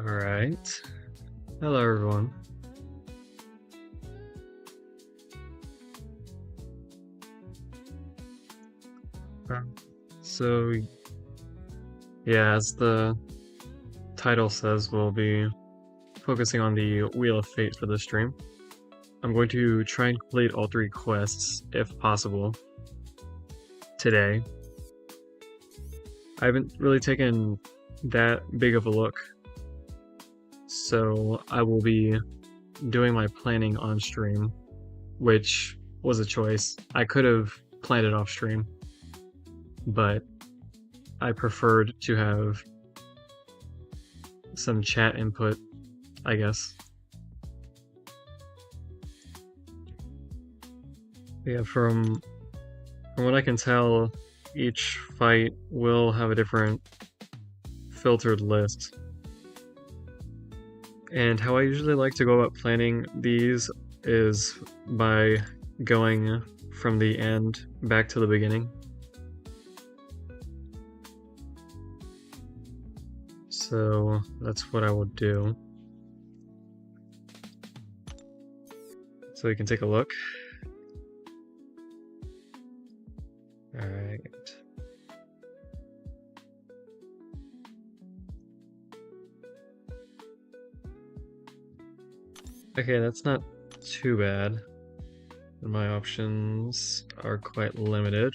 Alright. Hello, everyone. So, yeah, as the title says, we'll be focusing on the Wheel of Fate for this stream. I'm going to try and complete all 3 quests, if possible, today. I haven't really taken that big of a look, so I will be doing my planning on stream, which was a choice. I could have planned it off stream, but I preferred to have some chat input, I guess. Yeah, from what I can tell, each fight will have a different filtered list. And how I usually like to go about planning these is by going from the end back to the beginning. So that's what I would do. So you can take a look. Alright. Okay, that's not too bad. My options are quite limited.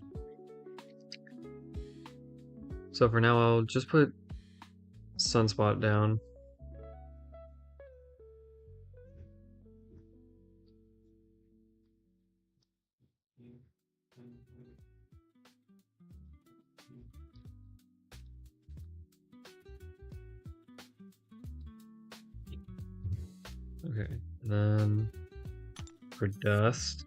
So for now, I'll just put Sunspot down. Okay, then for Dust,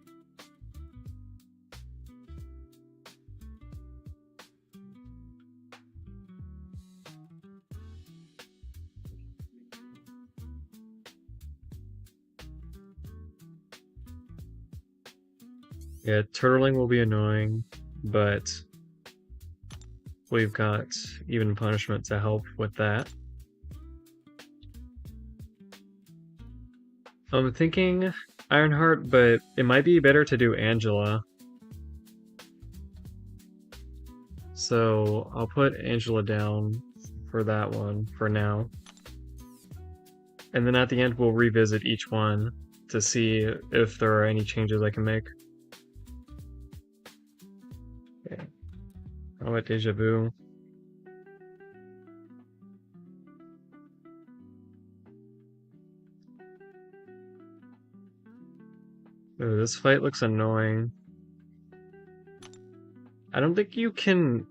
yeah, turtling will be annoying, but we've got even punishment to help with that. I'm thinking Ironheart, but it might be better to do Angela. So I'll put Angela down for that one for now. And then at the end, we'll revisit each one to see if there are any changes I can make. Okay. How about Deja Vu? Ooh, this fight looks annoying. I don't think you can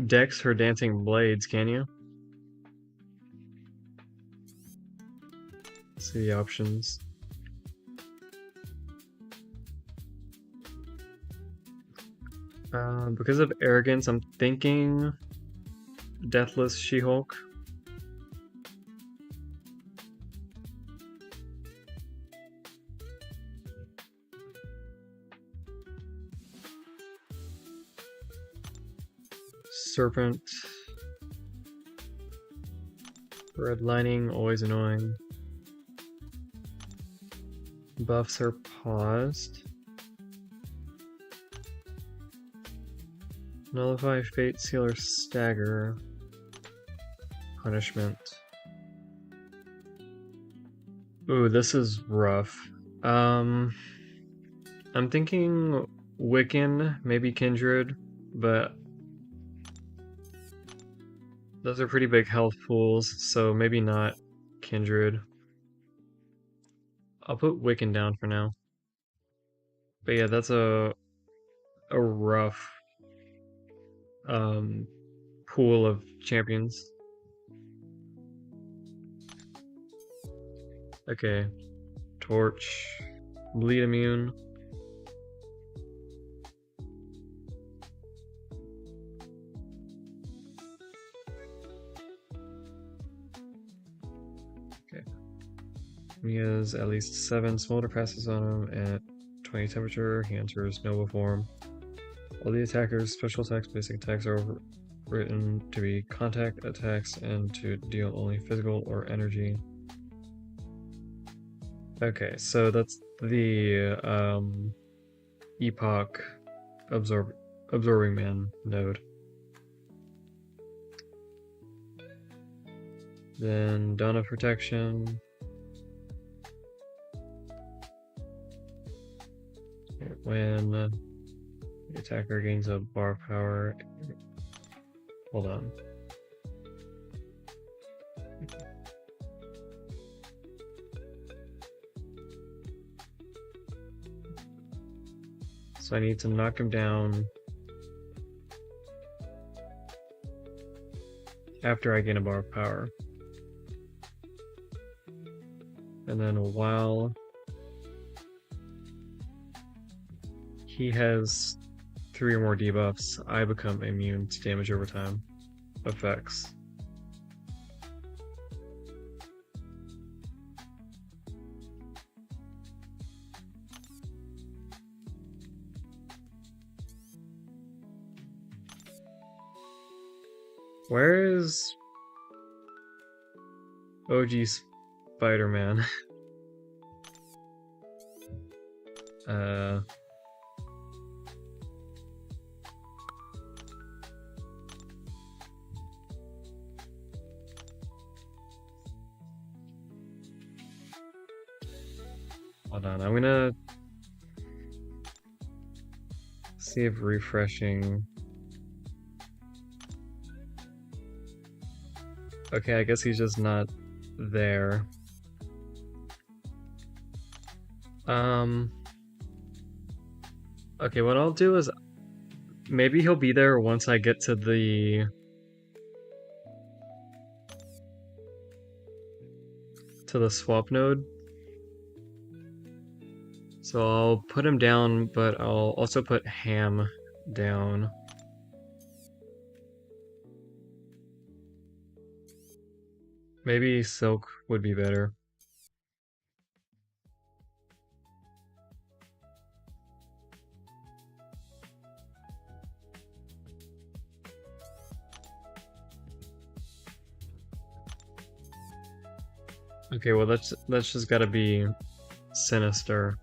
dex her dancing blades, can you? Let's see the options. Because of arrogance, I'm thinking Deathless She-Hulk. Serpent. Redlining, always annoying. Buffs are paused. Nullify, Fate, Seal, or Stagger. Punishment. Ooh, this is rough. I'm thinking Wiccan, maybe Kindred, but those are pretty big health pools, so maybe not Kindred. I'll put Wiccan down for now. But yeah, that's a rough pool of champions. Okay. Torch. Bleed immune. Okay. He has at least 7 smolder passes on him at 20 temperature. He enters Nova form. All the attackers' special attacks, basic attacks are written to be contact attacks and to deal only physical or energy. Okay, so that's the MCOC absorbing man node. Then Dawn of Protection. When the attacker gains a bar of power. Hold on. So I need to knock him down after I gain a bar of power. And then while he has 3 or more debuffs, I become immune to damage over time effects. Where is OG Spider-Man? Hold on, I'm gonna see if refreshing. Okay, I guess he's just not there. Okay, what I'll do is maybe he'll be there once I get to the swap node. So I'll put him down, but I'll also put Ham down. Maybe Silk would be better. Okay, well that's just gotta be Sinister.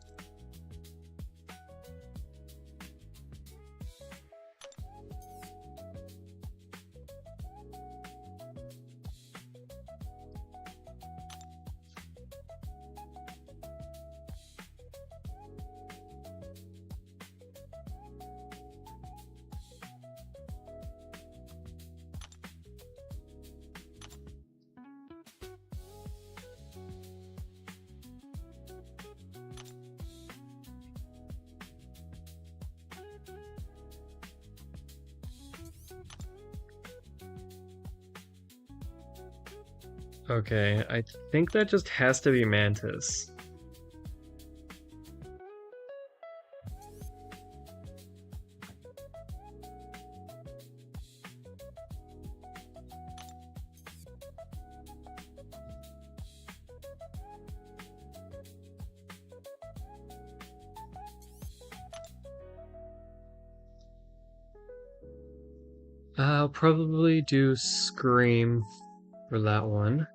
Okay, I think that just has to be Mantis. I'll probably do Scream for that one.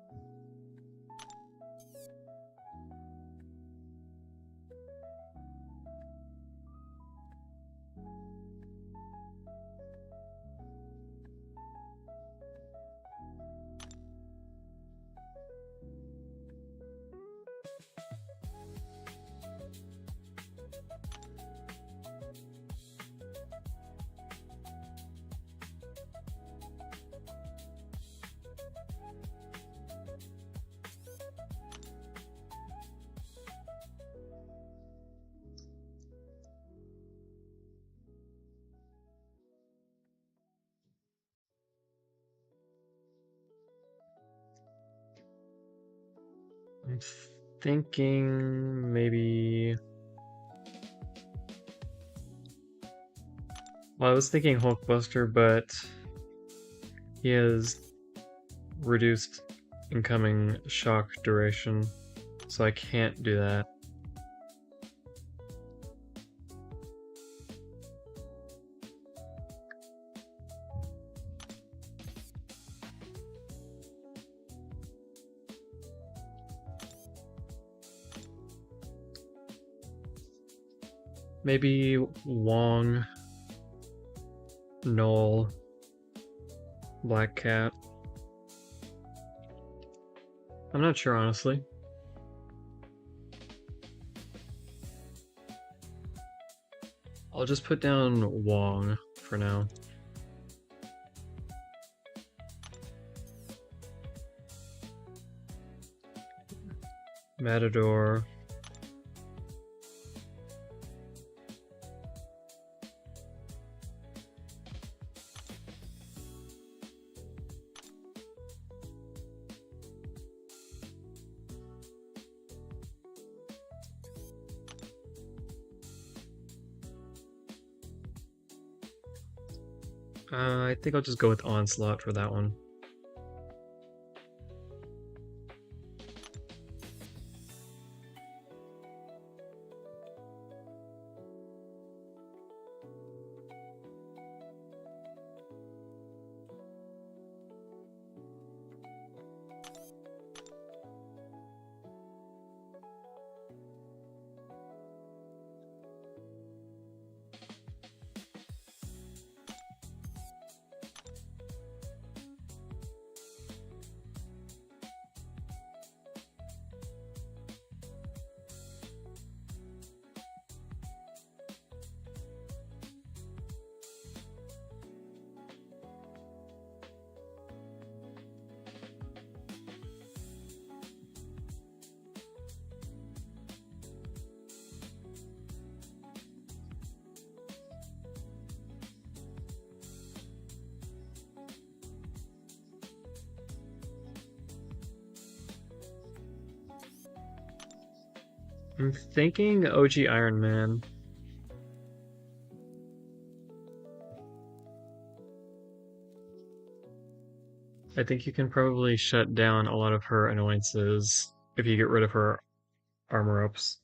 I'm thinking maybe... Well, I was thinking Hulkbuster, but he has reduced incoming shock duration, so I can't do that. Maybe Wong, Null, Black Cat. I'm not sure, honestly. I'll just put down Wong for now. Matador. I think I'll just go with Onslaught for that one. I'm thinking OG Iron Man. I think you can probably shut down a lot of her annoyances if you get rid of her armor ups.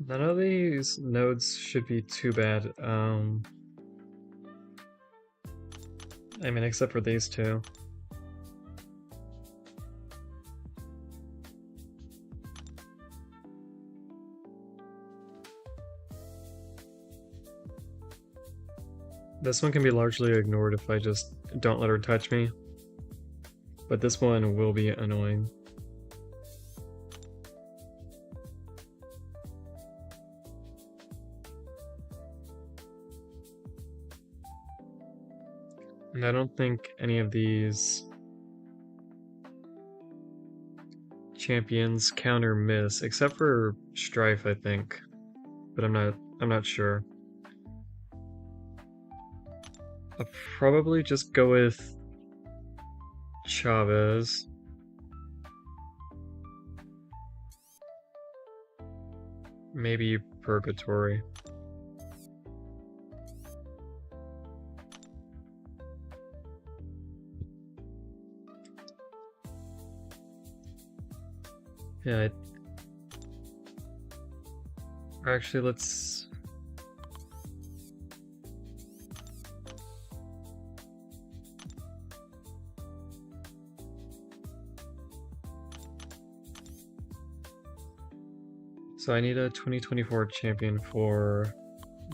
None of these nodes should be too bad. I mean, except for these two. This one can be largely ignored if I just don't let her touch me. But this one will be annoying. And I don't think any of these champions counter miss, except for Strife, I think. But I'm not sure. I'll probably just go with Chavez. Maybe Purgatory. Yeah, actually, let's... So I need a 2024 champion for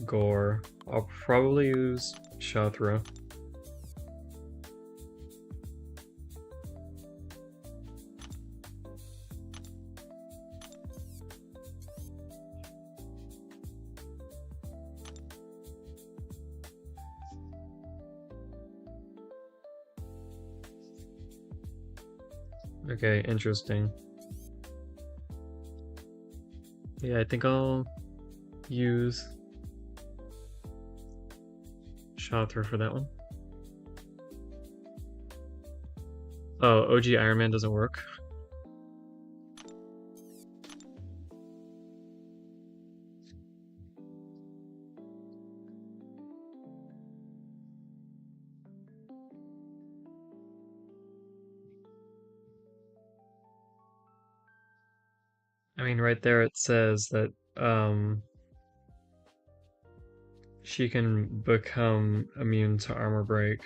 Gore. I'll probably use Shathra. Okay, interesting. Yeah, I think I'll use shot through for that one. Oh, OG Iron Man doesn't work. I mean, right there it says that she can become immune to armor break.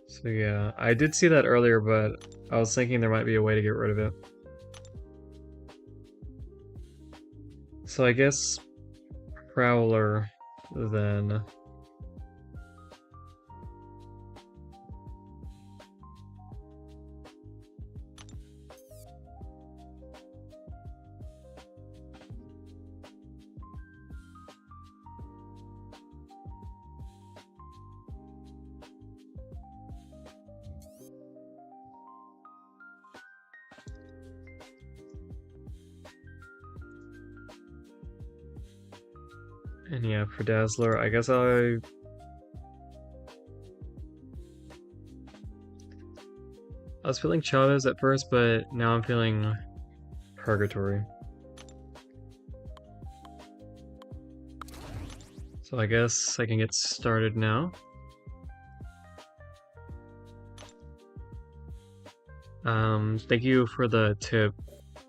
So yeah, I did see that earlier, but I was thinking there might be a way to get rid of it. So I guess Prowler then. And yeah, for Dazzler, I guess I was feeling Chavez at first, but now I'm feeling Purgatory. So I guess I can get started now. Thank you for the tip,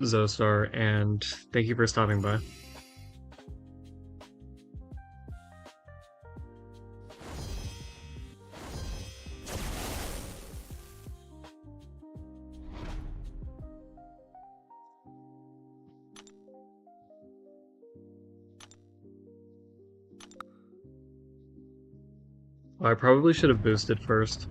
Zoestar, and thank you for stopping by. I probably should have boosted first.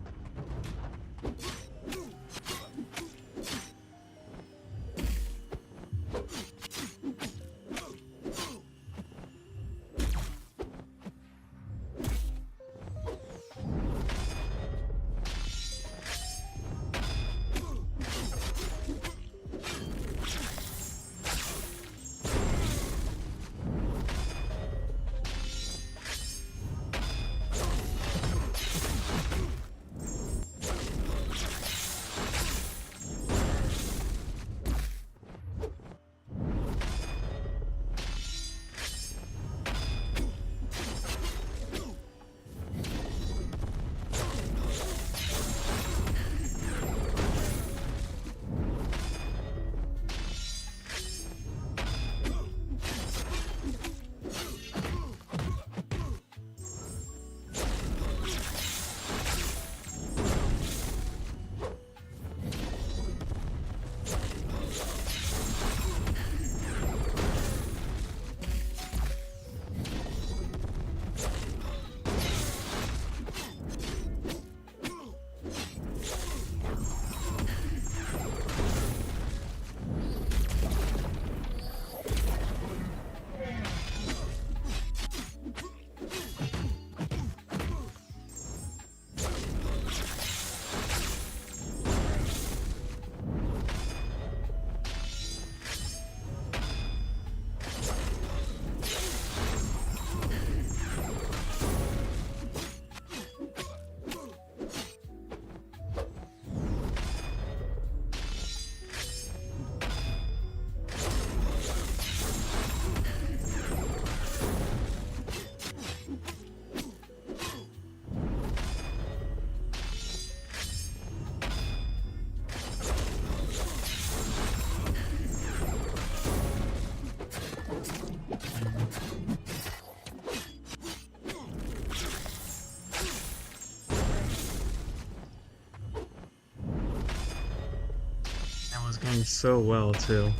That was going so well, too.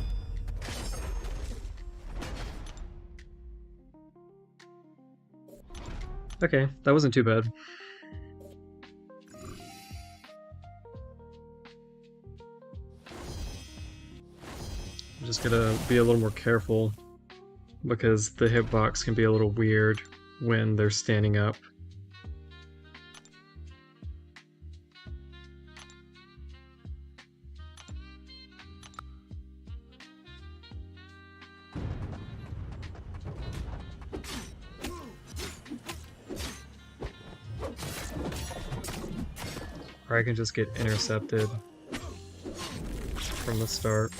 Okay, that wasn't too bad. I'm just gonna be a little more careful because the hitbox can be a little weird when they're standing up. or I can just get intercepted from the start.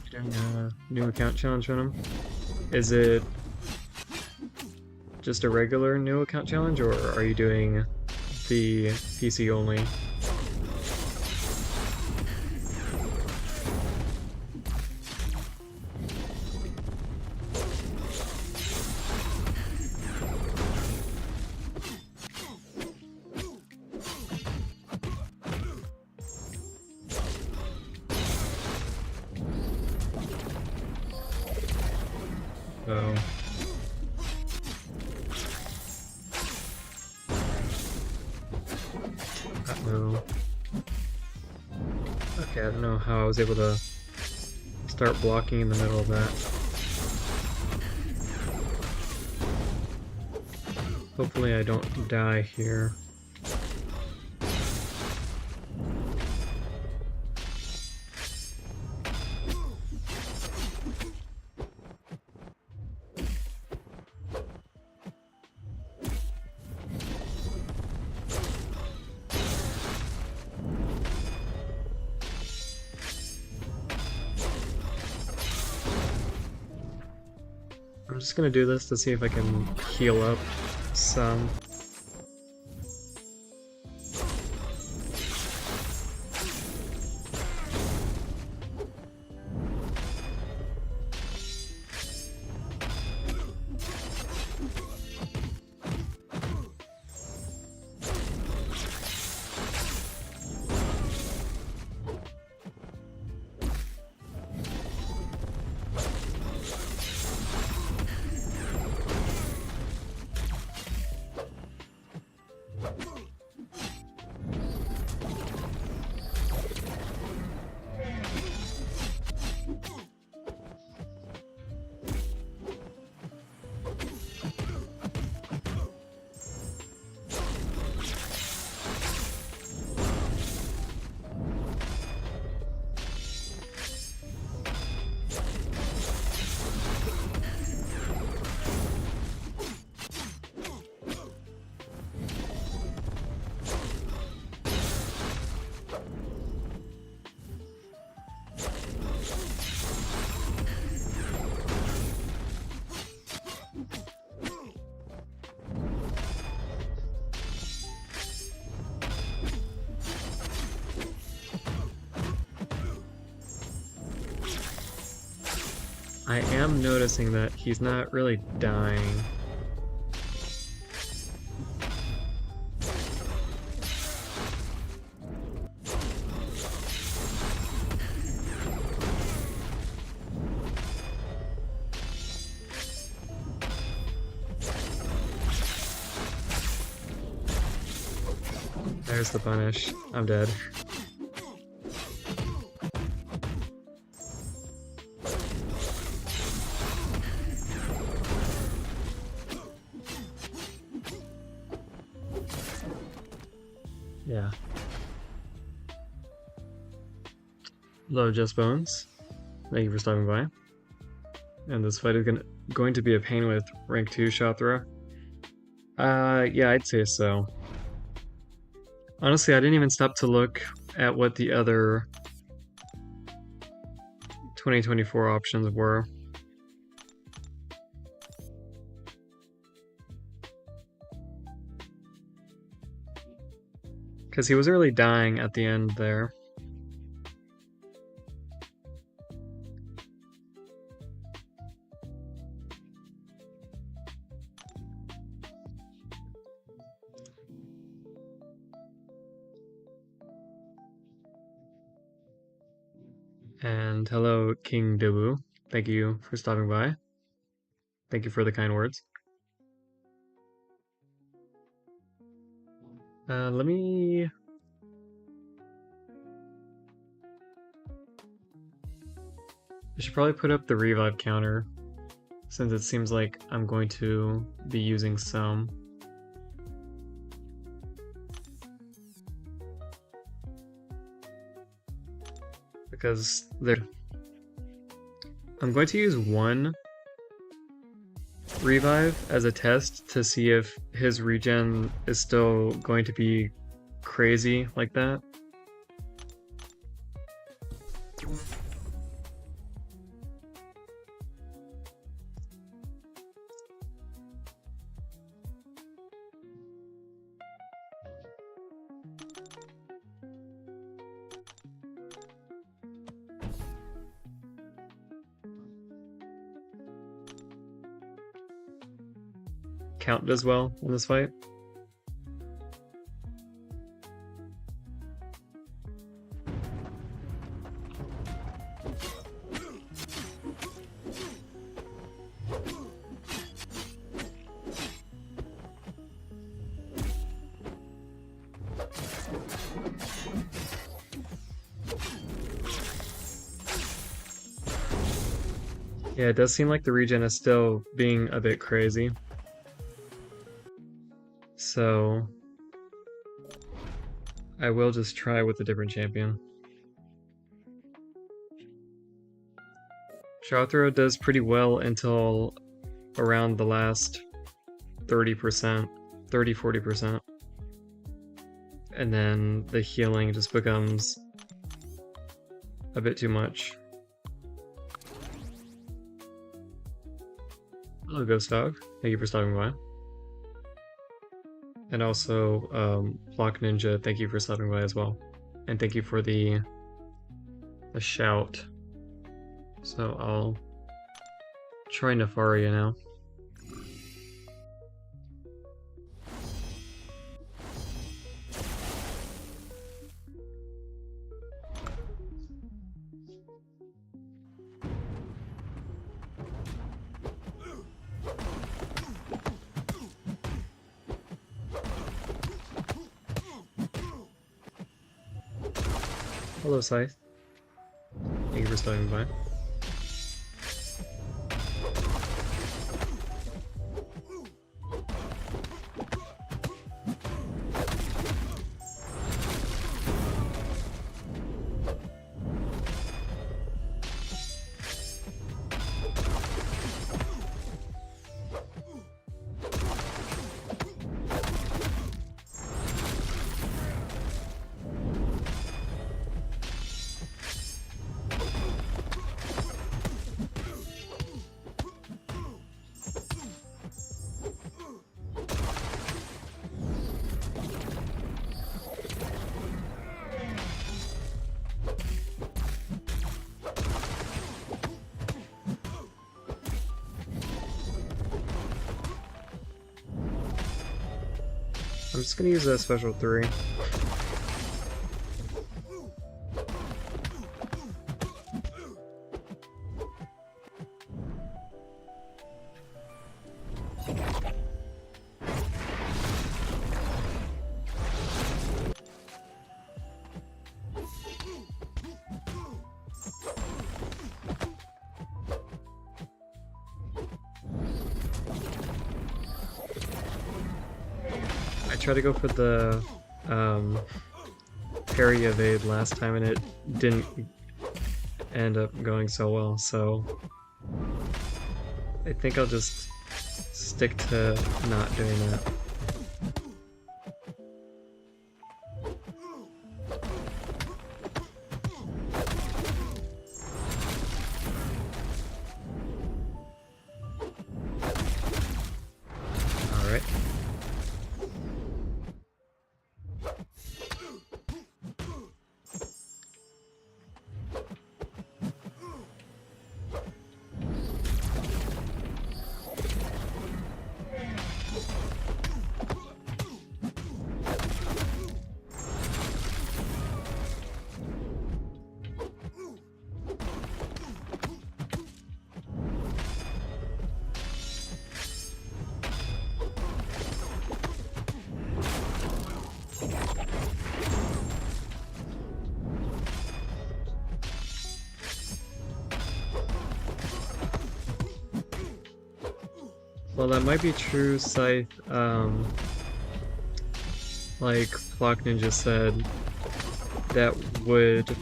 Doing a new account challenge on him. Is it just a regular new account challenge, or are you doing the PC only? Oh. Uh-oh. Okay, I don't know how I was able to start blocking in the middle of that. Hopefully I don't die here. I'm just gonna do this to see if I can heal up some. I am noticing that he's not really dying. There's the punish. I'm dead. Yeah. Hello, Just Bones. Thank you for stopping by. And this fight is going to be a pain with rank 2 shot throw. Yeah, I'd say so. Honestly, I didn't even stop to look at what the other 2024 options were. Because he was really dying at the end there. And hello, King Dewu. Thank you for stopping by. Thank you for the kind words. Let me... I should probably put up the revive counter, since it seems like I'm going to be using some. Because I'm going to use one revive as a test to see if his regen is still going to be crazy like that. Count does well in this fight. Yeah, it does seem like the regen is still being a bit crazy. So I will just try with a different champion. Shot throw does pretty well until around the last 30%, 30-40%. And then the healing just becomes a bit too much. Hello, Ghost Dog. Thank you for stopping by. And also, Block Ninja, thank you for stopping by as well. And thank you for the shout. So I'll try Nefaria now. Hello, Scythe. Thank you for stopping by. I'm just gonna use a special 3. I tried to go for the parry evade last time and it didn't end up going so well, so I think I'll just stick to not doing that. Alright. Well, that might be true, Scythe. Like Flock Ninja said, that would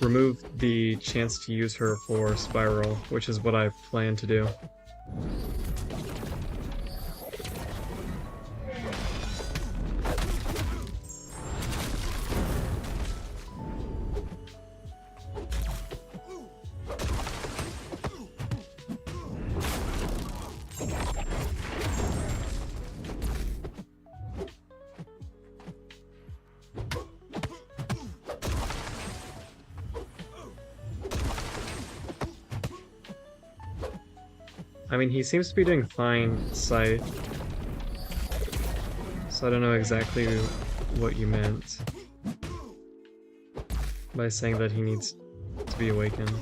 remove the chance to use her for Spiral, which is what I plan to do. I mean, he seems to be doing fine, Scythe. So I don't know exactly what you meant by saying that he needs to be awakened.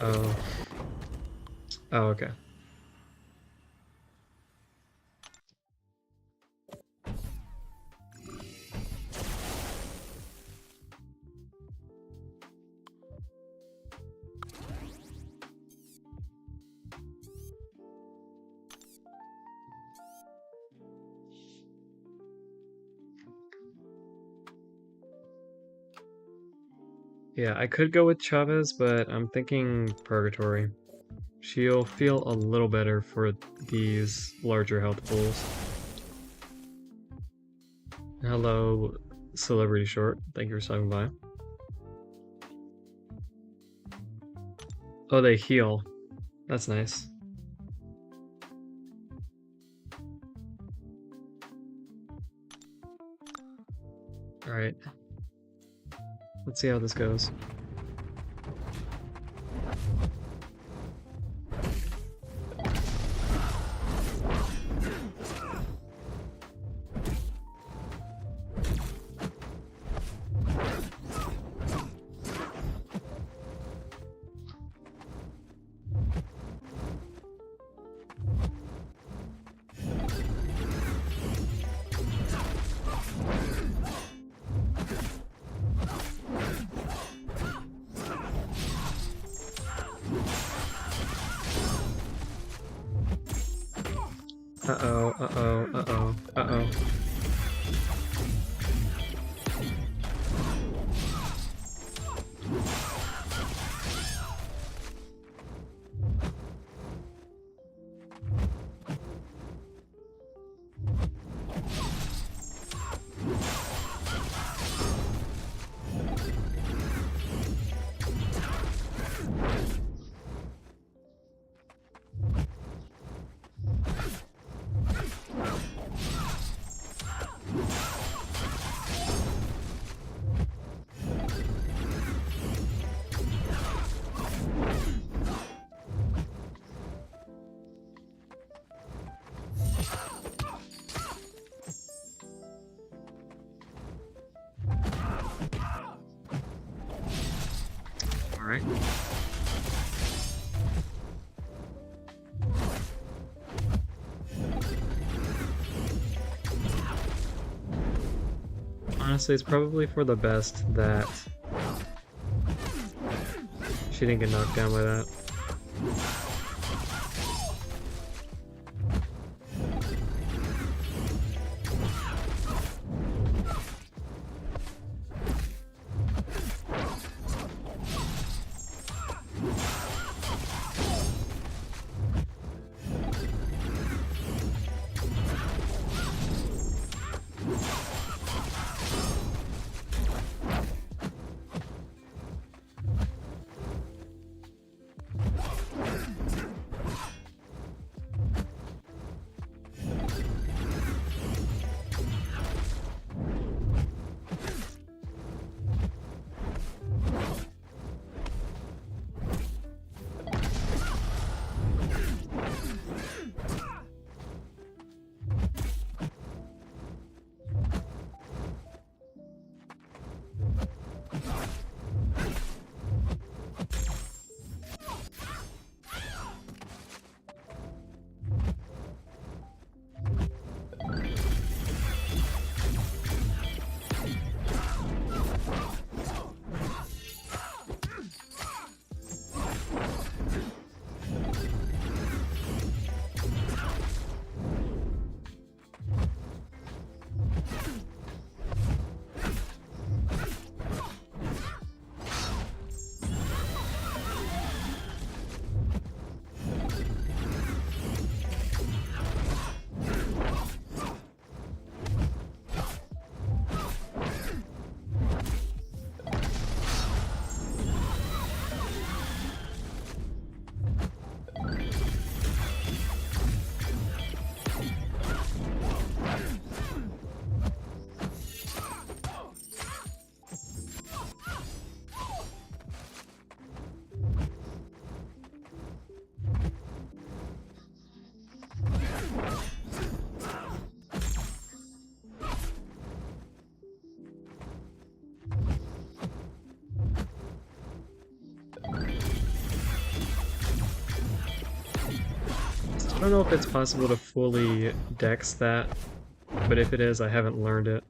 Uh-oh. Oh, okay. Yeah, I could go with Chavez, but I'm thinking Purgatory. She'll feel a little better for these larger health pools. Hello, Celebrity Short. Thank you for stopping by. Oh, they heal. That's nice. Alright. Let's see how this goes. Uh-oh, uh-oh, uh-oh, uh-oh. Alright. Honestly, it's probably for the best that she didn't get knocked down by that. I don't know if it's possible to fully dex that, but if it is, I haven't learned it.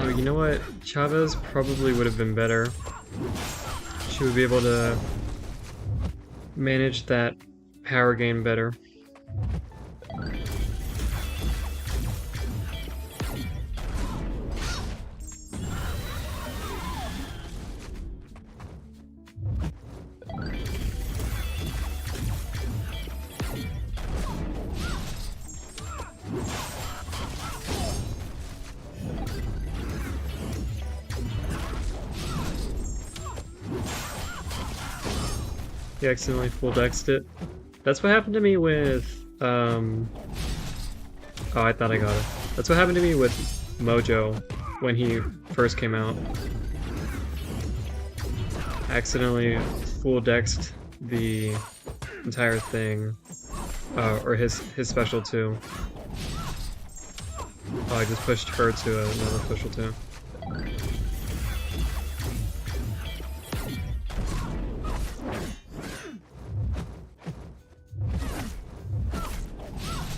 Oh, you know what? Chavez probably would have been better. She would be able to manage that power gain better. He accidentally full dexed it. That's what happened to me with, oh, I thought I got it. That's what happened to me with Mojo when he first came out. Accidentally full dexed the entire thing, or his special too. Oh, I just pushed her to another special too.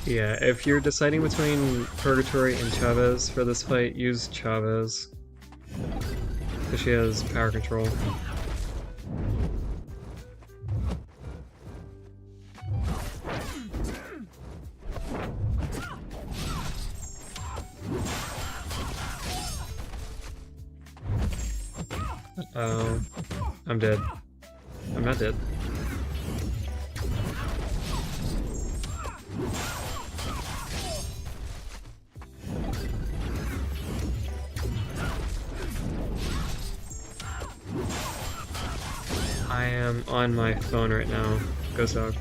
Yeah, if you're deciding between Purgatory and Chavez for this fight, use Chavez. Because she has power control. Oh, I'm dead. I'm not dead. I am on my phone right now. Ghost Dog.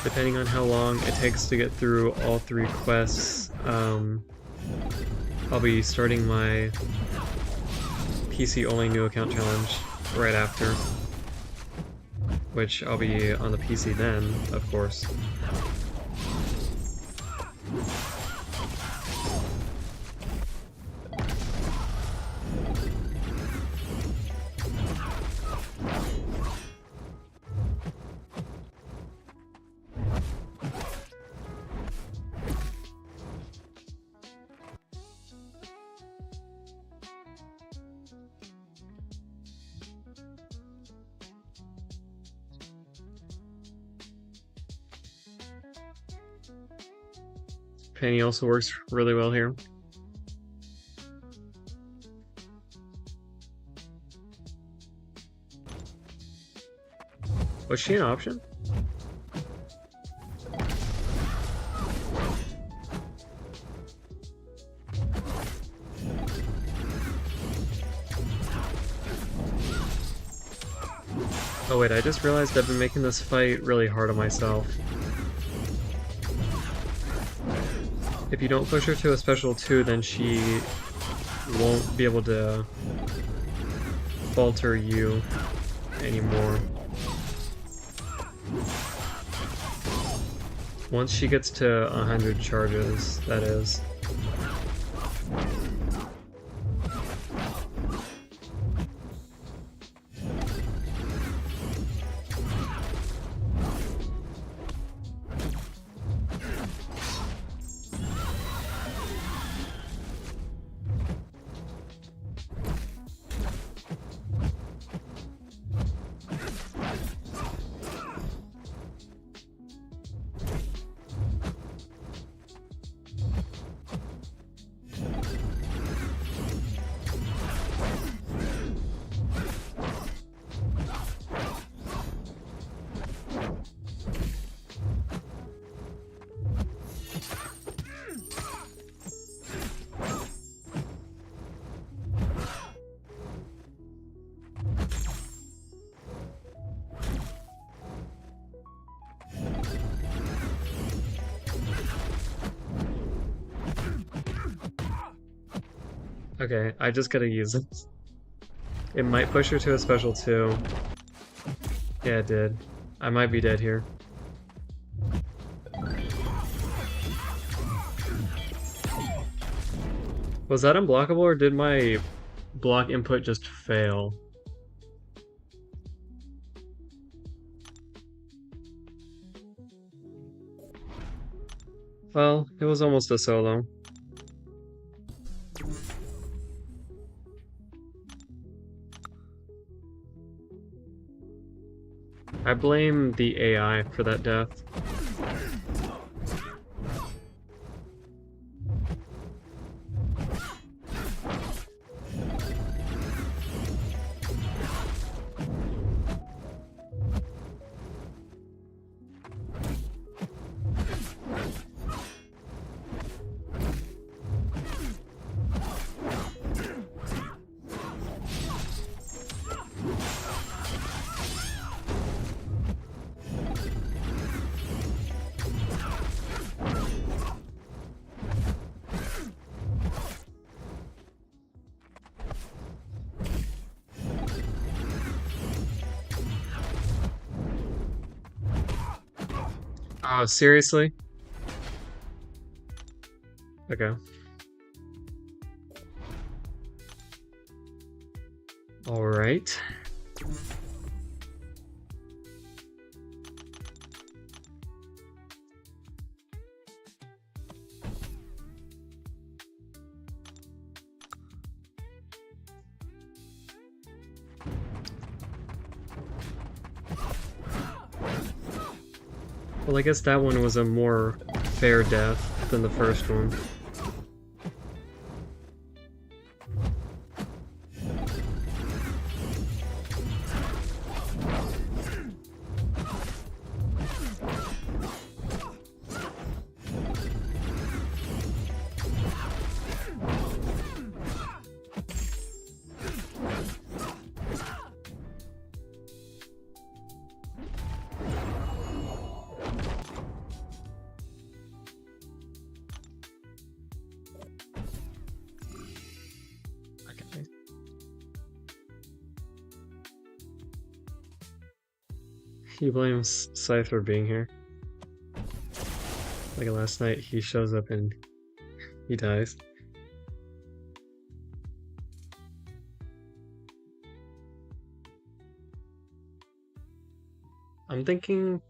Depending on how long it takes to get through all 3 quests, I'll be starting my PC only new account challenge right after. Which I'll be on the PC then, of course. Penny also works really well here. Was she an option? Oh wait, I just realized I've been making this fight really hard on myself. If you don't push her to a special 2, then she won't be able to falter you anymore. Once she gets to 100 charges, that is. Okay, I just gotta use it. It might push her to a special 2. Yeah, it did. I might be dead here. Was that unblockable, or did my block input just fail? Well, it was almost a solo. I blame the AI for that death. Oh, seriously? Okay. Alright. Well, I guess that one was a more fair death than the first one. He blames Scythe for being here. Like last night, he shows up and he dies. I'm thinking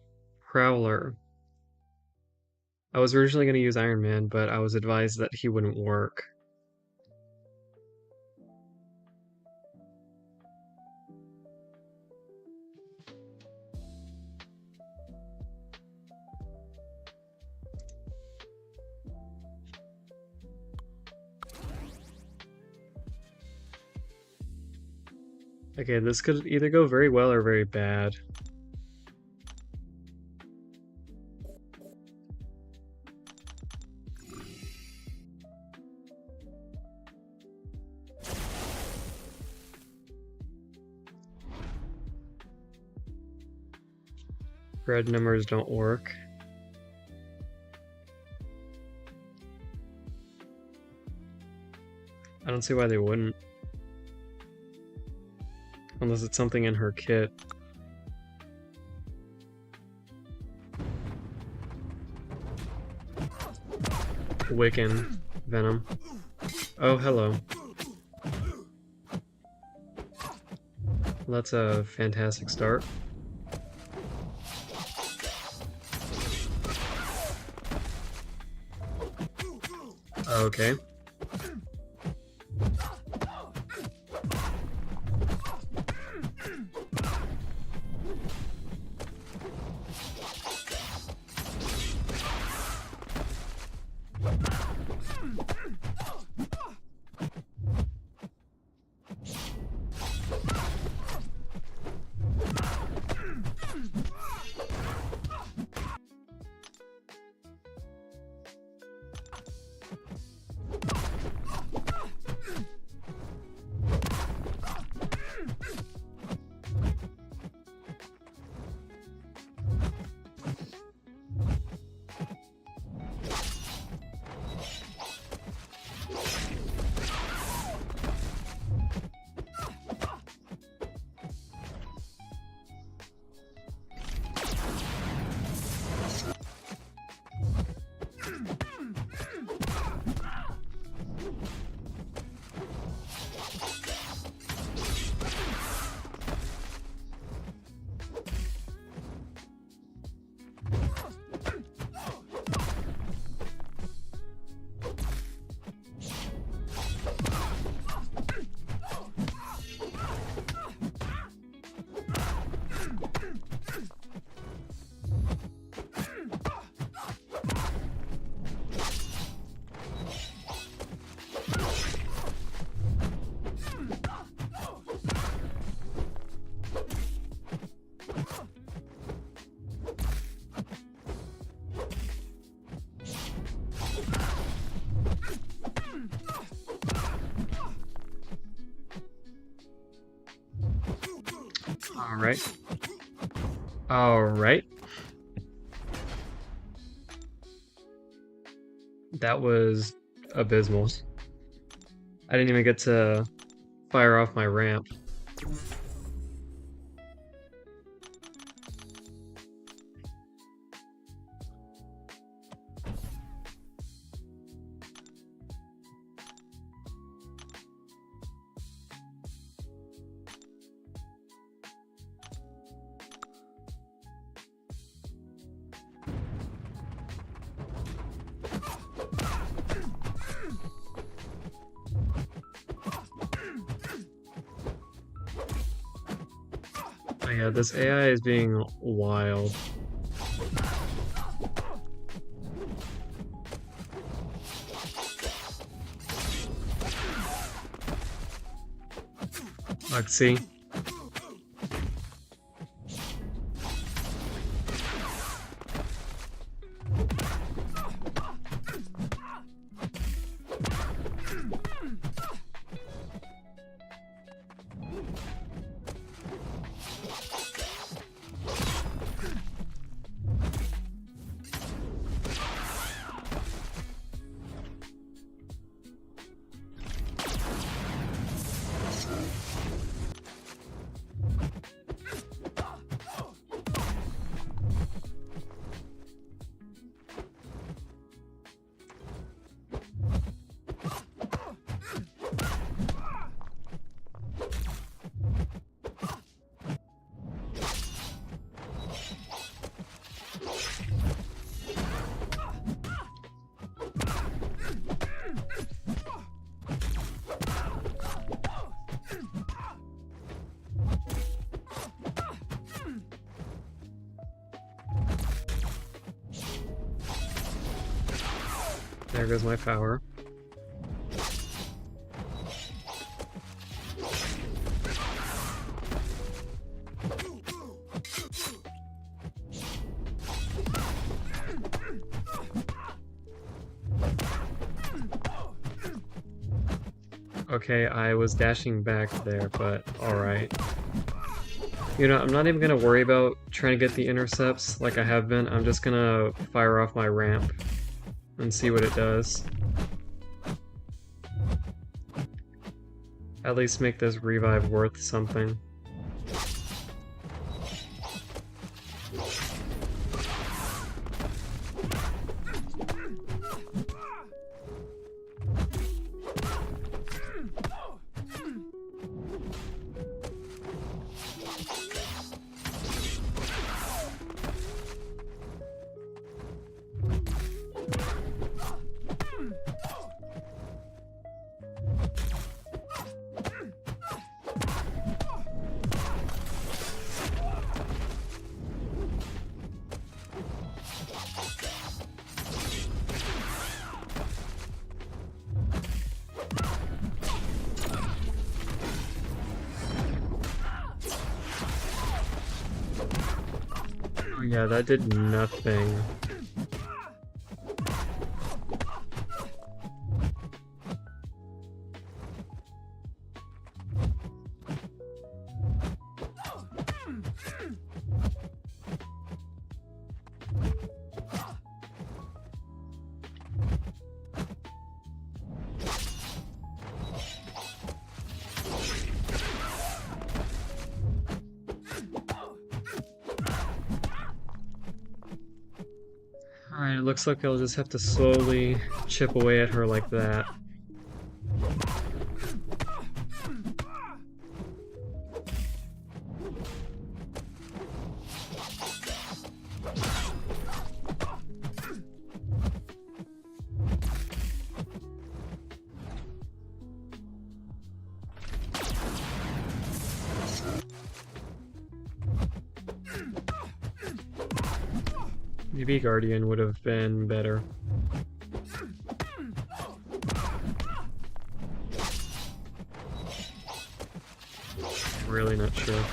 Prowler. I was originally going to use Iron Man, but I was advised that he wouldn't work. Okay, this could either go very well or very bad. Red numbers don't work. I don't see why they wouldn't. Unless it's something in her kit. Wiccan Venom. Oh, hello. That's a fantastic start. Okay. Alright. Alright. That was abysmal. I didn't even get to fire off my ramp. Yeah, this AI is being wild. Let's see. There goes my power. Okay, I was dashing back there, but alright. You know, I'm not even gonna worry about trying to get the intercepts like I have been. I'm just gonna fire off my ramp and see what it does. At least make this revive worth something. Oh yeah, that did nothing. Alright, it looks like I'll just have to slowly chip away at her like that. Maybe Guardian would have been better. Really not sure.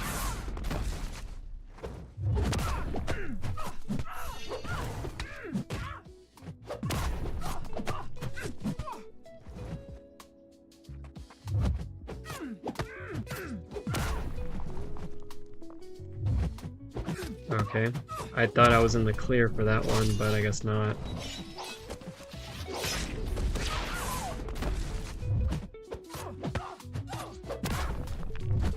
Okay, I thought I was in the clear for that one, but I guess not.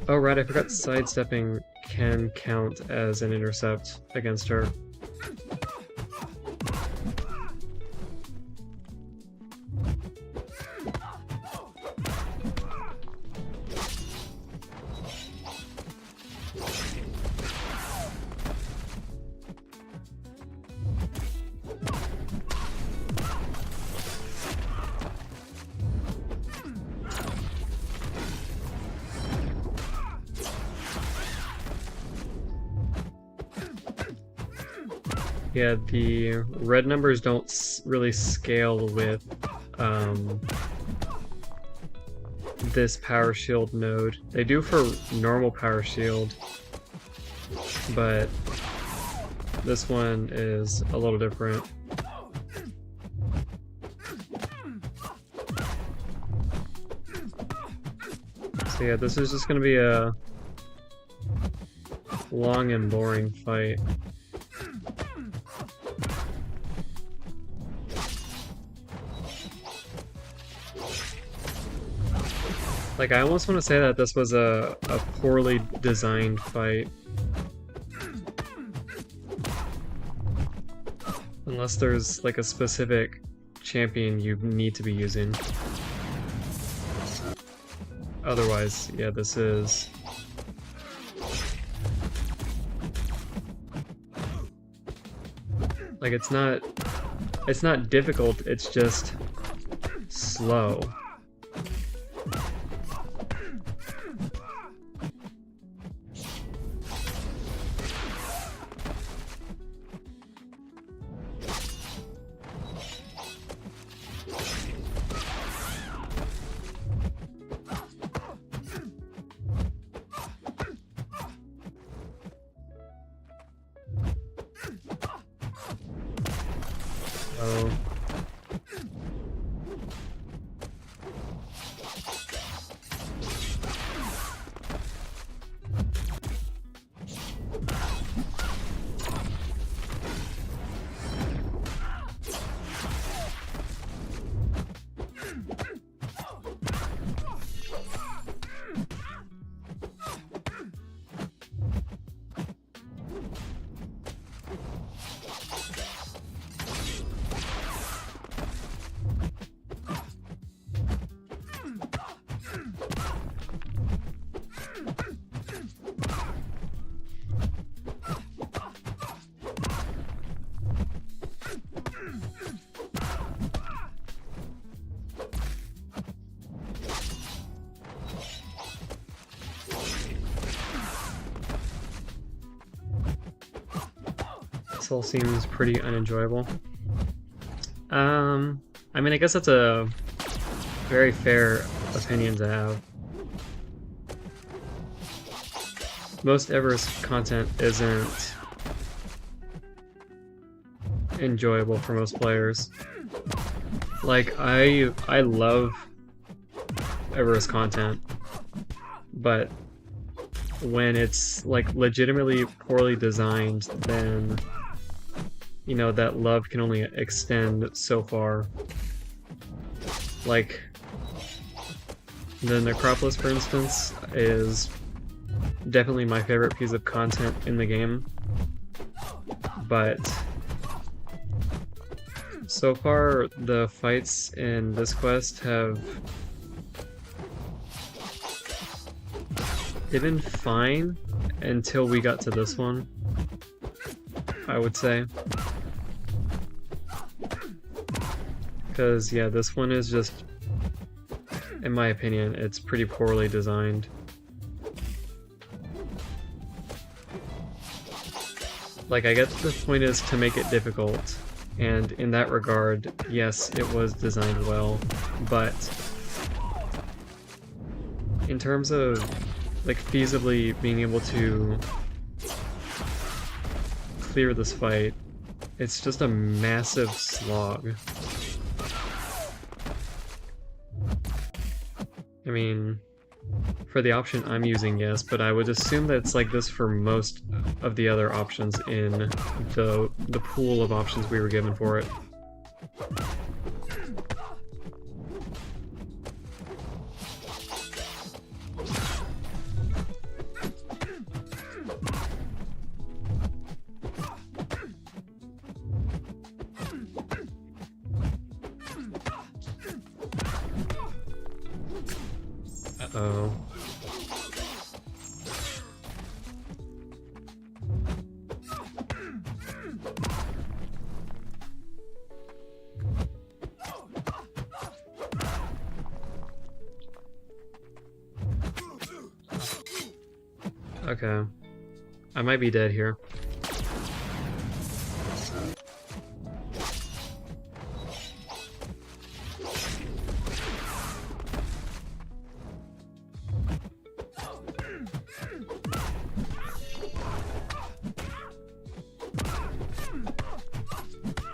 Oh right, I forgot sidestepping can count as an intercept against her. Yeah, the red numbers don't really scale with this power shield node. They do for normal power shield, but this one is a little different. So yeah, this is just gonna be a long and boring fight. Like, I almost want to say that this was a poorly designed fight. Unless there's, like, a specific champion you need to be using. Otherwise, yeah, this is... Like, it's not difficult, it's just slow. Oh. This all seems pretty unenjoyable. I mean, I guess that's a very fair opinion to have. Most Everest content isn't enjoyable for most players. Like, I love Everest content, but when it's like legitimately poorly designed, then you know that love can only extend so far. Like the Necropolis, for instance, is definitely my favorite piece of content in the game, but so far the fights in this quest they've been fine until we got to this one, I would say. Because, yeah, this one is just, in my opinion, it's pretty poorly designed. Like, I get the point is to make it difficult, and in that regard, yes, it was designed well, but in terms of like feasibly being able to clear this fight, it's just a massive slog. I mean, for the option I'm using, yes, but I would assume that it's like this for most of the other options in the pool of options we were given for it. Uh-oh. Okay. I might be dead here.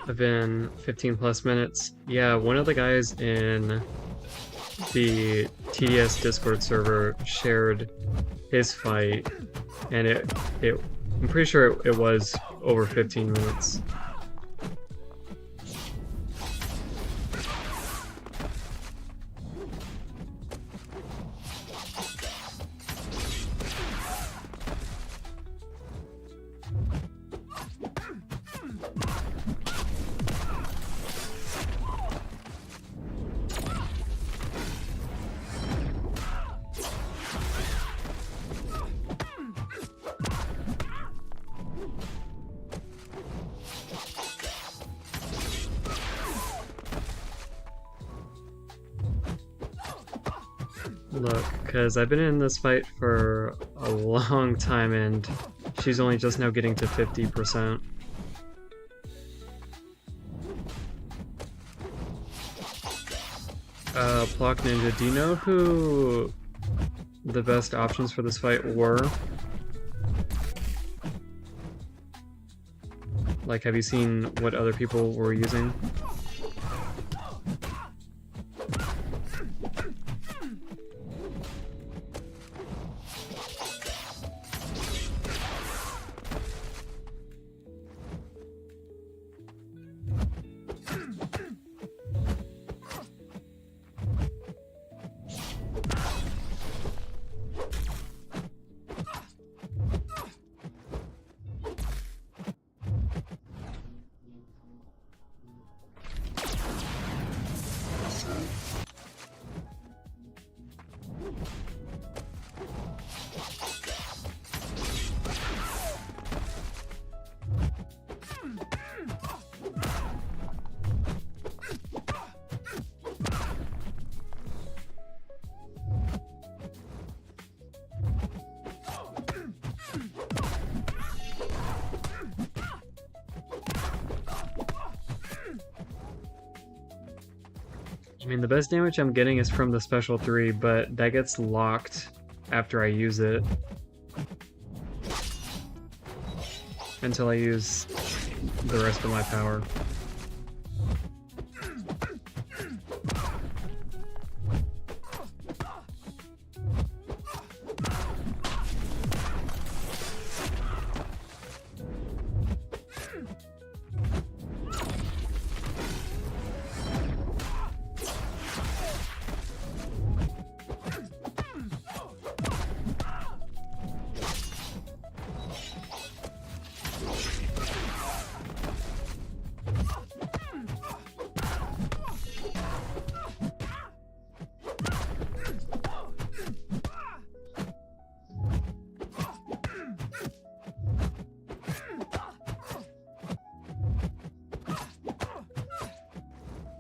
I've been 15 plus minutes. Yeah, one of the guys in the TDS Discord server shared his fight, and I'm pretty sure it was over 15 minutes. Look, because I've been in this fight for a long time and she's only just now getting to 50%. Plock Ninja, do you know who the best options for this fight were? Like, have you seen what other people were using? mean, the best damage I'm getting is from the special 3, but that gets locked after I use it. Until I use the rest of my power.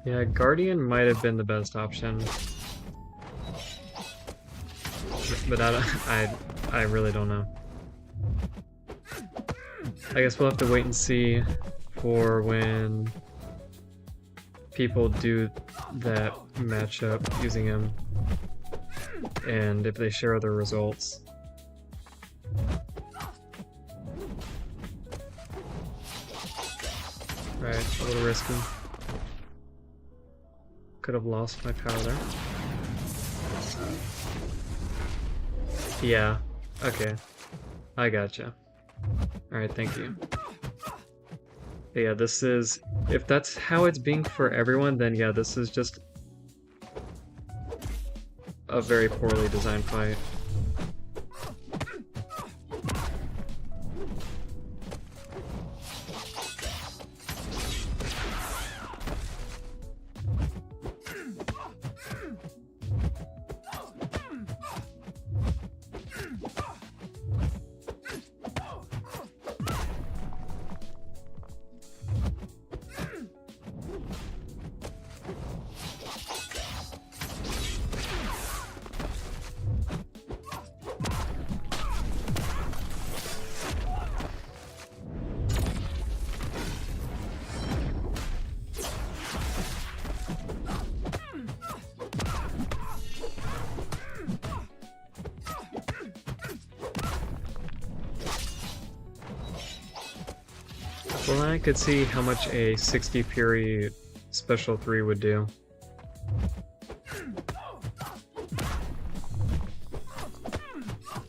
Yeah, Guardian might have been the best option. But I really don't know. I guess we'll have to wait and see for when people do that matchup using him and if they share their results. Right, a little risky. Could have lost my power there. Yeah, okay. I gotcha. Alright, thank you. But yeah, this is... If that's how it's being for everyone, then yeah, this is just a very poorly designed fight. Well, then I could see how much a 60 Fury Special 3 would do.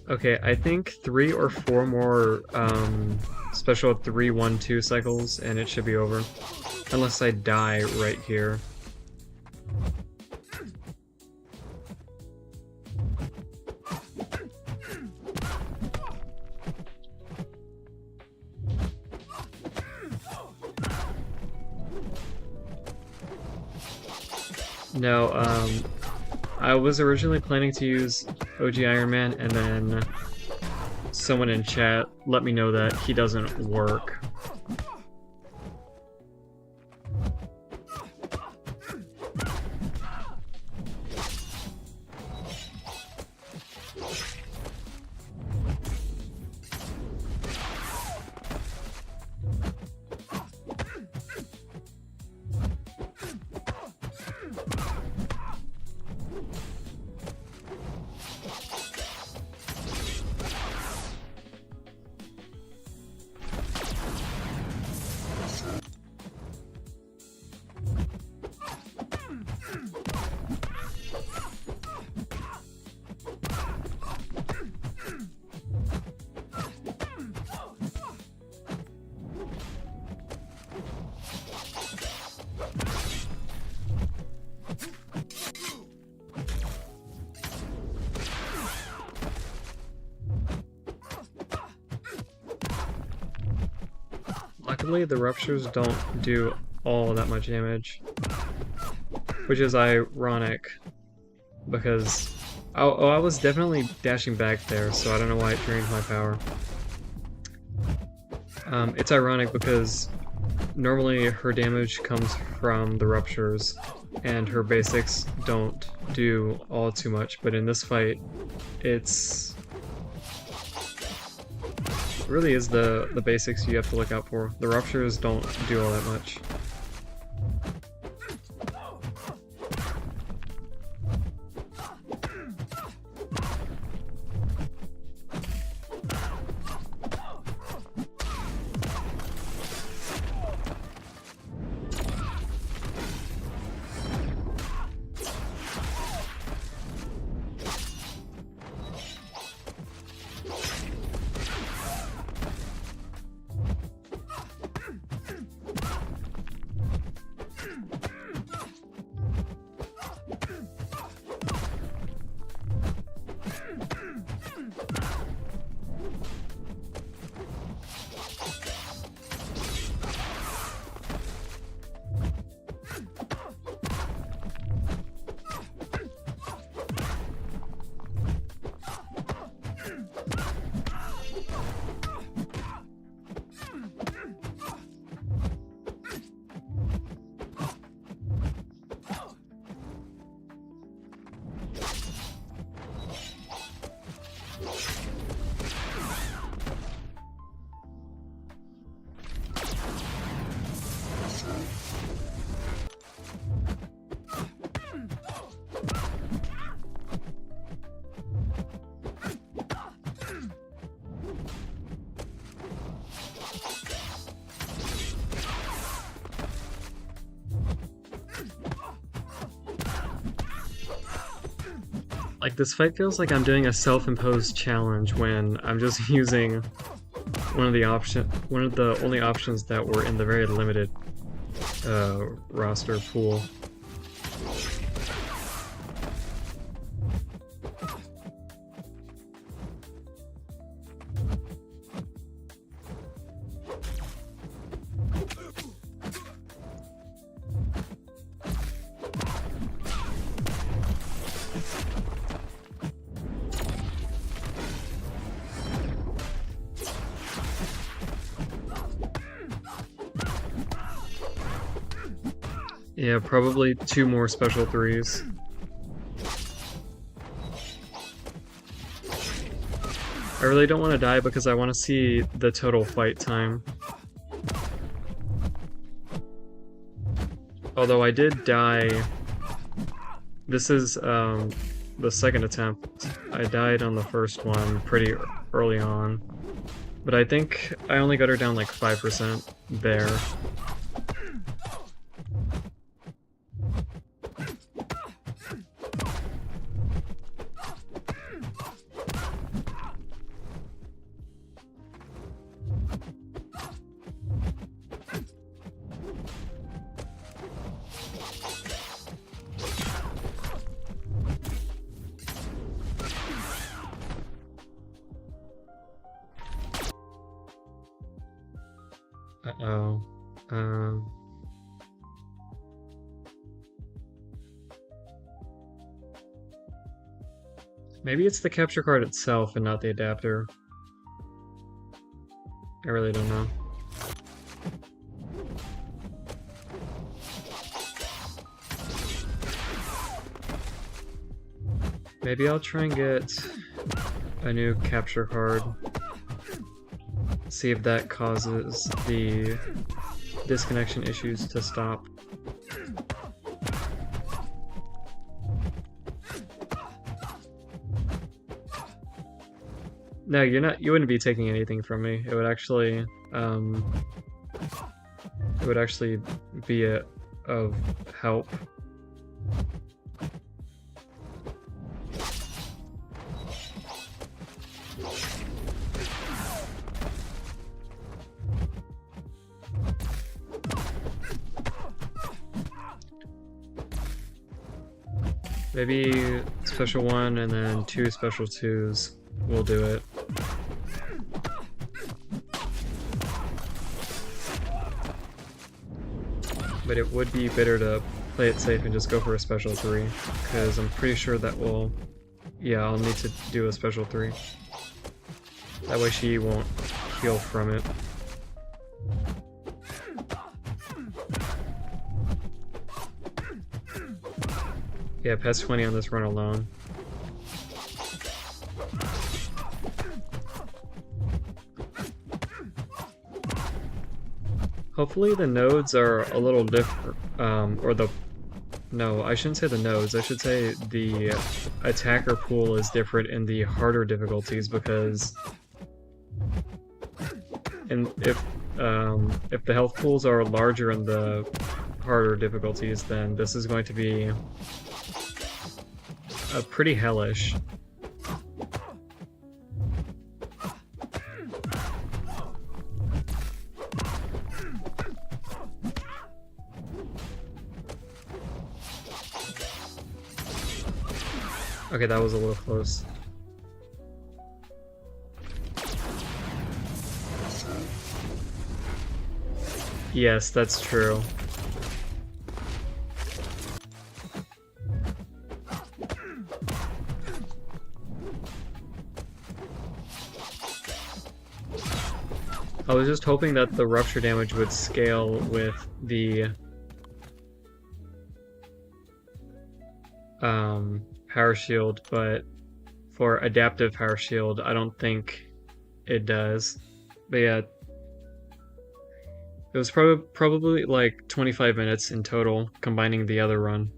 Okay, I think 3 or 4 more Special 3-1-2 cycles and it should be over. Unless I die right here. No, I was originally planning to use OG Iron Man, and then someone in chat let me know that he doesn't work. Luckily, the ruptures don't do all that much damage, which is ironic, because I was definitely dashing back there, so I don't know why it drained my power. It's ironic because normally her damage comes from the ruptures, and her basics don't do all too much, but in this fight, it really is the basics you have to look out for. The ruptures don't do all that much. Like, this fight feels like I'm doing a self-imposed challenge when I'm just using one of the only options that were in the very limited roster pool. Yeah, probably 2 more special 3s. I really don't want to die because I want to see the total fight time. Although I did die... This is the second attempt. I died on the first one pretty early on. But I think I only got her down like 5% there. Uh-oh. Maybe it's the capture card itself and not the adapter. I really don't know. Maybe I'll try and get a new capture card. See if that causes the disconnection issues to stop. No, you wouldn't be taking anything from me. It would actually be of help. Maybe special 1 and then 2 special 2s will do it. But it would be better to play it safe and just go for a special 3, because I'm pretty sure that will... Yeah, I'll need to do a special 3. That way she won't heal from it. Yeah, past 20 on this run alone. Hopefully the nodes are a little different, no, I shouldn't say the nodes, I should say the attacker pool is different in the harder difficulties, because if the health pools are larger in the harder difficulties, then this is going to be pretty hellish. Okay, that was a little close. Yes, that's true. I was just hoping that the rupture damage would scale with the power shield, but for adaptive power shield, I don't think it does. But yeah, it was probably like 25 minutes in total, combining the other run.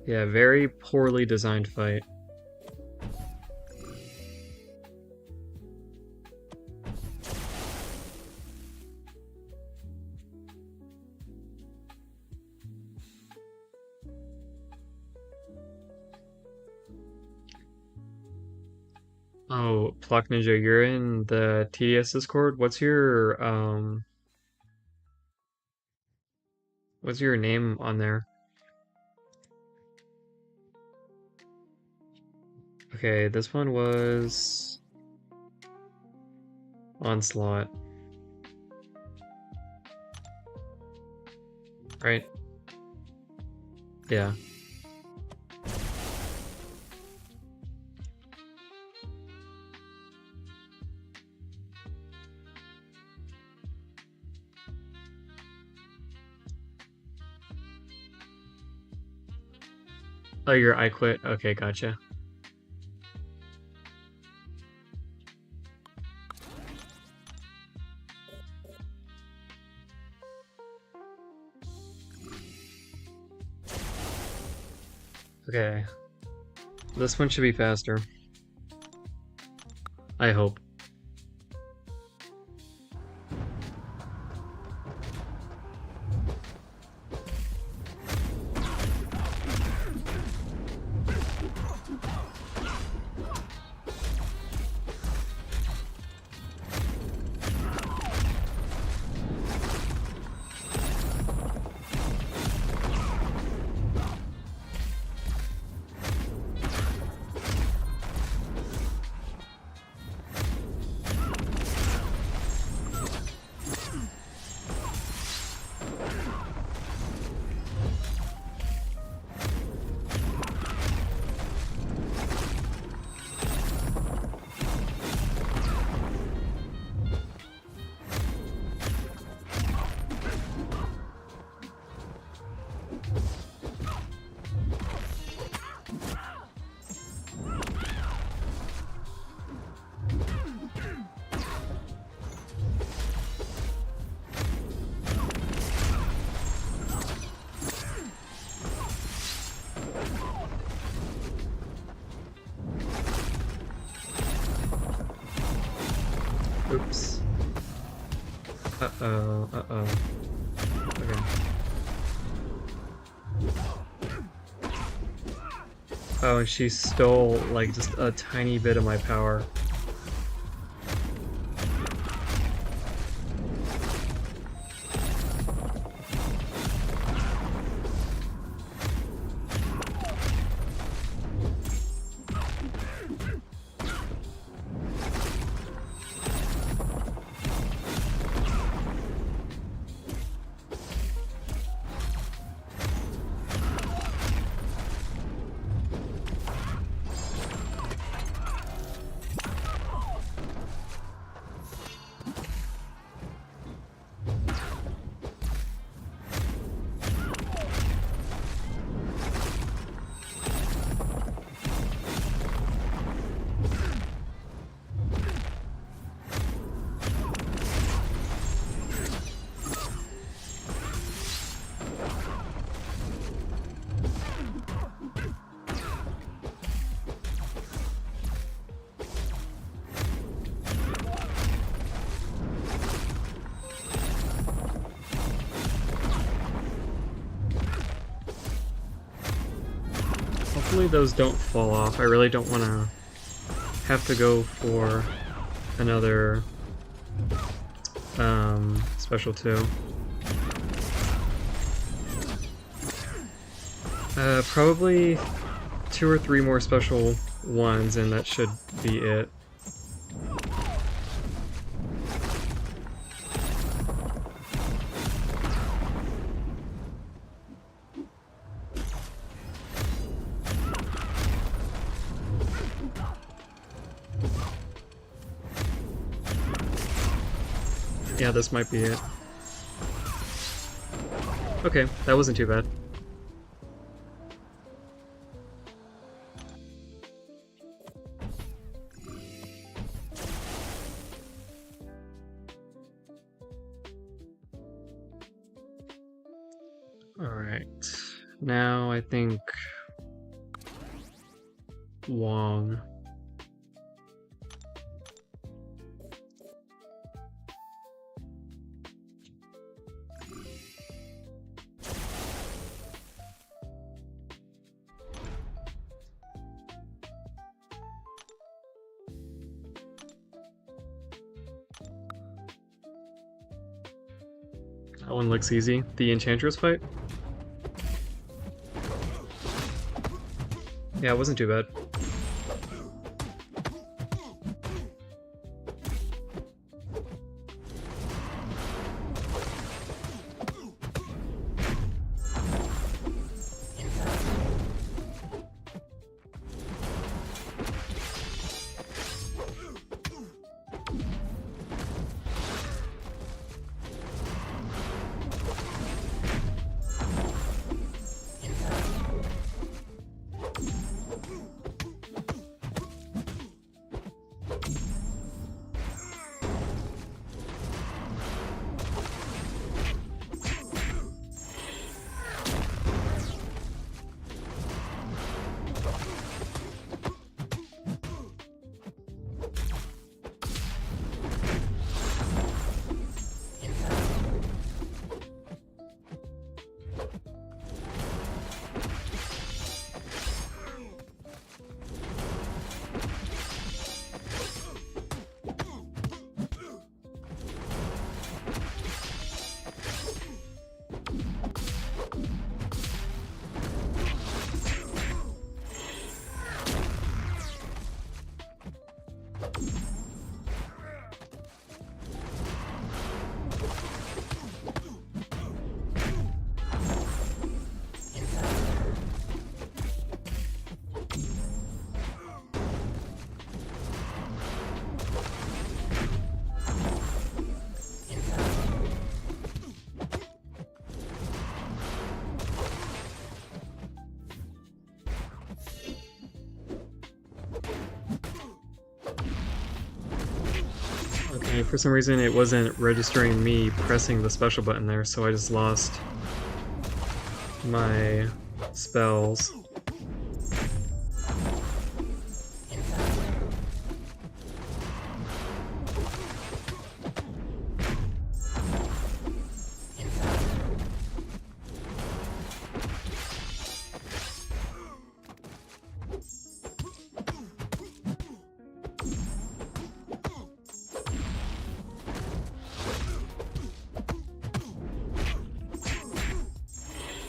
Yeah, very poorly designed fight. Oh, Pluck Ninja, you're in the TDS Discord. What's your name on there? Okay, this one was Onslaught, right? Yeah. Oh, you're I quit. Okay, gotcha. Okay. This one should be faster. I hope. Oops. Uh-oh, uh-oh. Okay. Oh, and she stole, like, just a tiny bit of my power. Hopefully those don't fall off. I really don't want to have to go for another special 2. Probably 2 or 3 more special 1s and that should be it. Yeah, this might be it. Okay, that wasn't too bad. Alright, now I think Wong. That one looks easy. The Enchantress fight? Yeah, it wasn't too bad. Okay, for some reason it wasn't registering me pressing the special button there, so I just lost my spells.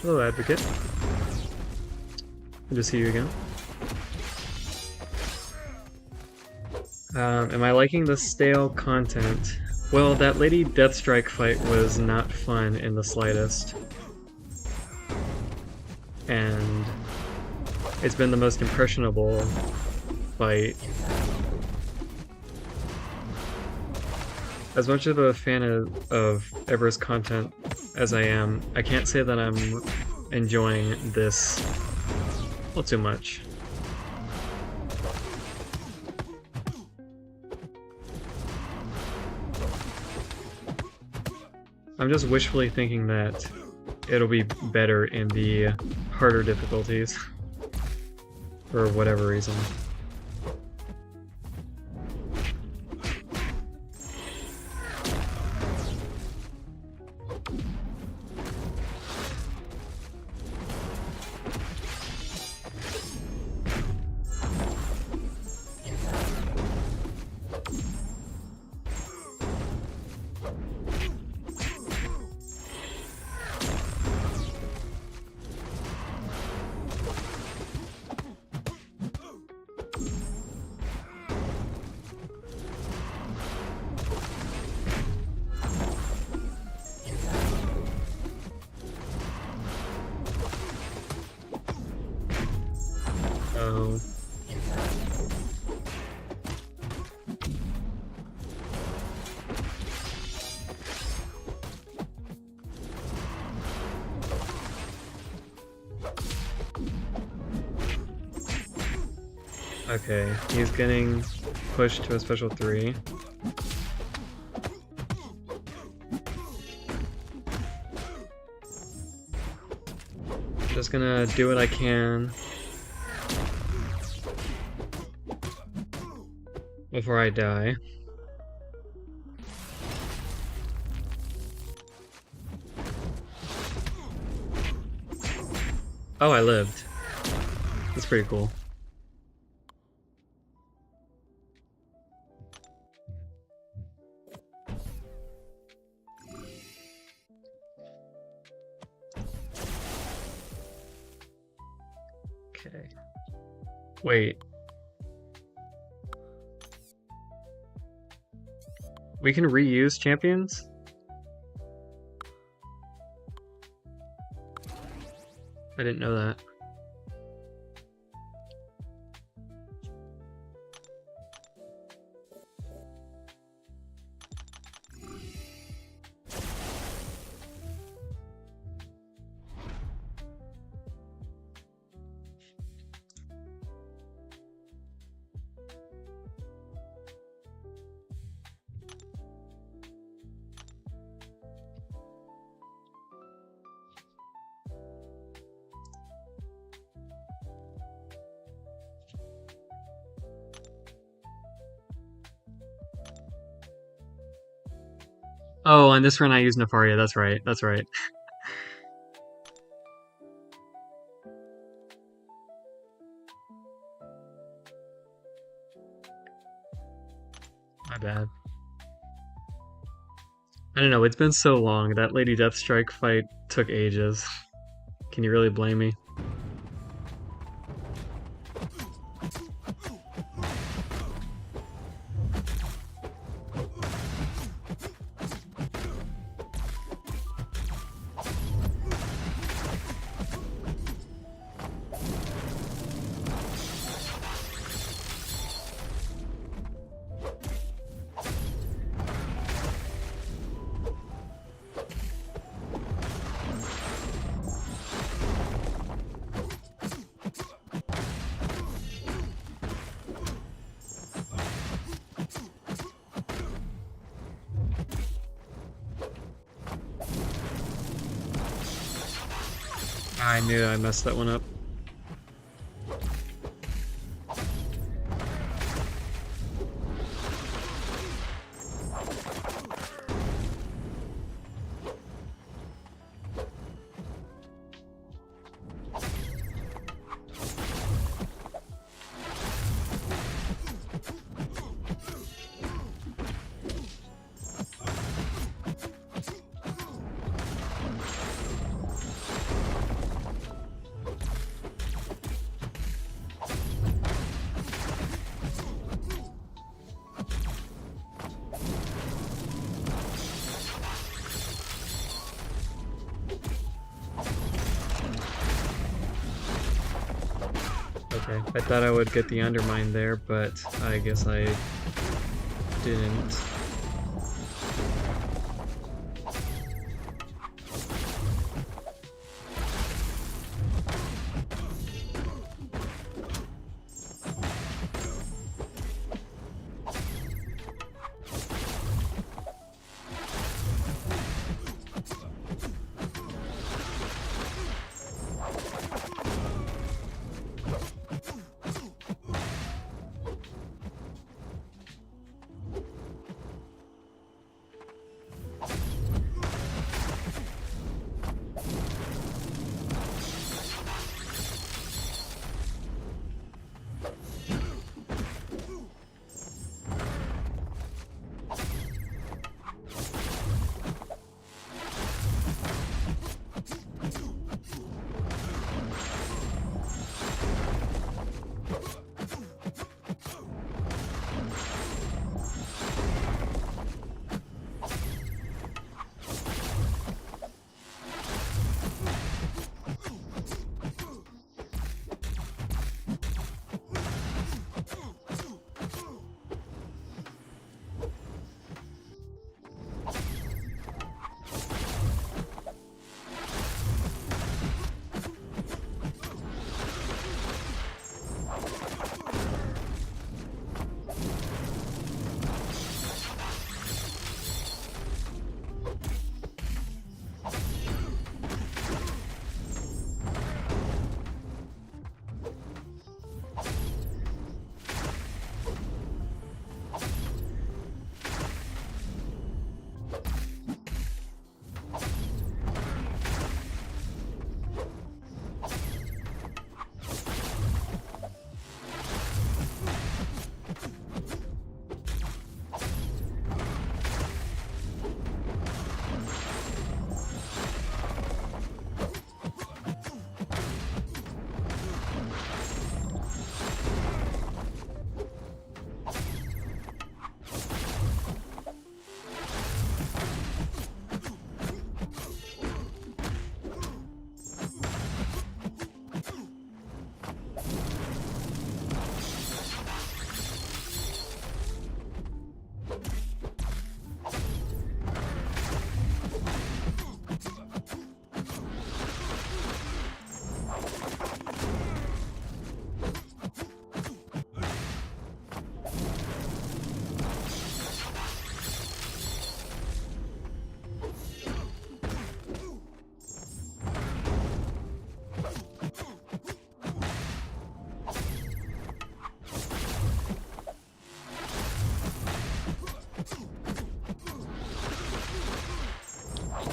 Hello, Advocate. Good to see you again. Am I liking the stale content? Well, that Lady Deathstrike fight was not fun in the slightest. And it's been the most impressionable fight. As much of a fan of Ever's content as I am, I can't say that I'm enjoying this all too much. I'm just wishfully thinking that it'll be better in the harder difficulties, for whatever reason. Oh. Okay, he's getting pushed to a special 3. Just gonna do what I can before I die. Oh, I lived. That's pretty cool. Wait. We can reuse champions? I didn't know that. Oh, on this run I used Nefaria, that's right, that's right. My bad. I don't know, it's been so long. That Lady Deathstrike fight took ages. Can you really blame me? I knew I messed that one up. Okay, I thought I would get the undermine there, but I guess I didn't.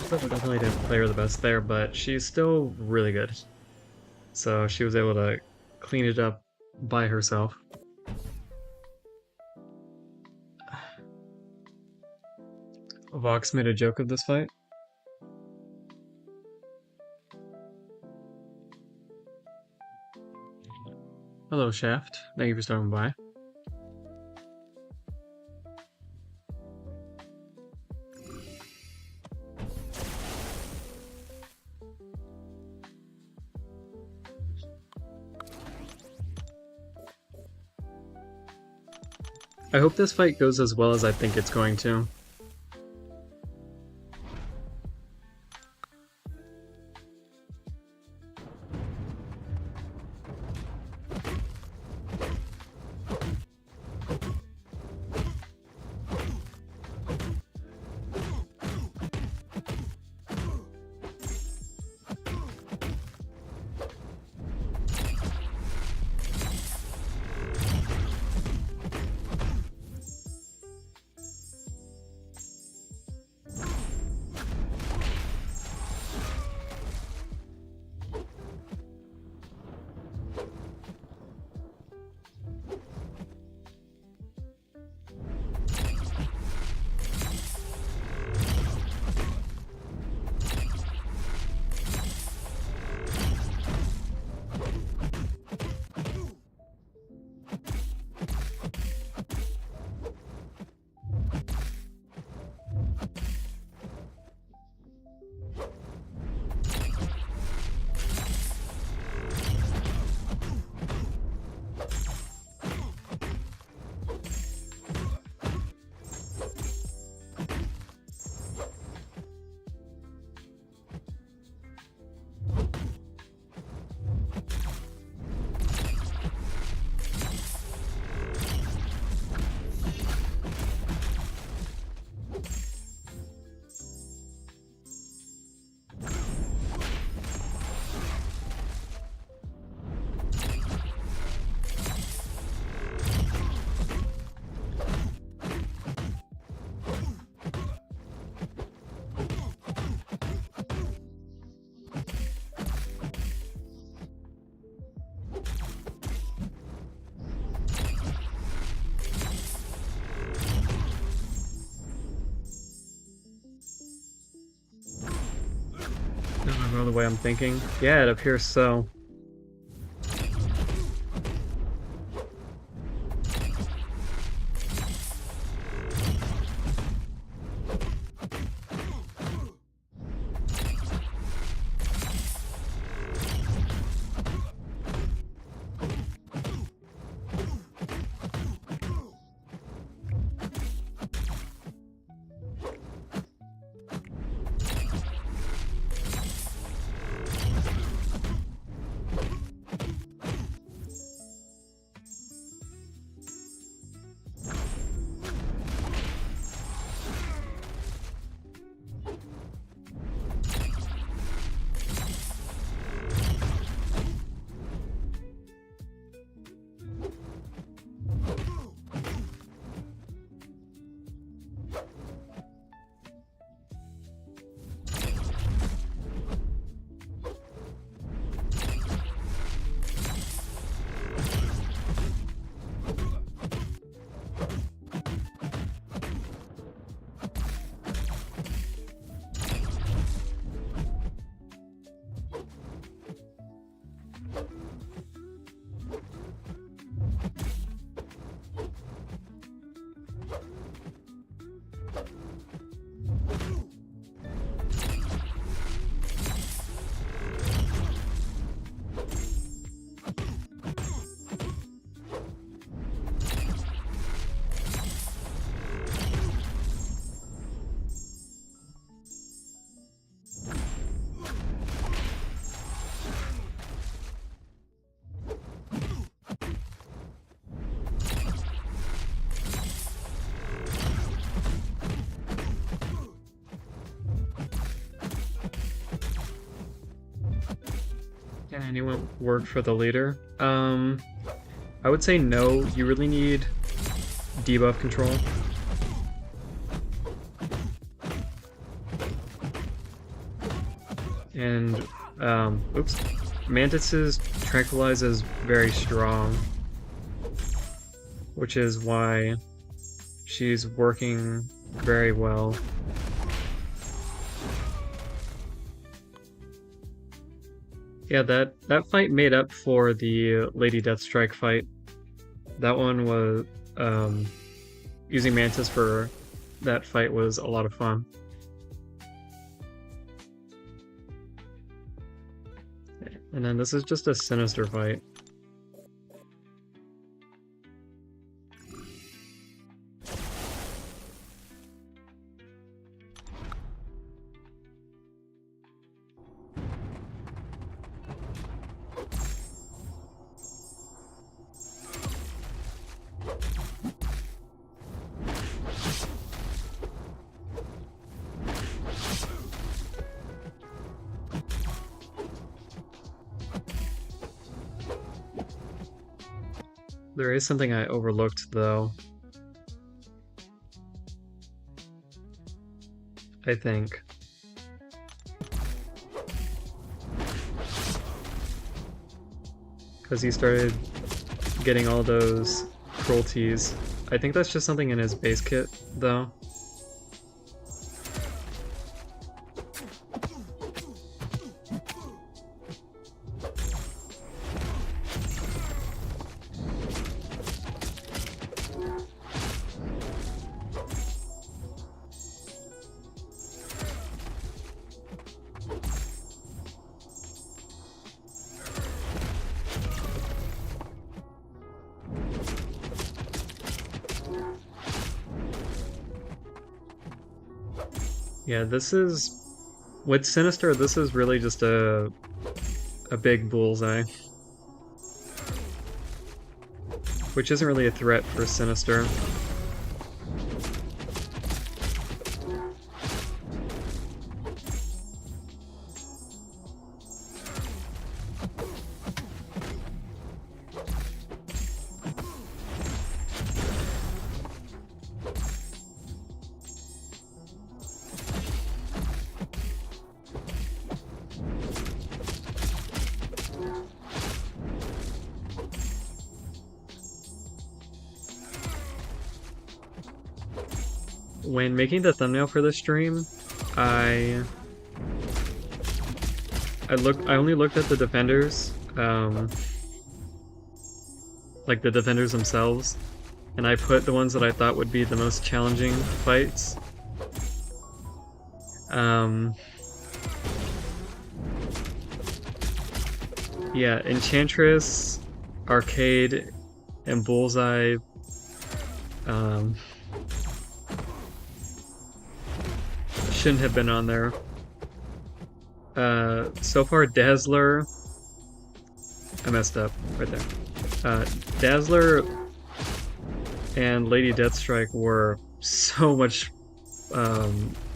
Definitely didn't play her the best there, but she's still really good. So she was able to clean it up by herself. Vox made a joke of this fight. Hello, Shaft. Thank you for stopping by. I hope this fight goes as well as I think it's going to. Doesn't go the way I'm thinking. Yeah, it appears so. Can anyone work for the leader? I would say no. You really need debuff control. And, oops. Mantis's Tranquilize is very strong, which is why she's working very well. Yeah, that fight made up for the Lady Deathstrike fight. That one was, using Mantis for that fight was a lot of fun. And then this is just a Sinister fight. There is something I overlooked, though. I think. Because he started getting all those cruelties. I think that's just something in his base kit, though. Yeah, this is... With Sinister, this is really just a big bullseye. Which isn't really a threat for Sinister. When making the thumbnail for this stream, I only looked at the defenders, like the defenders themselves, and I put the ones that I thought would be the most challenging fights. Yeah, Enchantress, Arcade, and Bullseye, shouldn't have been on there. So far, Dazzler... I messed up right there. Dazzler and Lady Deathstrike were so much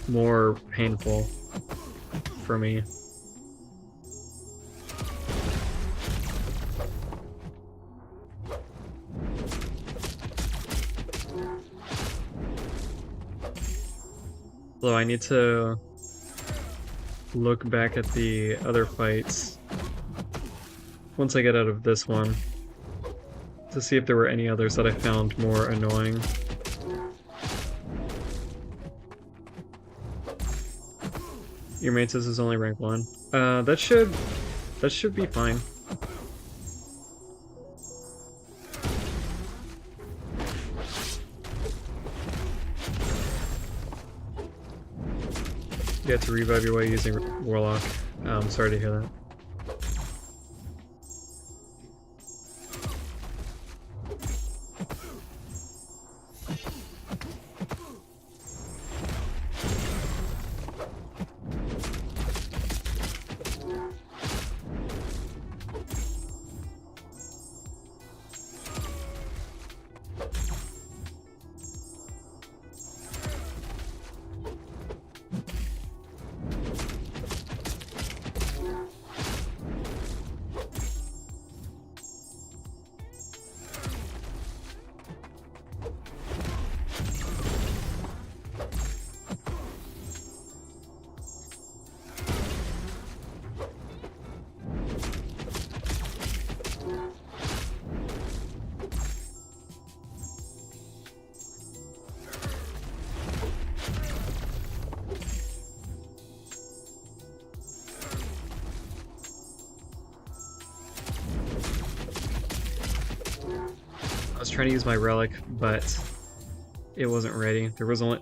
more painful for me. Although I need to look back at the other fights once I get out of this one to see if there were any others that I found more annoying. Your Mantis is only rank 1. That should be fine. You have to revive your way using Warlock. I'm sorry to hear that. trying to use my relic, but it wasn't ready. There was only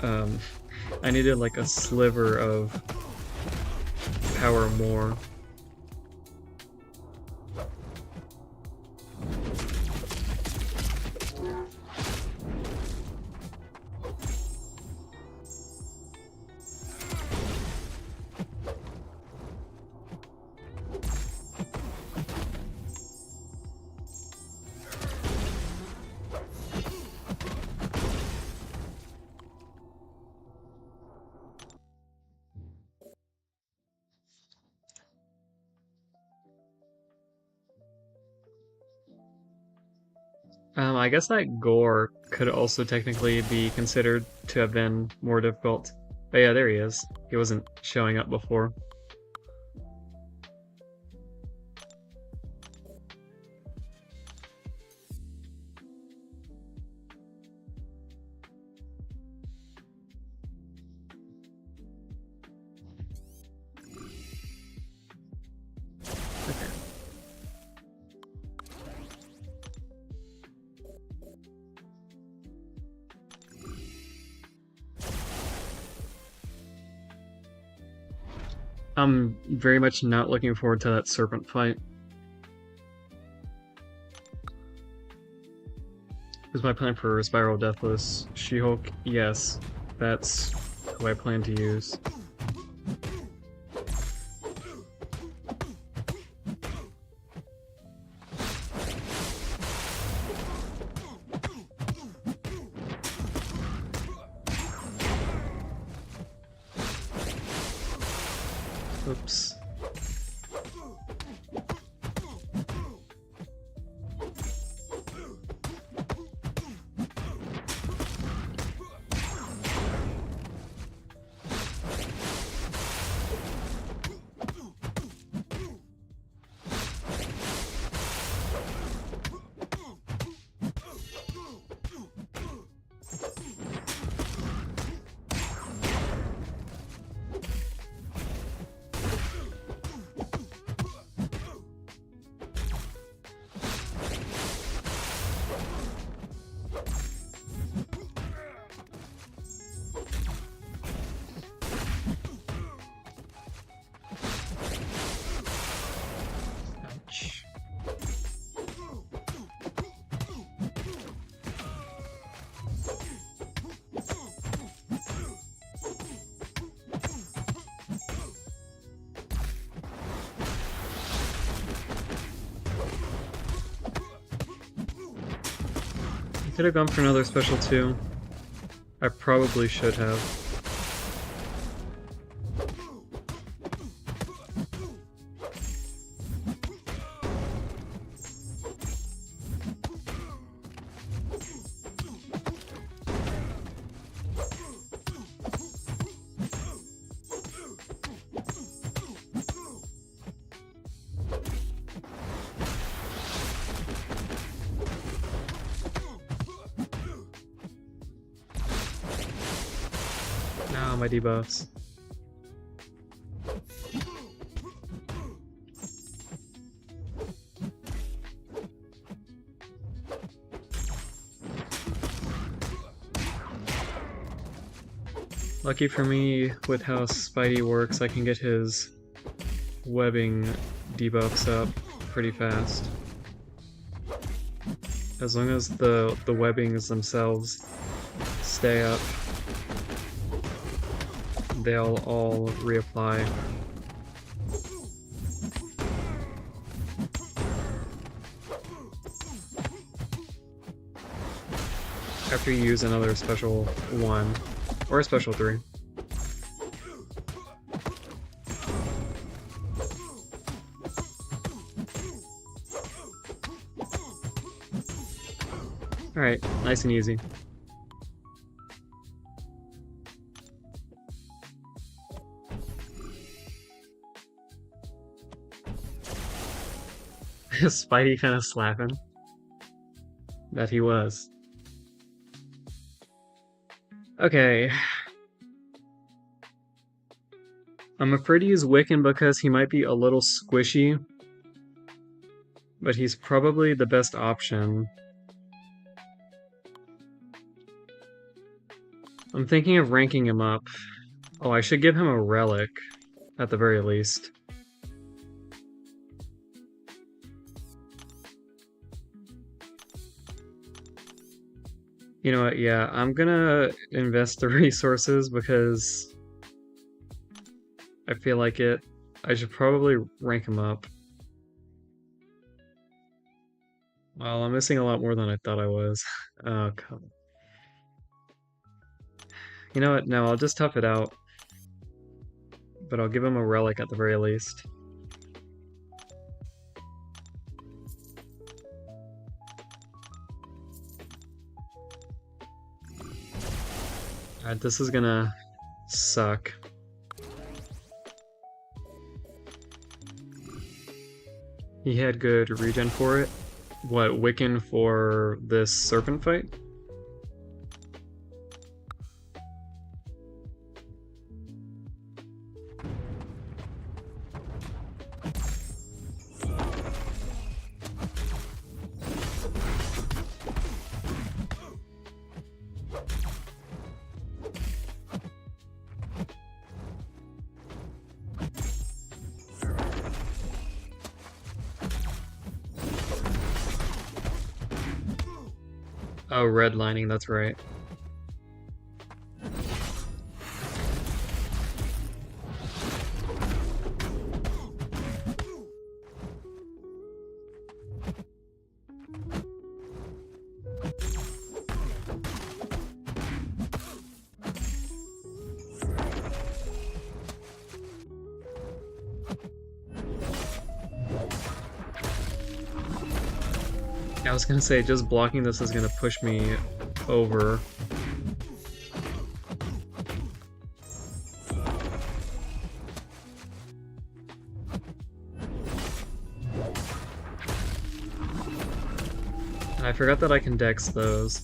I needed like a sliver of power more. I guess that gore could also technically be considered to have been more difficult. But yeah, there he is. He wasn't showing up before. Okay. I'm very much not looking forward to that serpent fight. Is my plan for Spiral Deathless She-Hulk? Yes, that's who I plan to use. Oops. Ouch. I could have gone for another special too. I probably should have. Now my debuffs. Lucky for me, with how Spidey works, I can get his webbing debuffs up pretty fast. As long as the webbings themselves stay up, they'll all reapply. After you use another special 1, or a special 3. Alright, nice and easy. Spidey kind of slapping. That he was. Okay. I'm afraid to use Wiccan because he might be a little squishy. But he's probably the best option. I'm thinking of ranking him up. Oh, I should give him a relic, at the very least. You know what, yeah, I'm gonna invest the resources because I feel like it. I should probably rank him up. Well, I'm missing a lot more than I thought I was. Oh, come. You know what, no, I'll just tough it out. But I'll give him a relic at the very least. Alright, this is gonna suck. He had good regen for it. What, Wiccan for this serpent fight? Oh, redlining, that's right. I was gonna say, just blocking this is gonna push me over. And I forgot that I can dex those.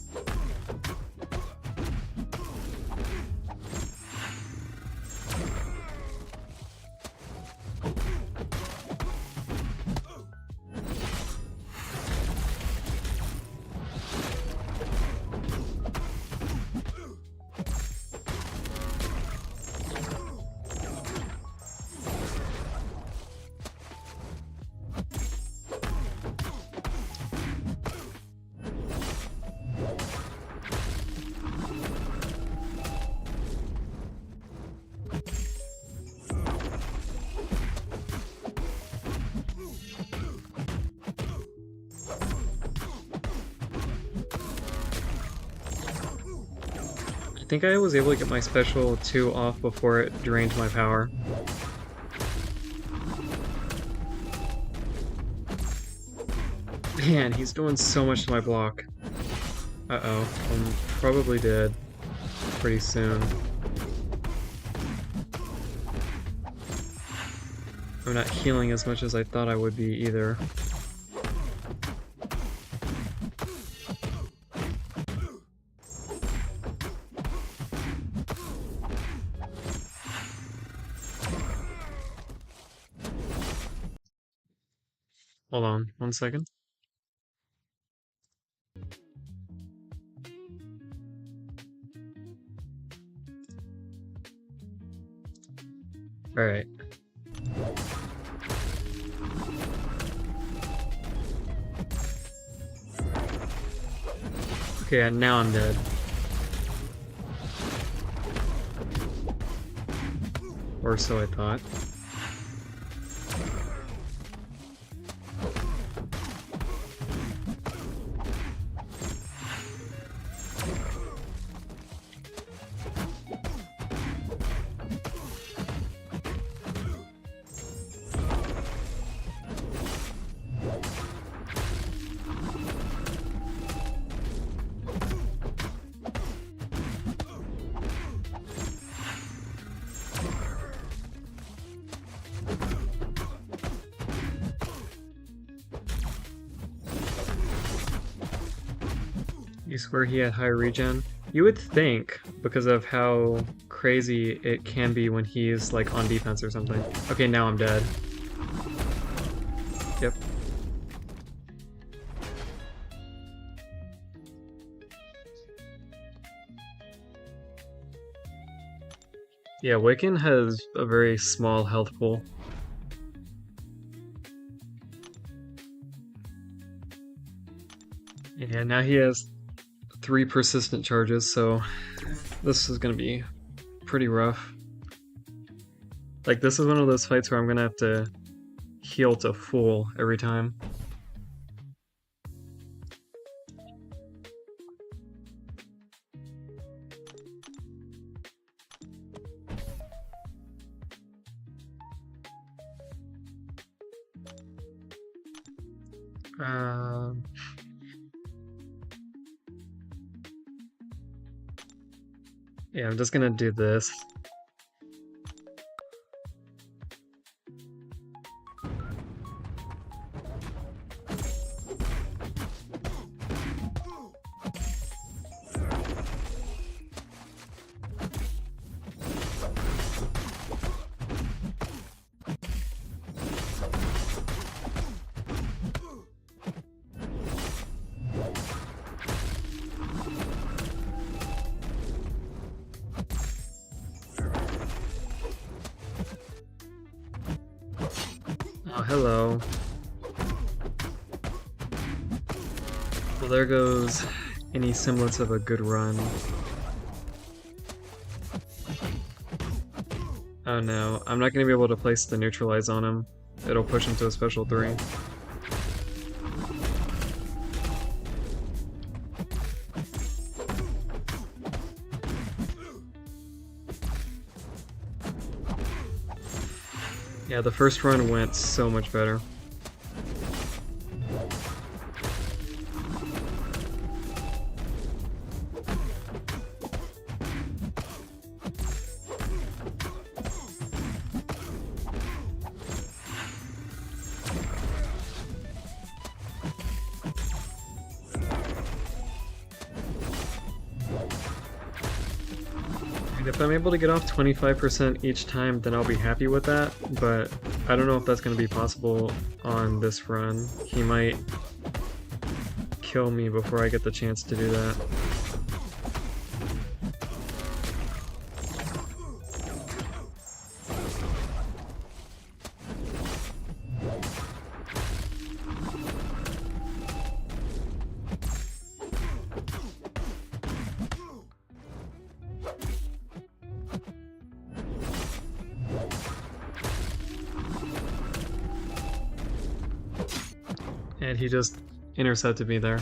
I think I was able to get my special 2 off before it drained my power. Man, he's doing so much to my block. Uh-oh, I'm probably dead pretty soon. I'm not healing as much as I thought I would be either. Hold on, 1 second. Alright. Okay, and now I'm dead. Or so I thought. You swear he had high regen? You would think, because of how crazy it can be when he's like on defense or something. Okay, now I'm dead. Yep. Yeah, Wiccan has a very small health pool. Yeah, now he has 3 persistent charges, so this is gonna be pretty rough. Like, this is one of those fights where I'm gonna have to heal to full every time. Uh, yeah, I'm just gonna do this. Oh, hello. Well, there goes any semblance of a good run. Oh no, I'm not gonna be able to place the neutralize on him. It'll push him to a special 3. Yeah, the first run went so much better. If I'm able to get off 25% each time, then I'll be happy with that, but I don't know if that's going to be possible on this run. He might kill me before I get the chance to do that. And he just intercepted me there.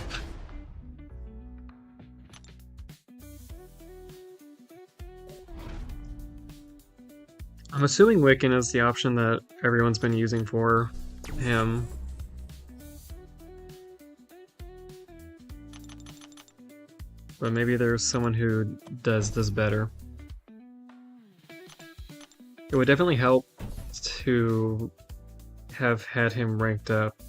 I'm assuming Wiccan is the option that everyone's been using for him. But maybe there's someone who does this better. It would definitely help to have had him ranked up.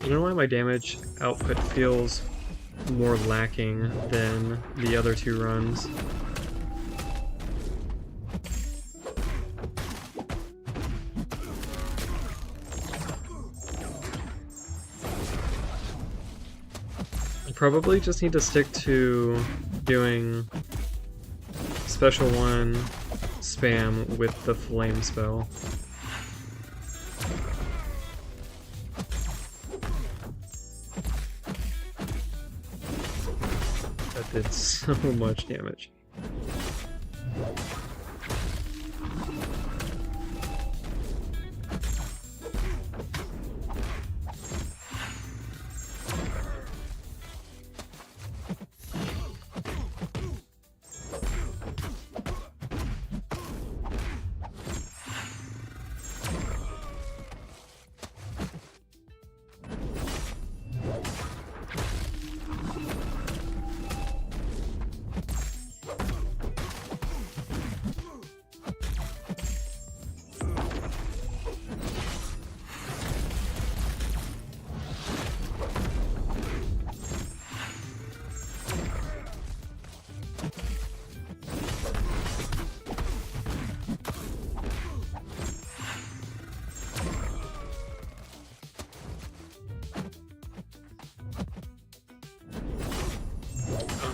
You know why my damage output feels more lacking than the other 2 runs? I probably just need to stick to doing special 1 spam with the flame spell. That did so much damage.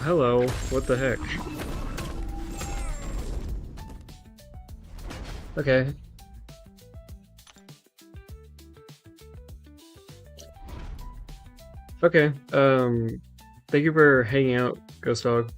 hello. What the heck? Okay. Okay, thank you for hanging out, Ghost Dog.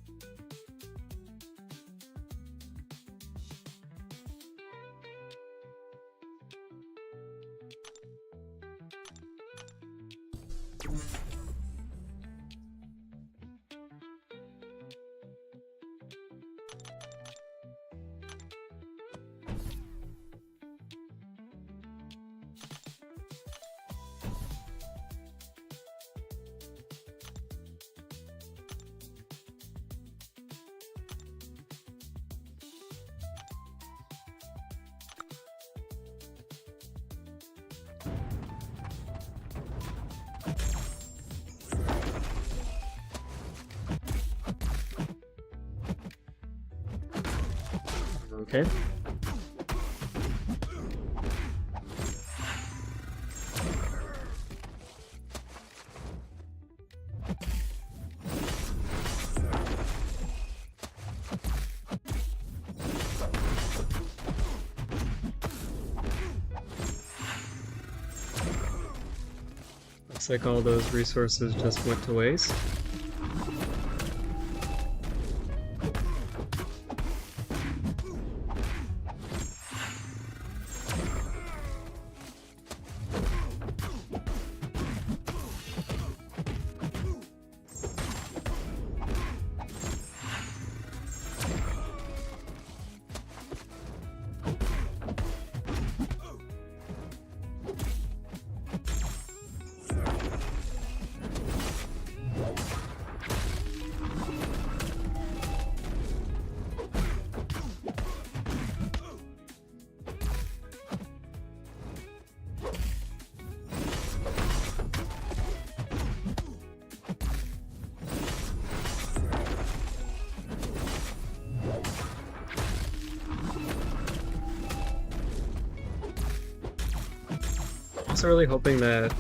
Okay. Looks like all those resources just went to waste. Also really hoping that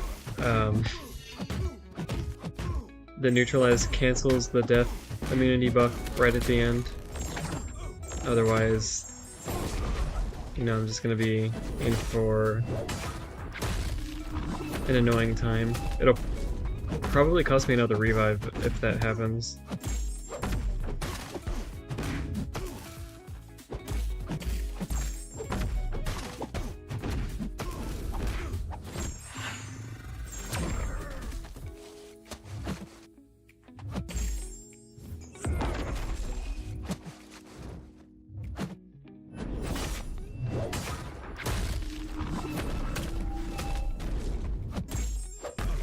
the neutralize cancels the death immunity buff right at the end. Otherwise, you know, I'm just gonna be in for an annoying time. It'll probably cost me another revive if that happens.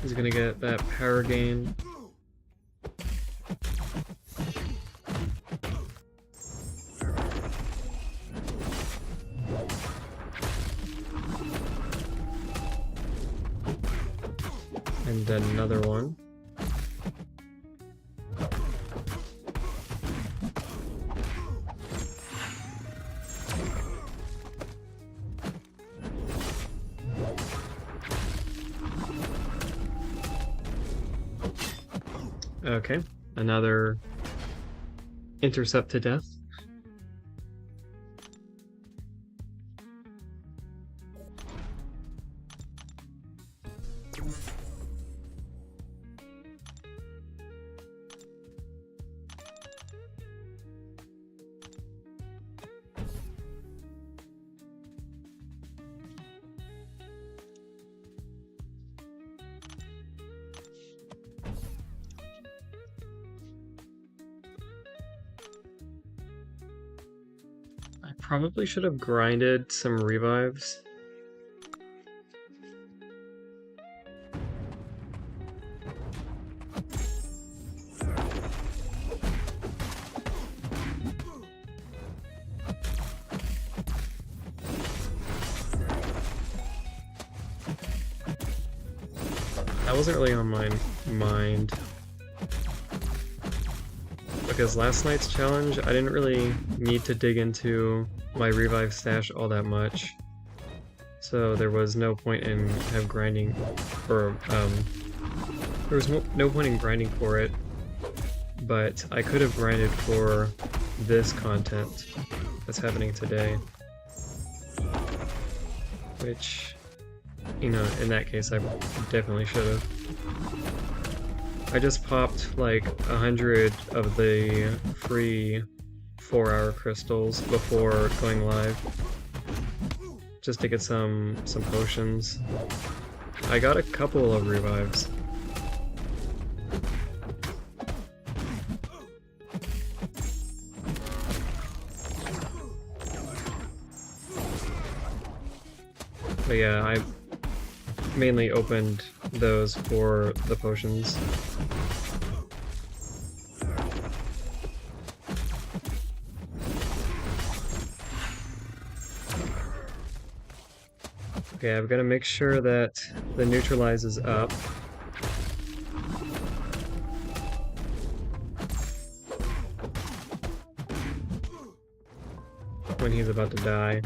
He's gonna get that power gain. And then another one. Okay, another intercept to death. Probably should have grinded some revives. That wasn't really on my mind. Because last night's challenge, I didn't really need to dig into my revive stash all that much. So there was no point in grinding, or there was no point in grinding for it. but I could have grinded for this content that's happening today. Which, you know, in that case I definitely should have. I just popped like 100 of the free 4-hour crystals before going live, just to get some potions. I got a couple of revives. But yeah, I mainly opened those for the potions. Okay, I've got to make sure that the neutralize is up. When he's about to die.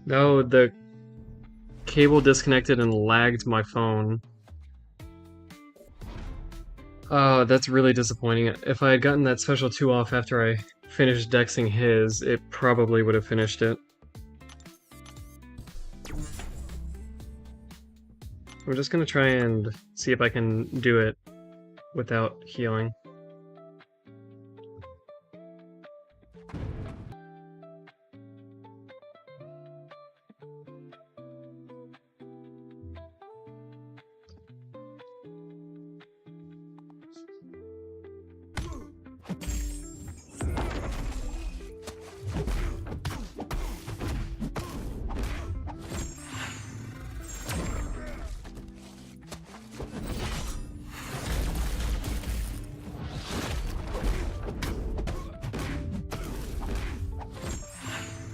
No, the cable disconnected and lagged my phone. Oh, that's really disappointing. If I had gotten that special 2 off after I finished dexing his, it probably would have finished it. I'm just gonna try and see if I can do it without healing.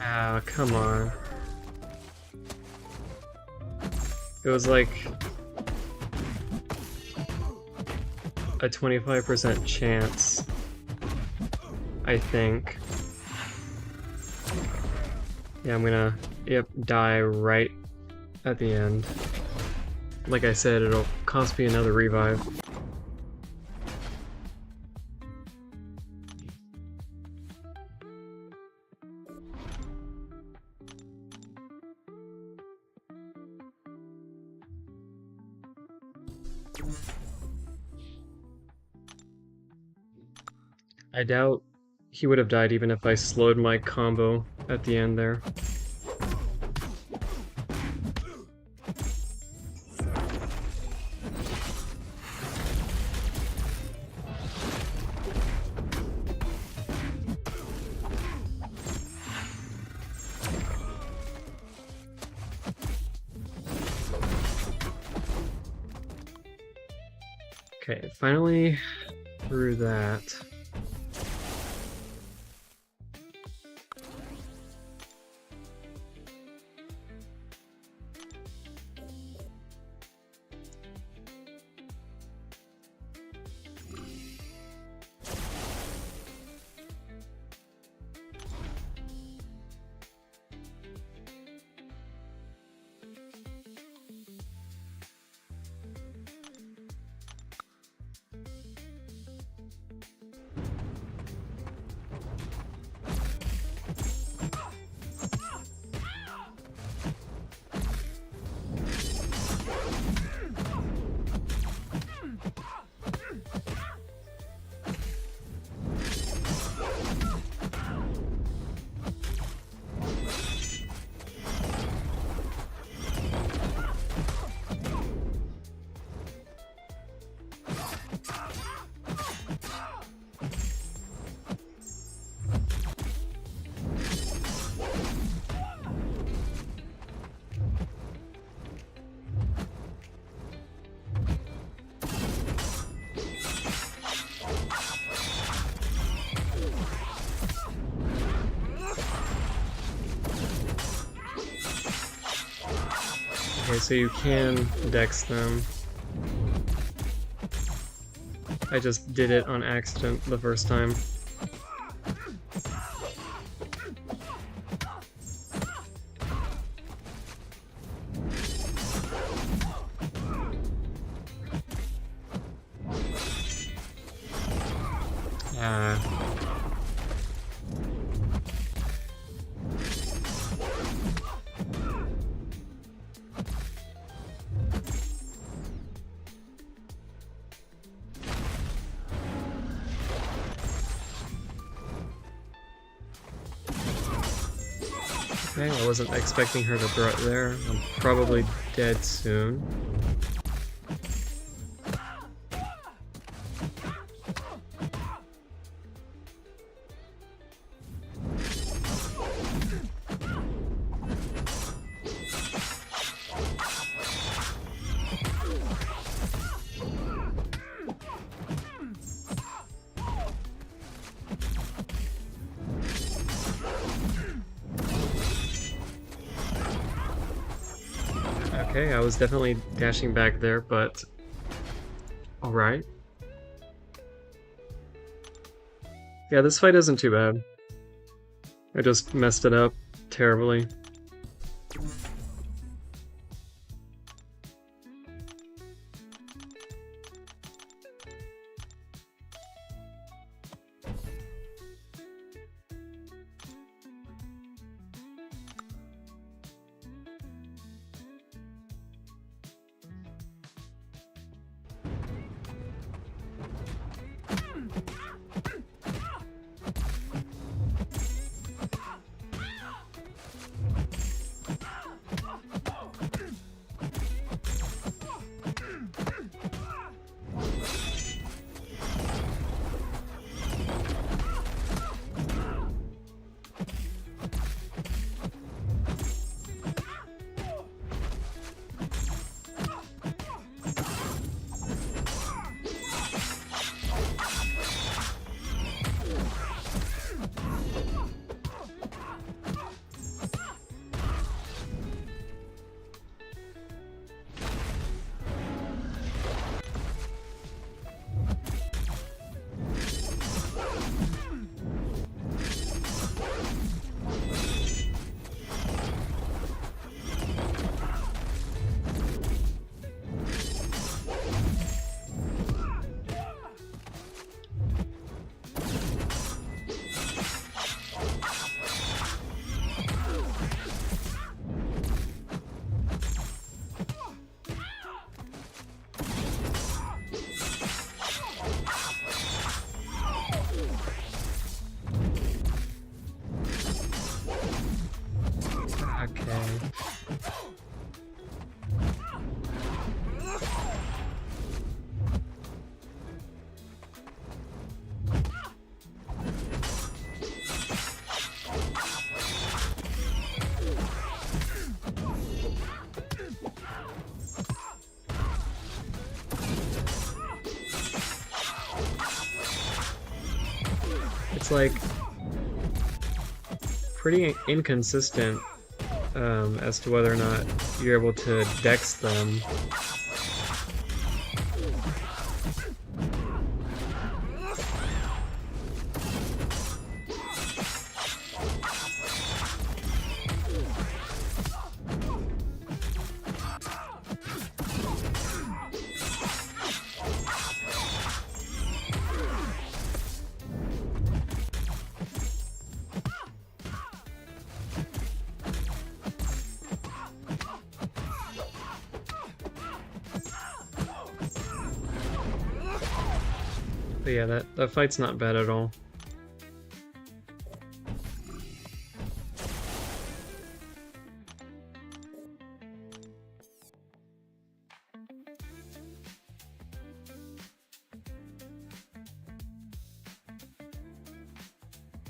Ah, come on. It was like a 25% chance, I think. Yeah, I'm gonna, die right at the end. Like I said, it'll cost me another revive. I doubt he would have died even if I slowed my combo at the end there. Okay, finally through that. Okay, so you can dex them. I just did it on accident the first time. Okay, I wasn't expecting her to throw it there. I'm probably dead soon. Okay, I was definitely dashing back there, but alright. Yeah, this fight isn't too bad. I just messed it up terribly. Okay. It's like pretty inconsistent as to whether or not you're able to dex them. But yeah, that fight's not bad at all.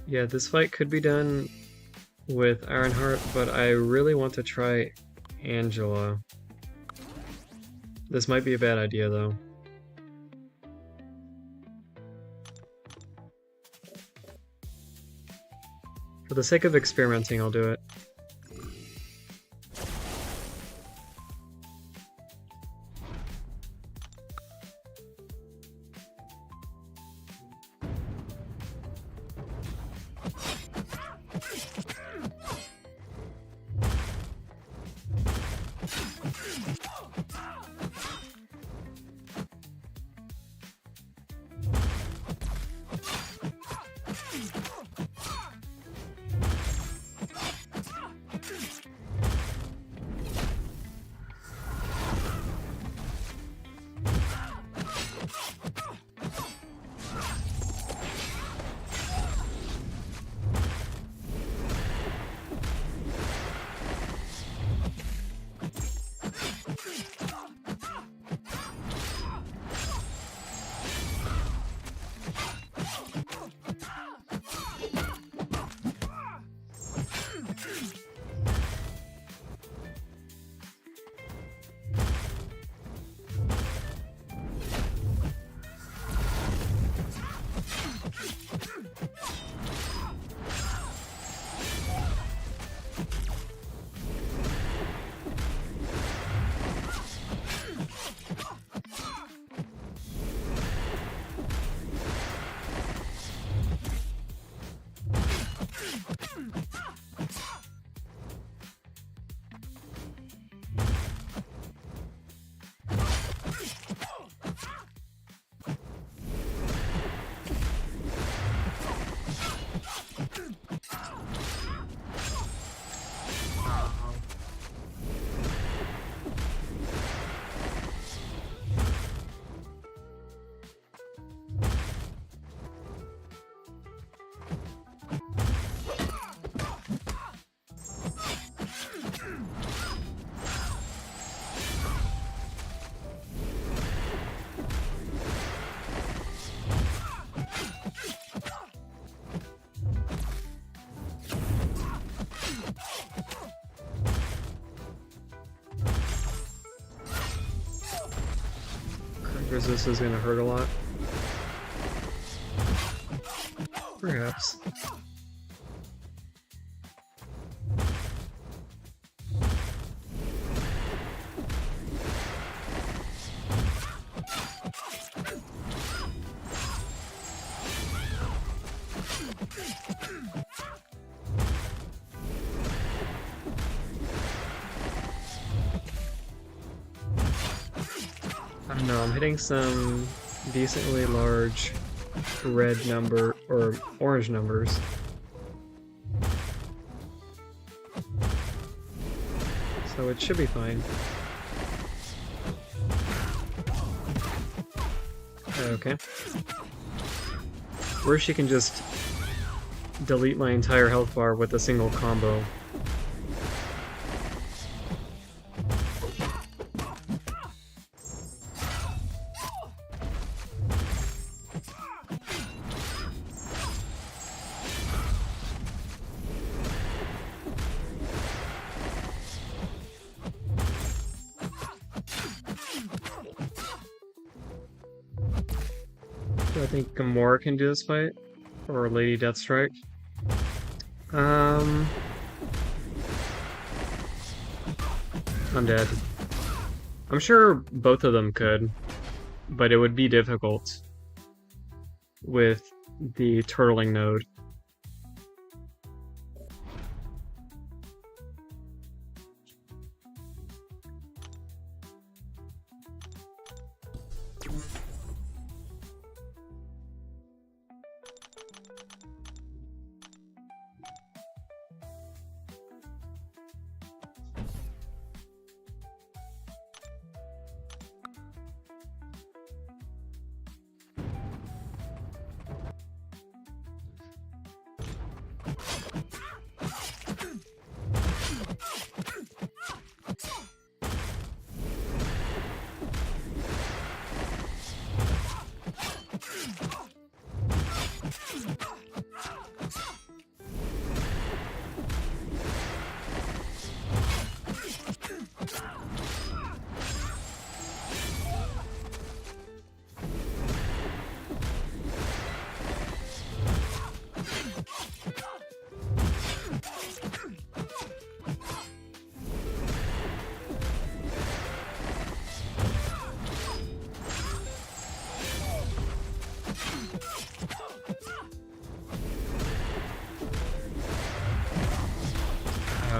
Yeah, this fight could be done with Ironheart, but I really want to try Angela. This might be a bad idea, though. For the sake of experimenting, I'll do it. Resist is gonna hurt a lot. Perhaps. I don't know, I'm hitting some decently large red number or orange numbers. So it should be fine. Okay. Or she can just delete my entire health bar with a single combo. Do I think Gamora can do this fight? Or Lady Deathstrike? I'm dead. I'm sure both of them could, but it would be difficult with the turtling node.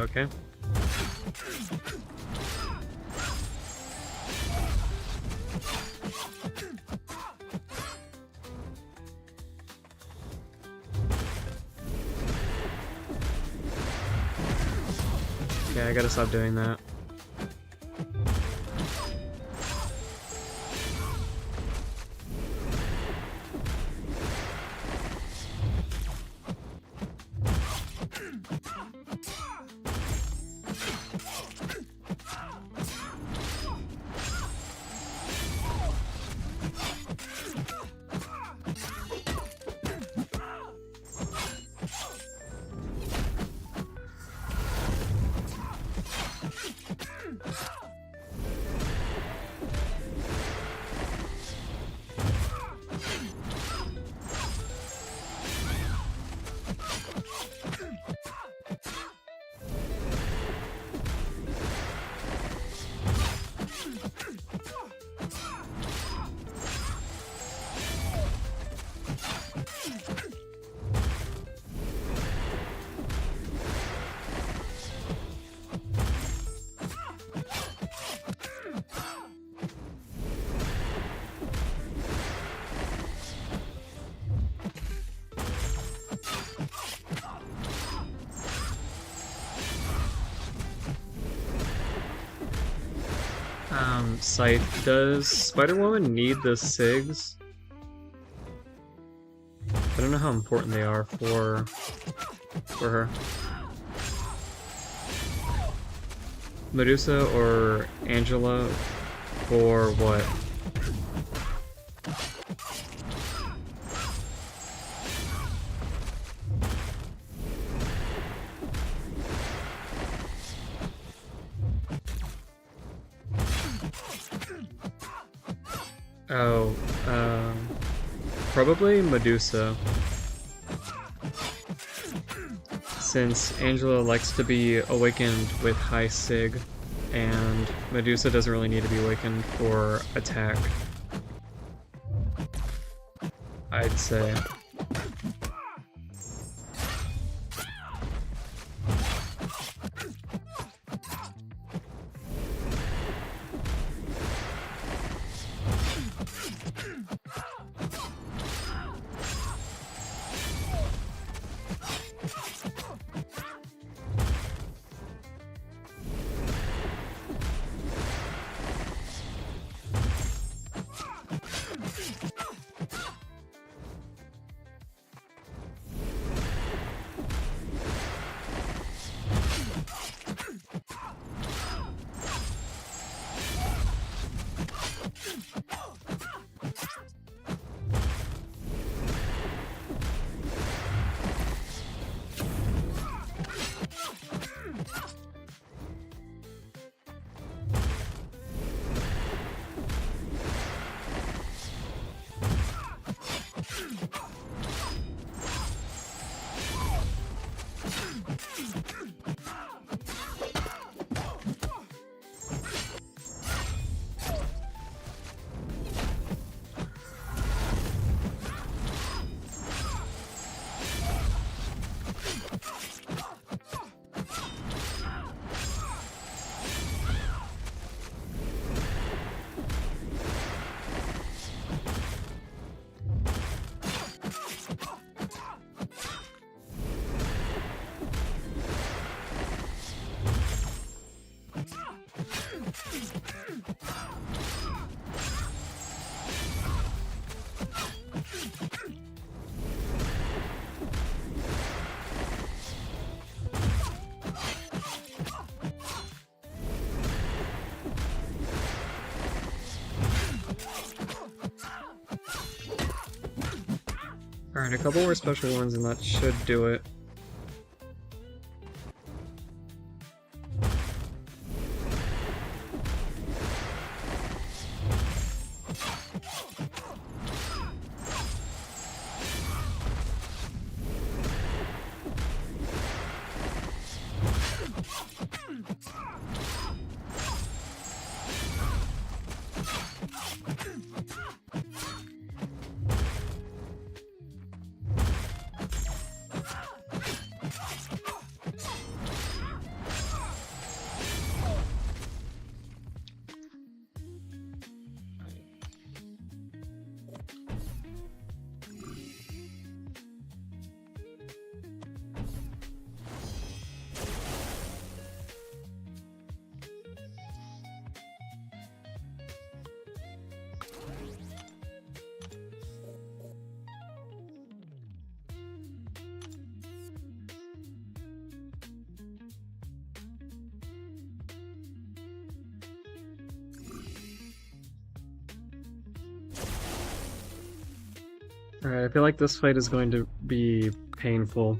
Okay. Yeah, I gotta stop doing that. Scythe, does Spider-Woman need the SIGs? I don't know how important they are for her. Medusa or Angela or what? Oh, probably Medusa. Since Angela likes to be awakened with high sig, and Medusa doesn't really need to be awakened for attack, I'd say. Alright, a couple more special ones and that should do it. Alright, I feel like this fight is going to be painful.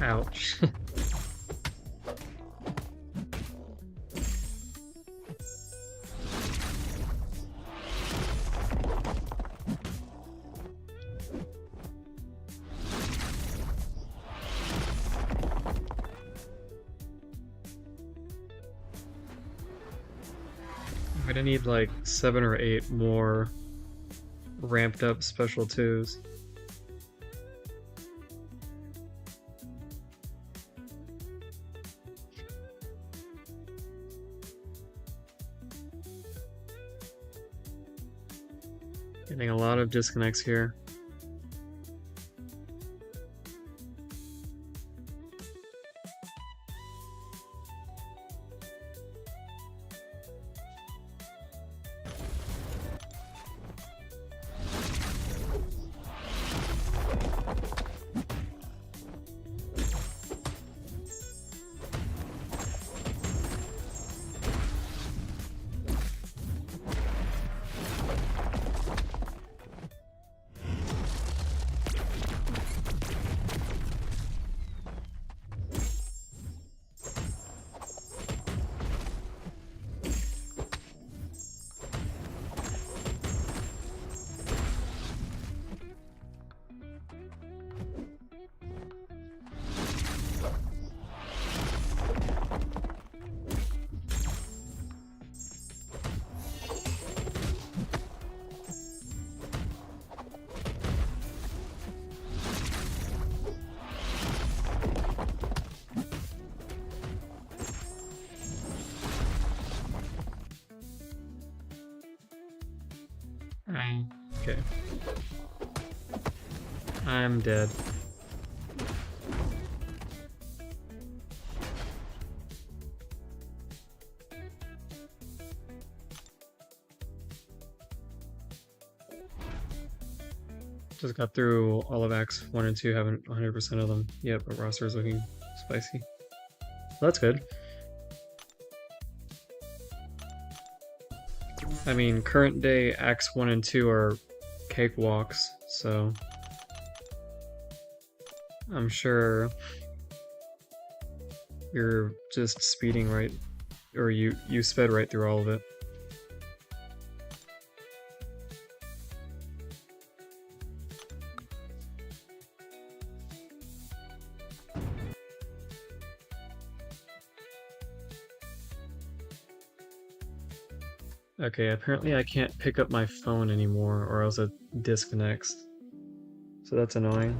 Ouch. I'm gonna need like 7 or 8 more ramped up special 2s. Getting a lot of disconnects here. Okay. I'm dead. Just got through all of Acts 1 and 2, haven't 100% of them yet, but roster is looking spicy. So that's good. I mean, current day Acts 1 and 2 are cakewalks, so I'm sure you're just speeding right, or you sped right through all of it. Okay, apparently I can't pick up my phone anymore or else it disconnects. So that's annoying.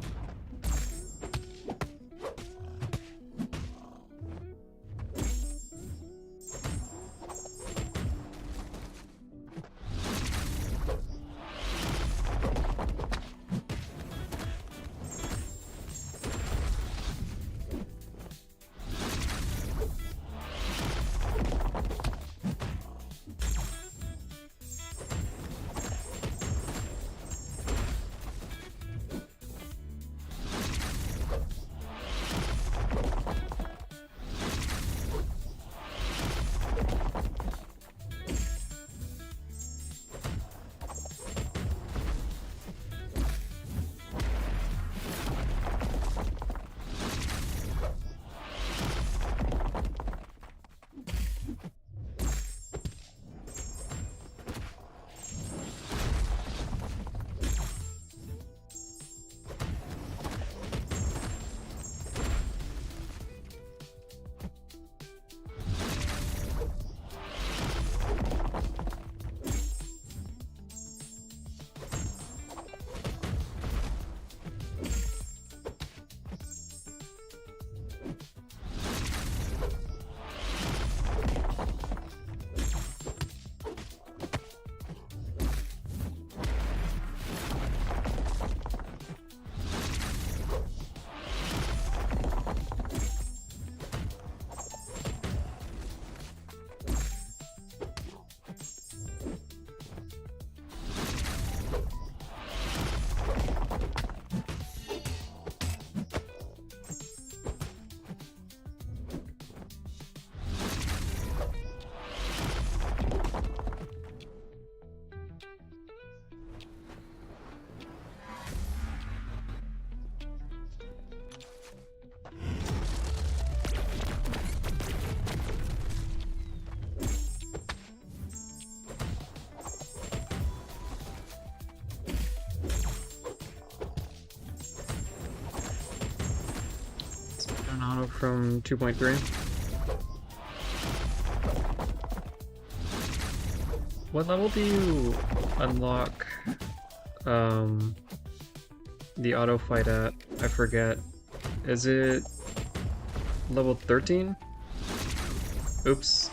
from 2.3. What level do you unlock the auto fight at? I forget. Is it level 13? Oops.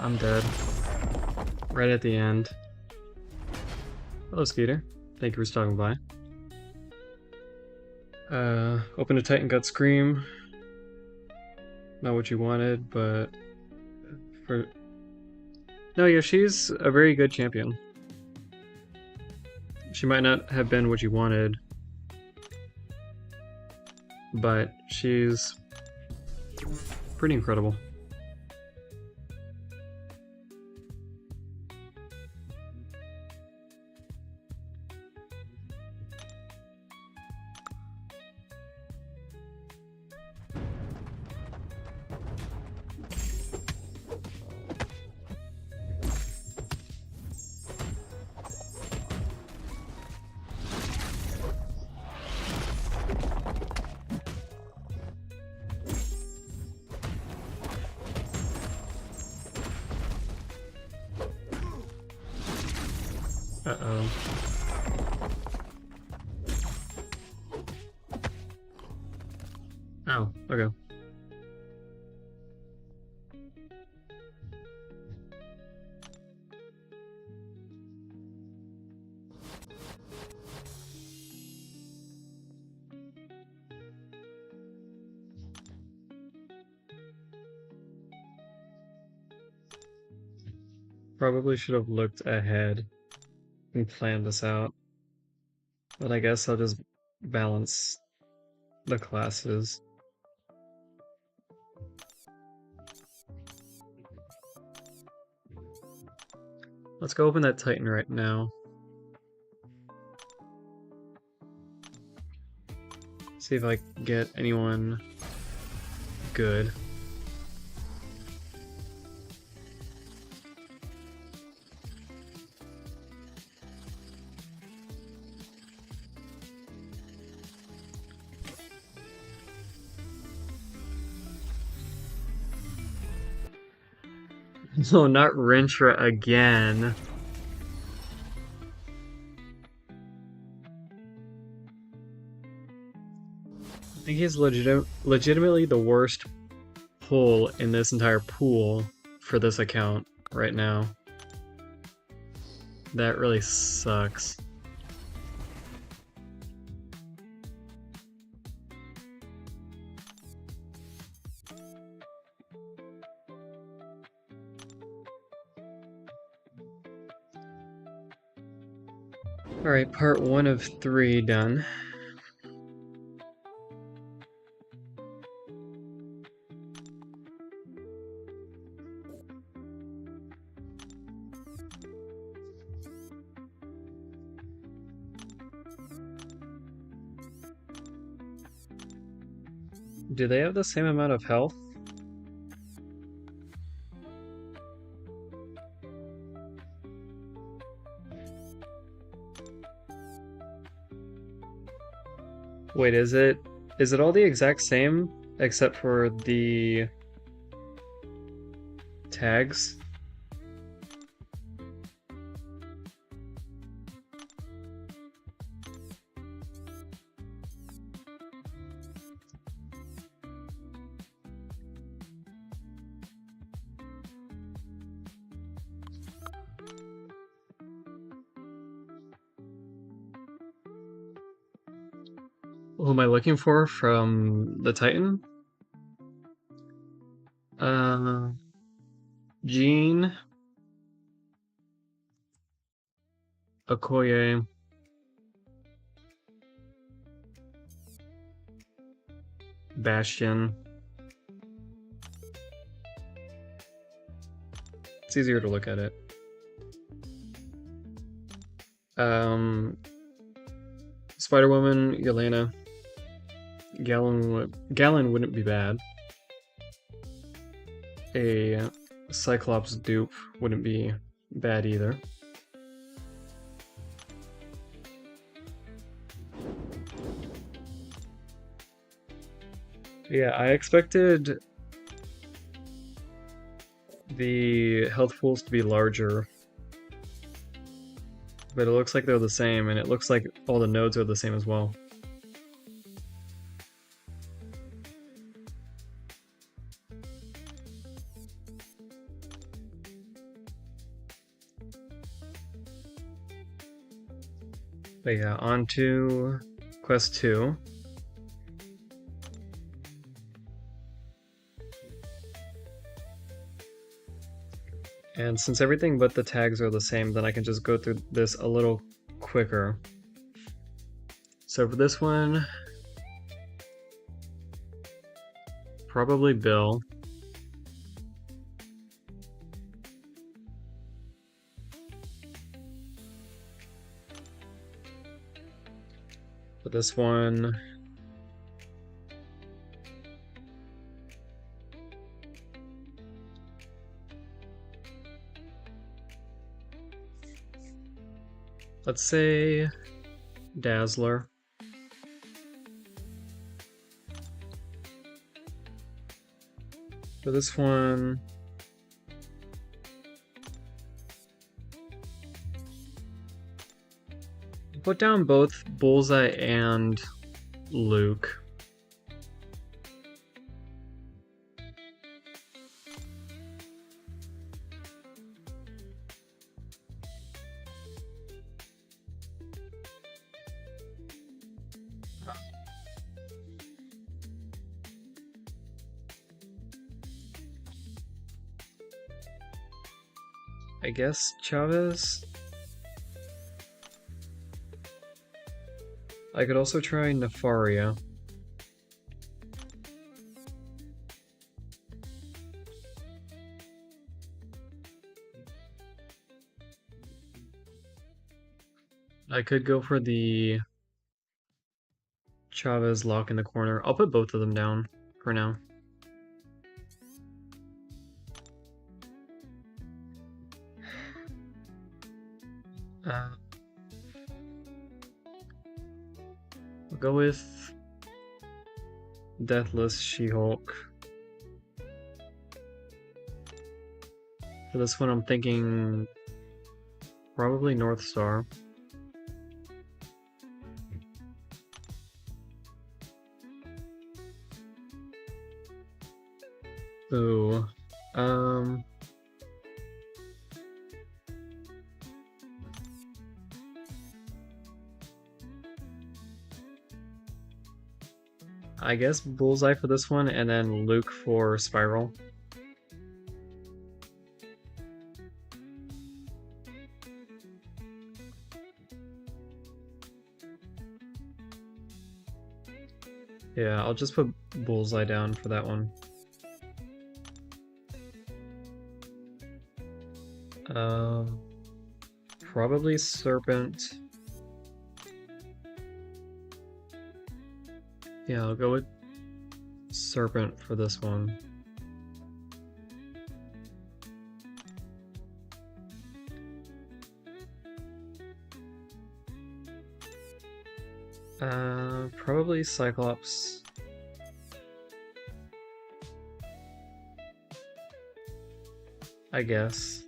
I'm dead. Right at the end. Hello, Skeeter. Thank you for stopping by. Open a Titan Gut Scream. Not what you wanted, but for... No, yeah, she's a very good champion. She might not have been what you wanted, but she's pretty incredible. Uh-oh. Oh, okay. Probably should have looked ahead. and plan this out. But I guess I'll just balance the classes. Let's go open that Titan right now. See if I can get anyone good. No, not Rintra again. I think he's legitimately the worst pull in this entire pool for this account right now. That really sucks. Alright, part 1 of 3 done. Do they have the same amount of health? Wait, is it all the exact same except for the tags? Who am I looking for from the Titan? Jean, Okoye, Bastion. It's easier to look at it. Spider-Woman, Yelena. Gallon wouldn't be bad. A Cyclops dupe wouldn't be bad either. Yeah, I expected the health pools to be larger, but it looks like they're the same, and it looks like all the nodes are the same as well. But yeah, on to quest 2. And since everything but the tags are the same, then I can just go through this a little quicker. So for this one, probably Bill. For this one, let's say Dazzler. For this one, put down both Bullseye and Luke. I guess Chavez? I could also try Nefaria. I could go for the Chavez lock in the corner. I'll put both of them down for now. We'll go with Deathless She-Hulk. For this one, I'm thinking probably North Star. Ooh, I guess Bullseye for this one, and then Luke for Spiral. Yeah, I'll just put Bullseye down for that one. Probably Serpent. Yeah, I'll go with Serpent for this one. Probably Cyclops. I guess.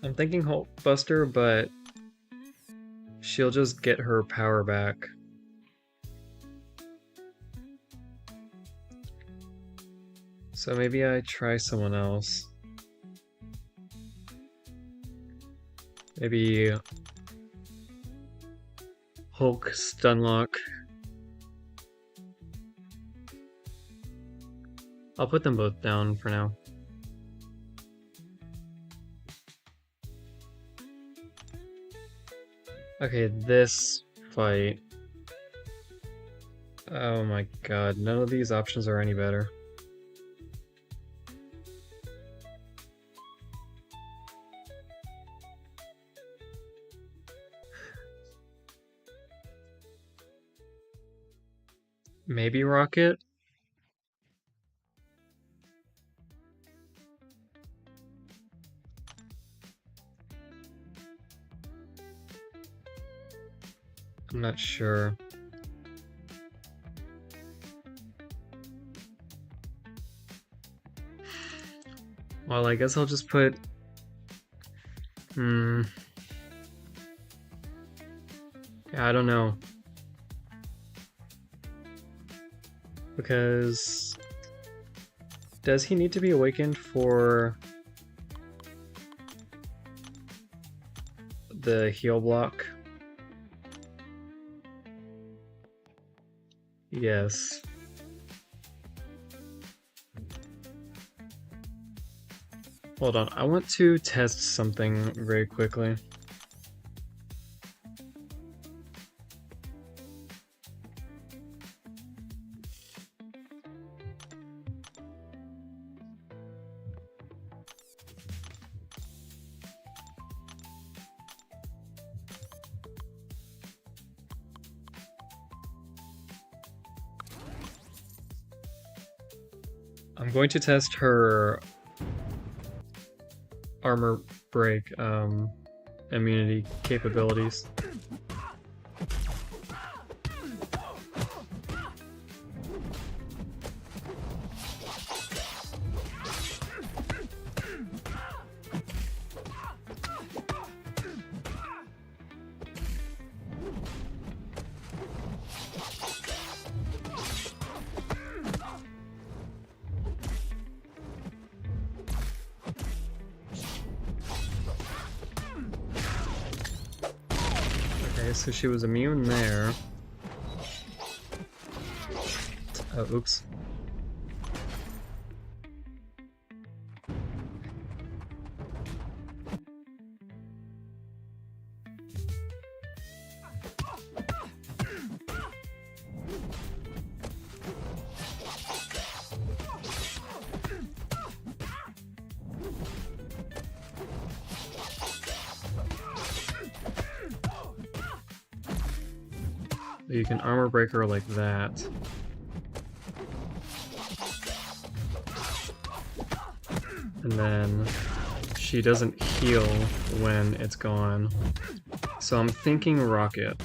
I'm thinking Hulkbuster, but she'll just get her power back. So maybe I try someone else. Maybe Hulk Stunlock. I'll put them both down for now. Okay, this fight. Oh my god, none of these options are any better. Maybe Rocket? I'm not sure. Well, I guess I'll just put... Yeah, I don't know. Because... does he need to be awakened for... the heal block? Yes. Hold on, I want to test something very quickly. I'm going to test her armor break immunity capabilities. Okay, so she was immune there. Oh, oops. You can armor break her like that. And then she doesn't heal when it's gone. So I'm thinking rocket.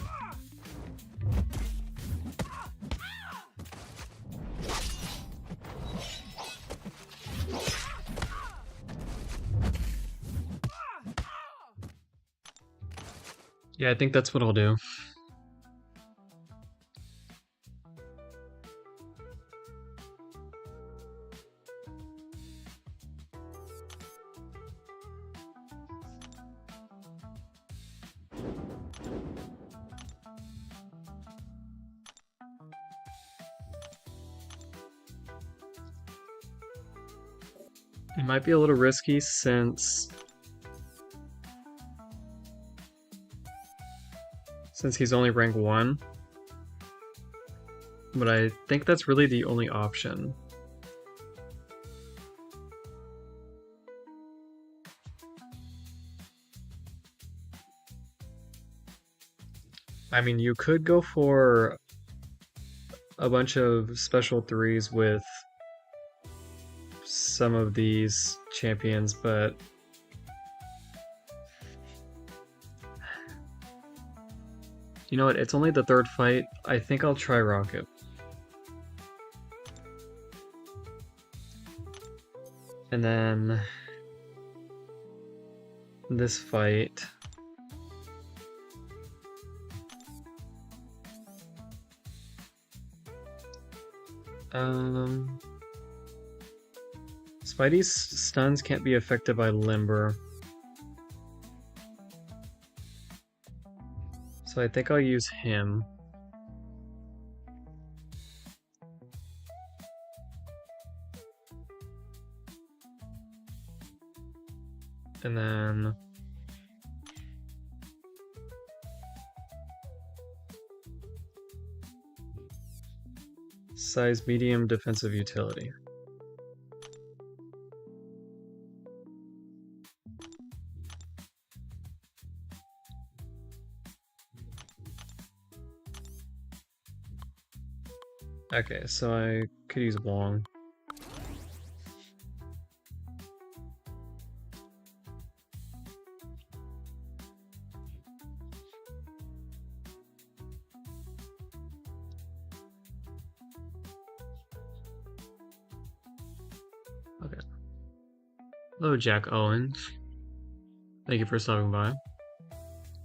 Yeah, I think that's what I'll do. It might be a little risky since he's only rank 1. But I think that's really the only option. I mean, you could go for a bunch of special 3s with some of these champions, but you know what? It's only the 3rd fight. I think I'll try rocket. And then this fight. Spidey's stuns can't be affected by Limber. So I think I'll use him. And then size medium defensive utility. Okay, so I could use Wong. Okay. Hello, Jack Owens. Thank you for stopping by.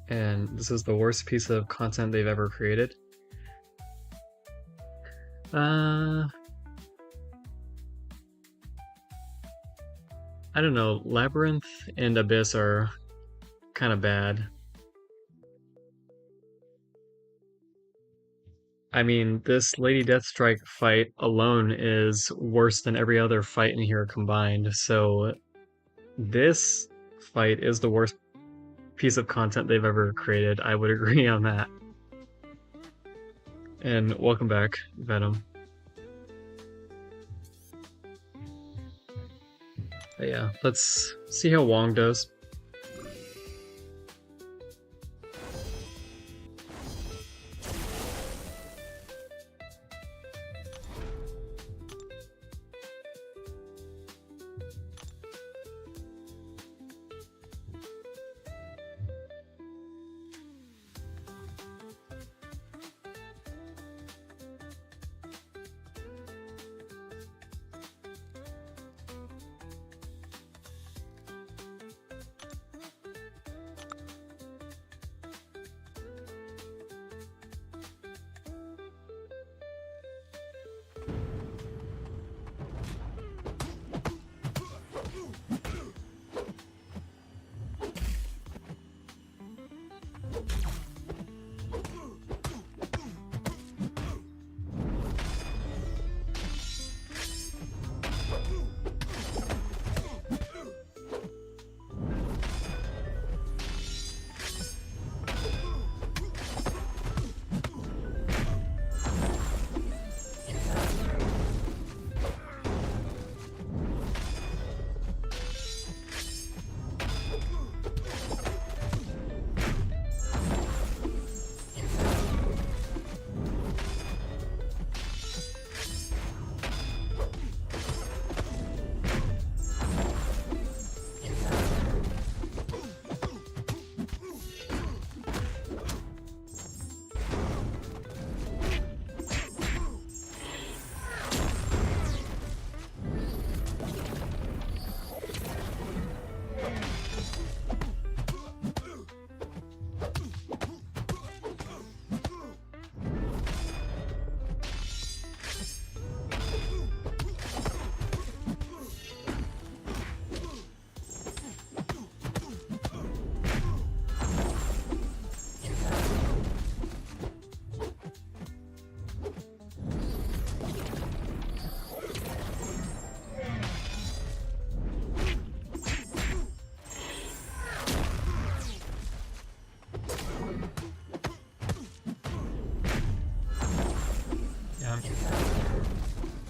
And this is the worst piece of content they've ever created. I don't know. Labyrinth and Abyss are kind of bad. I mean, this Lady Deathstrike fight alone is worse than every other fight in here combined, so this fight is the worst piece of content they've ever created. I would agree on that. And welcome back, Venom. But yeah, let's see how Wong does.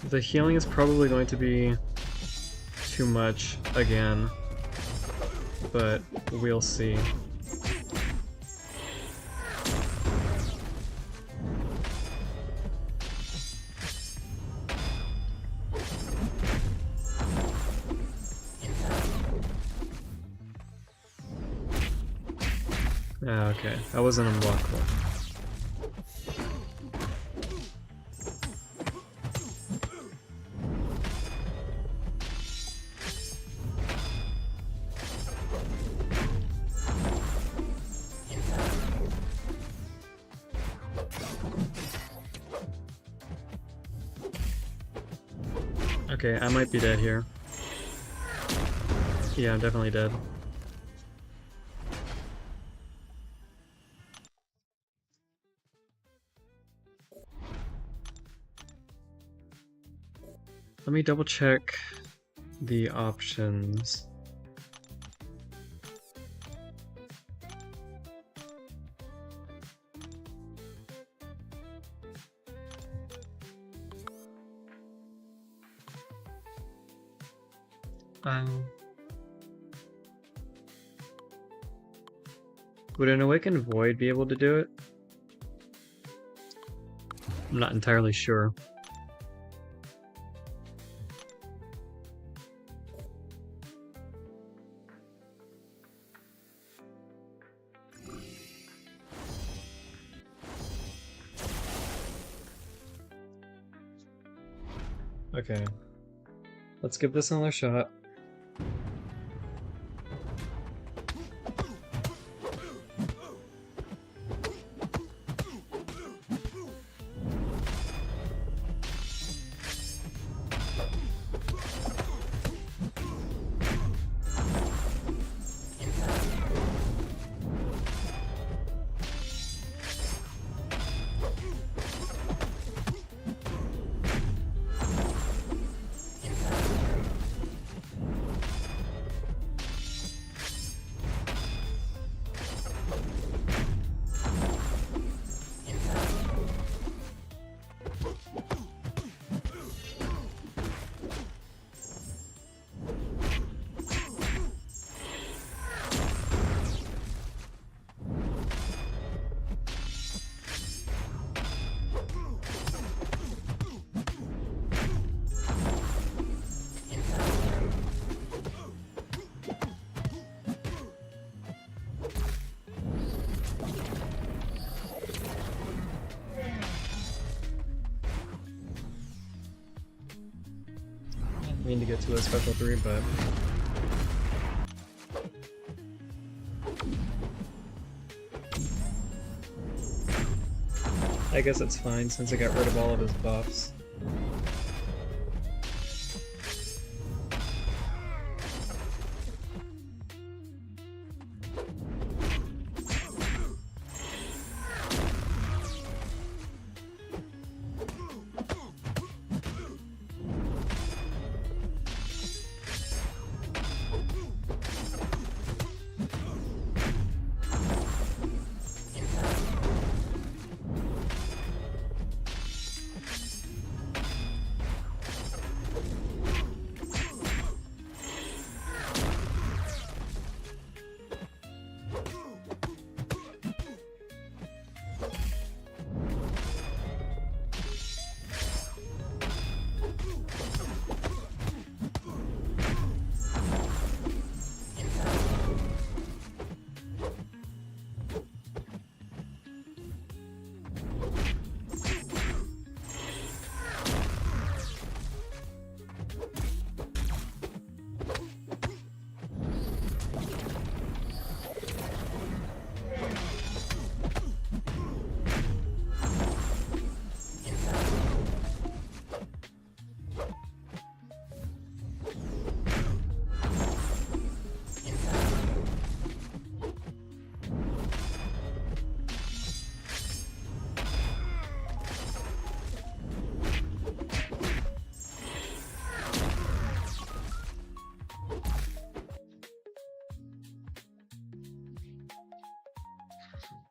The healing is probably going to be too much again, but we'll see. Ah, okay, that wasn't unblockable. Okay, I might be dead here. Yeah, I'm definitely dead. Let me double check the options. Would an Awakened Void be able to do it? I'm not entirely sure. Okay. Let's give this another shot. I mean to get to a special 3, but I guess it's fine since I got rid of all of his buffs.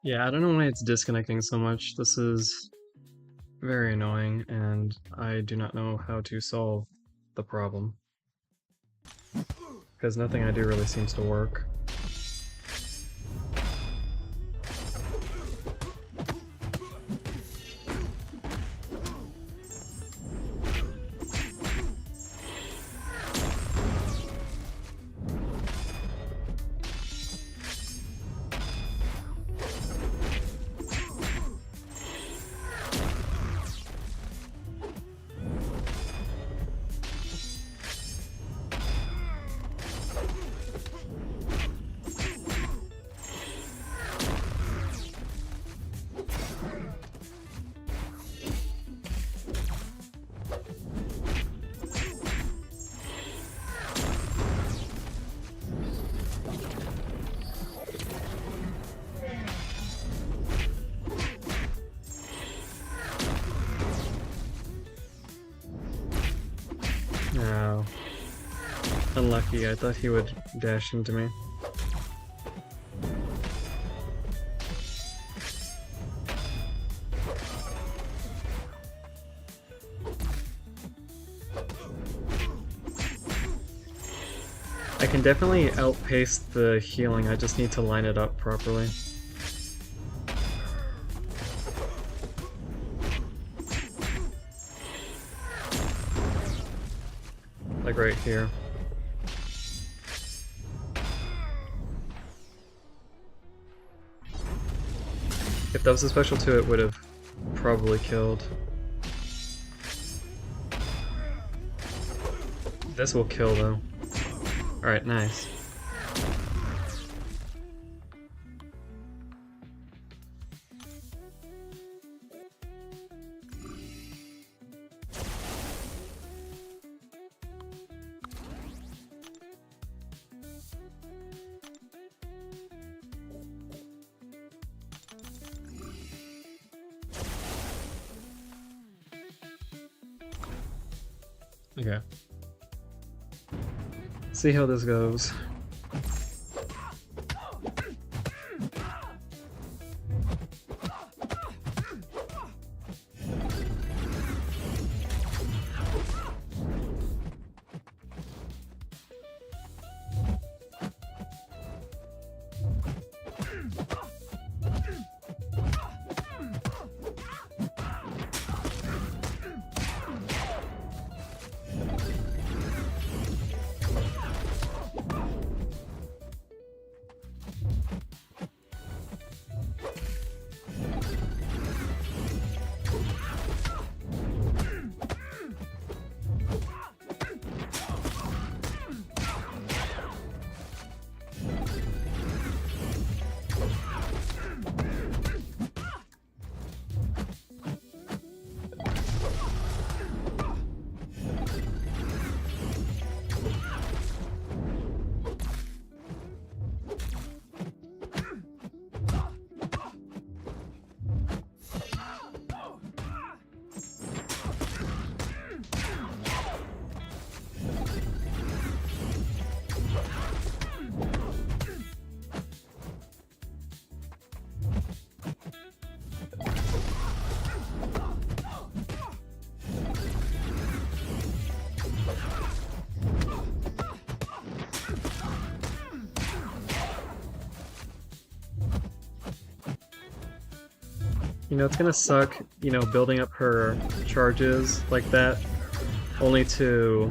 Yeah, I don't know why it's disconnecting so much. This is very annoying, and I do not know how to solve the problem. Because nothing I do really seems to work. No. Unlucky, I thought he would dash into me. I can definitely outpace the healing, I just need to line it up properly. Like right here. If that was a special 2, it would have probably killed. This will kill though. Alright, nice. Okay. See how this goes. You know, it's gonna suck, you know, building up her charges like that, only to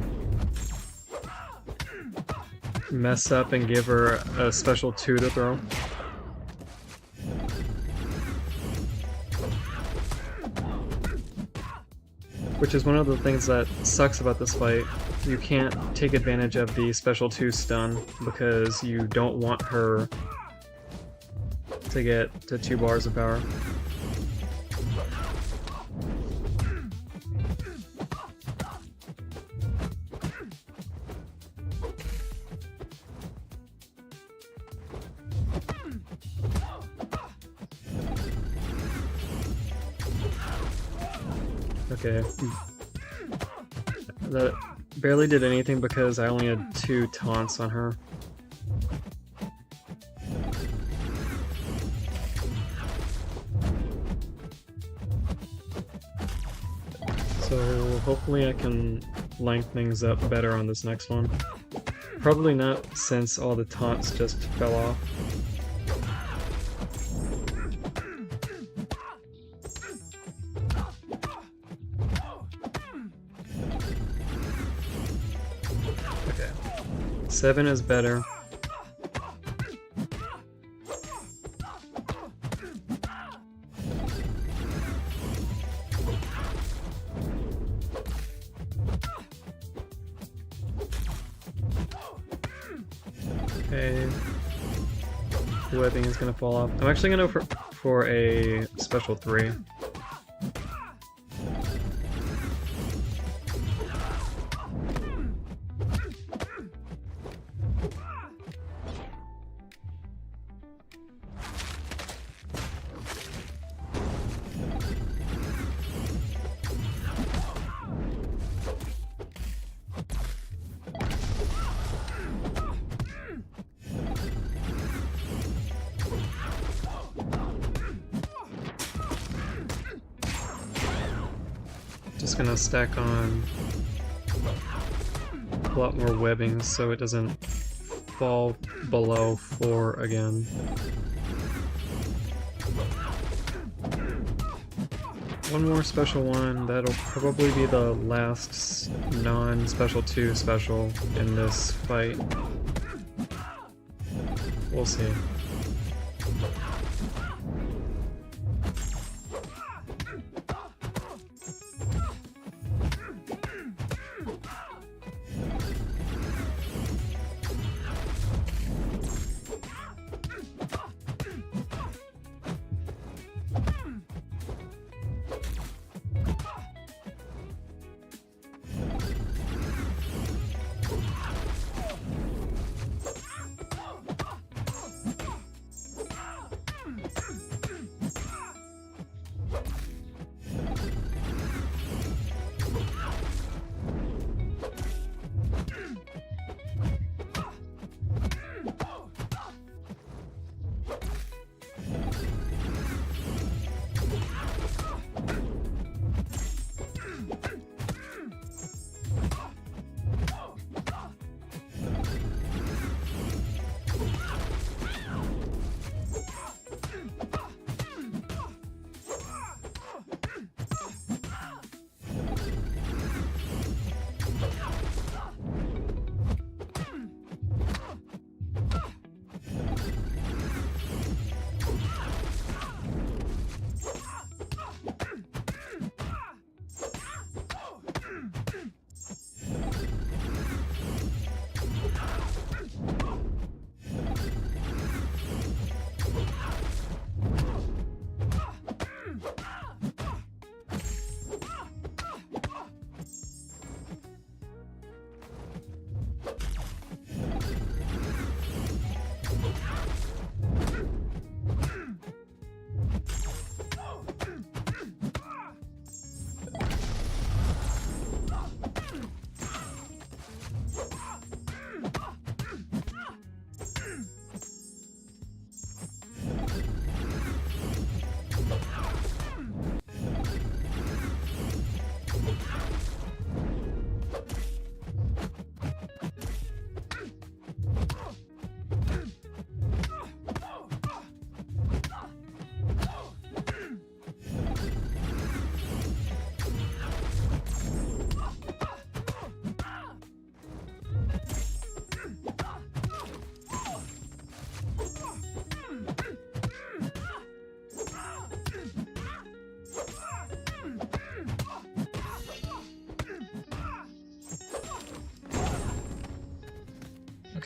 mess up and give her a special 2 to throw. Which is one of the things that sucks about this fight. You can't take advantage of the special 2 stun because you don't want her to get to 2 bars of power. Okay. That barely did anything because I only had 2 taunts on her. So hopefully I can line things up better on this next one. Probably not, since all the taunts just fell off. Okay. 7 is better. Okay. The webbing is gonna fall off. I'm actually gonna go for a special 3. Just gonna stack on a lot more webbing so it doesn't fall below 4 again. One more special one, that'll probably be the last non-special 2 special in this fight. We'll see.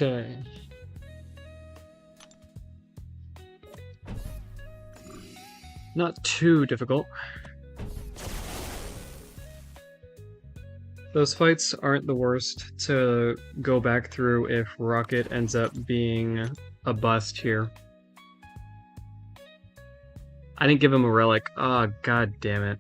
Okay. Not too difficult. Those fights aren't the worst to go back through if Rocket ends up being a bust here. I didn't give him a relic. Ah, oh, god damn it.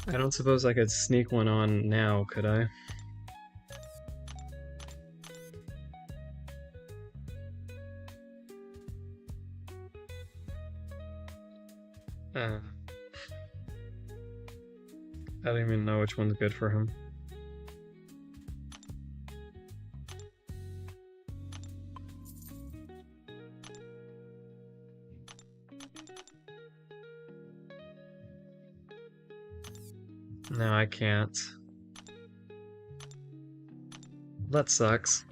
I don't suppose I could sneak one on now, could I? Uh, I don't even know which one's good for him. No, I can't. That sucks.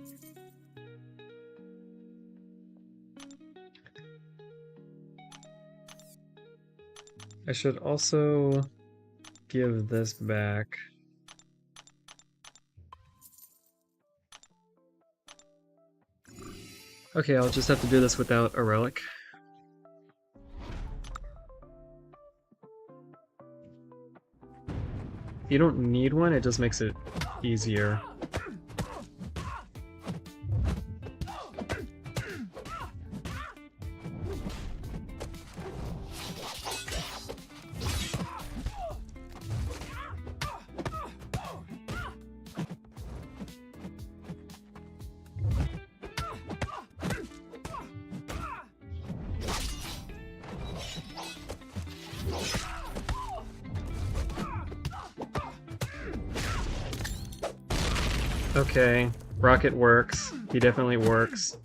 I should also give this back. Okay, I'll just have to do this without a relic. You don't need one, it just makes it easier. Okay, rocket works. He definitely works.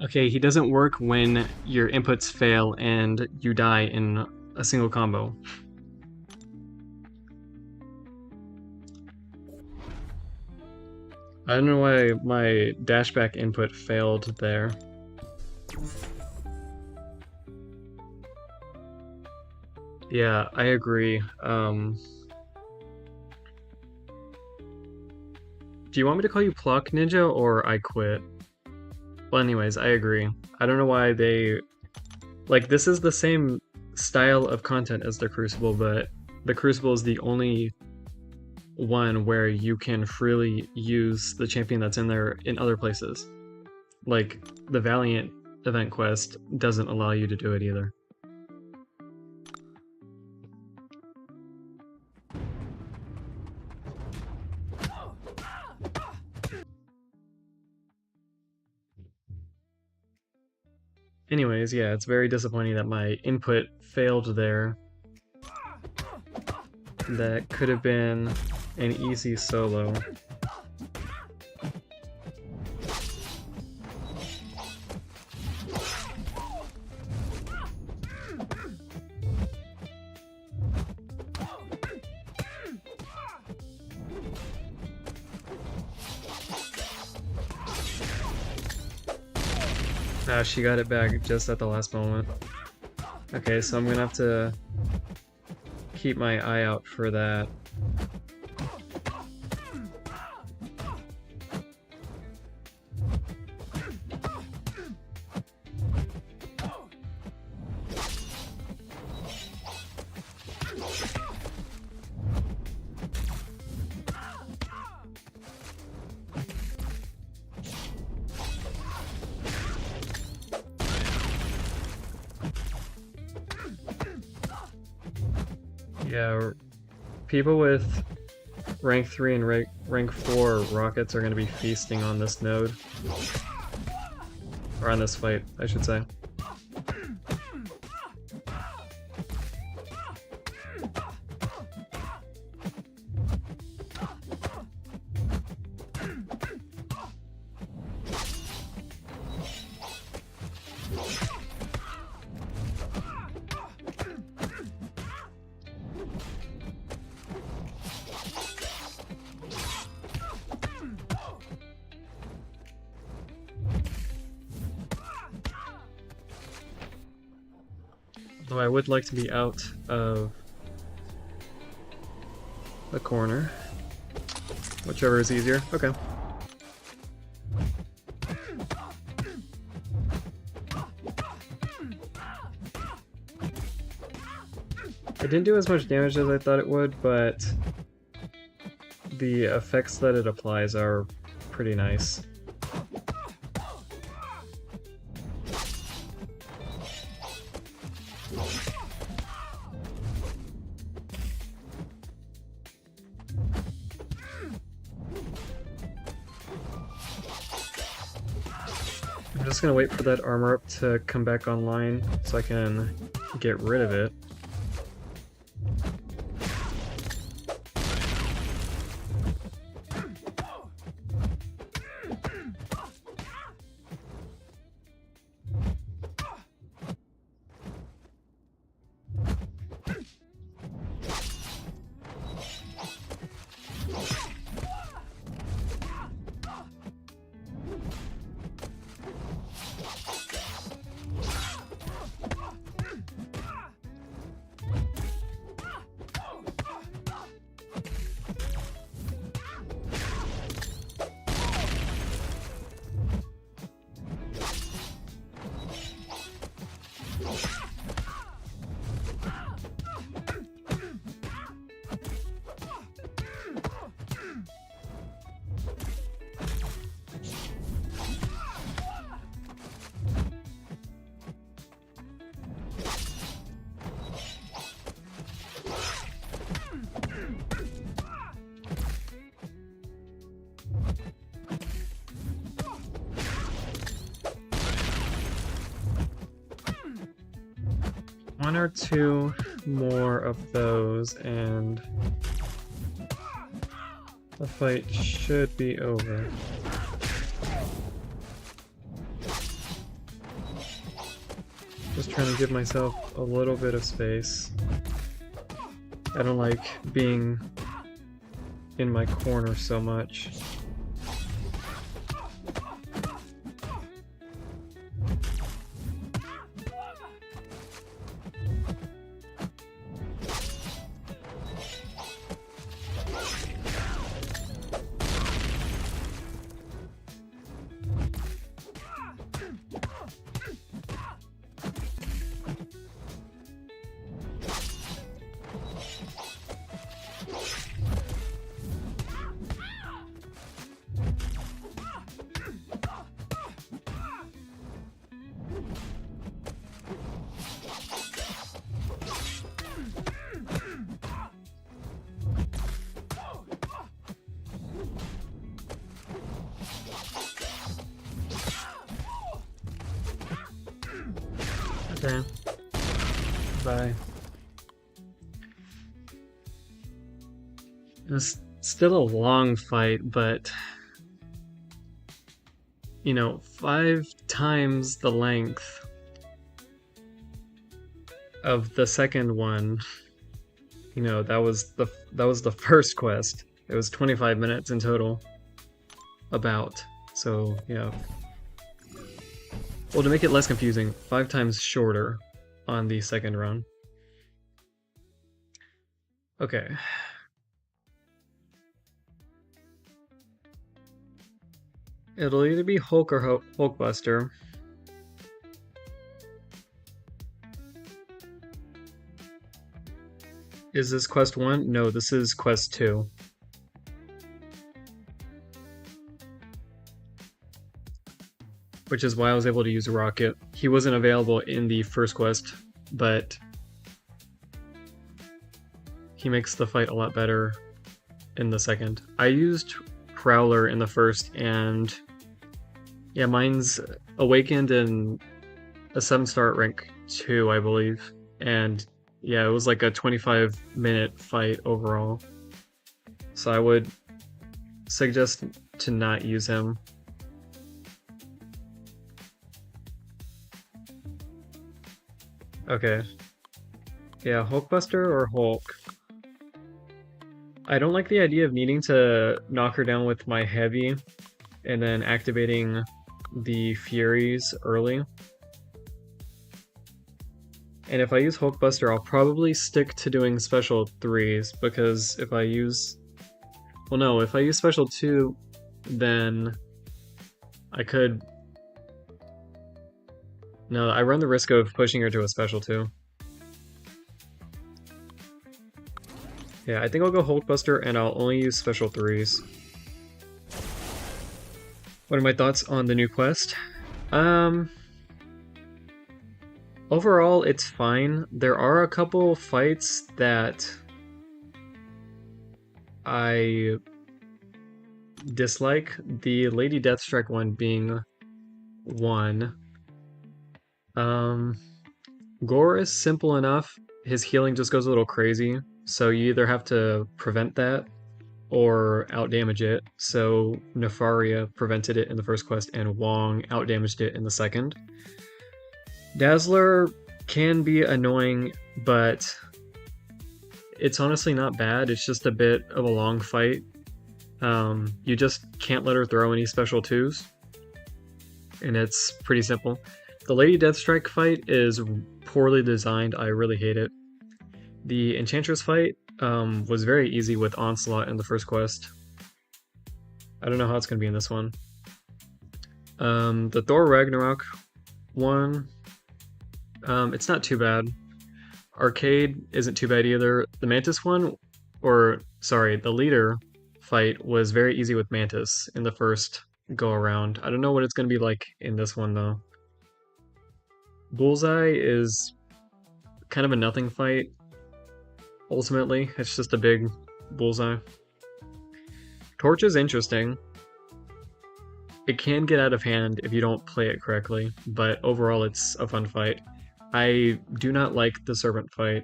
Okay, he doesn't work when your inputs fail and you die in a single combo. I don't know why my dashback input failed there. Yeah, I agree. Do you want me to call you Pluck Ninja or I quit? Well, anyways, I agree. I don't know why they... Like, this is the same style of content as the Crucible, but the Crucible is the only one where you can freely use the champion that's in there in other places. Like, the Valiant event quest doesn't allow you to do it either. Anyways, yeah, it's very disappointing that my input failed there. That could have been an easy solo. Ah, she got it back just at the last moment. Okay, so I'm gonna have to keep my eye out for that. Yeah, people with rank 3 and rank 4 rockets are going to be feasting on this node. Or on this fight, I should say. Though I would like to be out of the corner. Whichever is easier. Okay. It didn't do as much damage as I thought it would, but the effects that it applies are pretty nice. I'm just gonna wait for that armor up to come back online so I can get rid of it. One or two more of those, and the fight should be over. Just trying to give myself a little bit of space. I don't like being in my corner so much. Okay. Bye. It was still a long fight, but you know, 5 times the length of the second one. You know, that was the first quest. It was 25 minutes in total. About. So, yeah. Well, to make it less confusing, 5 times shorter on the second run. Okay. It'll either be Hulk or Hulkbuster. Is this quest 1? No, this is quest 2. Which is why I was able to use Rocket. He wasn't available in the first quest, but he makes the fight a lot better in the second. I used Prowler in the first, and yeah, mine's Awakened in a 7-star rank 2, I believe. And yeah, it was like a 25-minute fight overall. So I would suggest to not use him. Okay. Yeah, Hulkbuster or Hulk? I don't like the idea of needing to knock her down with my heavy and then activating the Furies early. And if I use Hulkbuster, I'll probably stick to doing special 3s, because if I use... Well, no, if I use special 2, then I could... No, I run the risk of pushing her to a special 2. Yeah, I think I'll go Hulkbuster and I'll only use special 3s. What are my thoughts on the new quest? Overall, it's fine. There are a couple fights that I dislike. The Lady Deathstrike one being one. Gore is simple enough. His healing just goes a little crazy, so you either have to prevent that or outdamage it. So Nefaria prevented it in the first quest, and Wong outdamaged it in the second. Dazzler can be annoying, but it's honestly not bad. It's just a bit of a long fight. You just can't let her throw any special 2s, and it's pretty simple. The Lady Deathstrike fight is poorly designed. I really hate it. The Enchantress fight was very easy with Onslaught in the first quest. I don't know how it's going to be in this one. The Thor Ragnarok one, it's not too bad. Arcade isn't too bad either. The Mantis one, the leader fight was very easy with Mantis in the first go around. I don't know what it's going to be like in this one though. Bullseye is kind of a nothing fight. Ultimately, it's just a big bullseye. Torch is interesting. It can get out of hand if you don't play it correctly, but overall it's a fun fight. I do not like the Serpent fight.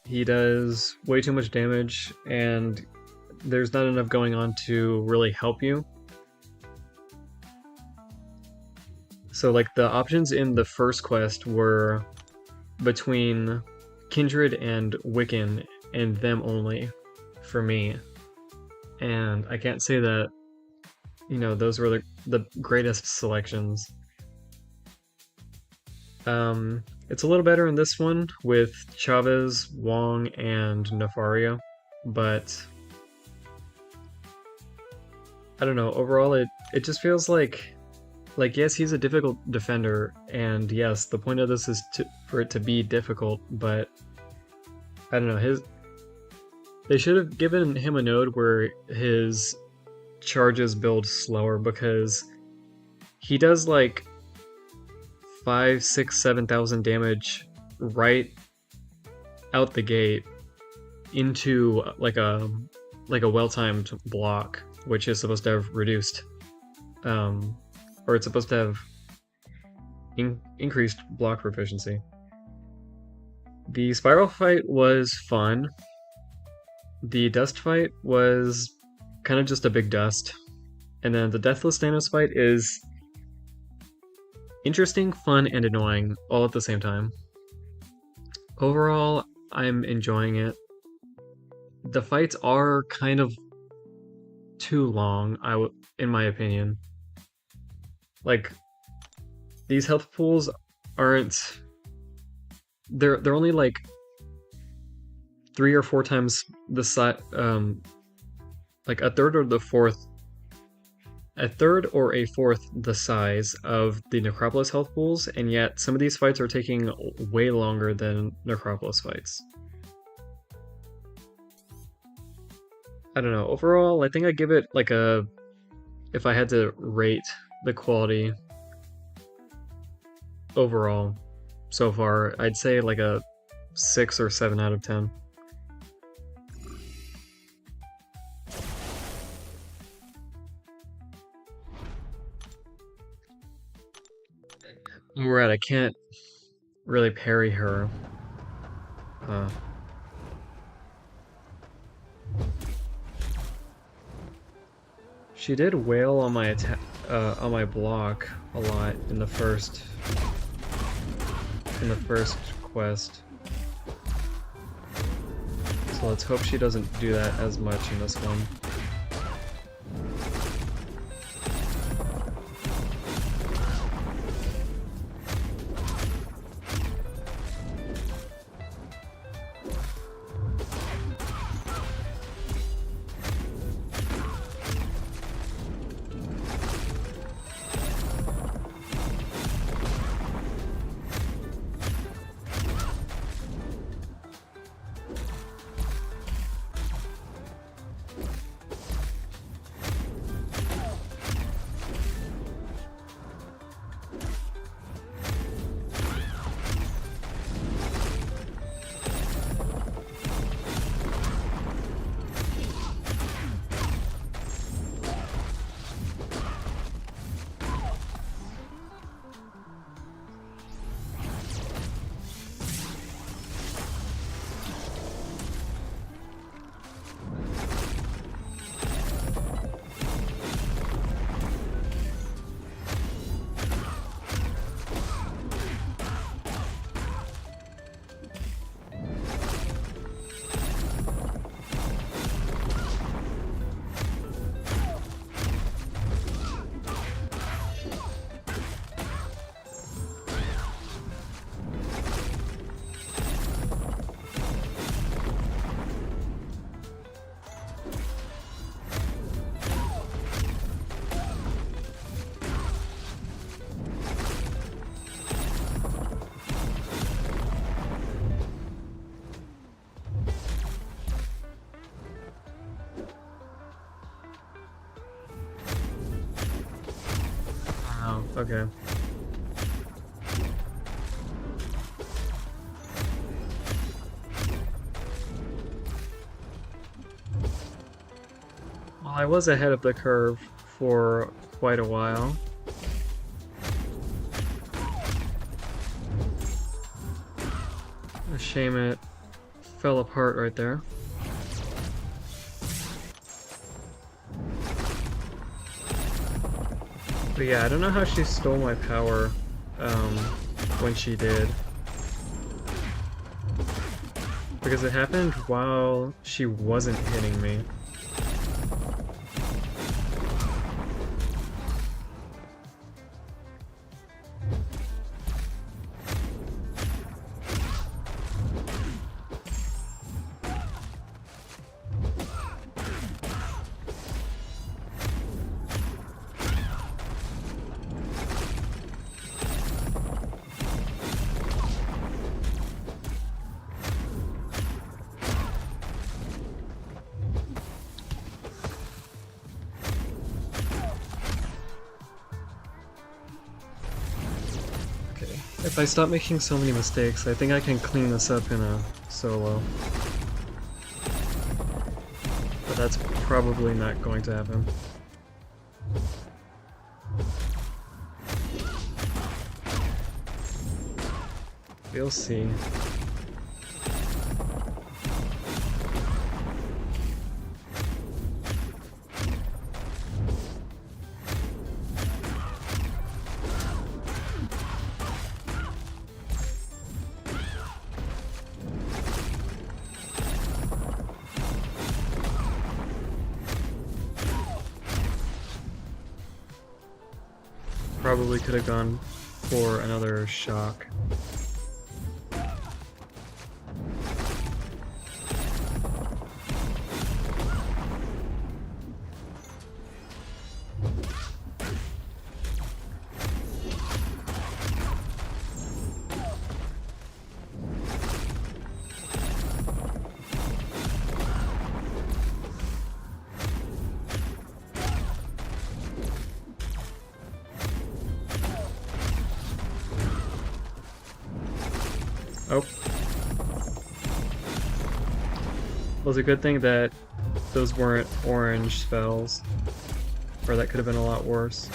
He does way too much damage, and there's not enough going on to really help you. So like the options in the first quest were between Kindred and Wiccan, and them only for me. And I can't say that, you know, those were the greatest selections. It's a little better in this one with Chavez, Wong, and Nefaria, but I don't know, overall it just feels like yes, he's a difficult defender, and yes, the point of this is for it to be difficult, but I don't know, they should have given him a node where his charges build slower, because he does like 5, 6, 7,000 damage right out the gate into like a well-timed block, which is supposed to have reduced or it's supposed to have increased block proficiency. The Spiral fight was fun. The Dust fight was kind of just a big dust. And then the Deathless Thanos fight is interesting, fun, and annoying all at the same time. Overall, I'm enjoying it. The fights are kind of too long, in my opinion. Like, these health pools aren't... They're only like 3 or 4 times the size, like a third or a fourth the size of the Necropolis health pools, and yet some of these fights are taking way longer than Necropolis fights. I don't know, overall, I think I'd give it like if I had to rate the quality overall so far, I'd say like a 6 or 7 out of 10. Right, I can't really parry her. She did wail on my on my block a lot in the first quest. So let's hope she doesn't do that as much in this one. Okay. Well, I was ahead of the curve for quite a while. A shame it fell apart right there. But yeah, I don't know how she stole my power when she did. Because it happened while she wasn't hitting me. If I stop making so many mistakes, I think I can clean this up in a solo. But that's probably not going to happen. We'll see. Probably could have gone for another shock. Oh. Well, it's a good thing that those weren't orange spells, or that could have been a lot worse.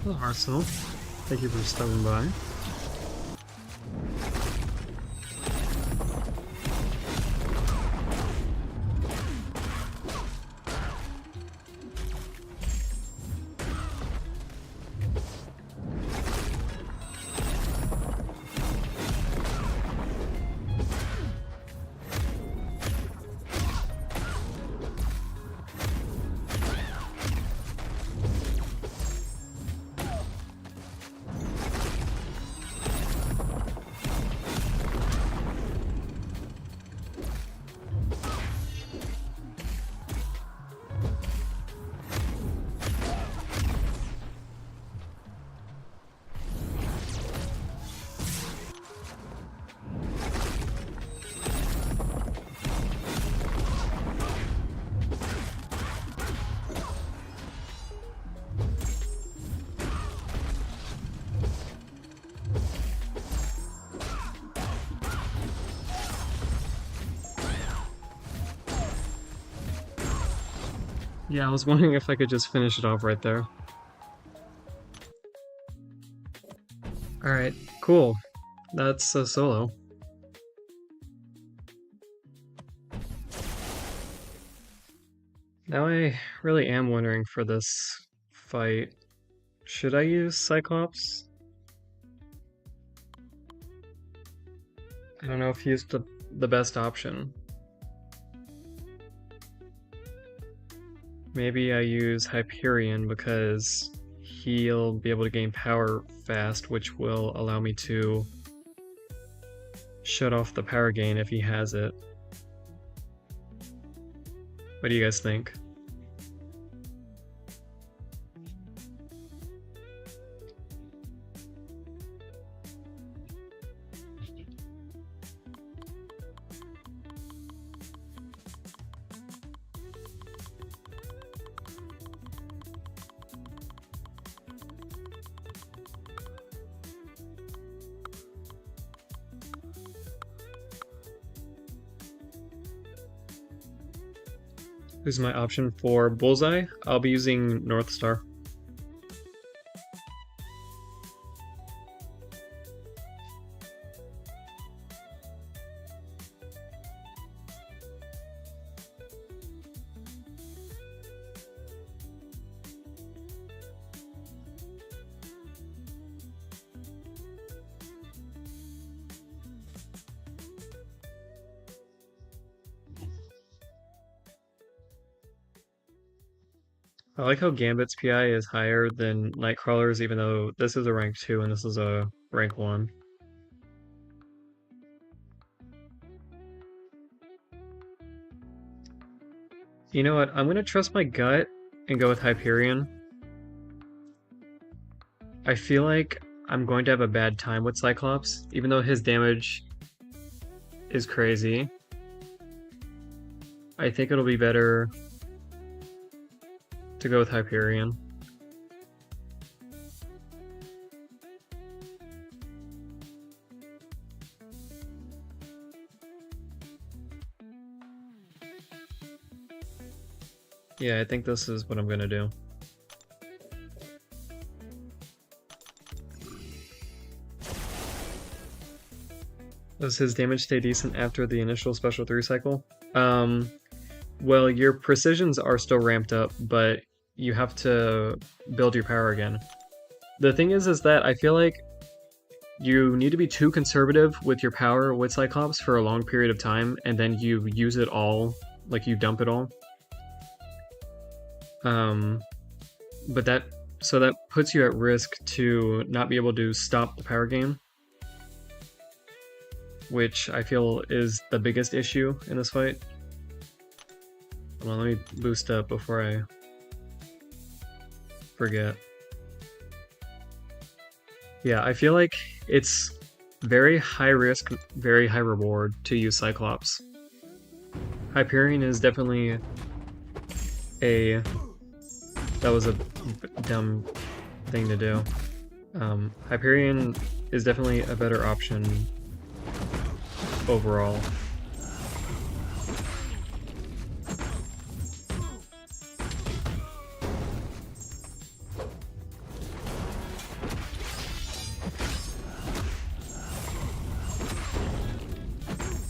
Hello, Arsenal. Thank you for stopping by. Yeah, I was wondering if I could just finish it off right there. Alright, cool. That's a solo. Now I really am wondering for this fight, should I use Cyclops? I don't know if he's the best option. Maybe I use Hyperion because he'll be able to gain power fast, which will allow me to shut off the power gain if he has it. What do you guys think? Who's my option for Bullseye? I'll be using North Star. I like how Gambit's PI is higher than Nightcrawler's, even though this is a rank 2 and this is a rank 1. You know what? I'm gonna trust my gut and go with Hyperion. I feel like I'm going to have a bad time with Cyclops, even though his damage is crazy. I think it'll be better to go with Hyperion. Yeah, I think this is what I'm gonna do. Does his damage stay decent after the initial special 3 cycle? Well, your precisions are still ramped up, but you have to build your power again. The thing is that I feel like you need to be too conservative with your power with Cyclops for a long period of time, and then you use it all, like you dump it all. But that puts you at risk to not be able to stop the power gain, which I feel is the biggest issue in this fight. Well, let me boost up before I forget. Yeah, I feel like it's very high risk, very high reward to use Cyclops. Hyperion is definitely that was a dumb thing to do. Hyperion is definitely a better option overall.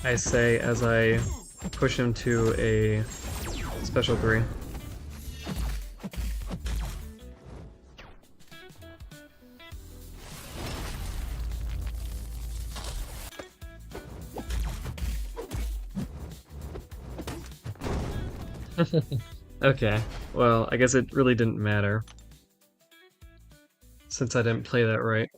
I say as I push him to a special 3. Okay, well, I guess it really didn't matter, since I didn't play that right.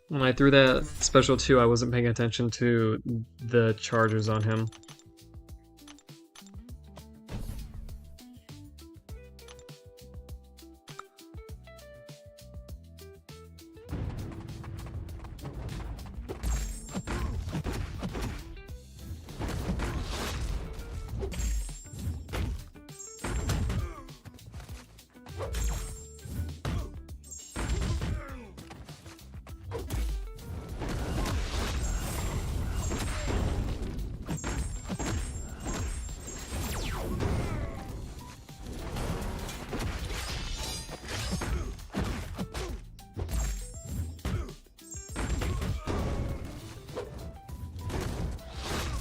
When I threw that special 2, I wasn't paying attention to the charges on him.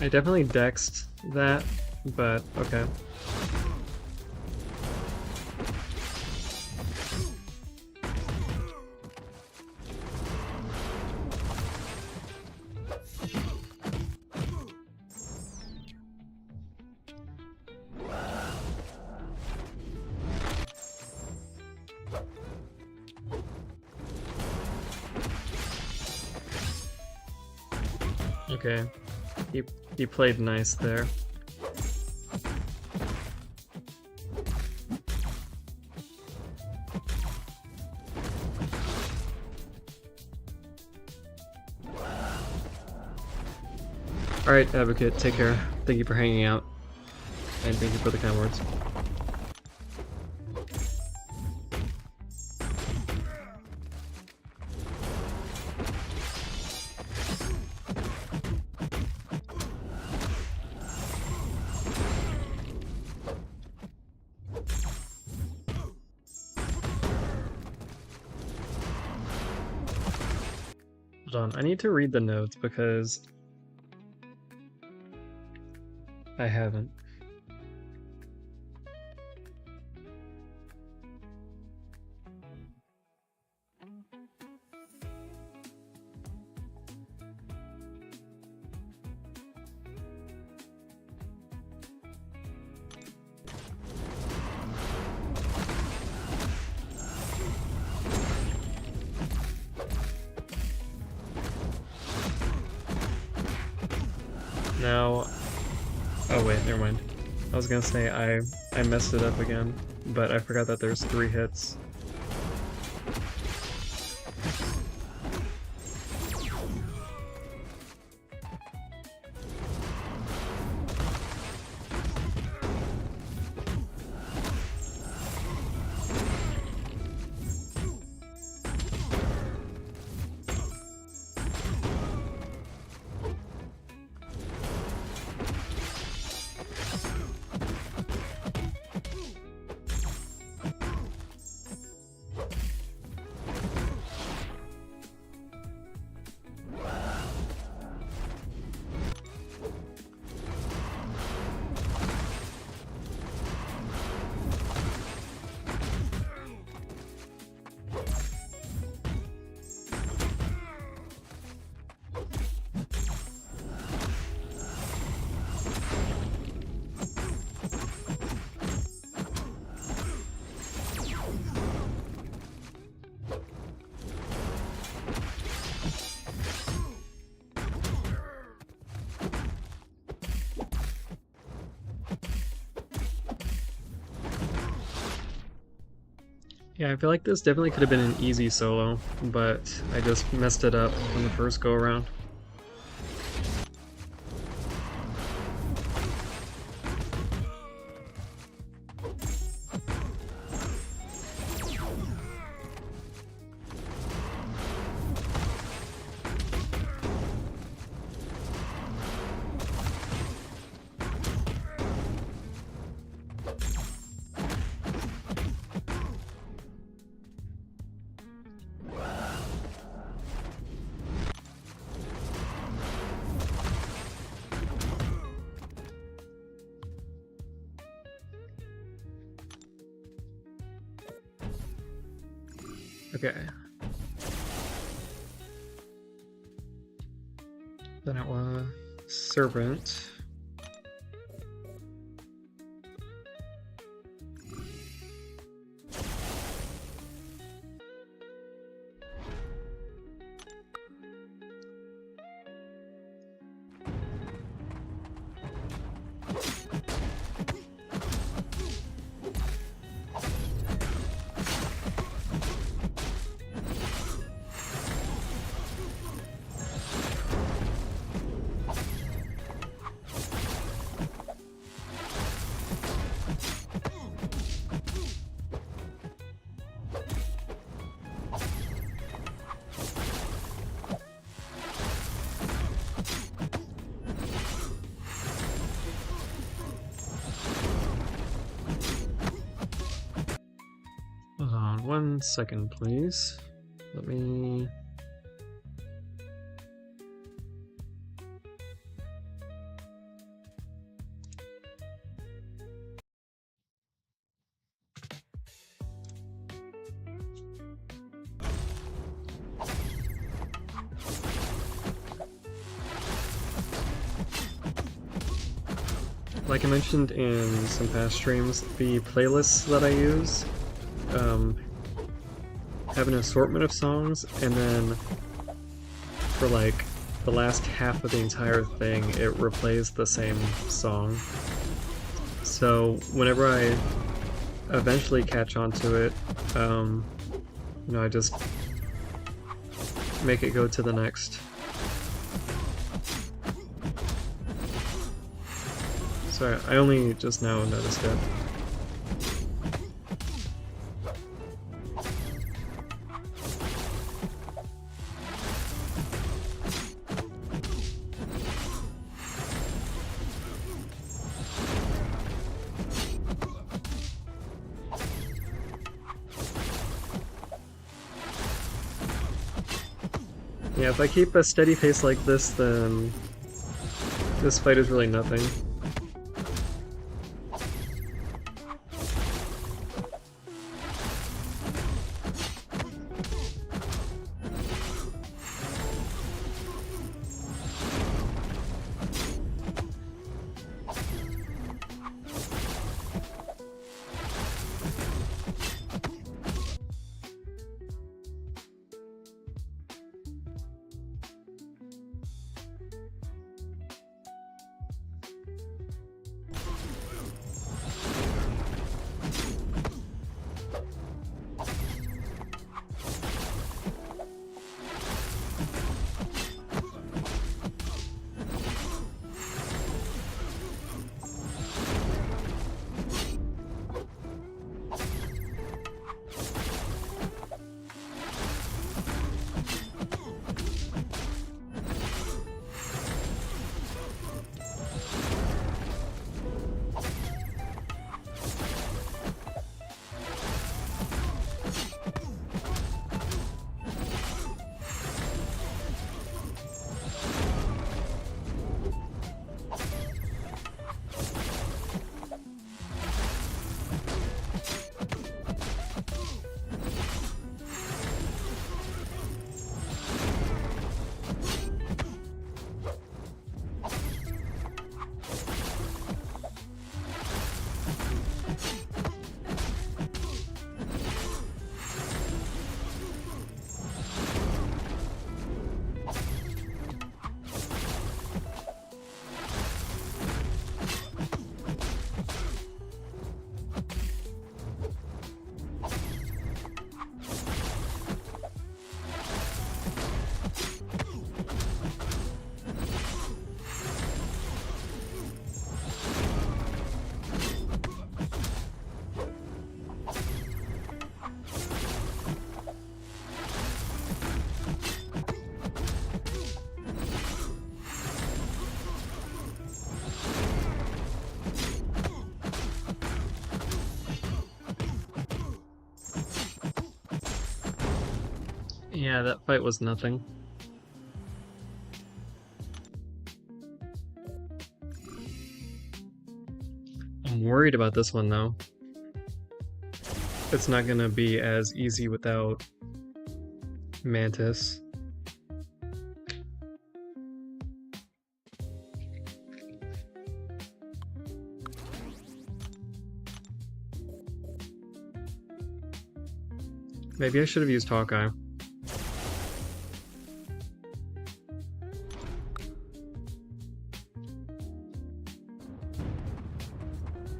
I definitely dexed that, but okay. Okay, he played nice there. Alright, Advocate, take care. Thank you for hanging out. And thank you for the kind words. Hold on, I need to read the notes because I haven't. Now, oh wait, never mind. I was gonna say I messed it up again, but I forgot that there's 3 hits. Yeah, I feel like this definitely could have been an easy solo, but I just messed it up on the first go around. Okay. Then it was Serpent. Hold on 1 second, please. Let me... Like I mentioned in some past streams, the playlists that I use have an assortment of songs, and then for like the last half of the entire thing, it replays the same song. So whenever I eventually catch on to it, I just make it go to the next. Sorry, I only just now noticed it. Yeah, if I keep a steady pace like this, then this fight is really nothing. Yeah, that fight was nothing. I'm worried about this one though. It's not gonna be as easy without Mantis. Maybe I should have used Hawkeye.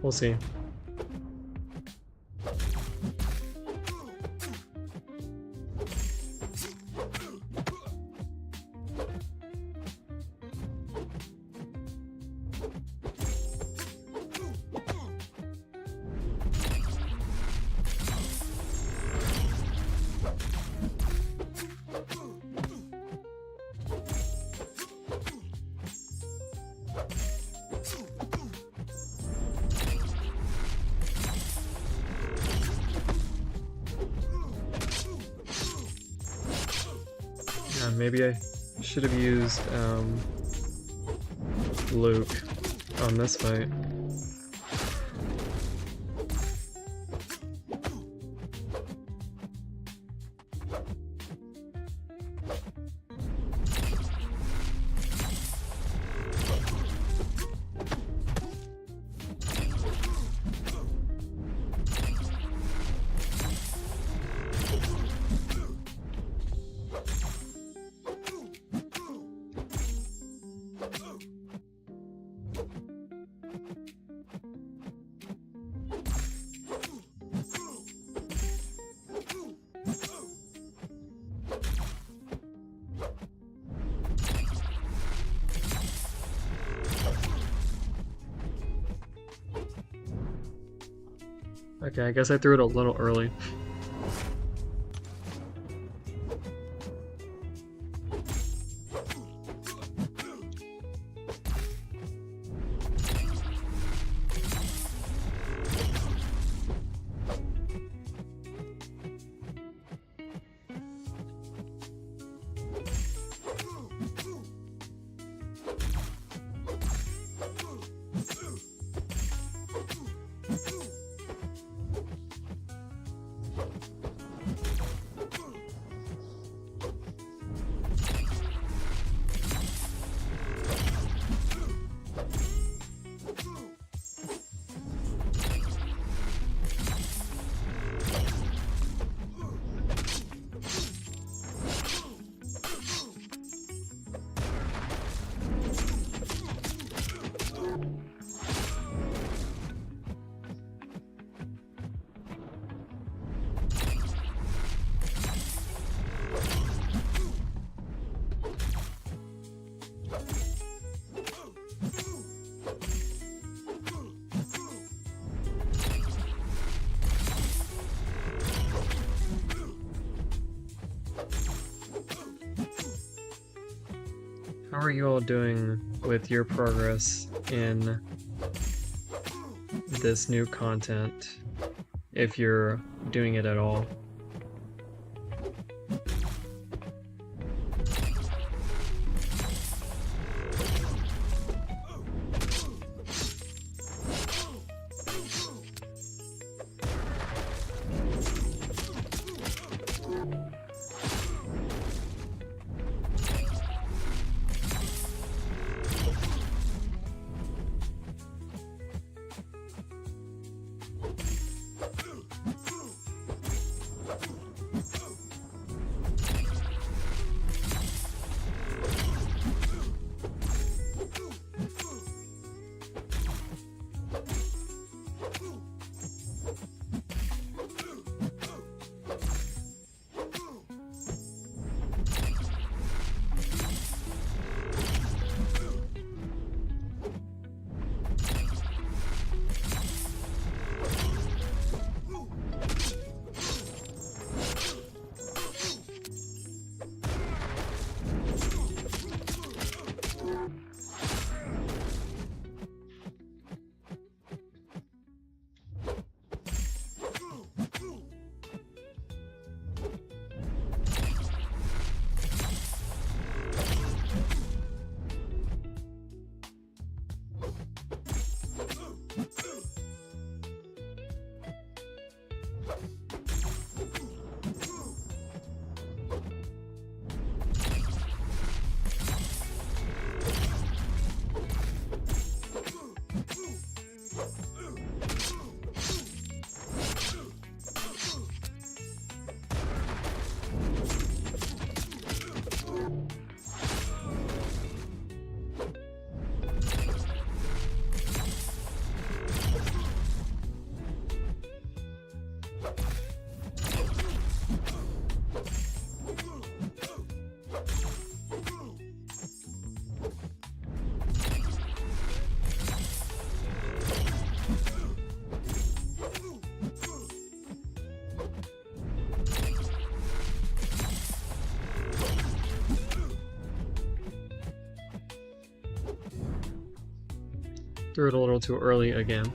We'll see. Maybe I should have used Luke on this fight. Okay, I guess I threw it a little early. How are you all doing with your progress in this new content, if you're doing it at all? Threw it a little too early again.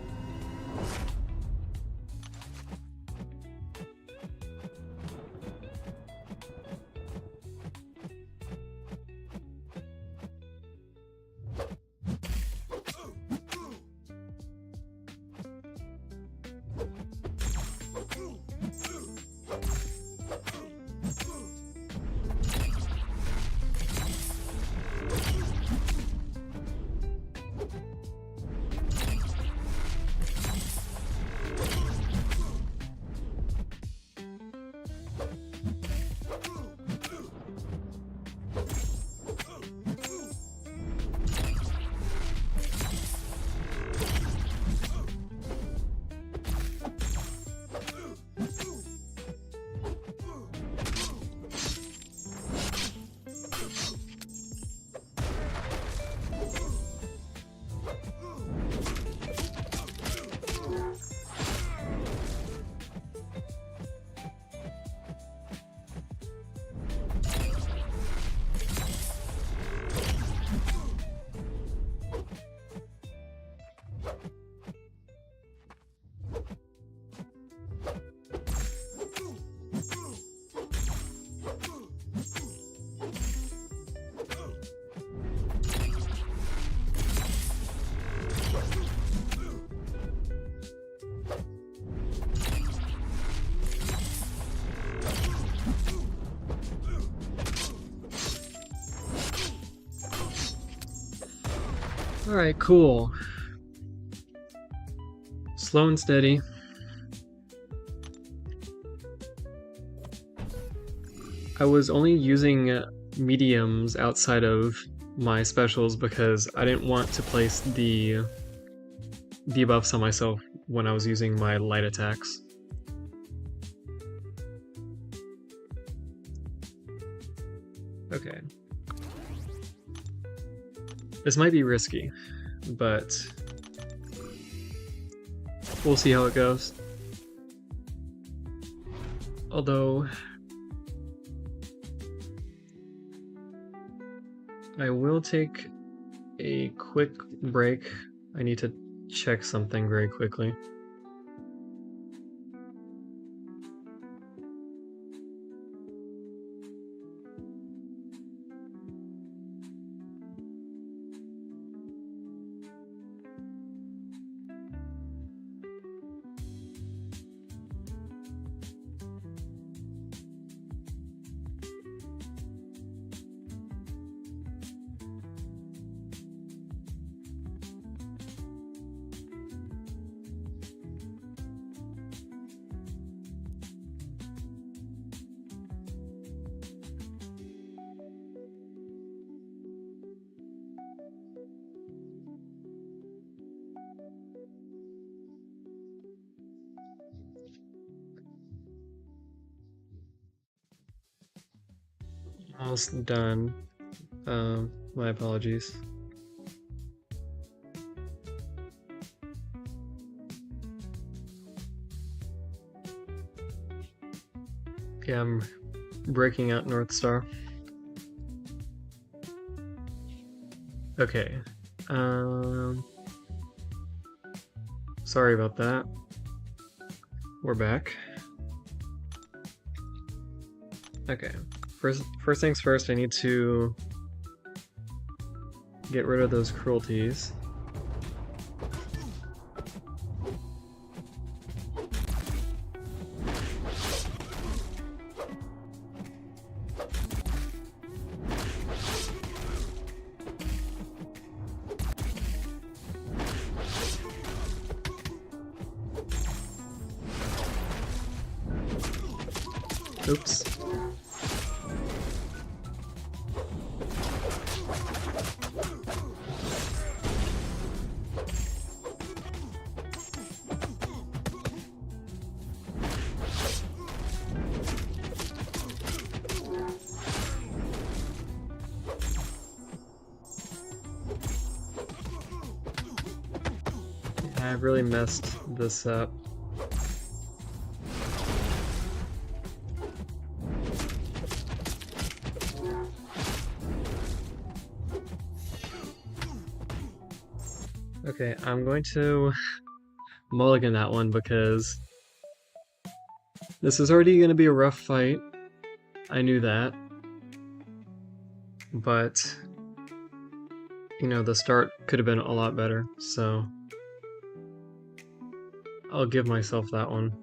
Alright, cool. Slow and steady. I was only using mediums outside of my specials because I didn't want to place the debuffs on myself when I was using my light attacks. Okay. This might be risky, but we'll see how it goes. Although I will take a quick break. I need to check something very quickly. Almost done. My apologies. Yeah, I'm breaking out North Star. Okay. Sorry about that. We're back. Okay. First things first, I need to get rid of those cruelties. Oops. I've really messed this up. Okay, I'm going to mulligan that one because this is already going to be a rough fight. I knew that. But, you know, the start could have been a lot better, so I'll give myself that one.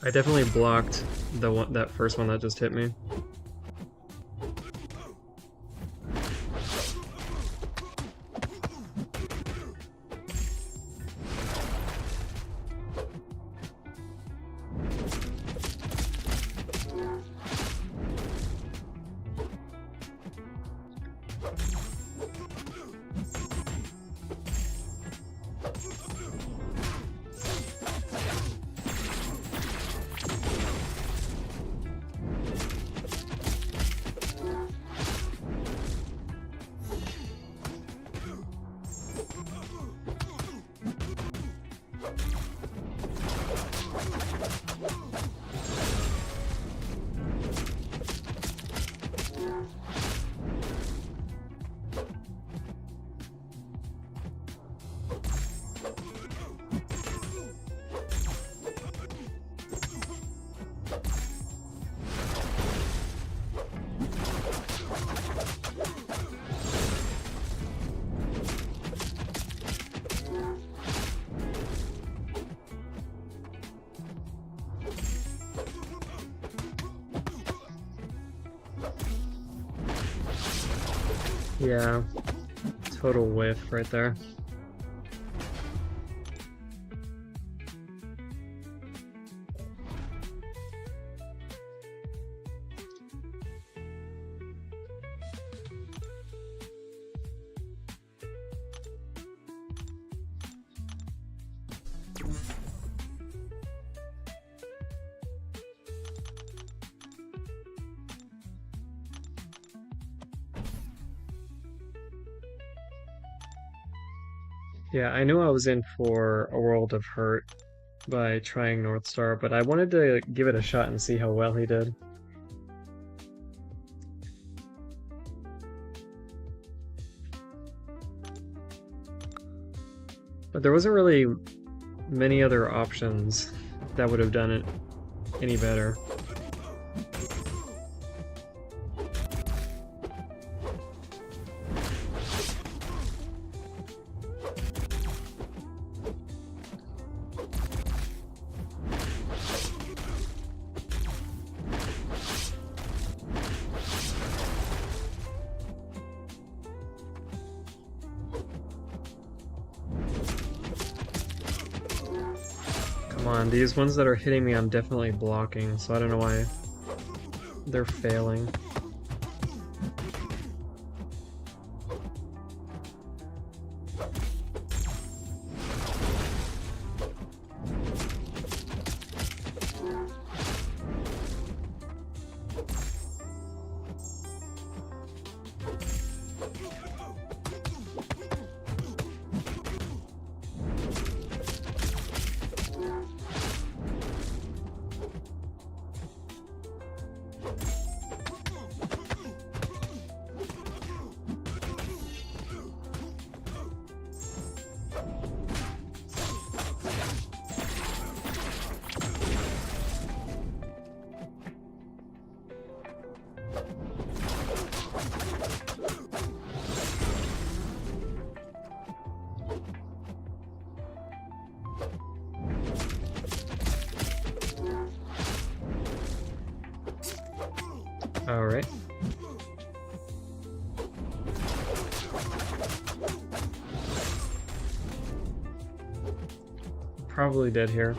I definitely blocked that first one that just hit me. Yeah, total whiff right there. Yeah, I knew I was in for a world of hurt by trying North Star, but I wanted to give it a shot and see how well he did. But there wasn't really many other options that would have done it any better. Come on, these ones that are hitting me I'm definitely blocking, so I don't know why they're failing. Alright. Probably dead here.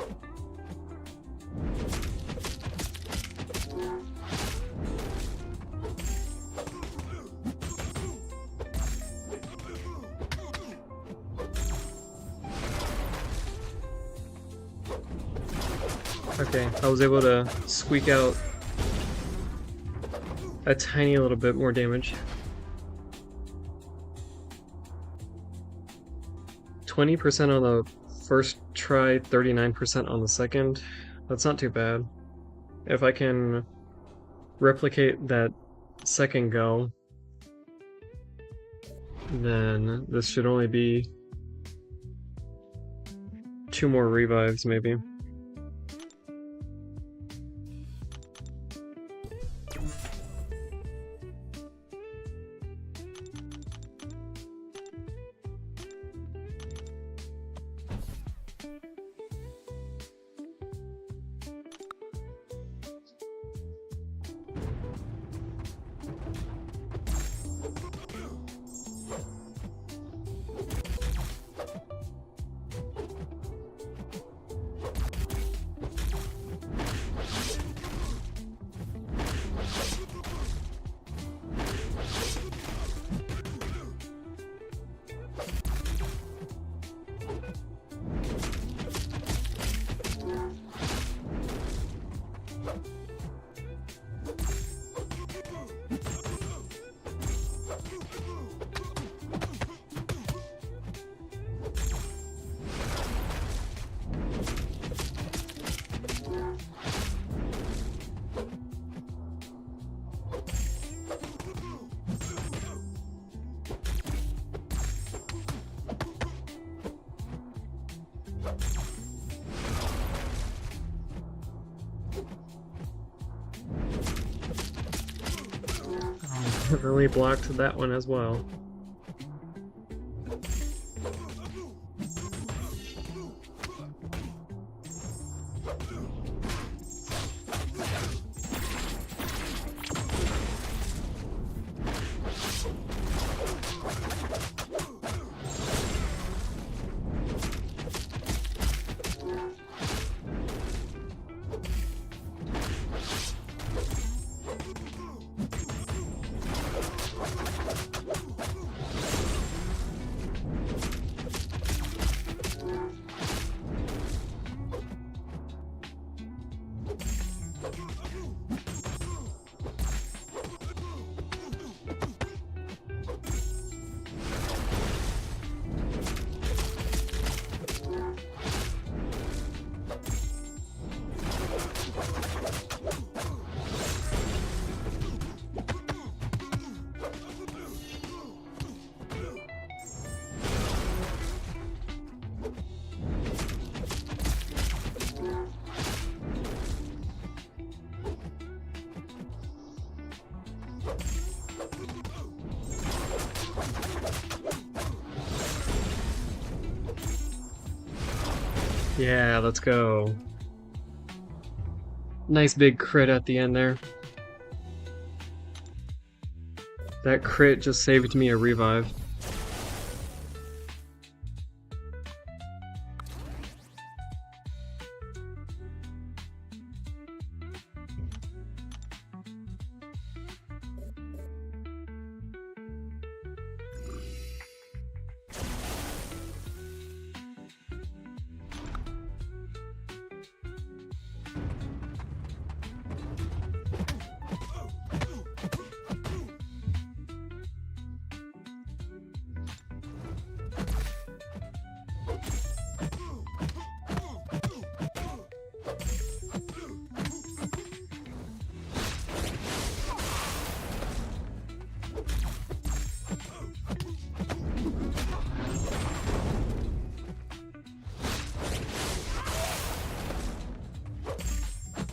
Okay, I was able to squeak out a tiny little bit more damage. 20% on the first try, 39% on the second. That's not too bad. If I can replicate that second go, then this should only be 2 more revives, maybe. Really blocked that one as well. Yeah, let's go. Nice big crit at the end there. That crit just saved me a revive.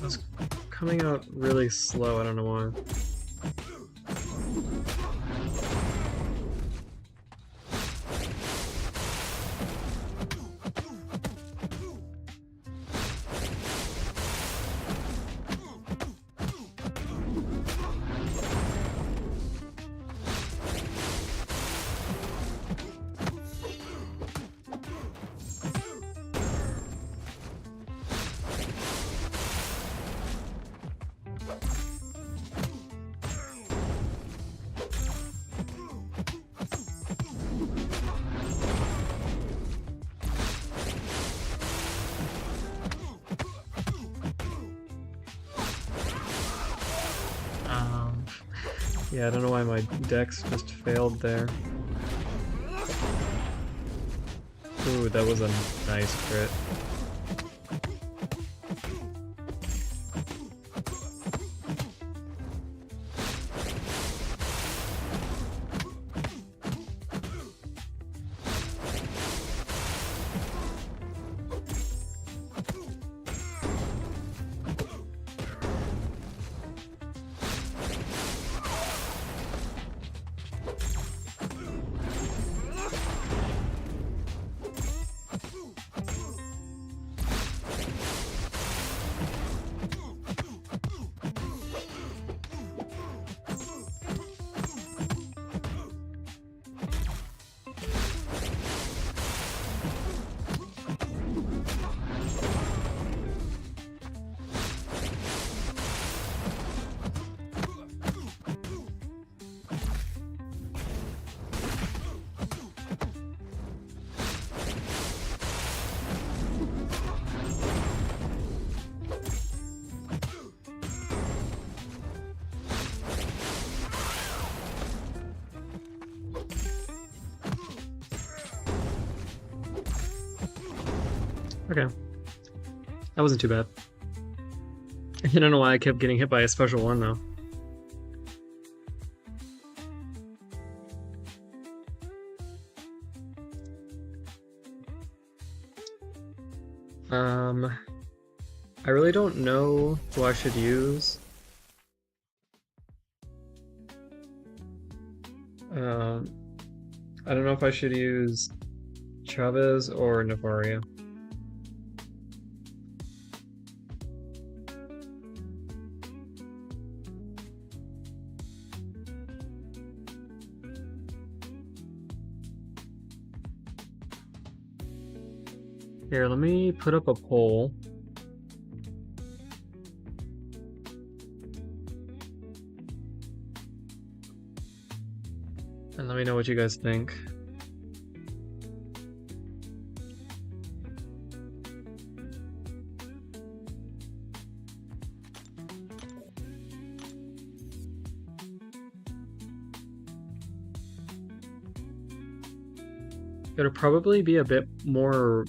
That's coming out really slow, I don't know why. Yeah, I don't know why my dex just failed there. Ooh, that was a nice crit. Okay. That wasn't too bad. I don't know why I kept getting hit by a special one, though. I really don't know who I should use. I don't know if I should use Chavez or Nefaria. Here, let me put up a poll. And let me know what you guys think. It'll probably be a bit more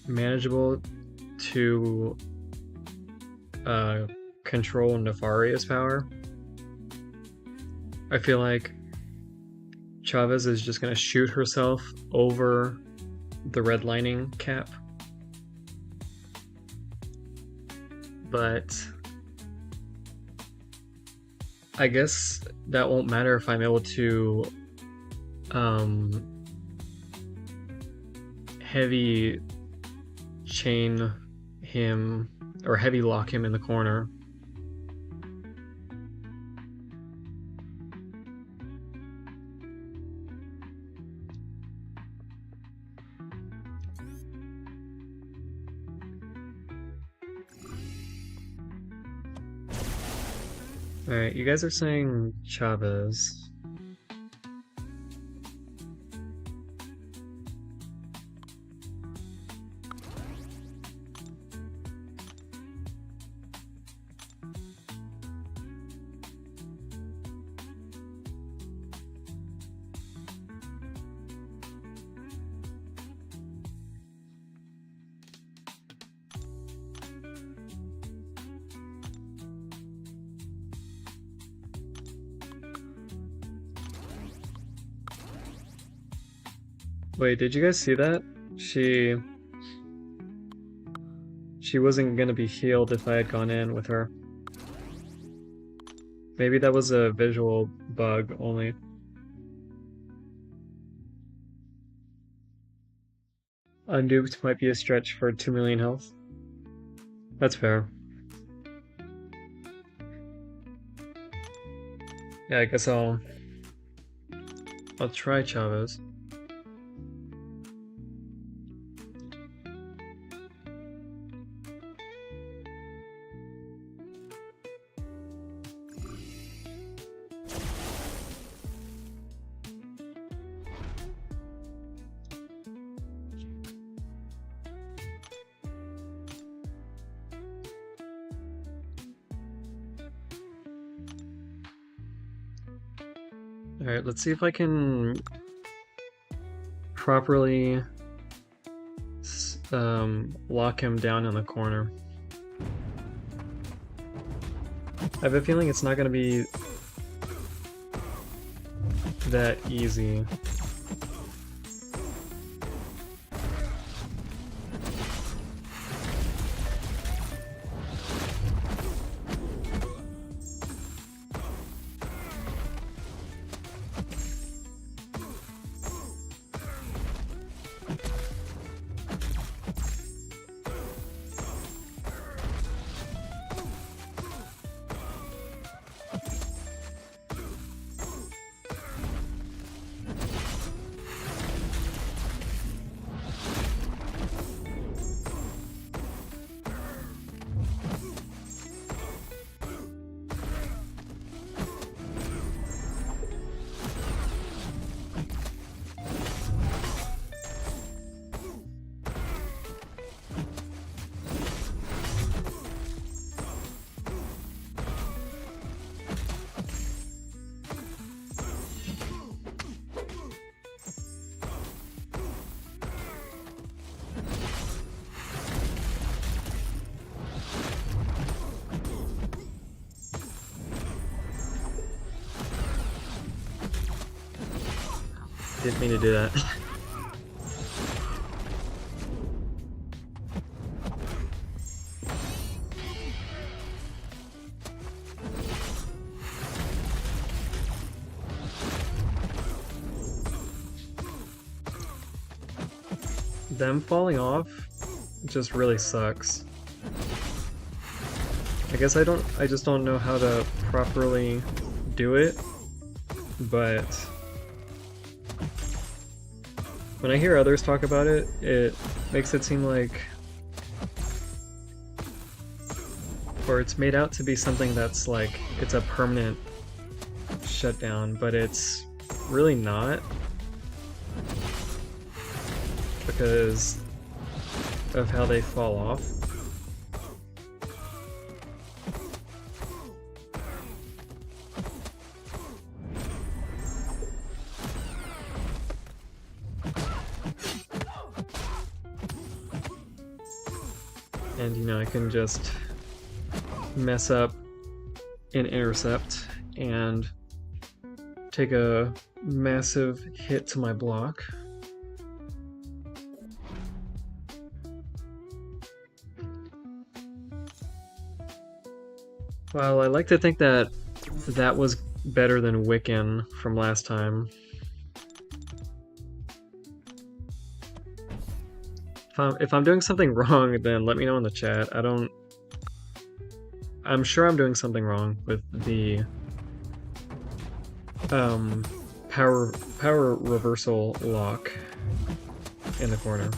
manageable to control Nefaria's power. I feel like Chavez is just going to shoot herself over the redlining cap. But I guess that won't matter if I'm able to heavy chain him or heavy lock him in the corner. Alright, you guys are saying Chavez. Wait, did you guys see that? She wasn't gonna be healed if I had gone in with her. Maybe that was a visual bug only. Unduped might be a stretch for 2 million health. That's fair. Yeah, I guess I'll try Chavez. Alright, let's see if I can properly lock him down in the corner. I have a feeling it's not going to be that easy. Didn't mean to do that. Them falling off just really sucks. I guess I just don't know how to properly do it, but when I hear others talk about it, it makes it seem like, or it's made out to be something that's like, it's a permanent shutdown, but it's really not, because of how they fall off. And, you know, I can just mess up an intercept and take a massive hit to my block. Well, I like to think that that was better than Wiccan from last time. if I'm doing something wrong, then let me know in the chat. I'm sure I'm doing something wrong with the power reversal lock in the corner.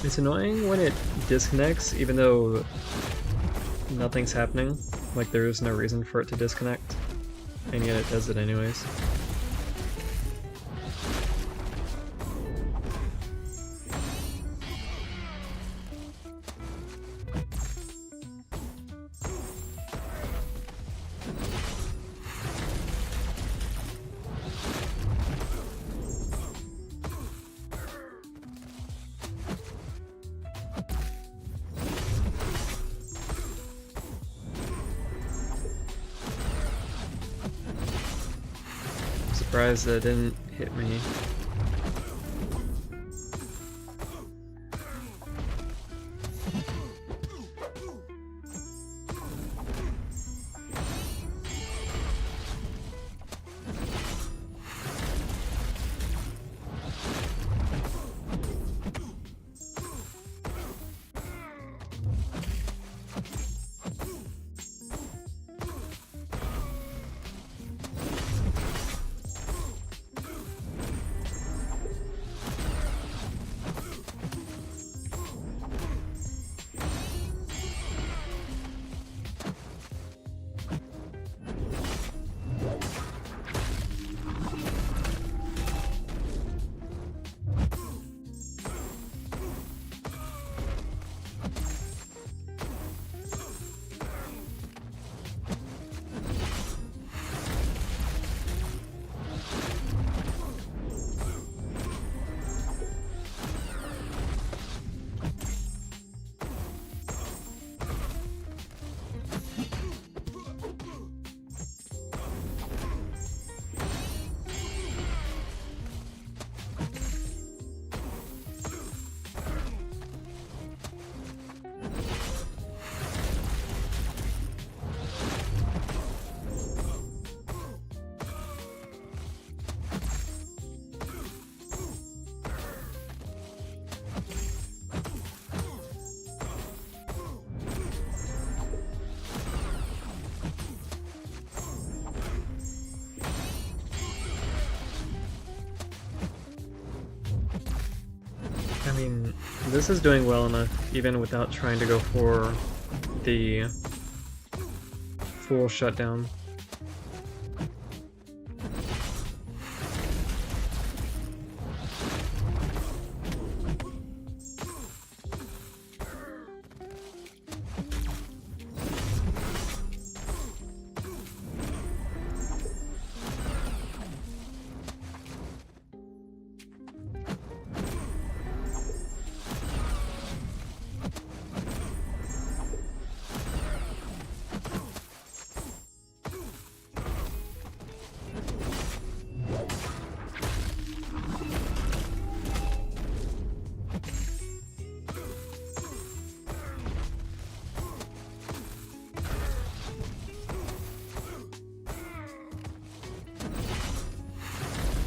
It's annoying when it disconnects, even though nothing's happening. Like, there is no reason for it to disconnect, and yet it does it anyways. Surprised that didn't hit me. I mean, this is doing well enough, even without trying to go for the full shutdown.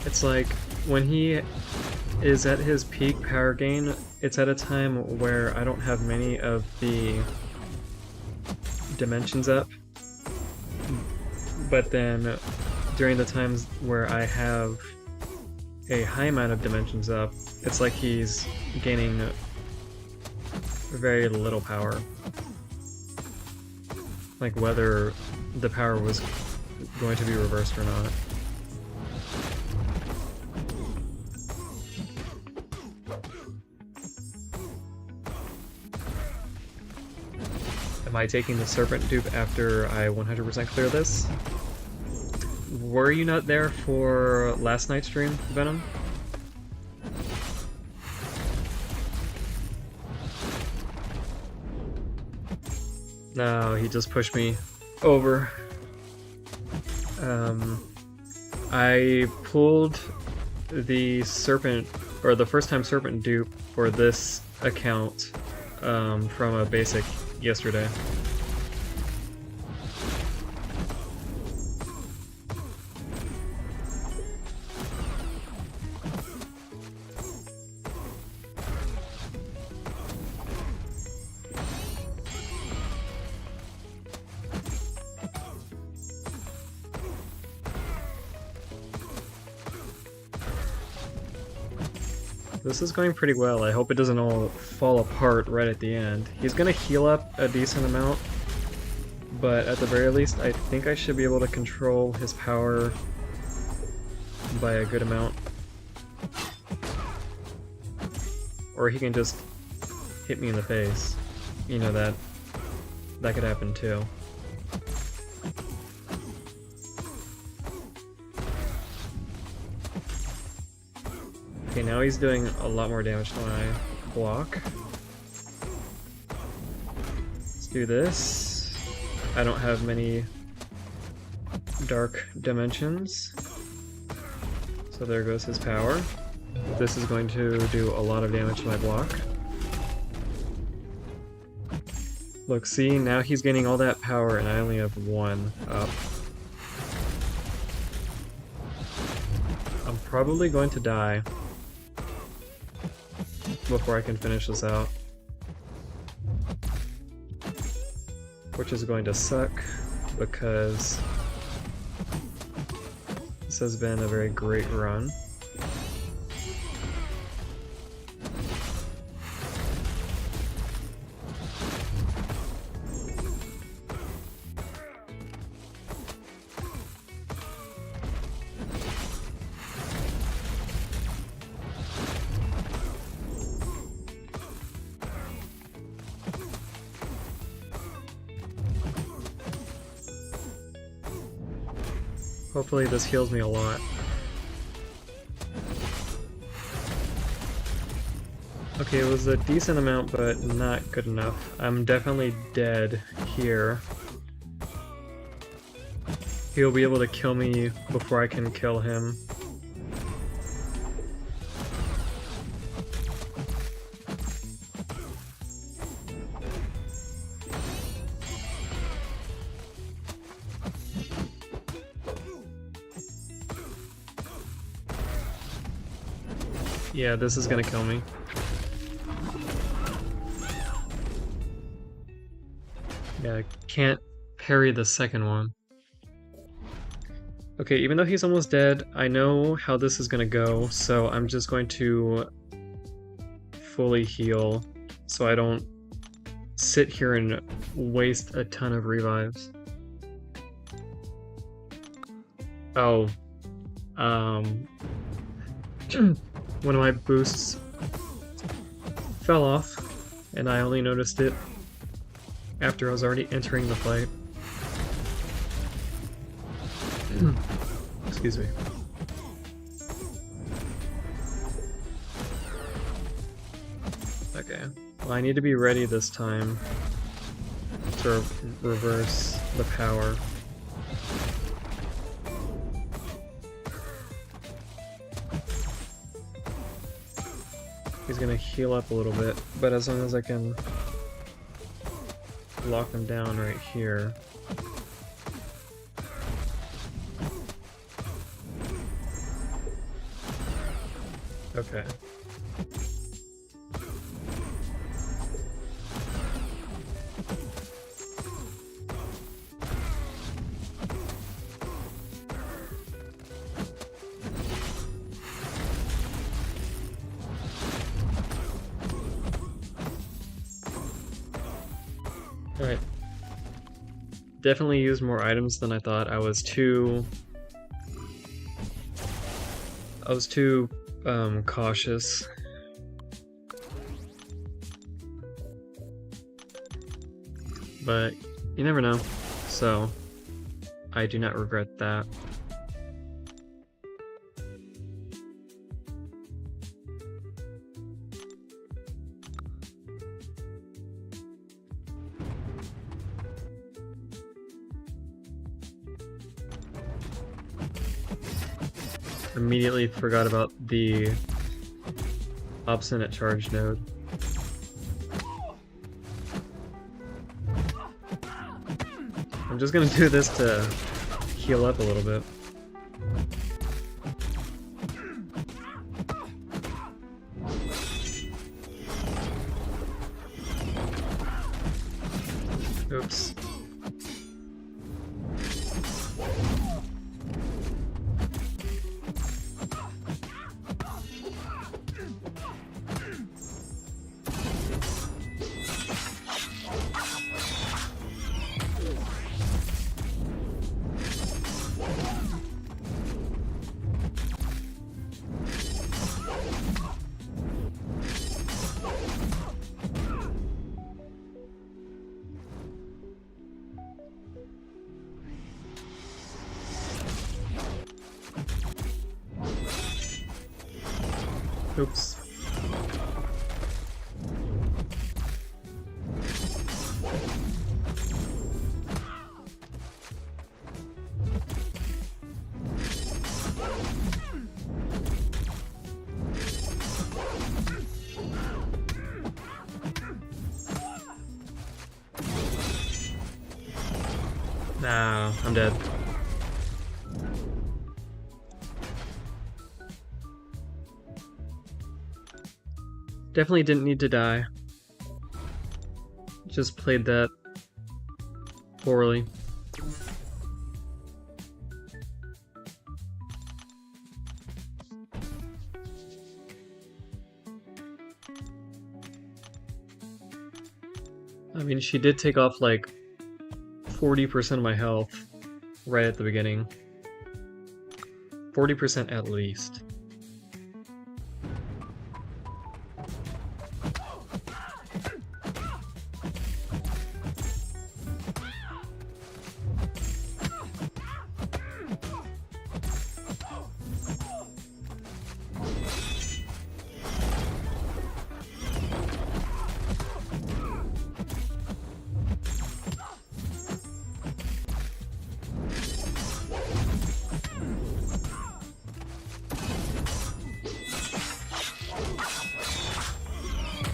It's like, when he is at his peak power gain, it's at a time where I don't have many of the dimensions up, but then during the times where I have a high amount of dimensions up, it's like he's gaining very little power. Like whether the power was going to be reversed or not. Am I taking the Serpent dupe after I 100% clear this? Were you not there for last night's stream, Venom? No, he just pushed me over. I pulled the Serpent, or the first time Serpent dupe for this account from a basic yesterday. This is going pretty well. I hope it doesn't all fall apart right at the end. He's gonna heal up a decent amount, but at the very least, I think I should be able to control his power by a good amount. Or he can just hit me in the face. You know, that could happen too. Okay, now he's doing a lot more damage than I block. Let's do this. I don't have many dark dimensions, so there goes his power. This is going to do a lot of damage to my block. Look, see, now he's gaining all that power and I only have one up. I'm probably going to die before I can finish this out, which is going to suck because this has been a very great run. Hopefully this heals me a lot. Okay, it was a decent amount, but not good enough. I'm definitely dead here. He'll be able to kill me before I can kill him. Yeah, this is gonna kill me. Yeah, I can't parry the second one. Okay, even though he's almost dead, I know how this is gonna go, so I'm just going to fully heal so I don't sit here and waste a ton of revives. Oh. One of my boosts fell off, and I only noticed it after I was already entering the fight. Excuse me. Okay, well, I need to be ready this time to reverse the power. He's gonna heal up a little bit, but as long as I can lock him down right here. Okay. Alright. Definitely used more items than I thought. I was too cautious. but you never know, so I do not regret that. Immediately forgot about the obstinate charge node. I'm just gonna do this to heal up a little bit. Oops. Oops. Nah, I'm dead. Definitely didn't need to die. Just played that poorly. I mean, she did take off like 40% of my health right at the beginning. 40% at least.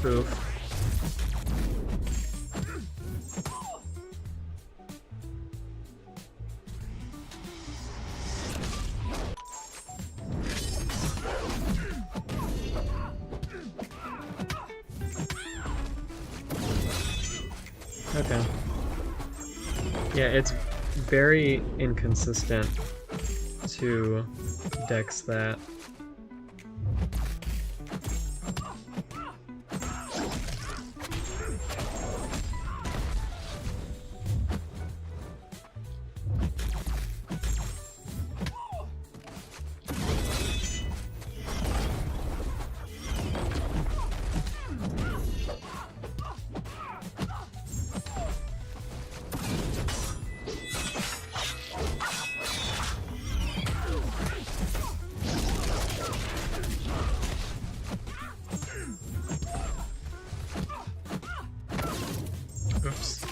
Oof. Okay. Yeah, it's very inconsistent to dex that. Oops.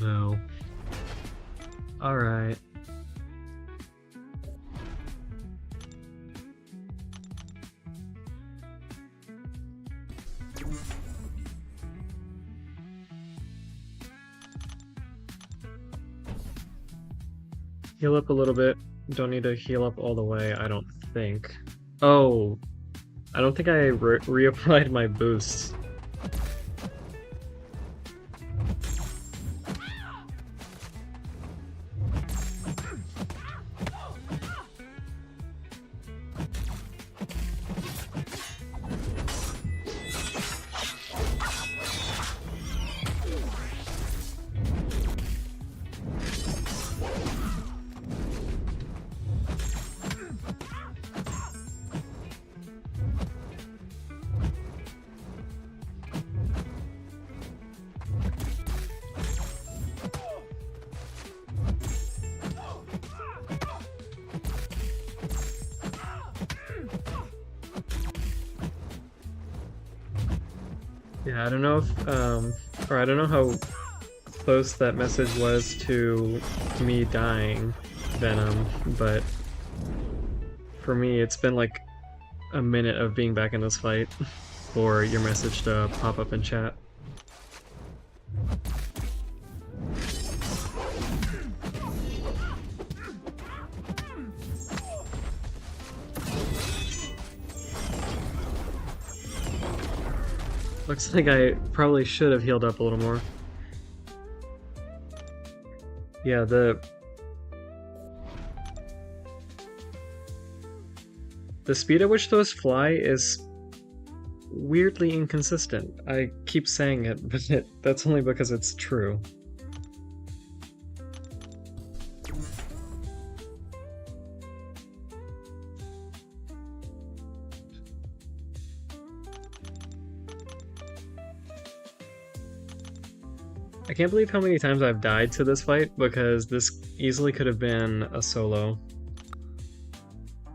No. Alright. Heal up a little bit. Don't need to heal up all the way, I don't think. Oh, I don't think I reapplied my boosts. Yeah, I don't know if, or I don't know how close that message was to me dying, Venom, but for me, it's been like a minute of being back in this fight for your message to pop up in chat. Looks like I probably should have healed up a little more. Yeah, the speed at which those fly is weirdly inconsistent. I keep saying it, but that's only because it's true. I can't believe how many times I've died to this fight, because this easily could have been a solo.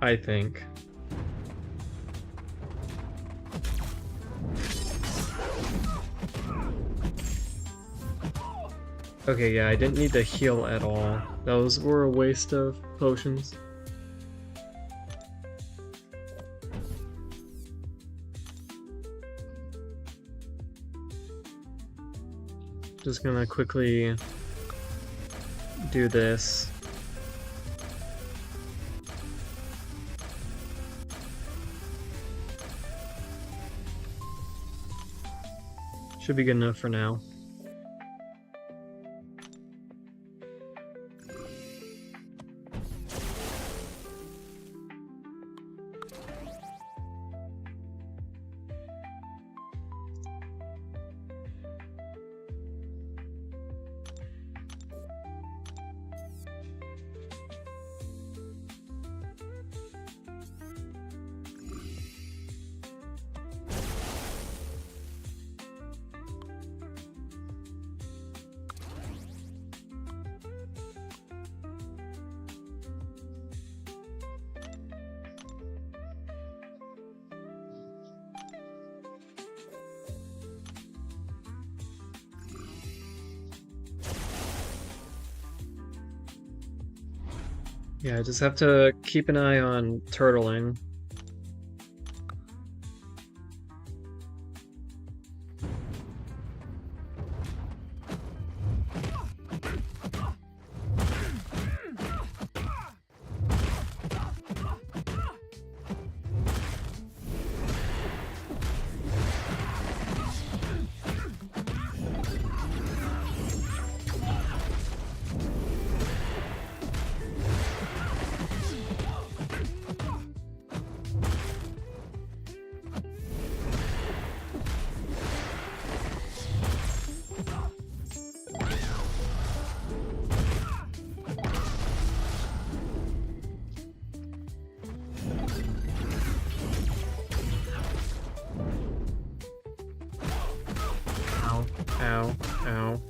I think. Okay, yeah, I didn't need to heal at all. Those were a waste of potions. Just gonna quickly do this. Should be good enough for now. Yeah, I just have to keep an eye on turtling. Ow, ow, ow.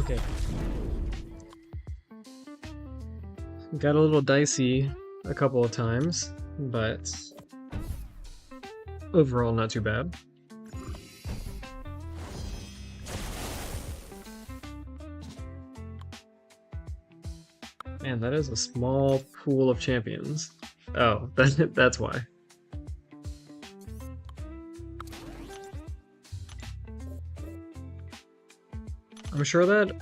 Okay. Got a little dicey a couple of times, but overall not too bad. Man, that is a small pool of champions. Oh, that's why. I'm sure that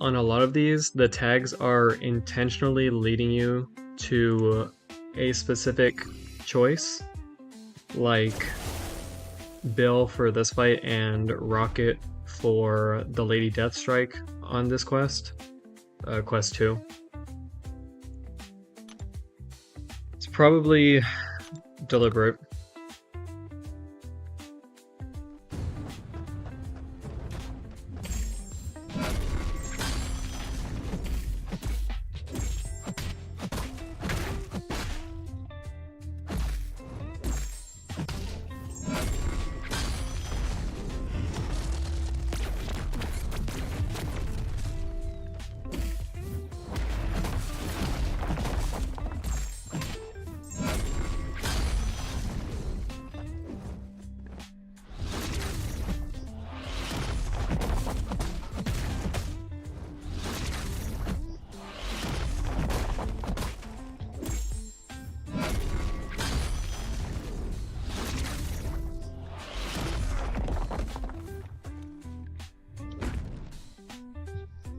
on a lot of these, the tags are intentionally leading you to a specific choice, like Bill for this fight and Rocket for the Lady Deathstrike on this quest, quest 2. It's probably deliberate.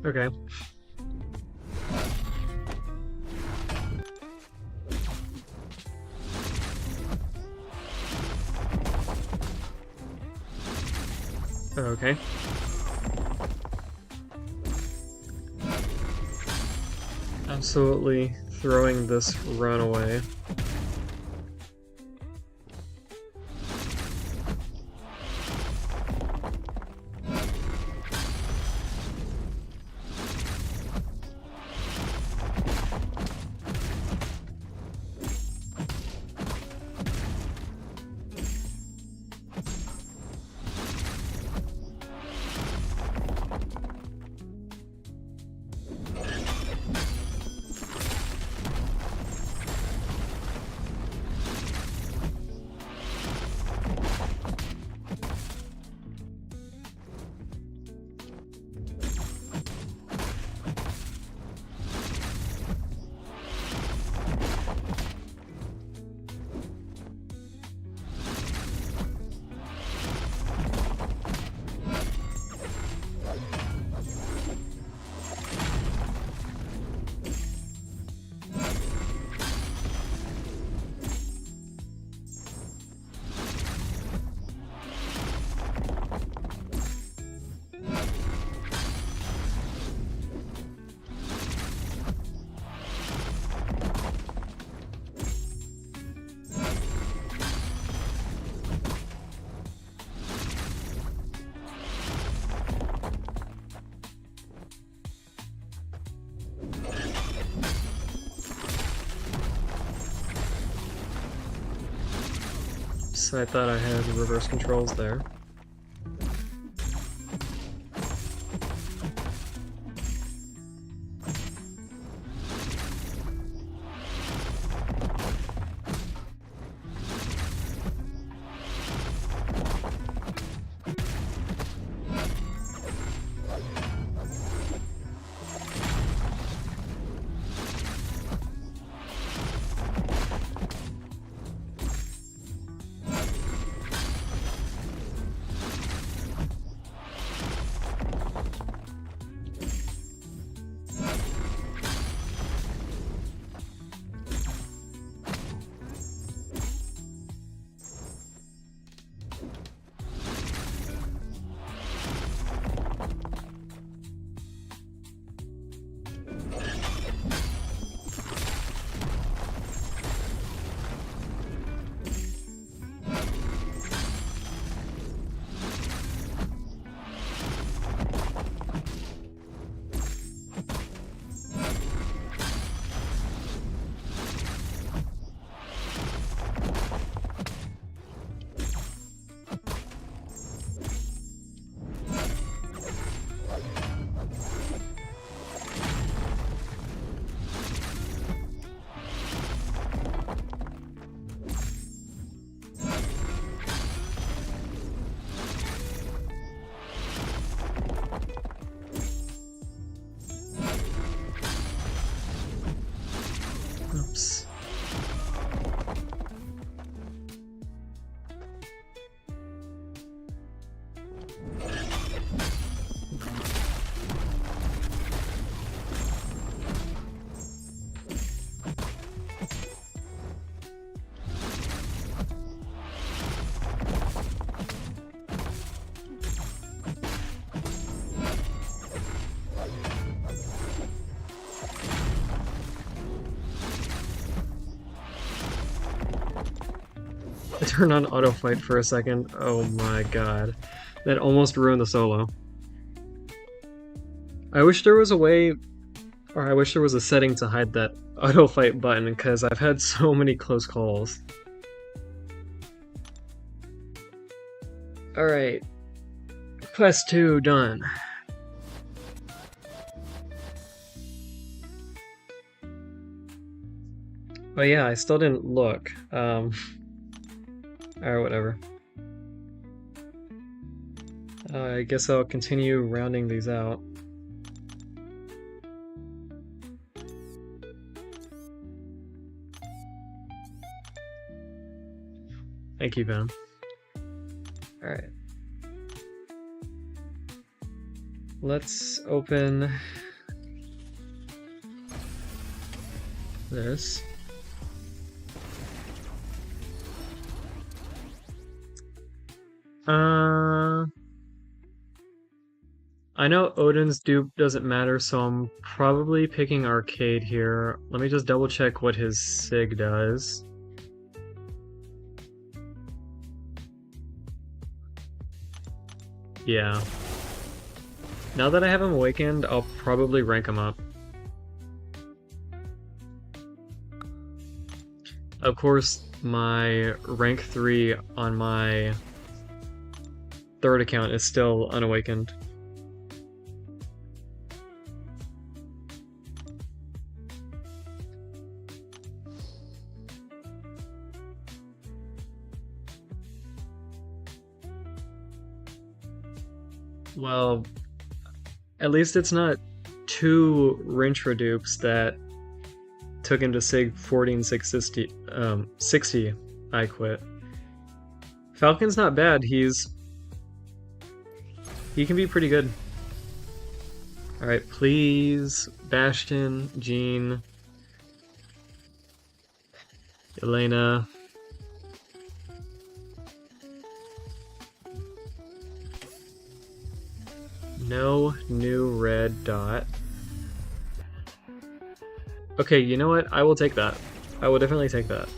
Okay. Okay. Absolutely throwing this run away. So I thought I had reverse controls there. turn on auto fight for a second. Oh my god. That almost ruined the solo. I wish there was a way, or I wish there was a setting to hide that auto fight button, because I've had so many close calls. Alright. Quest 2 done. But yeah, I still didn't look. Or whatever. I guess I'll continue rounding these out. Thank you, Ben. Alright. Let's open this. I know Odin's dupe doesn't matter, so I'm probably picking Arcade here. Let me just double check what his Sig does. Yeah. Now that I have him awakened, I'll probably rank him up. Of course, my rank 3 on my third account is still unawakened. Well, at least it's not two Rintra dupes that took him to Sig 14660 60 I quit. Falcon's not bad, he can be pretty good. Alright, please, Bastion, Jean, Elena. No new red dot. Okay, you know what? I will take that. I will definitely take that.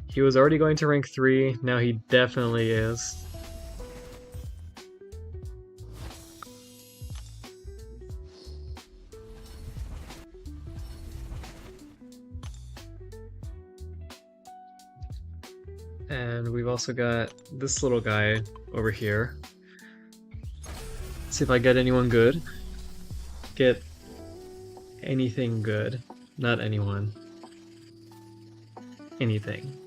He was already going to rank 3, now he definitely is. And we've also got this little guy over here. Let's see if I get anyone good. Get anything good. Not anyone. Anything.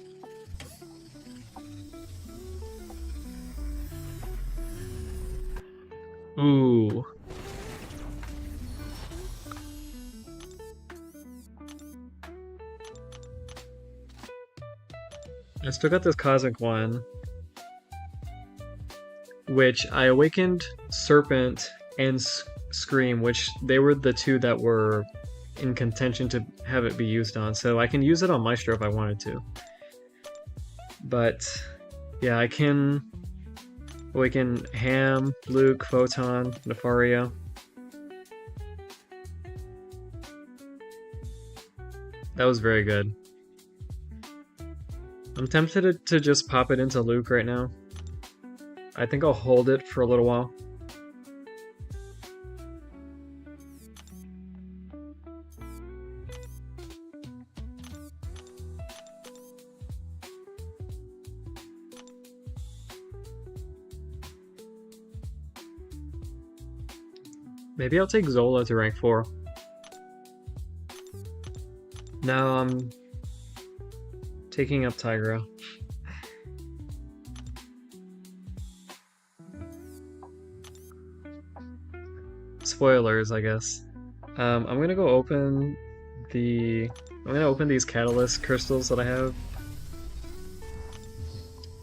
Ooh. I still got this Cosmic one, which I awakened Serpent and Scream, which they were the two that were in contention to have it be used on, so I can use it on Maestro if I wanted to. But yeah, I can awaken Ham, Luke, Photon, Nefario. That was very good. I'm tempted to just pop it into Luke right now. I think I'll hold it for a little while. Maybe I'll take Zola to rank 4. Now I'm taking up Tigra. Spoilers, I guess. I'm gonna go open the... I'm gonna open these Catalyst crystals that I have.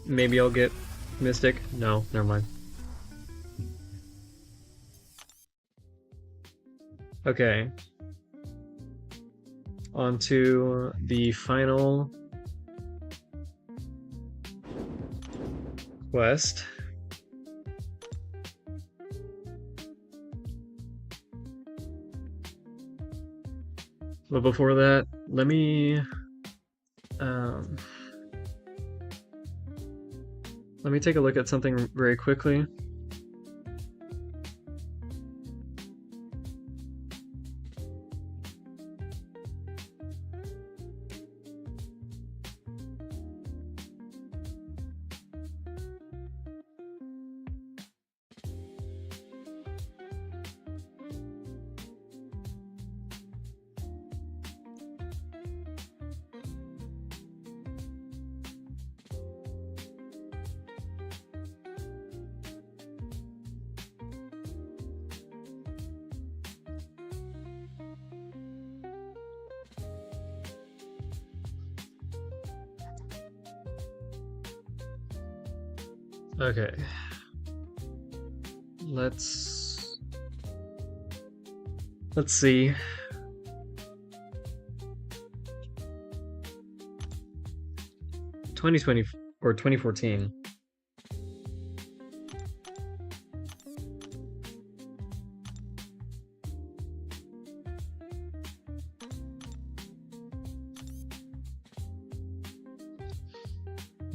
Maybe I'll get Mystic. No, never mind. Okay. On to the final quest. But before that, let me Um, let me take a look at something very quickly. Okay. Let's see. 2020 or 2014.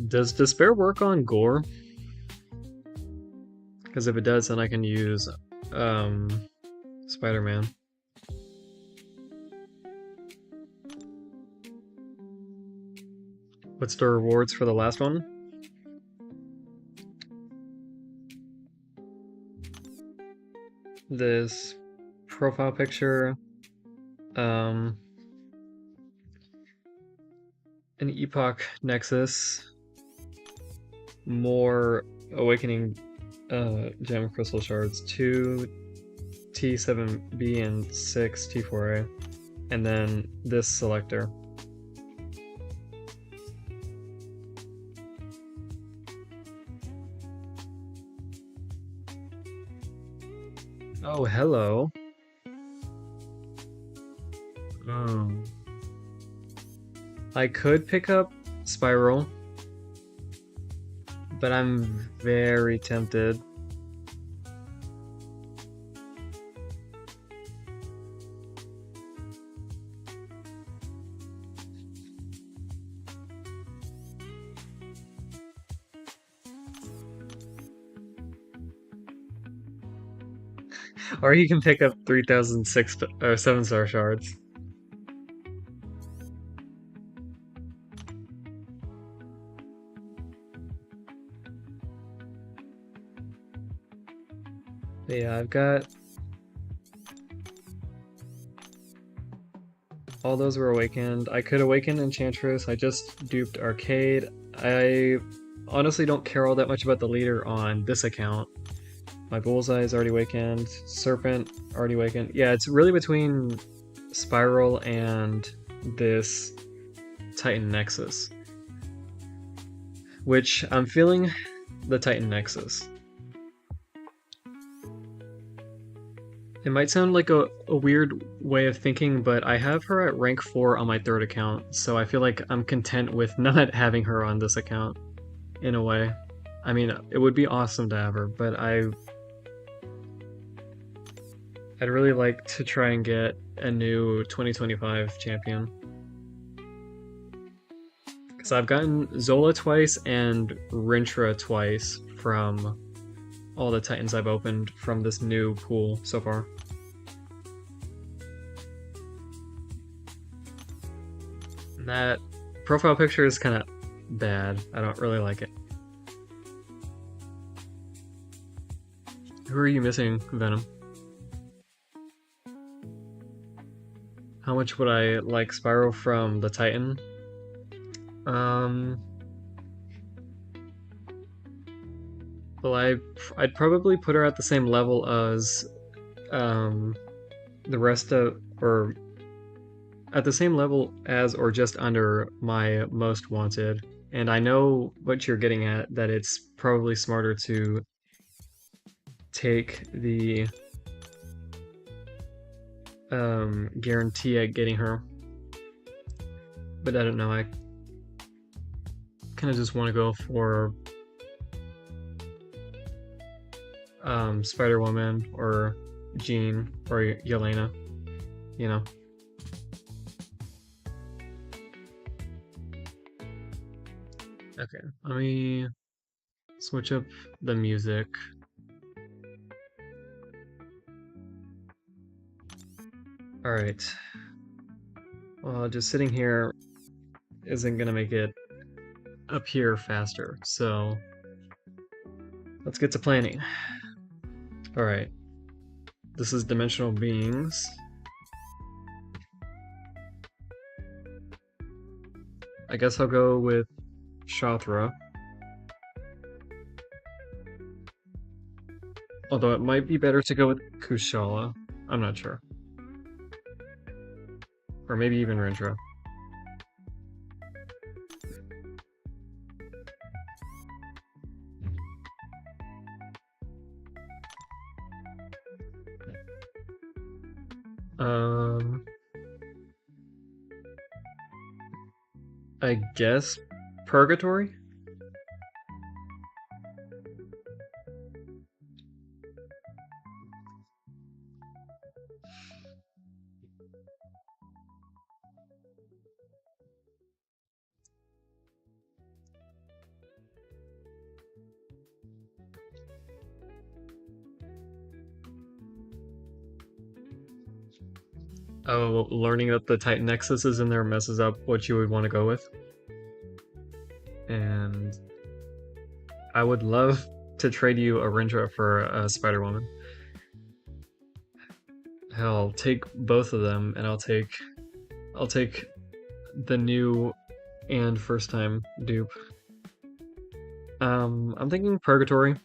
Does Despair work on gore? Because if it does, then I can use Spider-Man. What's the rewards for the last one? This profile picture, an Epoch Nexus, more Awakening Gem Crystal Shards, 2 T7B and 6 T4A, and then this selector. Oh, hello. I could pick up Spiral, but I'm very tempted. Or you can pick up 3,006 or 7-star shards. But yeah, I've got all those were awakened. I could awaken Enchantress. I just duped Arcade. I honestly don't care all that much about the leader on this account. My Bullseye is already awakened. Serpent already awakened. Yeah, it's really between Spiral and this Titan Nexus. Which I'm feeling the Titan Nexus. It might sound like a weird way of thinking, but I have her at rank 4 on my third account, so I feel like I'm content with not having her on this account, in a way. I mean, it would be awesome to have her, but I'd really like to try and get a new 2025 champion. Because I've gotten Zola twice and Rintra twice from all the Titans I've opened from this new pool so far. And that profile picture is kind of bad. I don't really like it. Who are you missing, Venom? How much would I like Spiral from the Titan? Well, I'd probably put her at the same level as the rest of, or at the same level as or just under my most wanted. And I know what you're getting at, that it's probably smarter to take the guarantee at getting her. But I don't know, I kind of just want to go for Spider-Woman or Jean or Yelena, you know. Okay, let me switch up the music. Alright. Well, just sitting here isn't gonna make it appear faster, so let's get to planning. Alright. This is Dimensional Beings. I guess I'll go with Shathra. Although it might be better to go with Kushala. I'm not sure. Or maybe even Rindra. Um, I guess Purgatory? Oh, learning that the Titan Nexus is in there messes up what you would want to go with. And I would love to trade you a Rindra for a Spider-Woman. Hell, take both of them, and I'll take the new and first time dupe. I'm thinking Purgatory.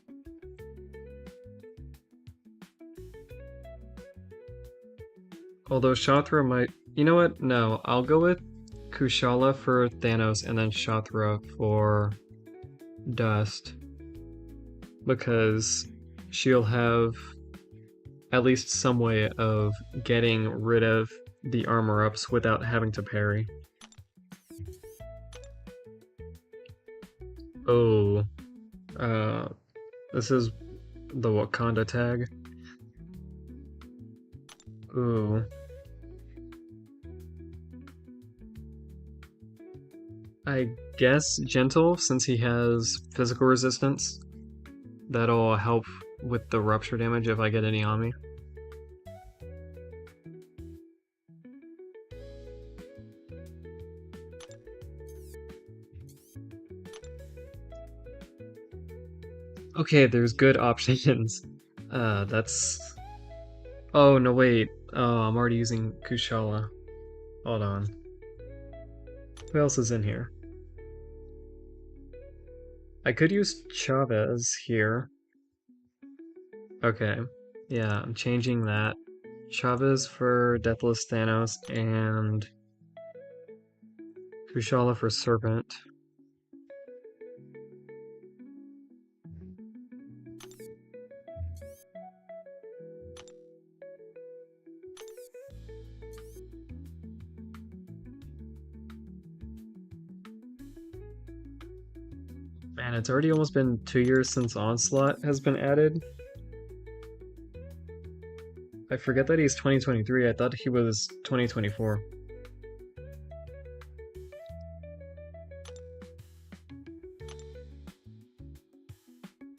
Although Shathra might... You know what? No, I'll go with Kushala for Thanos and then Shathra for Dust. Because she'll have at least some way of getting rid of the armor ups without having to parry. Oh, uh, this is the Wakanda tag. Ooh. I guess Gentle, since he has physical resistance. That'll help with the rupture damage if I get any on me. Okay, there's good options. That's... Oh, no, wait. Oh, I'm already using Kushala. Hold on. Who else is in here? I could use Chavez here. Okay. Yeah, I'm changing that. Chavez for Deathless Thanos and Kushala for Serpent. Man, it's already almost been 2 years since Onslaught has been added. I forget that he's 2023. I thought he was 2024.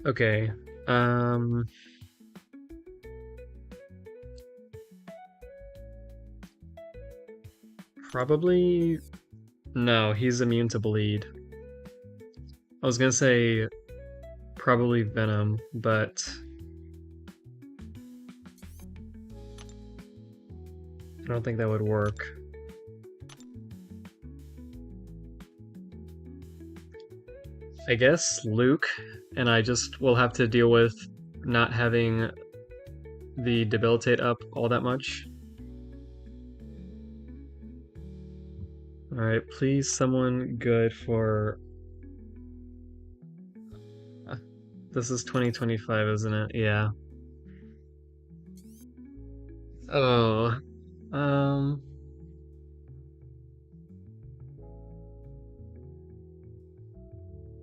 Okay. Um... Probably... No, he's immune to bleed. I was gonna say probably Venom, but I don't think that would work. I guess Luke, and I just will have to deal with not having the debilitate up all that much. Alright, please someone good for... This is 2025, isn't it? Yeah. Oh. Um...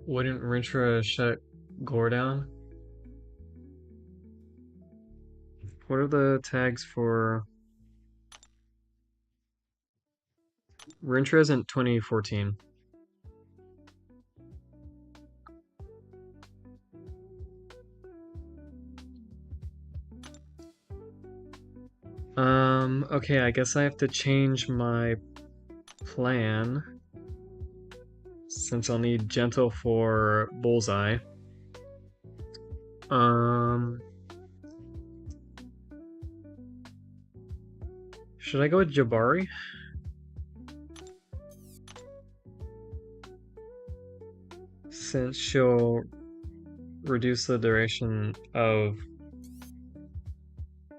Wouldn't Rintra shut Gore down? What are the tags for... Rintra isn't 2014. Okay, I guess I have to change my plan since I'll need gentle for bullseye. Um, should I go with Jabari? Since she'll reduce the duration of...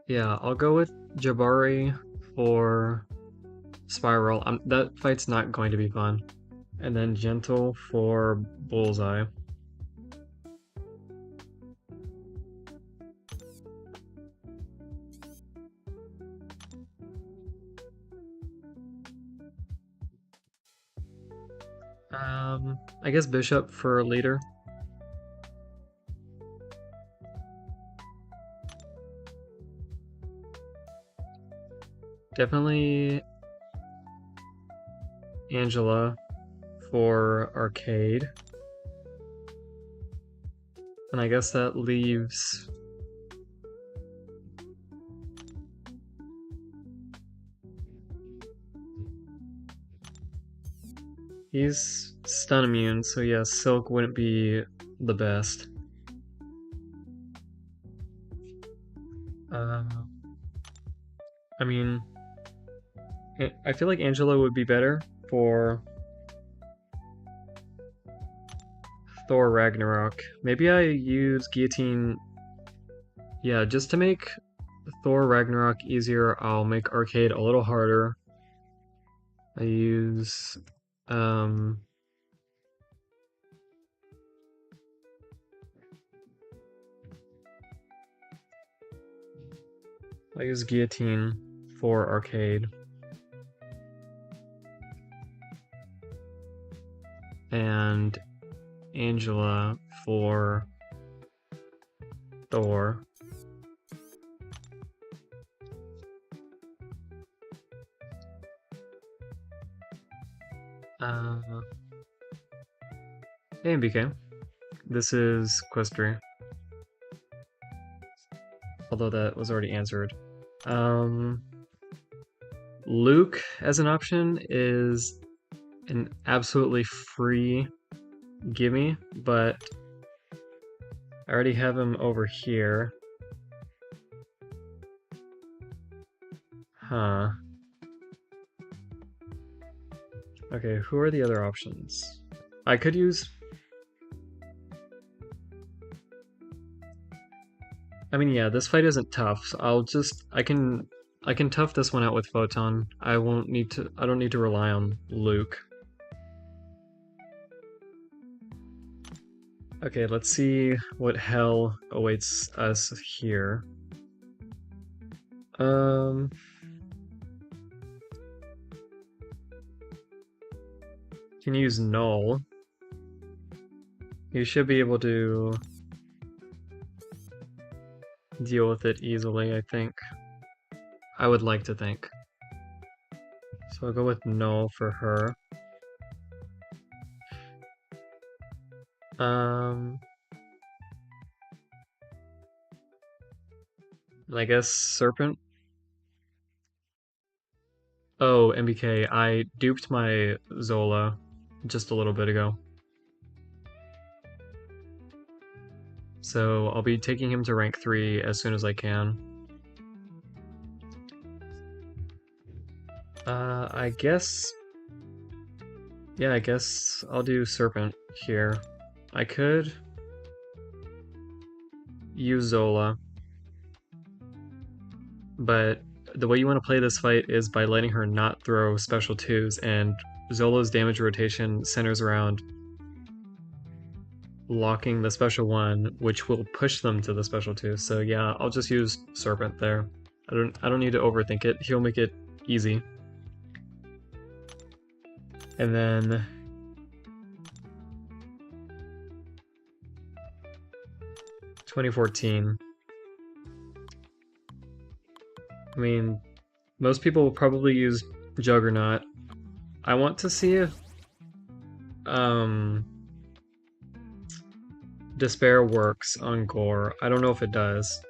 Yeah, I'll go with Jabari for Spiral. That fight's not going to be fun. And then Gentle for Bullseye. I guess Bishop for leader. Definitely Angela for arcade. And I guess that leaves... He's stun immune, so yeah, Silk wouldn't be the best. Uh, I mean, I feel like Angela would be better for Thor Ragnarok. Maybe I use Guillotine... Yeah, just to make Thor Ragnarok easier, I'll make Arcade a little harder. I use... Um... I use Guillotine for Arcade. And Angela for Thor. Hey MBK. This is Questry. Although that was already answered. Luke as an option is an absolutely free gimme, but I already have him over here. Huh. Okay, who are the other options? I could use... I mean, yeah, this fight isn't tough, so I can tough this one out with Photon. I don't need to rely on Luke. Okay, let's see what hell awaits us here. Can use Null. You should be able to deal with it easily, I think. I would like to think. So I'll go with Null for her. I guess Serpent. Oh, MBK, I duped my Zola just a little bit ago. So I'll be taking him to rank 3 as soon as I can. I guess... Yeah, I guess I'll do Serpent here. I could use Zola, but the way you want to play this fight is by letting her not throw special 2s, and Zola's damage rotation centers around locking the special 1, which will push them to the special 2. So yeah, I'll just use Serpent there. I don't need to overthink it. He'll make it easy. And then 2014. I mean, most people will probably use Juggernaut. I want to see if Despair works on Gore. I don't know if it does.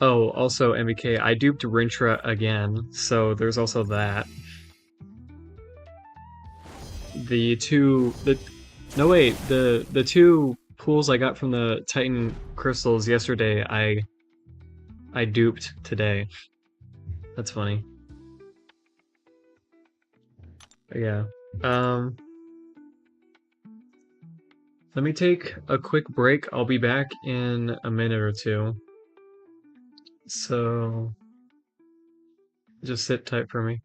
Oh, also MBK, I duped Rintra again, so there's also that. The two the no wait, the two pools I got from the Titan crystals yesterday, I duped today. That's funny. But yeah. Um Let me take a quick break. I'll be back in a minute or two. So just sit tight for me.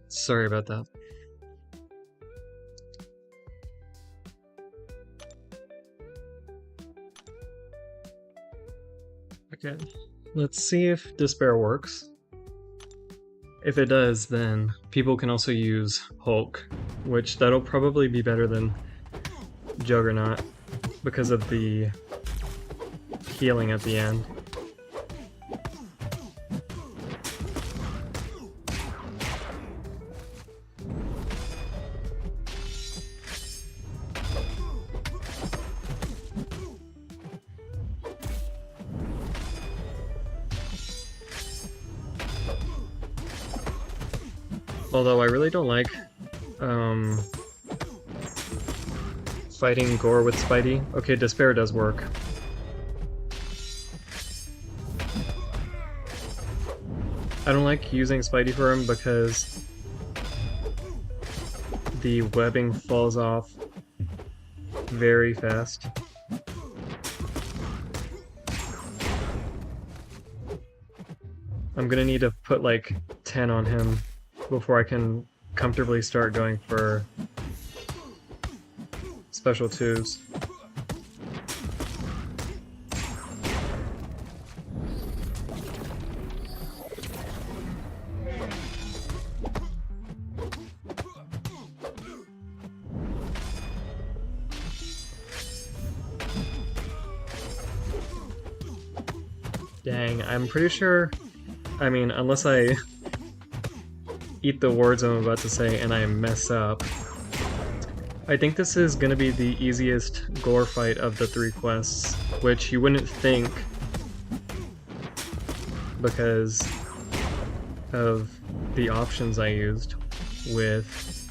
Sorry about that. Okay, let's see if Despair works. If it does, then people can also use Hulk, which that'll probably be better than Juggernaut because of the healing at the end. Although I really don't like fighting Gore with Spidey. Okay, Despair does work. I don't like using Spidey for him because the webbing falls off very fast. I'm gonna need to put like 10 on him before I can comfortably start going for special 2s. Dang, I'm pretty sure, I mean, unless I eat the words I'm about to say and I mess up, I think this is gonna be the easiest Gore fight of the 3 quests, which you wouldn't think because of the options I used with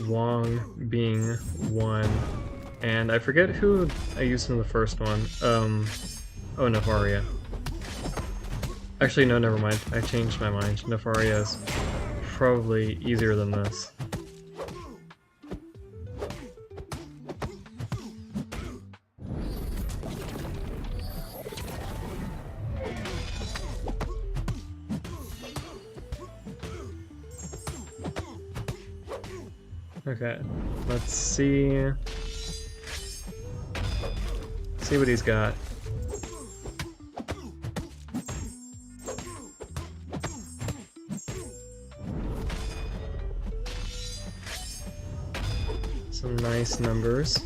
Wong being one, and I forget who I used in the first one. Oh, Nefaria. Actually, no, never mind. I changed my mind. Nefaria is probably easier than this. Okay, let's see what he's got. Some nice numbers.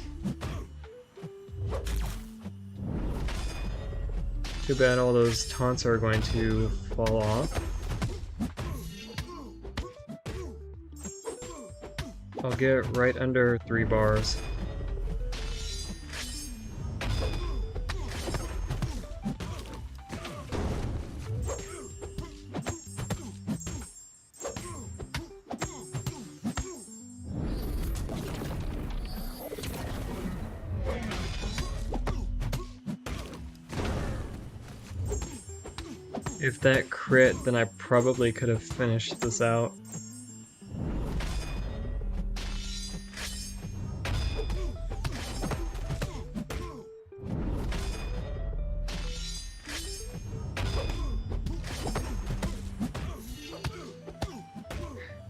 Too bad all those taunts are going to fall off. I'll get right under 3 bars. If that crit, then I probably could have finished this out.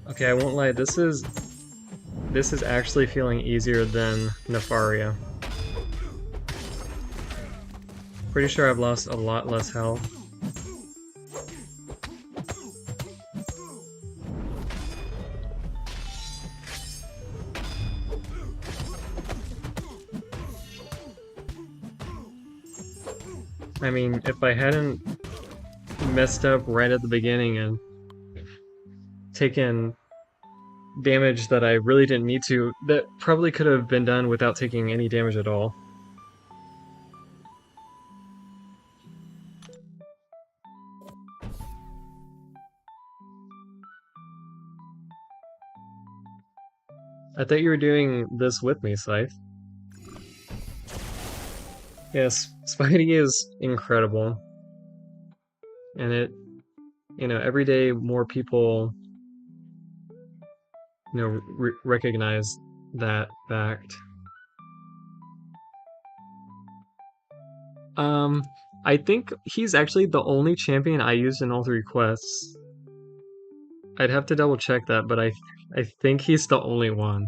Okay, I won't lie, this is actually feeling easier than Nefaria. Pretty sure I've lost a lot less health. I mean, if I hadn't messed up right at the beginning and taken damage that I really didn't need to, that probably could have been done without taking any damage at all. I thought you were doing this with me, Scythe. Yes, Spidey is incredible. And it, every day more people, recognize that fact. I think he's actually the only champion I used in all 3 quests. I'd have to double check that, but I think he's the only one.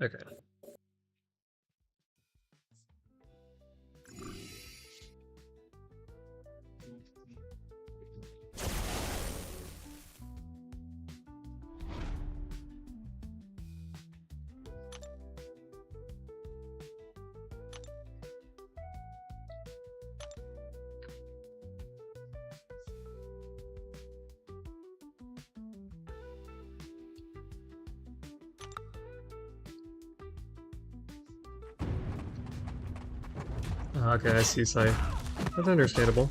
Okay. Okay, I see, Scythe. That's understandable.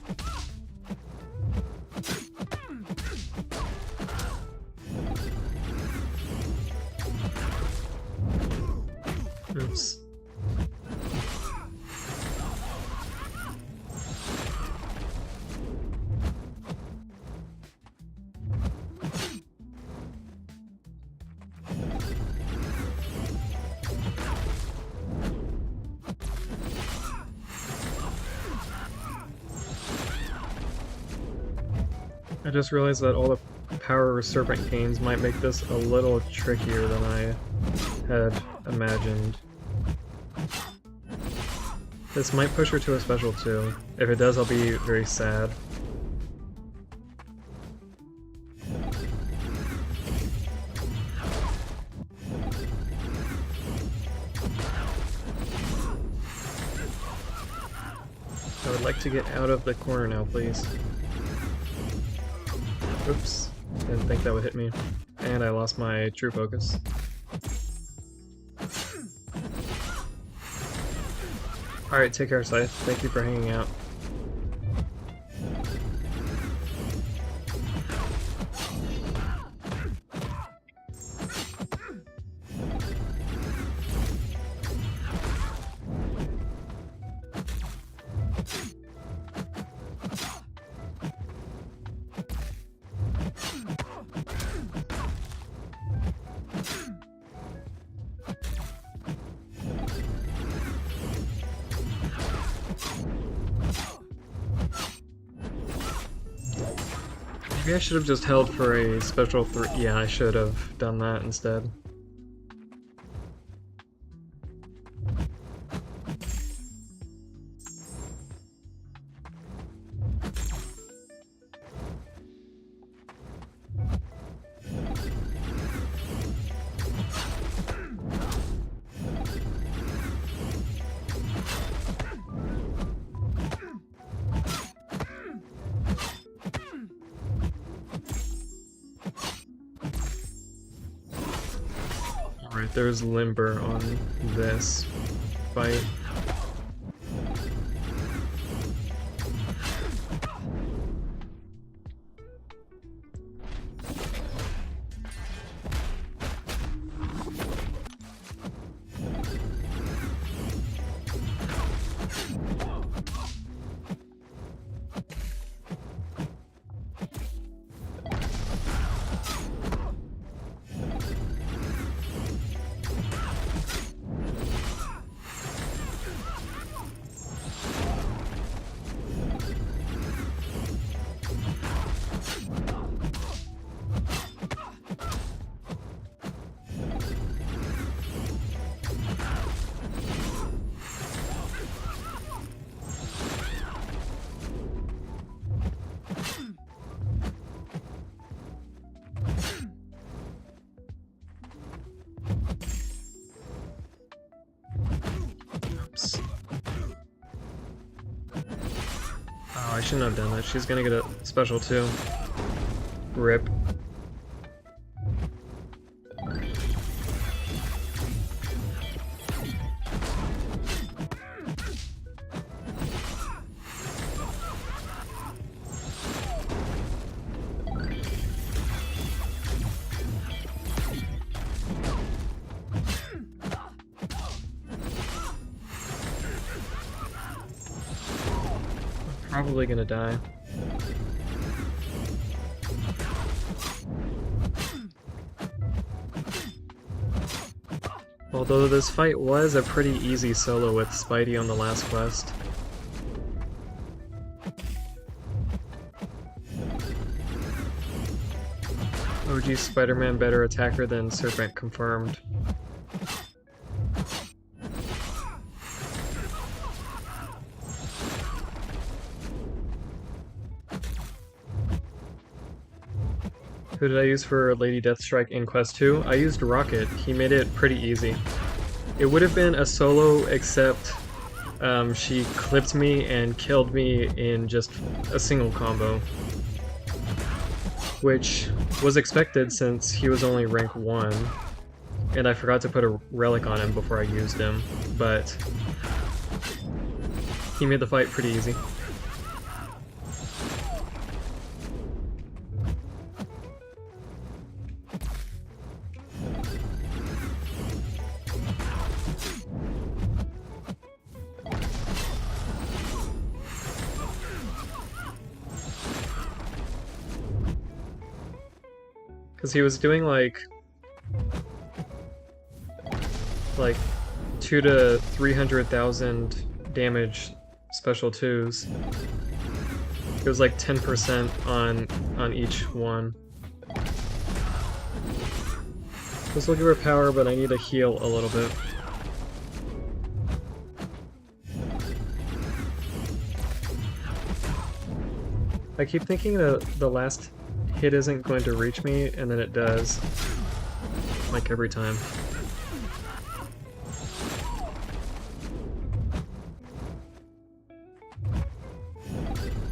Oops. I just realized that all the power Serpent Canes might make this a little trickier than I had imagined. This might push her to a special too. If it does, I'll be very sad. I would like to get out of the corner now, please. Oops, didn't think that would hit me. And I lost my true focus. Alright, take care, Scythe. Thank you for hanging out. Maybe I should have just held for a special 3. Yeah, I should have done that instead. Alright, there's Limber on this fight. Oh, I shouldn't have done that. She's gonna get a special too. Rip. Probably gonna die. Although this fight was a pretty easy solo with Spidey on the last quest. OG Spider-Man better attacker than Serpent confirmed. Who did I use for Lady Deathstrike in Quest 2? I used Rocket. He made it pretty easy. It would have been a solo, except she clipped me and killed me in just a single combo. Which was expected since he was only rank 1. And I forgot to put a relic on him before I used him, but he made the fight pretty easy. Because he was doing like 2 to 300,000 damage special 2s. It was like 10% on each one. I was looking for power, but I need to heal a little bit. I keep thinking that the last hit isn't going to reach me, and then it does. Like every time.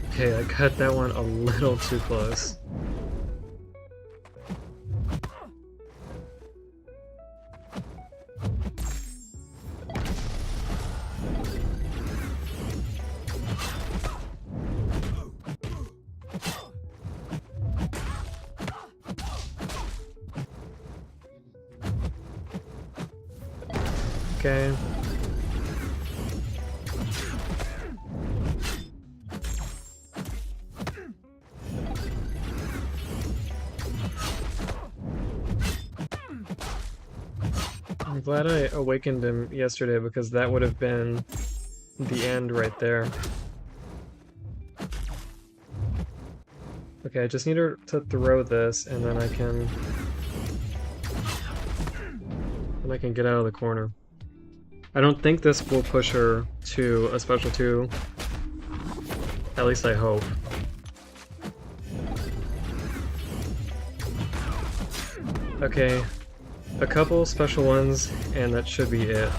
Okay, I cut that one a little too close. Okay. I'm glad I awakened him yesterday because that would have been the end right there. Okay, I just need her to throw this, and then I can get out of the corner. I don't think this will push her to a special 2. At least I hope. Okay, a couple special ones, and that should be it.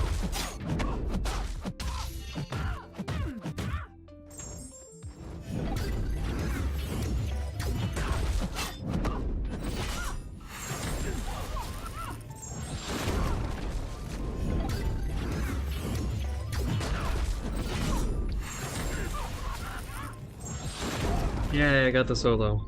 Yeah, I got the solo.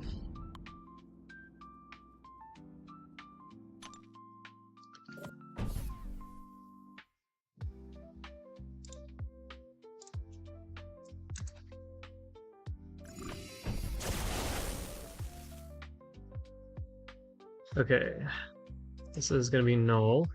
Okay, this is gonna be null.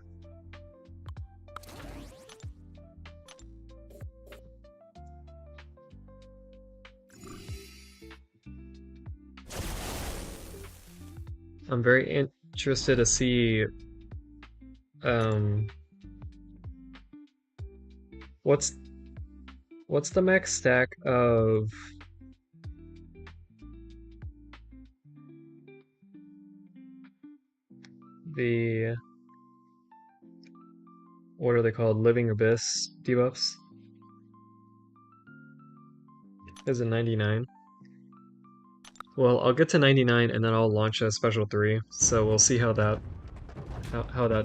I'm very interested to see what's the max stack of the, what are they called, Living Abyss debuffs? Is it 99? Well, I'll get to 99 and then I'll launch a special 3, so we'll see how that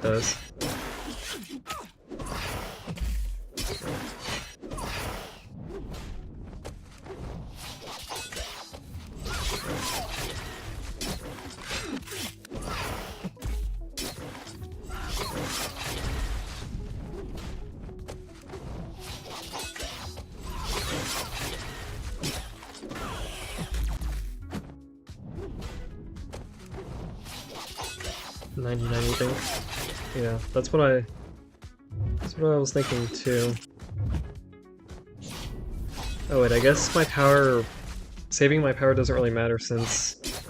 does. $99, you think? Yeah, that's what I was thinking too. Oh wait, I guess saving my power doesn't really matter since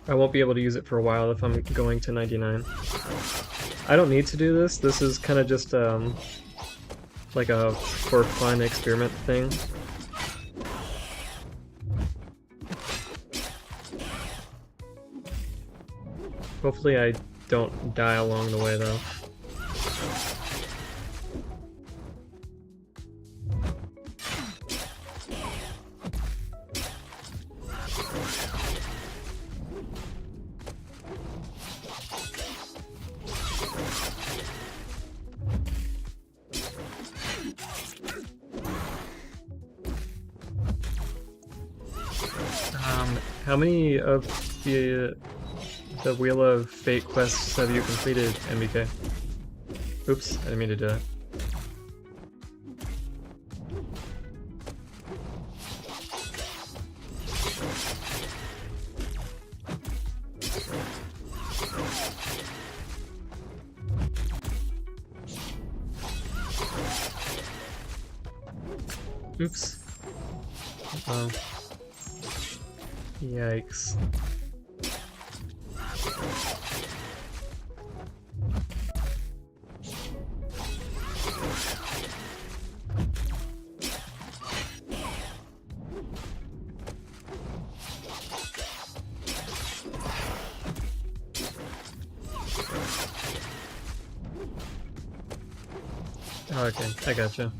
I won't be able to use it for a while if I'm going to 99. I don't need to do this. This is kind of just like a for fun experiment thing. Hopefully I don't die along the way though. How many of the Wheel of Fate quests have you completed, MBK? Oops, I didn't mean to do that. Oops. Oh. Yikes. Okay, I gotcha.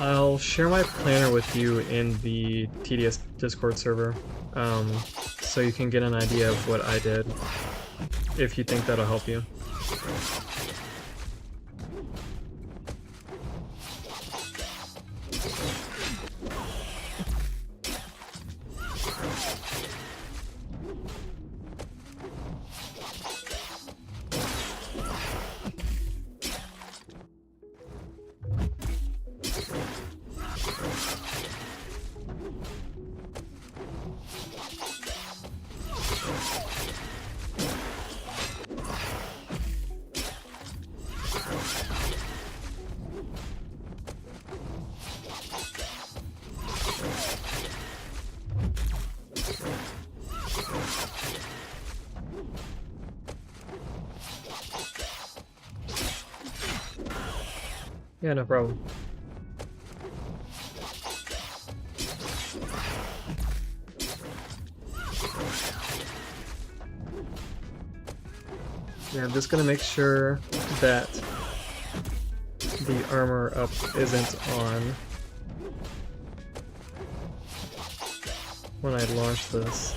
I'll share my planner with you in the TDS Discord server, so you can get an idea of what I did, if you think that'll help you. Yeah, no problem. Yeah, I'm just gonna make sure that the armor up isn't on when I launch this.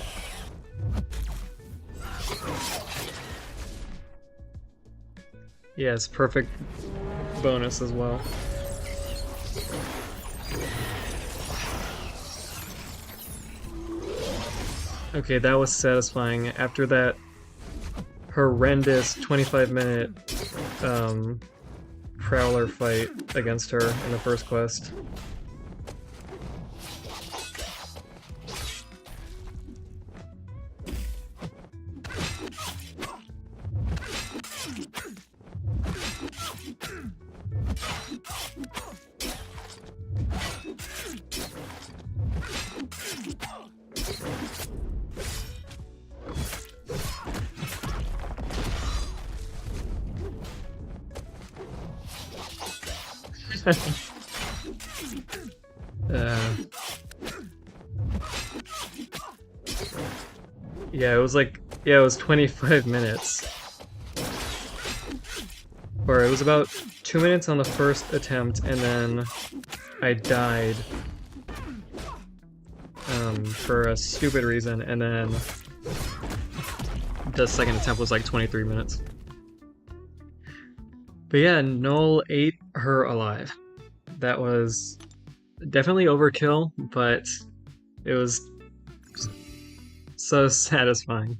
Yes, perfect bonus as well. Okay, that was satisfying. After that horrendous 25-minute Prowler fight against her in the first quest. Yeah, it was like, yeah, it was 25 minutes. Or it was about 2 minutes on the first attempt, and then I died for a stupid reason, and then the second attempt was like 23 minutes. But yeah, Null ate her alive. That was definitely overkill, but it was so satisfying.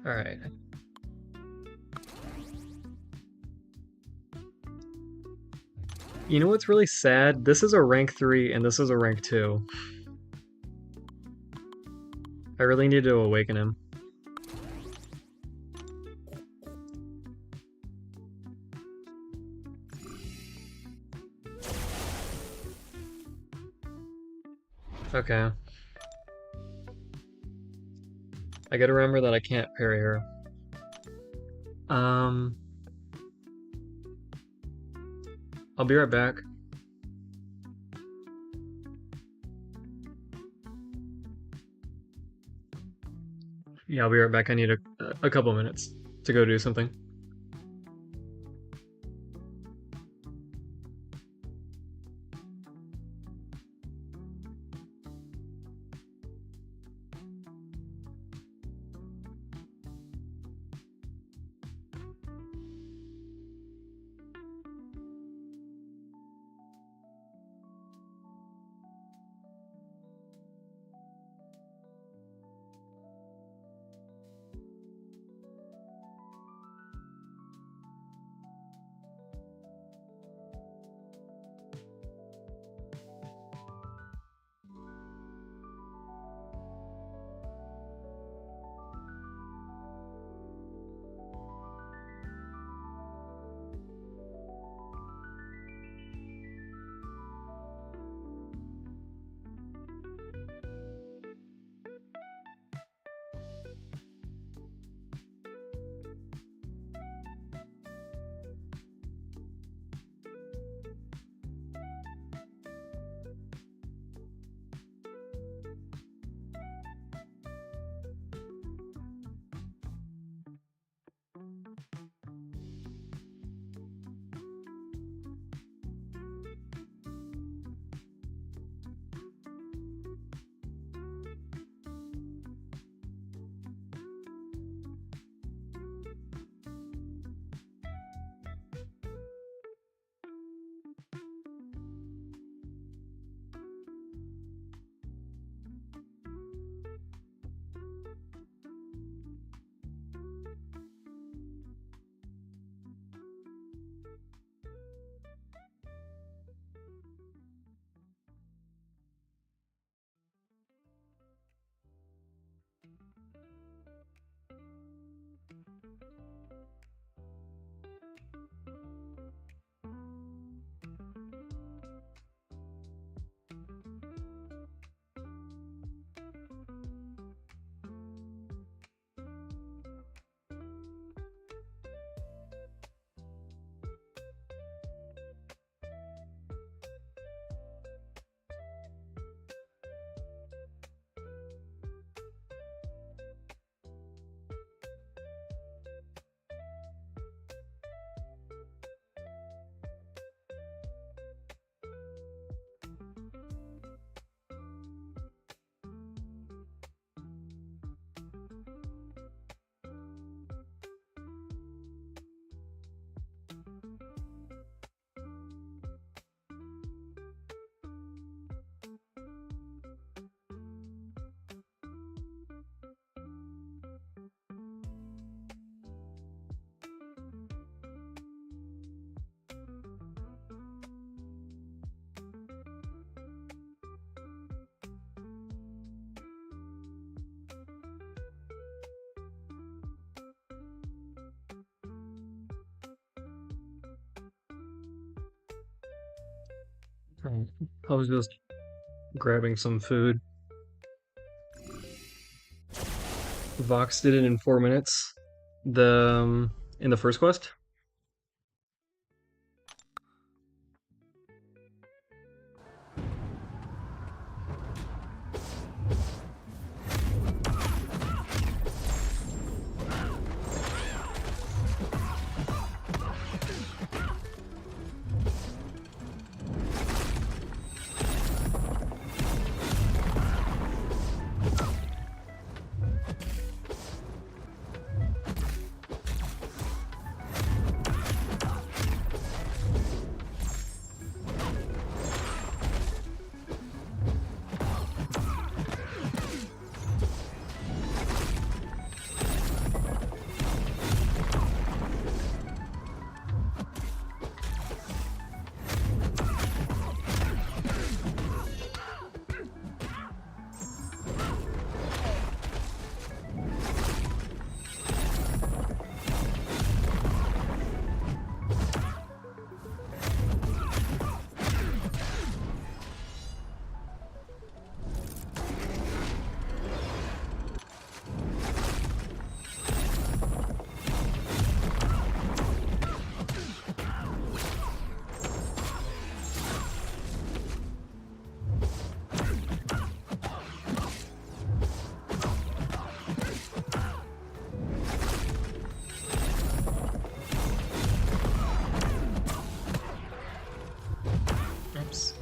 Alright. You know what's really sad? This is a rank 3 and this is a rank 2. I really need to awaken him. Okay. I gotta remember that I can't parry her. I'll be right back. Yeah, I'll be right back. I need a couple minutes to go do something. I was just grabbing some food. Vox did it in 4 minutes. In the first quest. Oops.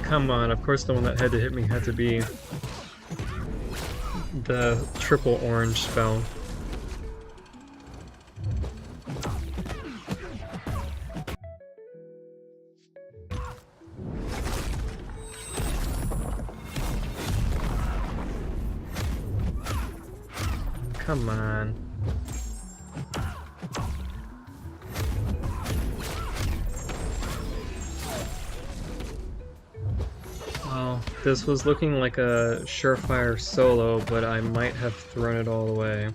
Come on, of course the one that had to hit me had to be the triple orange spell. Come on. Well, this was looking like a surefire solo, but I might have thrown it all away.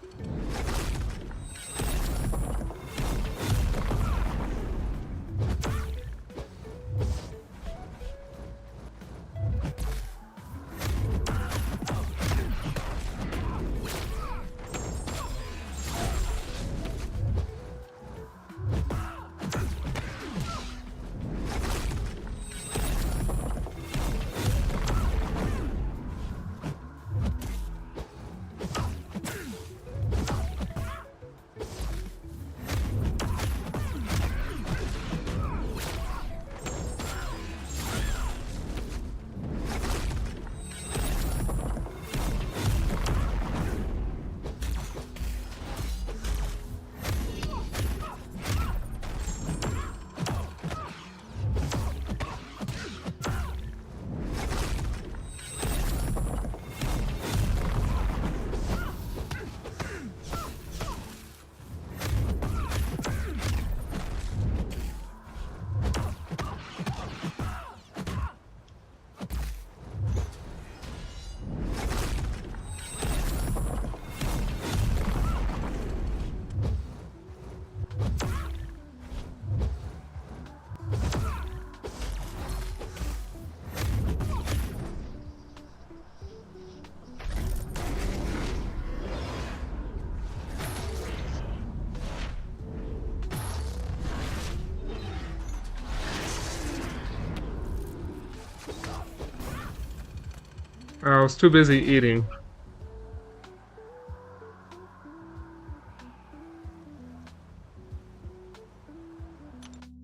I was too busy eating.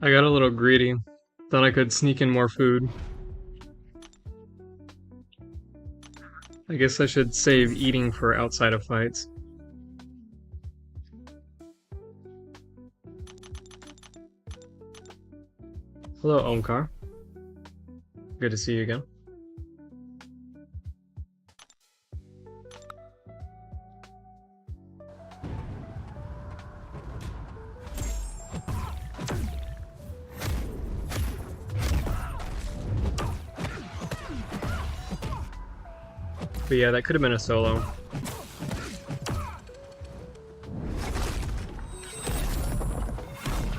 I got a little greedy. Thought I could sneak in more food. I guess I should save eating for outside of fights. Hello, Omkar. Good to see you again. But yeah, that could have been a solo.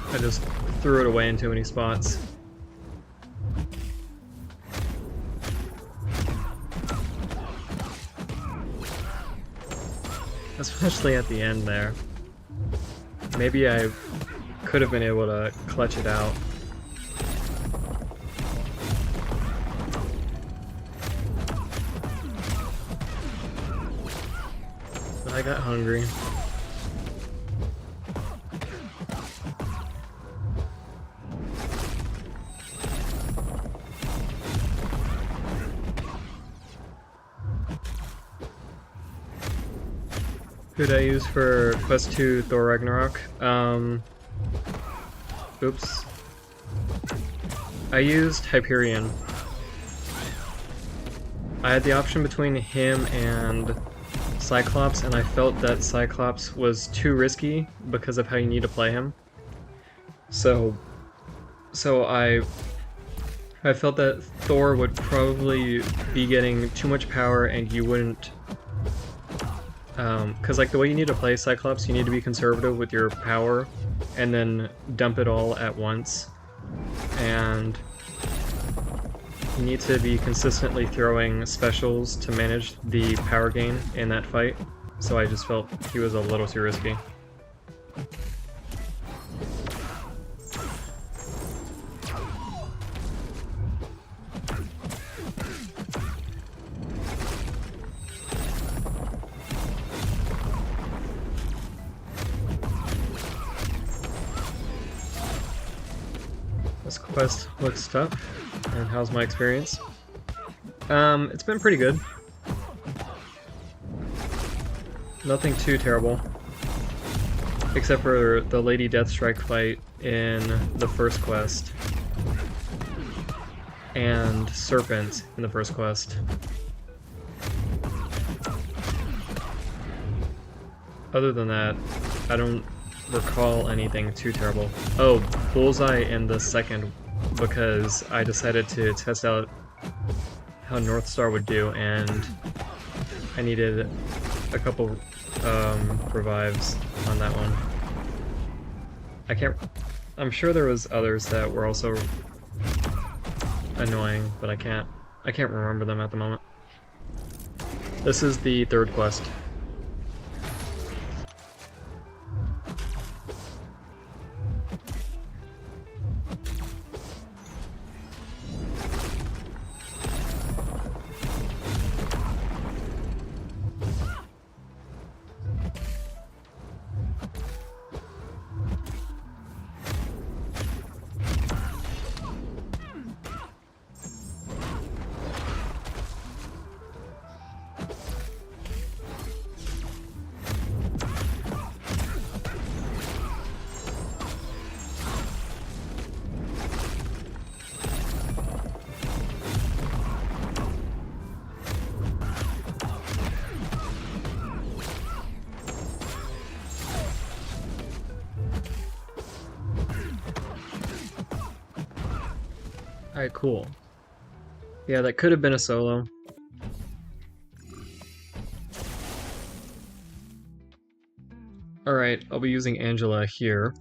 I just threw it away in too many spots. Especially at the end there. Maybe I could have been able to clutch it out. But I got hungry. Who did I use for Quest 2 Thor Ragnarok? Oops. I used Hyperion. I had the option between him and Cyclops, and I felt that Cyclops was too risky because of how you need to play him. So I felt that Thor would probably be getting too much power and you wouldn't... Because like the way you need to play Cyclops, you need to be conservative with your power and then dump it all at once. And you need to be consistently throwing specials to manage the power gain in that fight. So I just felt he was a little too risky. This quest looks tough, and how's my experience? It's been pretty good. Nothing too terrible. Except for the Lady Deathstrike fight in the first quest. And Serpent in the first quest. Other than that, I don't recall anything too terrible. Oh, Bullseye in the second, because I decided to test out how Northstar would do, and I needed a couple revives on that one. I'm sure there was others that were also annoying, but I can't remember them at the moment. This is the third quest. Alright, cool. Yeah, that could have been a solo. Alright, I'll be using Angela here.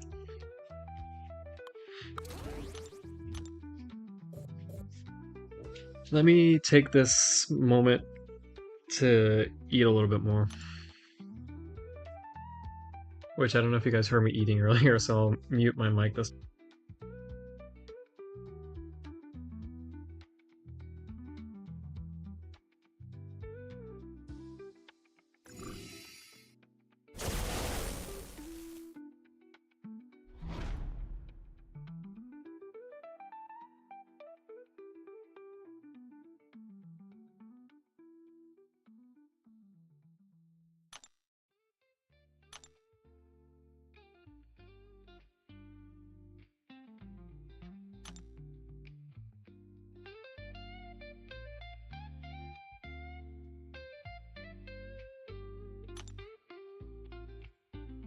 Let me take this moment to eat a little bit more. Which I don't know if you guys heard me eating earlier, so I'll mute my mic this.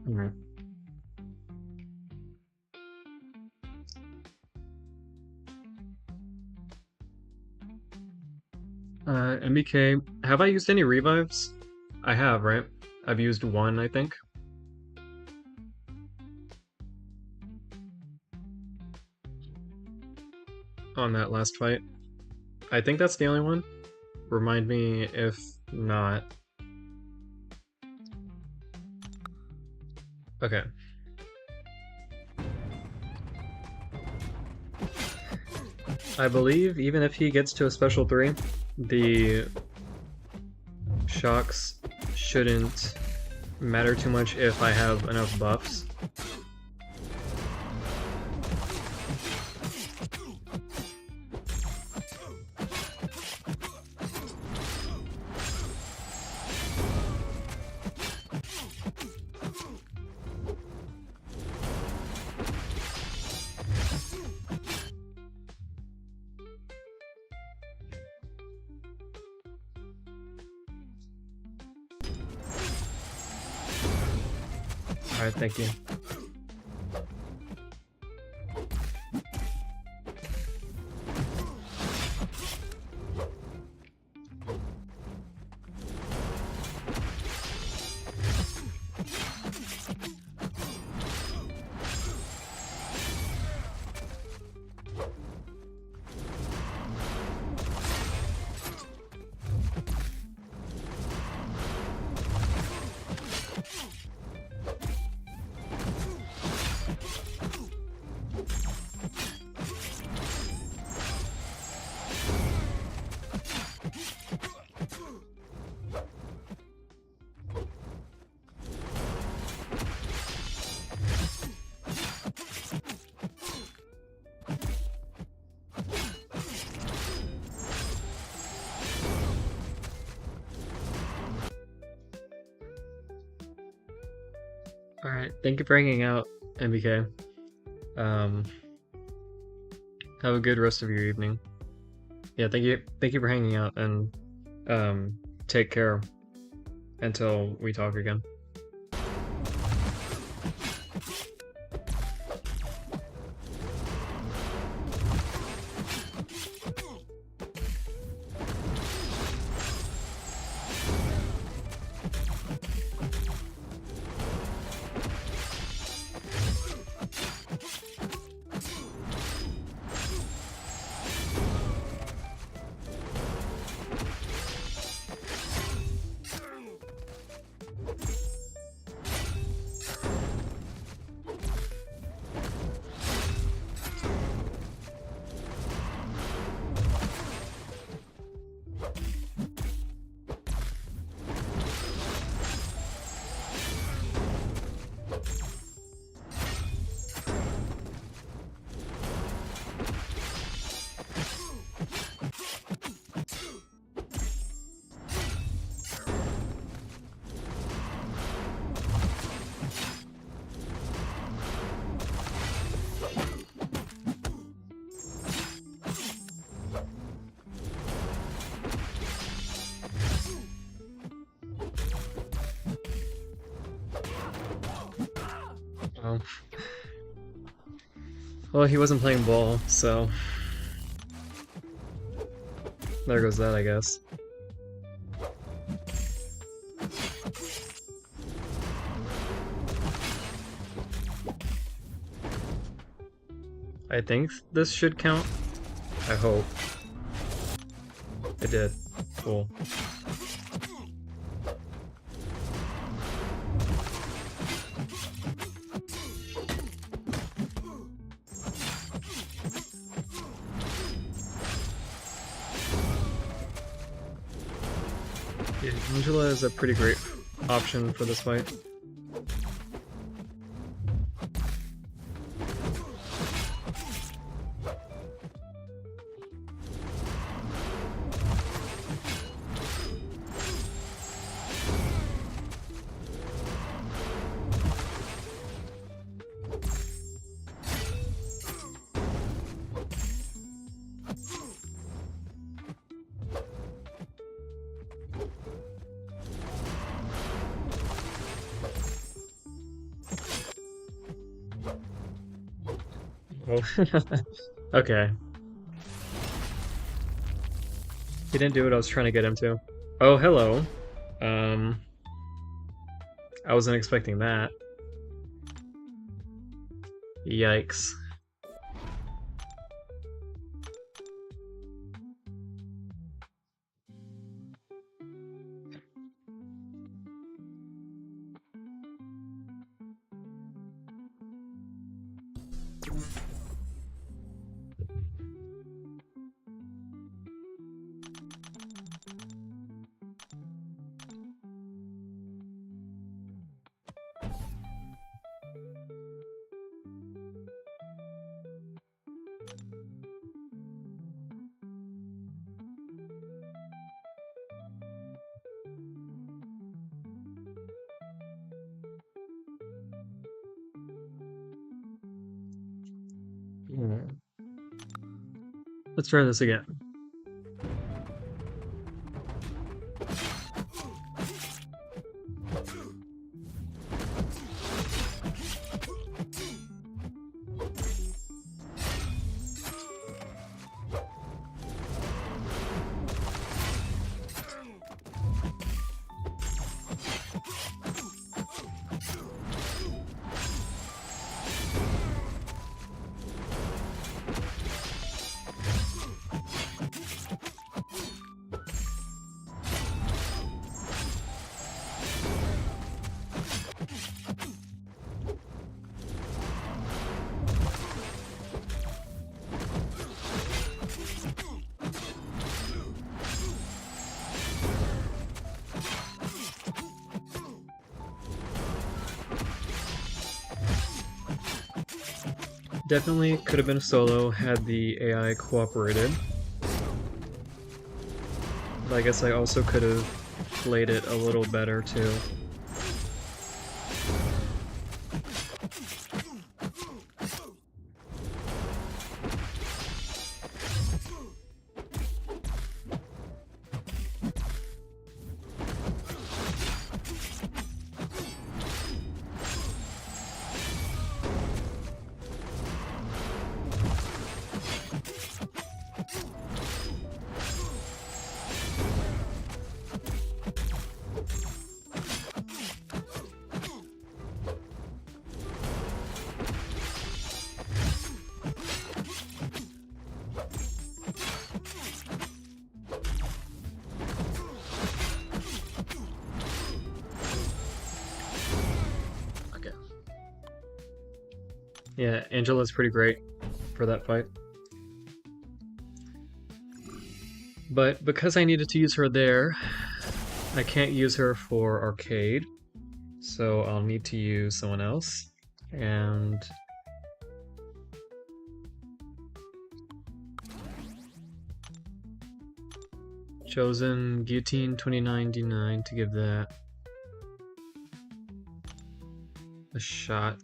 Alright. MBK, have I used any revives? I have, right? I've used one, I think. On that last fight. I think that's the only one. Remind me if not. Okay. I believe even if he gets to a special 3, the shocks shouldn't matter too much if I have enough buffs. Alright, thank you. Alright, thank you for hanging out, MBK. Have a good rest of your evening. Yeah, thank you for hanging out, and take care until we talk again. Well, he wasn't playing ball, so there goes that, I guess. I think this should count. I hope. It did. Cool. Yeah, Angela is a pretty great option for this fight. Oh. Okay. He didn't do what I was trying to get him to. Oh, hello. Um, I wasn't expecting that. Yikes. Hmm. Let's try this again. Definitely could have been a solo had the AI cooperated. But I guess I also could have played it a little better too. Yeah, Angela's pretty great for that fight. But because I needed to use her there, I can't use her for arcade. So I'll need to use someone else. And chosen Guillotine 2099 to give that a shot.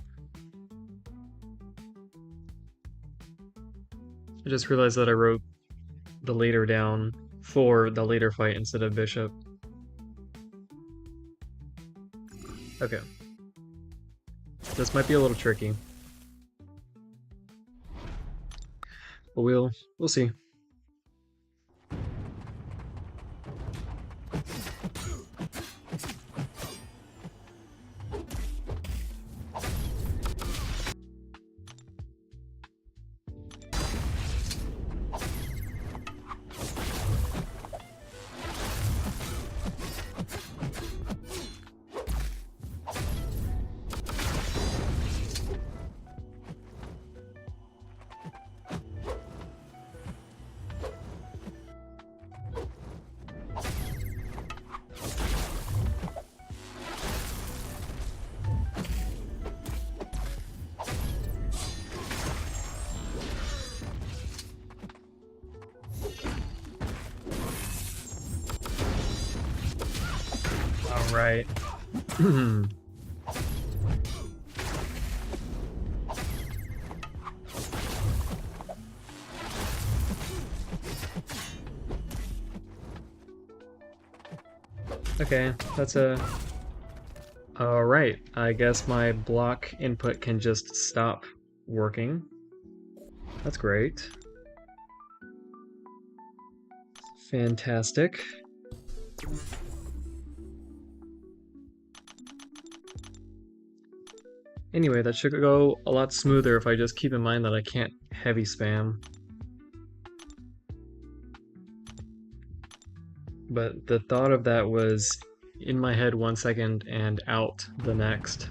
I just realized that I wrote the leader down for the later fight instead of Bishop. Okay. This might be a little tricky. But we'll see. Alright. Okay, that's a... Alright, I guess my block input can just stop working. That's great. Fantastic. Anyway, that should go a lot smoother if I just keep in mind that I can't heavy spam. But the thought of that was in my head 1 second and out the next.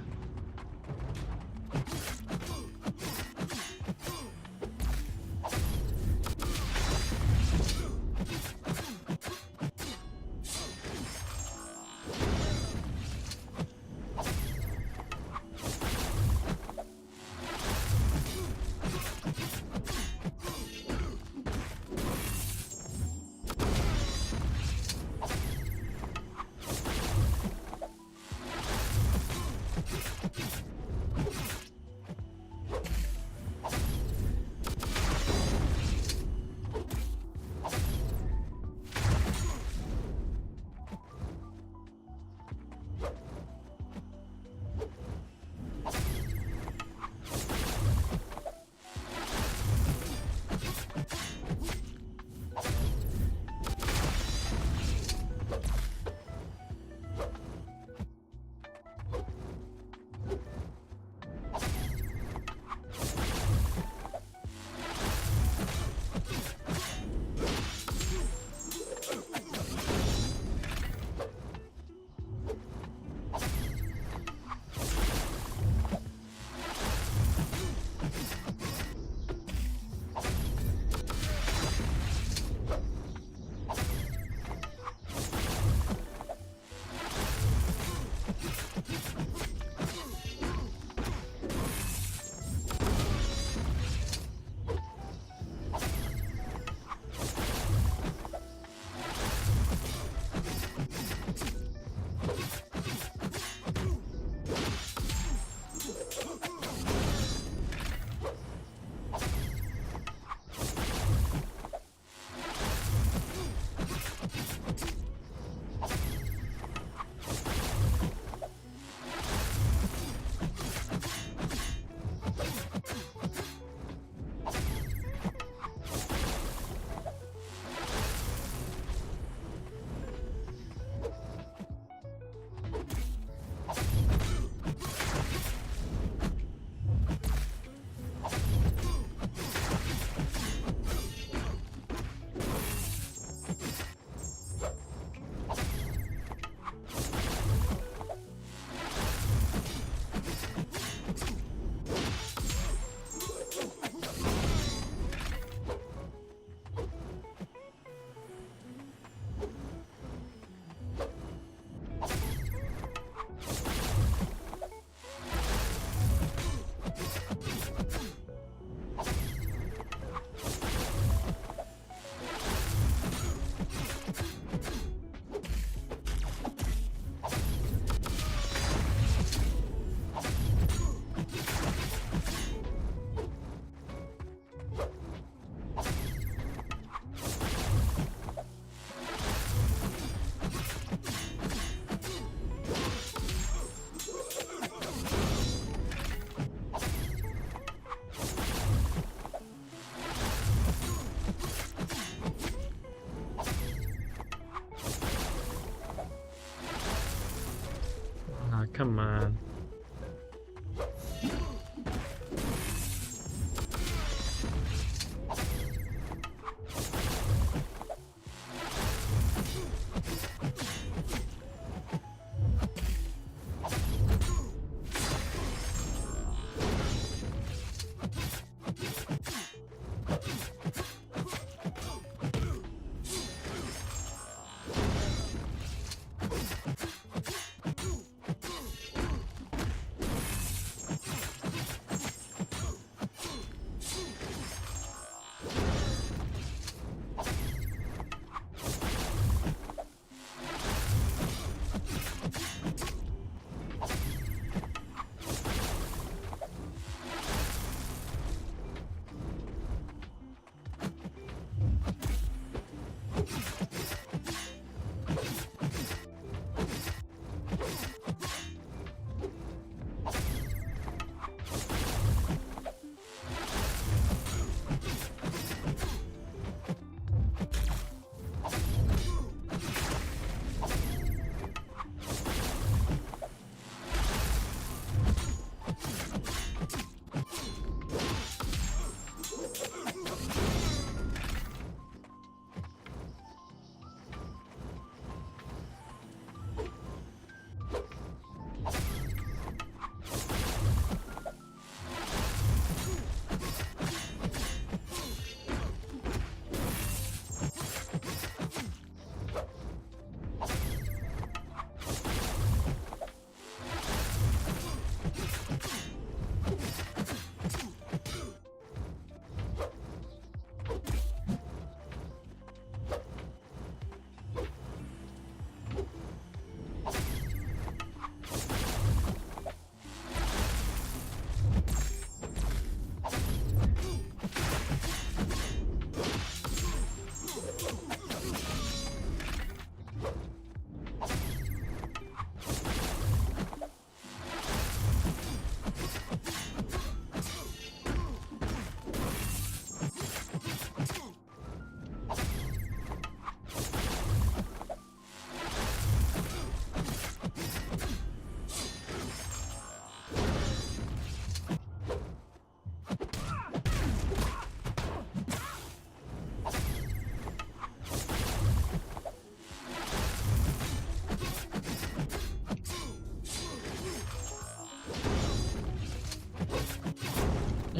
Come on.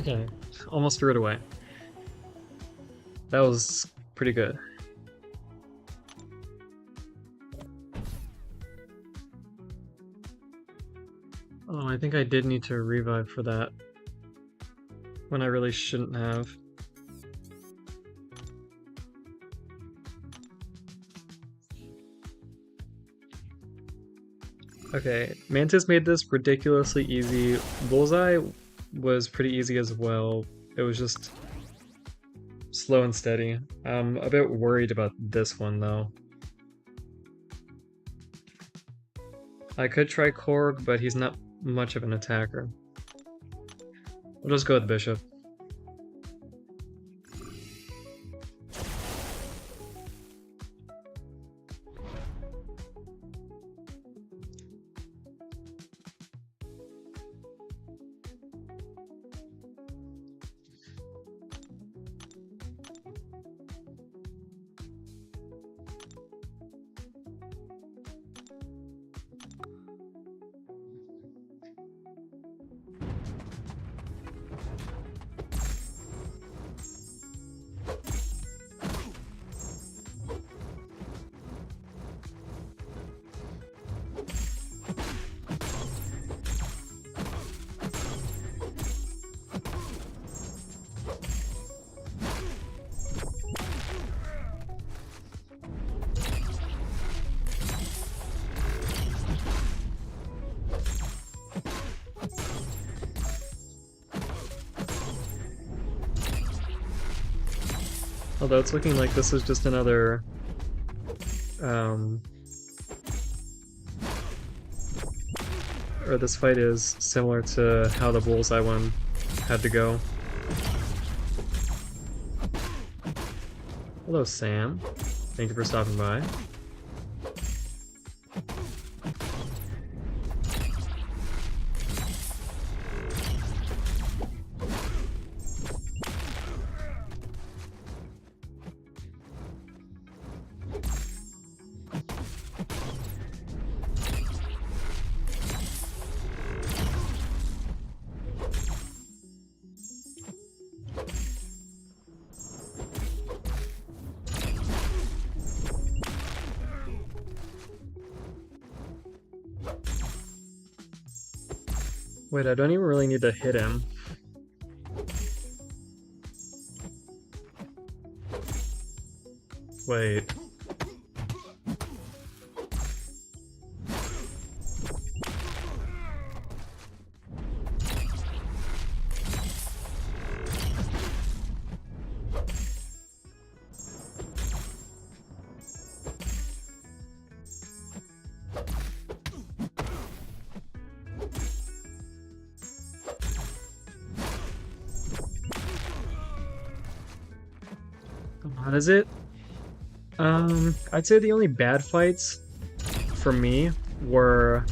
Okay, almost threw it away. That was pretty good. Oh, I think I did need to revive for that, when I really shouldn't have. Okay, Mantis made this ridiculously easy. Bullseye was pretty easy as well. It was just slow and steady. I'm a bit worried about this one though. I could try Korg, but he's not much of an attacker. We'll just go with Bishop. Although it's looking like this is just another or this fight is similar to how the Bullseye one had to go. Hello, Sam. Thank you for stopping by. Wait, I don't even really need to hit him. Wait. How does it? I'd say the only bad fights for me were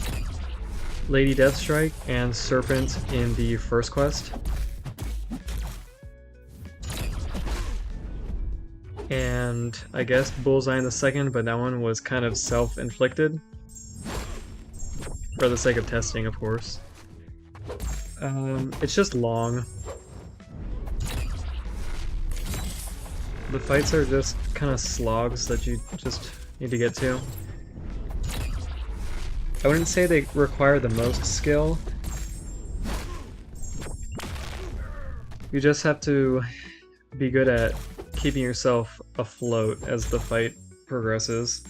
Lady Deathstrike and Serpent in the first quest. And I guess Bullseye in the second, but that one was kind of self-inflicted. For the sake of testing, of course. It's just long. The fights are just kind of slogs that you just need to get to. I wouldn't say they require the most skill. You just have to be good at keeping yourself afloat as the fight progresses.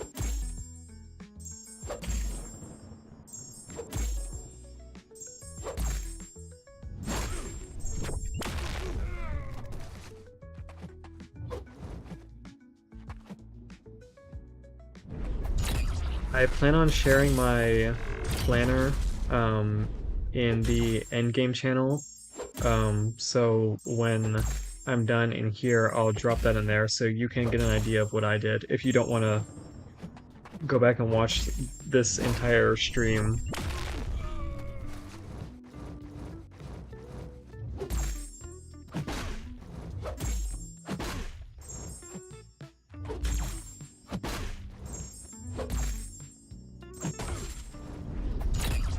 I plan on sharing my planner in the endgame channel, so when I'm done in here, I'll drop that in there so you can get an idea of what I did if you don't want to go back and watch this entire stream.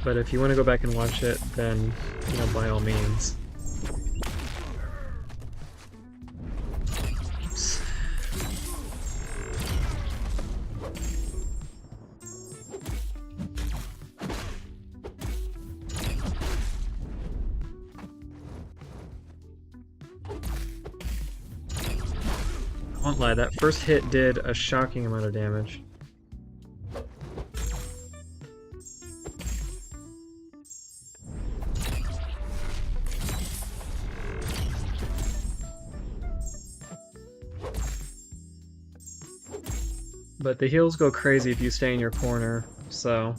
But if you want to go back and watch it, then, you know, by all means. Won't lie, that first hit did a shocking amount of damage. But the heals go crazy if you stay in your corner, so...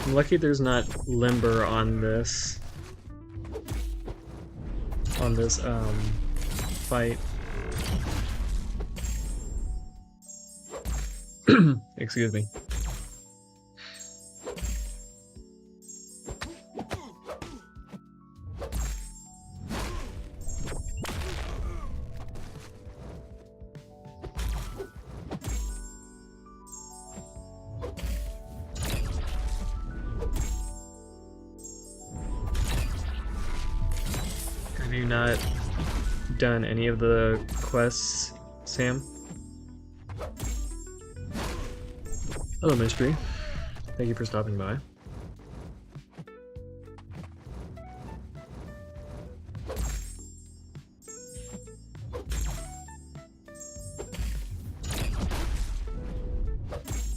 I'm lucky there's not limber on this fight. Excuse me. Have you not done any of the quests, Sam? Hello, Mystery. Thank you for stopping by.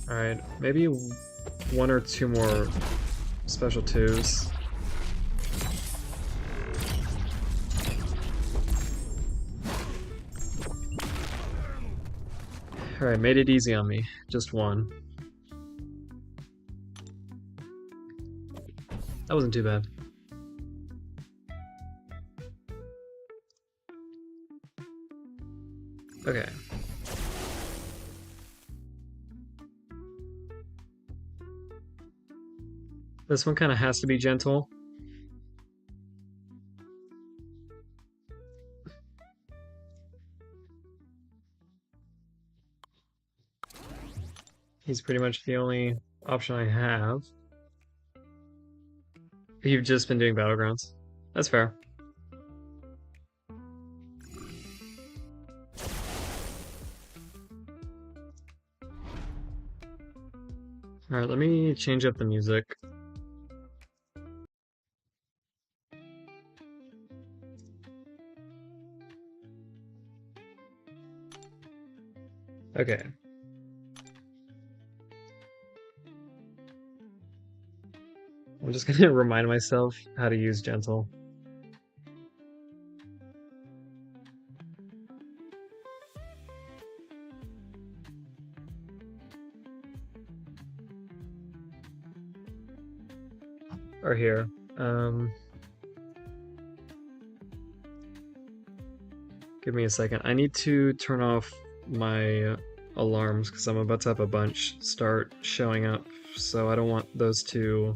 Alright, maybe one or two more special twos. Alright, made it easy on me. Just one. That wasn't too bad. Okay. This one kind of has to be gentle. He's pretty much the only option I have. You've just been doing Battlegrounds. That's fair. Alright, let me change up the music. Okay. I'm just gonna remind myself how to use gentle. Or here. Give me a second. I need to turn off my alarms because I'm about to have a bunch start showing up, so I don't want those to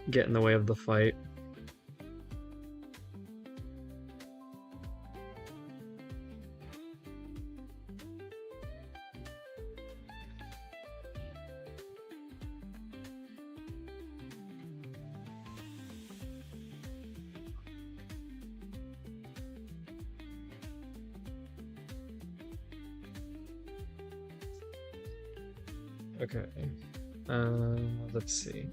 get in the way of the fight. Okay. Let's see.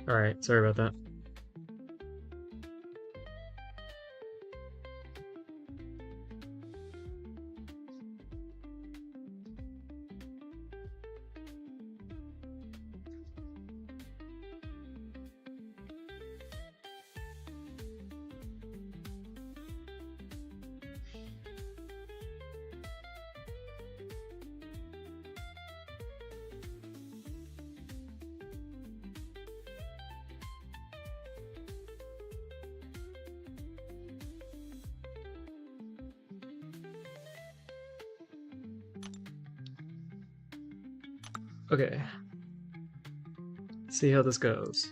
Alright, sorry about that. Okay. See how this goes.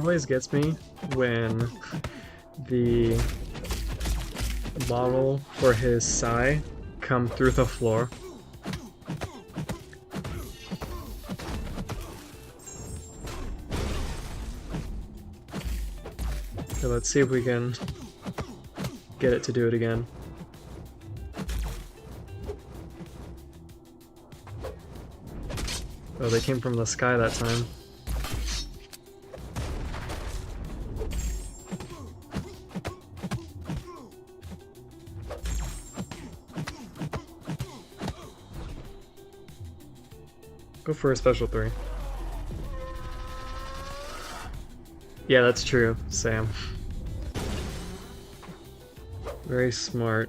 always gets me when the model for his Sai come through the floor. So let's see if we can get it to do it again. Oh, they came from the sky that time. Go for a special 3. Yeah, that's true, Sam. Very smart.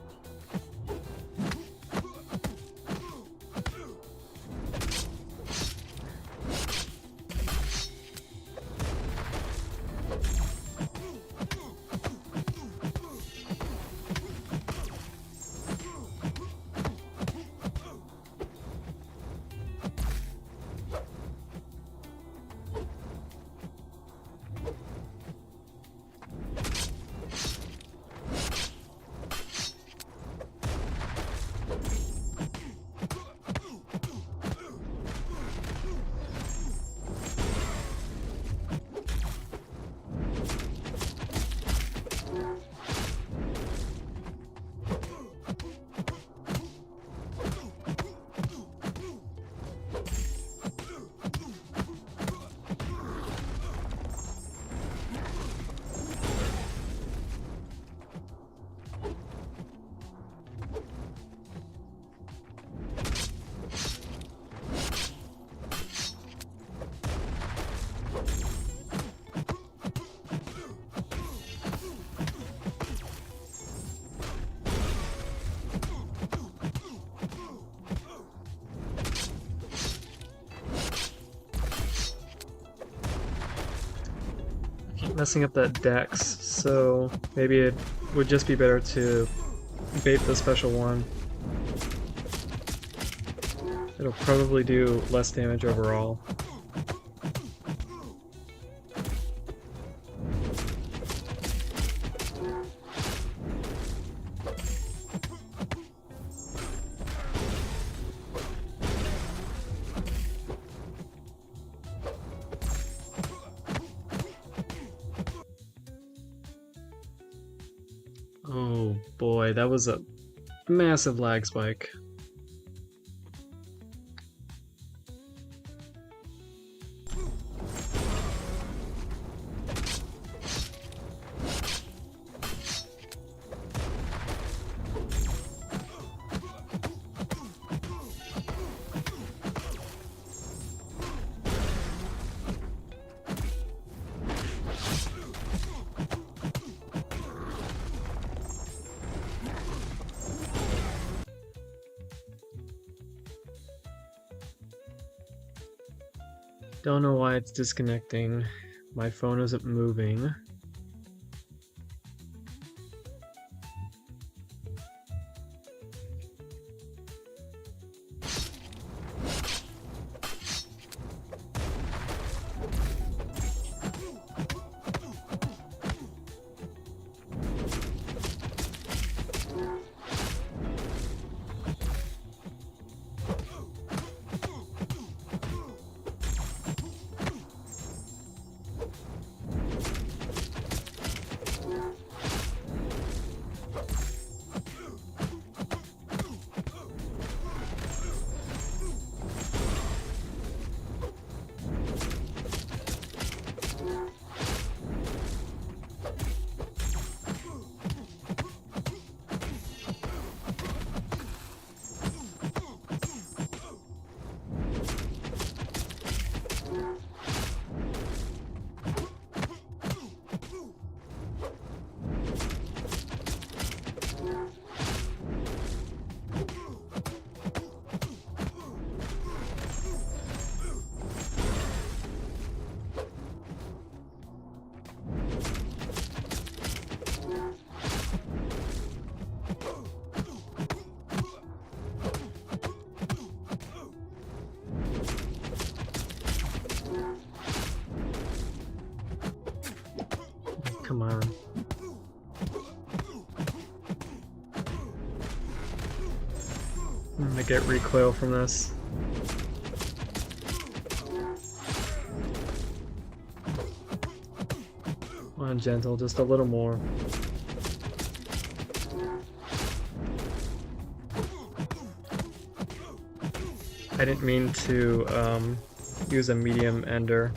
Messing up that dex, so maybe it would just be better to bait the special 1. It'll probably do less damage overall. Oh boy, that was a massive lag spike. Don't know why it's disconnecting. My phone isn't moving. Come on. I'm gonna get recoil from this. Come on, gentle, just a little more. I didn't mean to use a medium ender.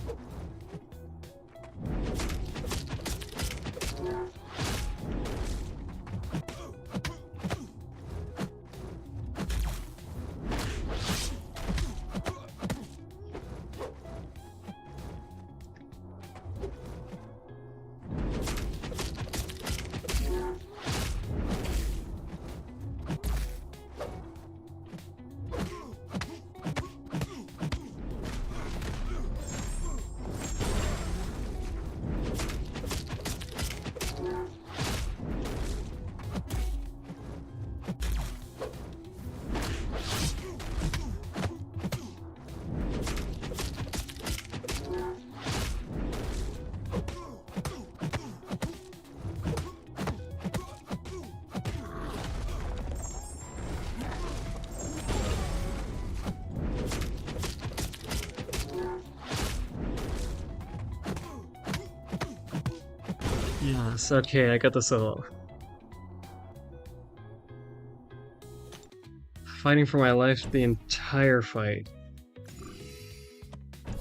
Yes, okay, I got the solo. Fighting for my life the entire fight.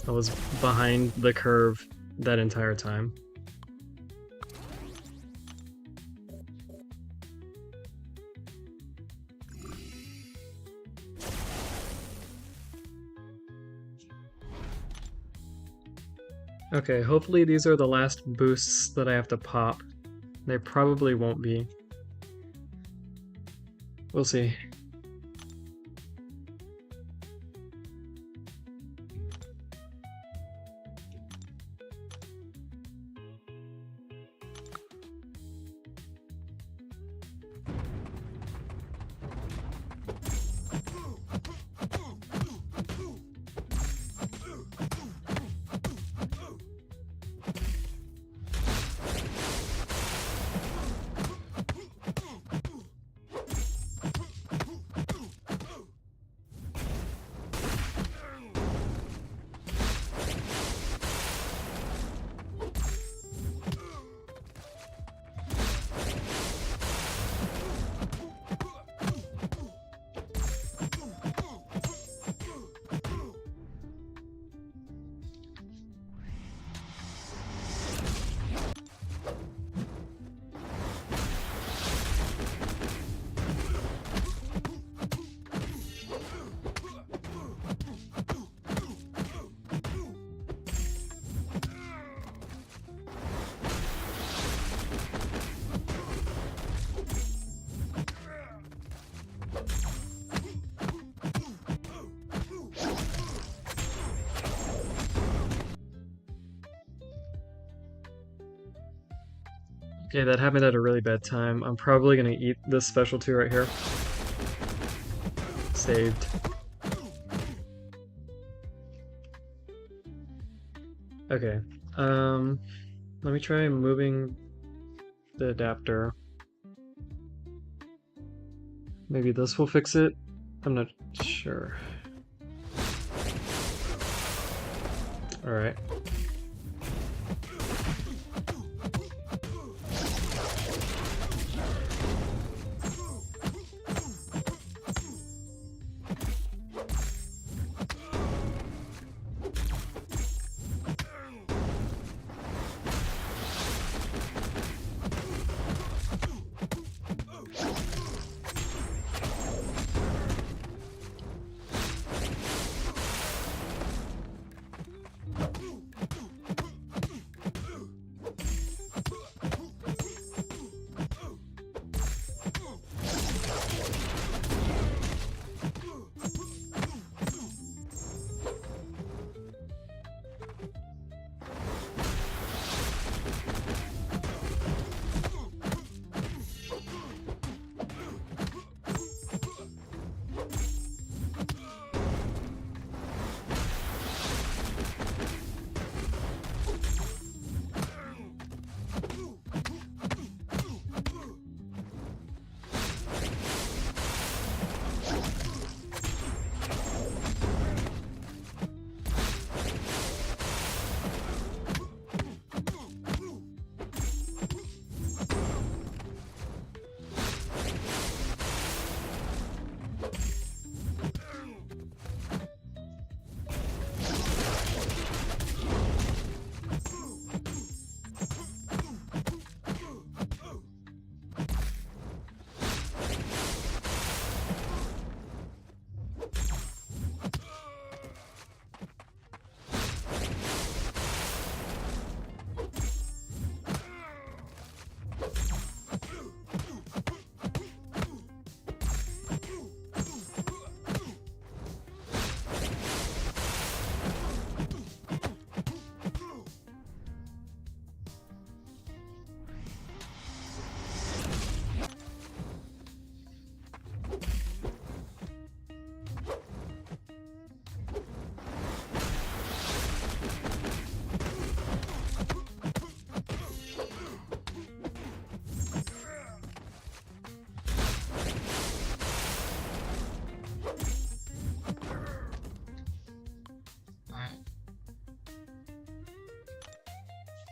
I was behind the curve that entire time. Okay, hopefully these are the last boosts that I have to pop. They probably won't be. We'll see. Okay, that happened at a really bad time. I'm probably gonna eat this specialty right here. Saved. Okay, let me try moving the adapter. Maybe this will fix it? I'm not sure. Alright.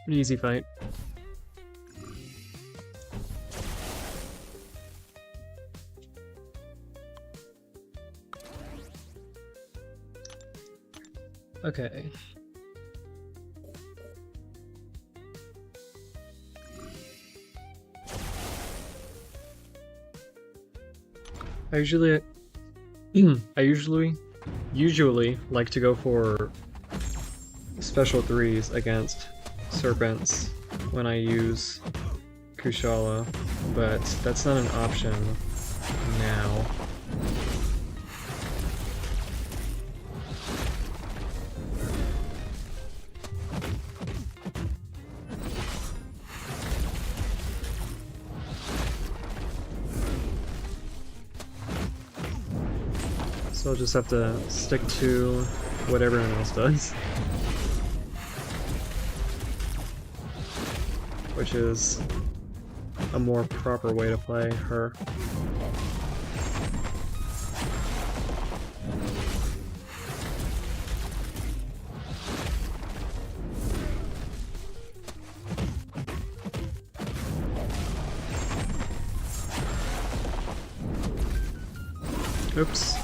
An easy fight. Okay. I usually like to go for special 3s against serpents when I use Kushala, but that's not an option now. So I'll just have to stick to what everyone else does. Which is a more proper way to play her. Oops.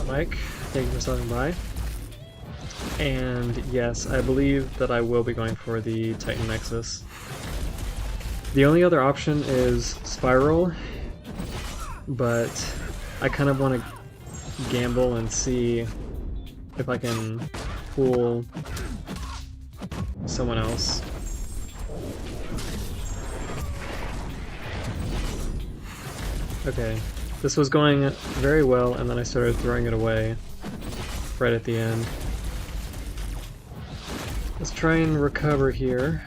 Mike, thank you for stopping by. And yes, I believe that I will be going for the Titan Nexus. The only other option is Spiral, but I kind of want to gamble and see if I can fool someone else. Okay, this was going very well, and then I started throwing it away right at the end. Let's try and recover here.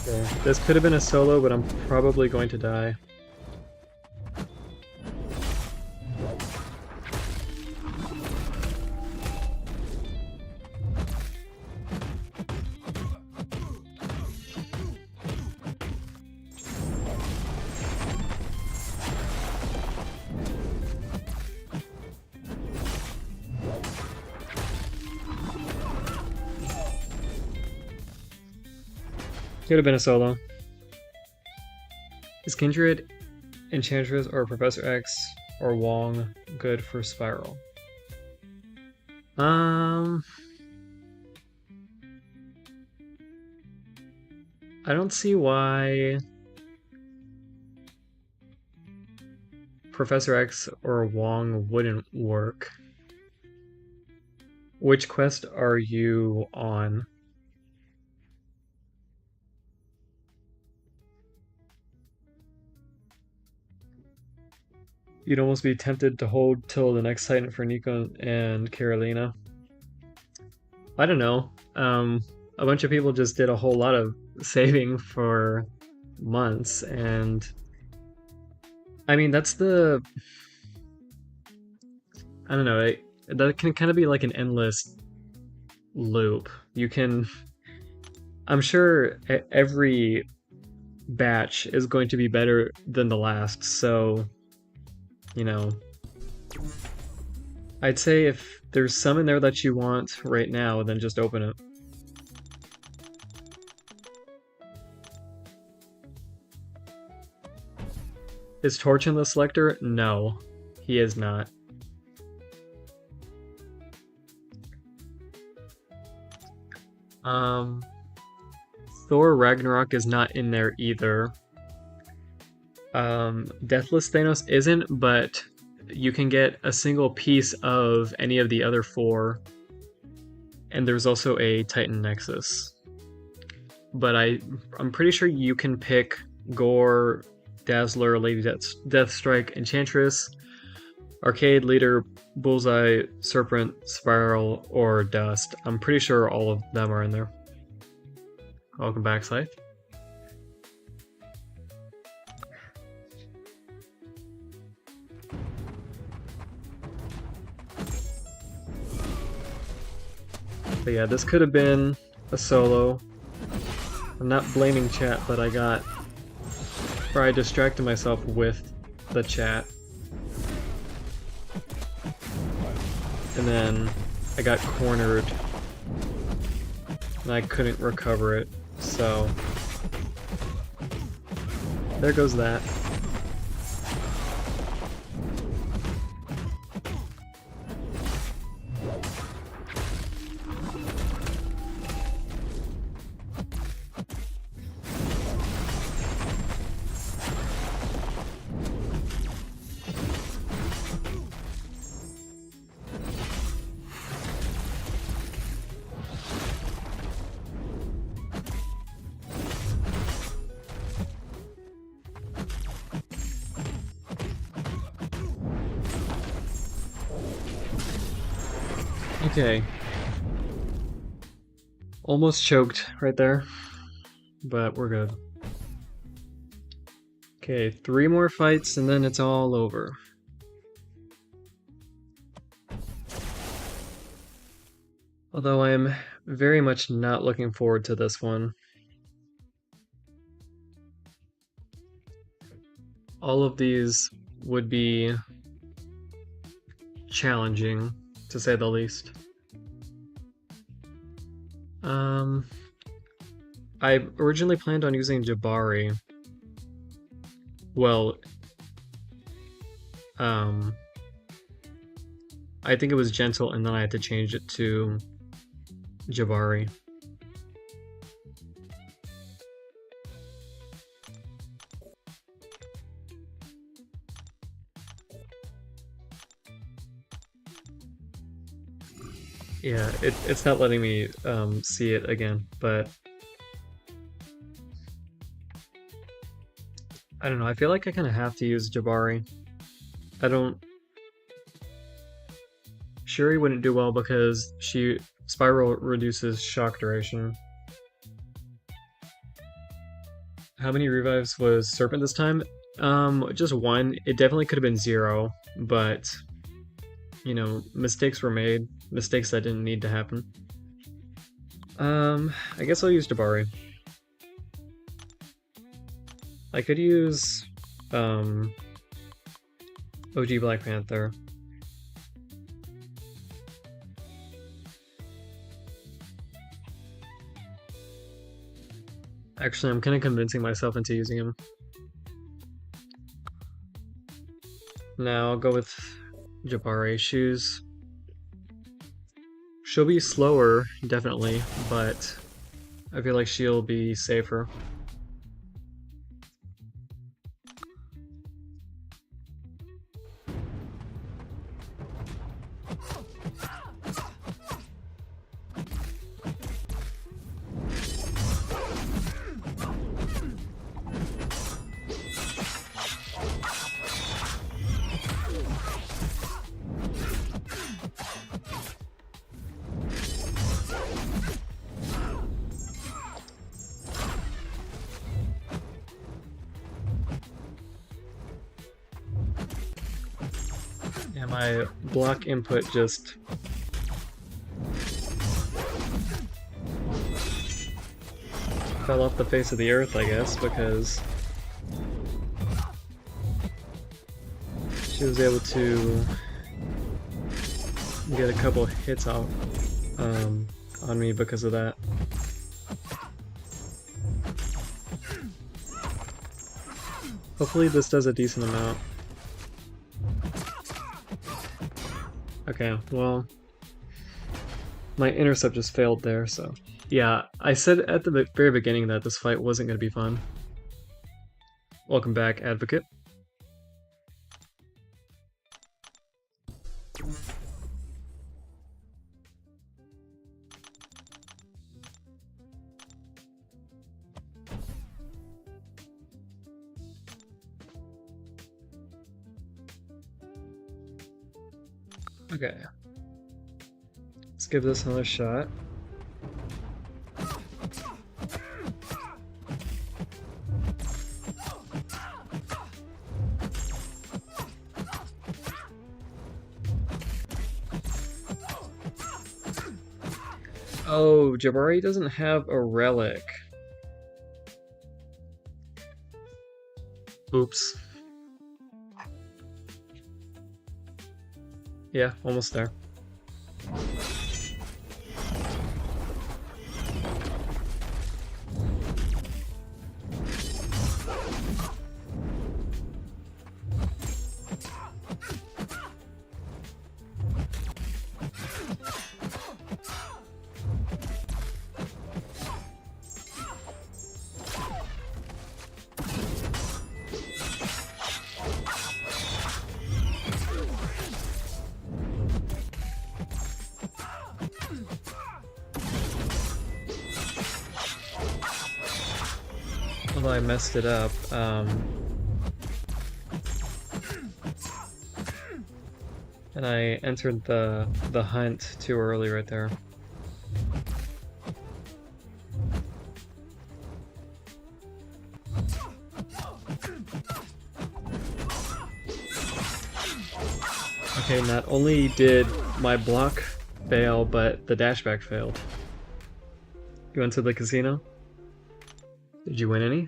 Okay, this could have been a solo, but I'm probably going to die. Could have been a solo. Is Kindred, Enchantress, or Professor X, or Wong good for Spiral? I don't see why Professor X or Wong wouldn't work. Which quest are you on? You'd almost be tempted to hold till the next Titan for Nico and Carolina. I don't know. A bunch of people just did a whole lot of saving for months, and I mean, that's the... I don't know, that can kind of be like an endless loop. You can... I'm sure every batch is going to be better than the last, so... You know, I'd say if there's some in there that you want right now, then just open it. Is Torch in the selector? No, he is not. Thor Ragnarok is not in there either. Deathless Thanos isn't, but you can get a single piece of any of the other 4. And there's also a Titan Nexus. But I'm pretty sure you can pick Gore, Dazzler, Lady Deathstrike, Enchantress, Arcade, Leader, Bullseye, Serpent, Spiral, or Dust. I'm pretty sure all of them are in there. Welcome back, Scythe. But yeah, this could have been a solo. I'm not blaming chat, but I distracted myself with the chat. And then I got cornered and I couldn't recover it, so there goes that. Okay. Almost choked right there, but we're good. Okay, 3 more fights and then it's all over. Although I am very much not looking forward to this one. All of these would be challenging, to say the least. I originally planned on using Jabari. Well, I think it was Gentle, and then I had to change it to Jabari. Yeah, it's not letting me see it again, but I don't know, I feel like I kind of have to use Jabari. Shuri wouldn't do well because Spiral reduces shock duration. How many revives was Serpent this time? Just 1. It definitely could have been 0, but you know, mistakes were made. Mistakes that didn't need to happen. I guess I'll use Jabari. I could use OG Black Panther. Actually, I'm kind of convincing myself into using him. Now I'll go with Jabari. She'll be slower, definitely, but I feel like she'll be safer. Yeah, my block input just fell off the face of the earth, I guess, because she was able to get a couple hits off on me because of that. Hopefully this does a decent amount. Okay, well, my intercept just failed there, so... Yeah, I said at the very beginning that this fight wasn't going to be fun. Welcome back, Advocate. Okay. Let's give this another shot. Oh, Jabari doesn't have a relic. Oops. Yeah, almost there. Although I messed it up, and I entered the hunt too early right there. Okay, not only did my block fail, but the dashback failed. You went to the casino? Did you win any?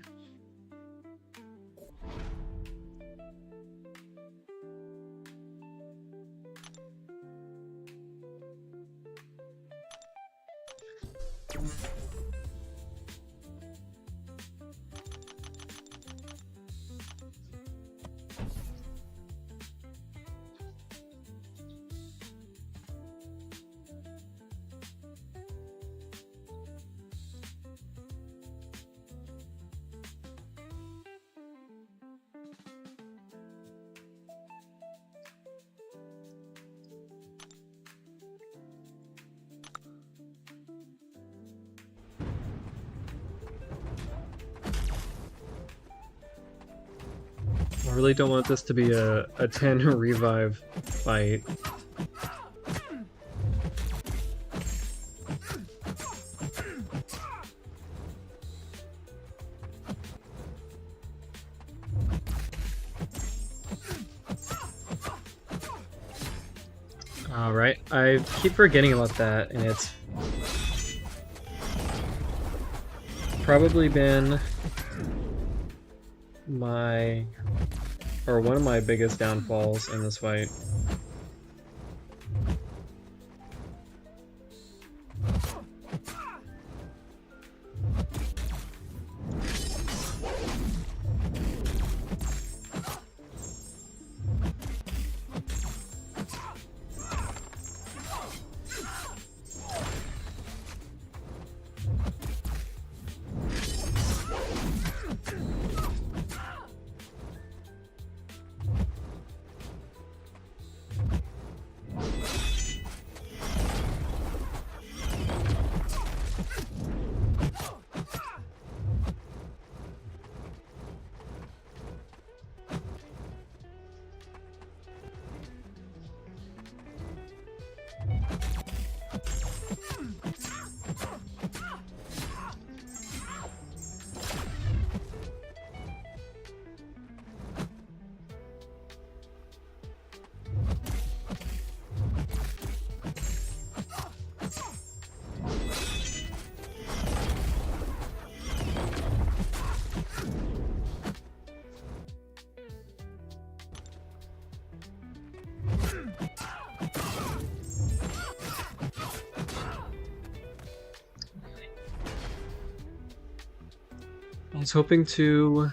I really don't want this to be a 10 revive fight. Alright, I keep forgetting about that, and it's probably been one of my biggest downfalls in this fight. I was hoping to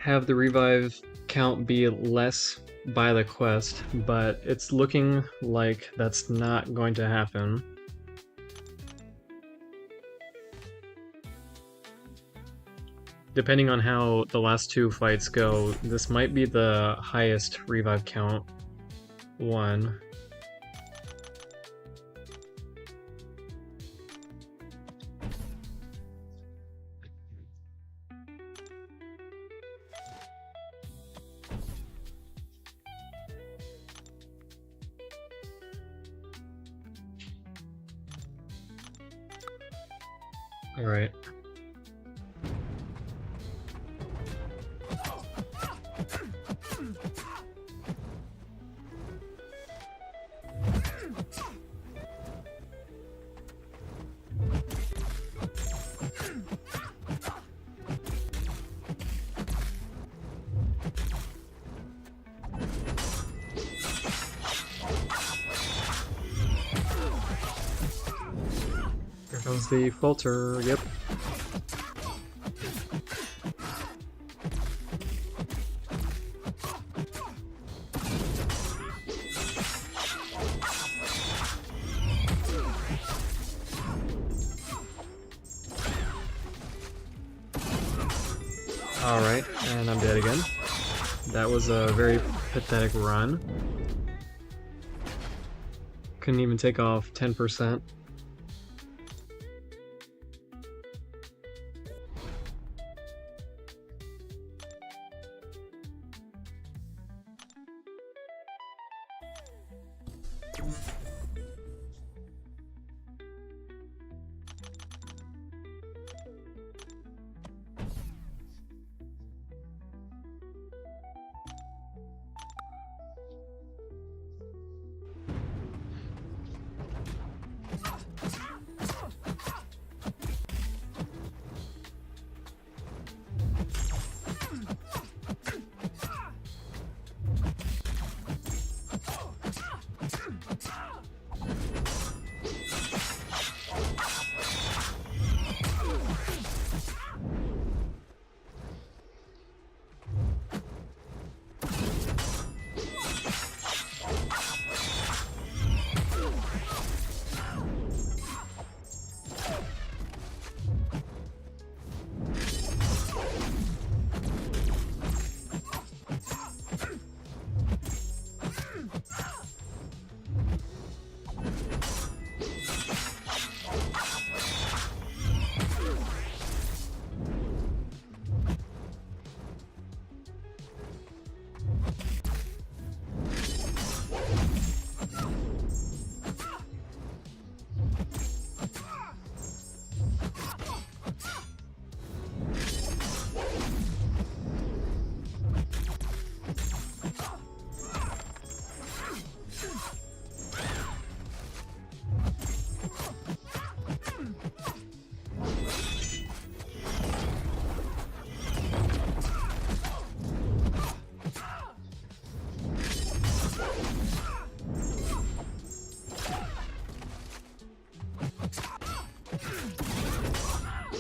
have the revive count be less by the quest, but it's looking like that's not going to happen. Depending on how the last two fights go, this might be the highest revive count one. All right. Here comes the falter, yep. Alright, and I'm dead again. That was a very pathetic run. Couldn't even take off 10%.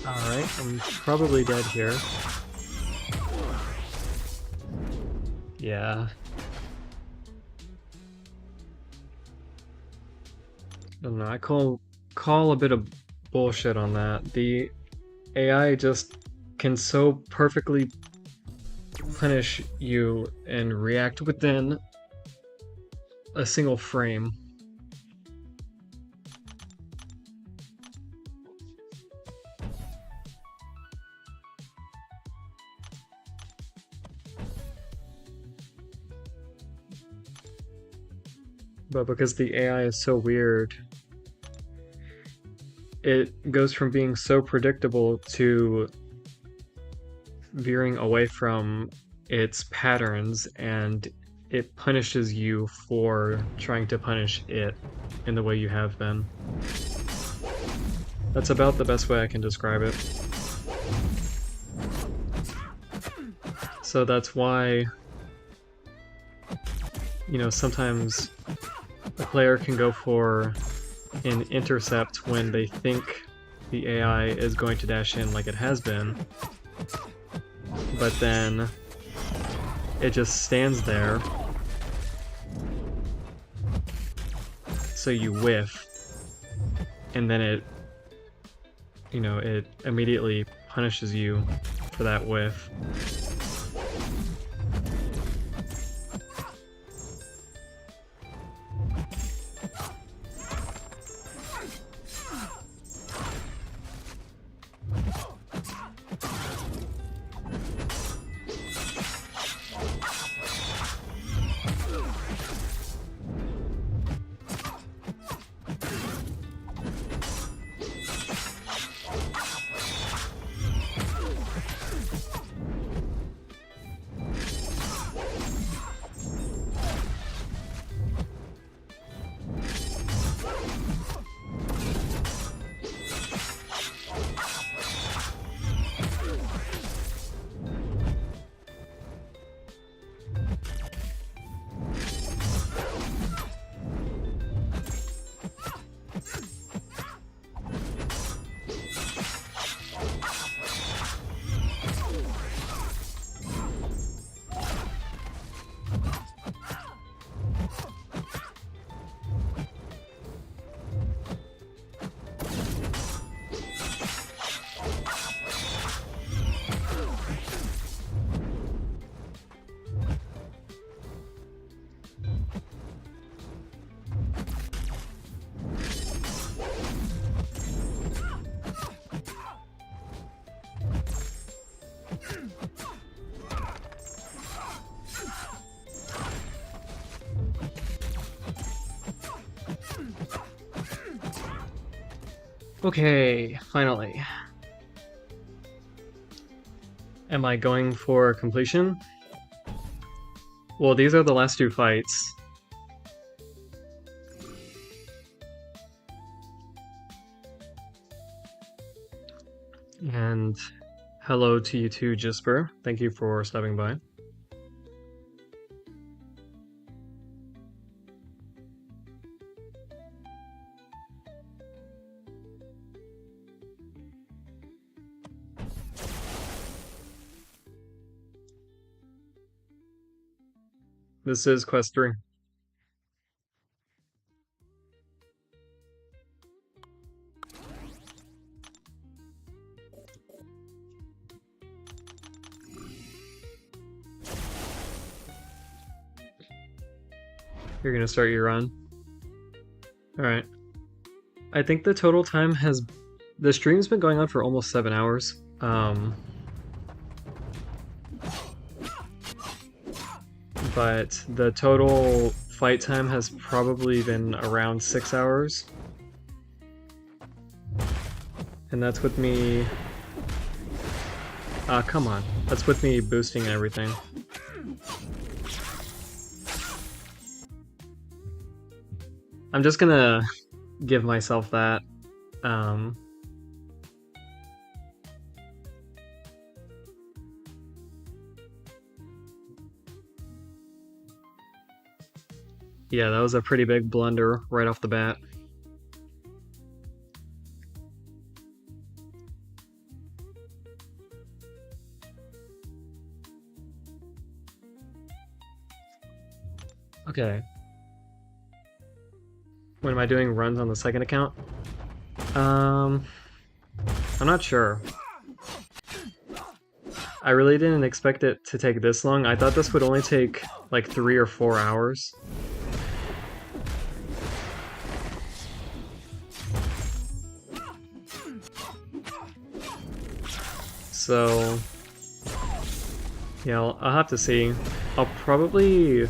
Alright, I'm probably dead here. Yeah. I don't know, I call a bit of bullshit on that. The AI just can so perfectly punish you and react within a single frame. But because the AI is so weird, it goes from being so predictable to veering away from its patterns, and it punishes you for trying to punish it in the way you have been. That's about the best way I can describe it. So that's why, you know, sometimes a player can go for an intercept when they think the AI is going to dash in like it has been, but then it just stands there. So you whiff, and then it, you know, it immediately punishes you for that whiff. Okay, finally. Am I going for completion? Well, these are the last two fights. And hello to you too, Jesper. Thank you for stopping by. This is quest 3. You're gonna start your run. Alright. I think the total time has... The stream's been going on for almost 7 hours. But the total fight time has probably been around 6 hours. And that's with me... come on. That's with me boosting and everything. I'm just gonna give myself that. Yeah, that was a pretty big blunder right off the bat. Okay. When am I doing runs on the second account? I'm not sure. I really didn't expect it to take this long. I thought this would only take like 3 or 4 hours. So, yeah, I'll have to see. I'll probably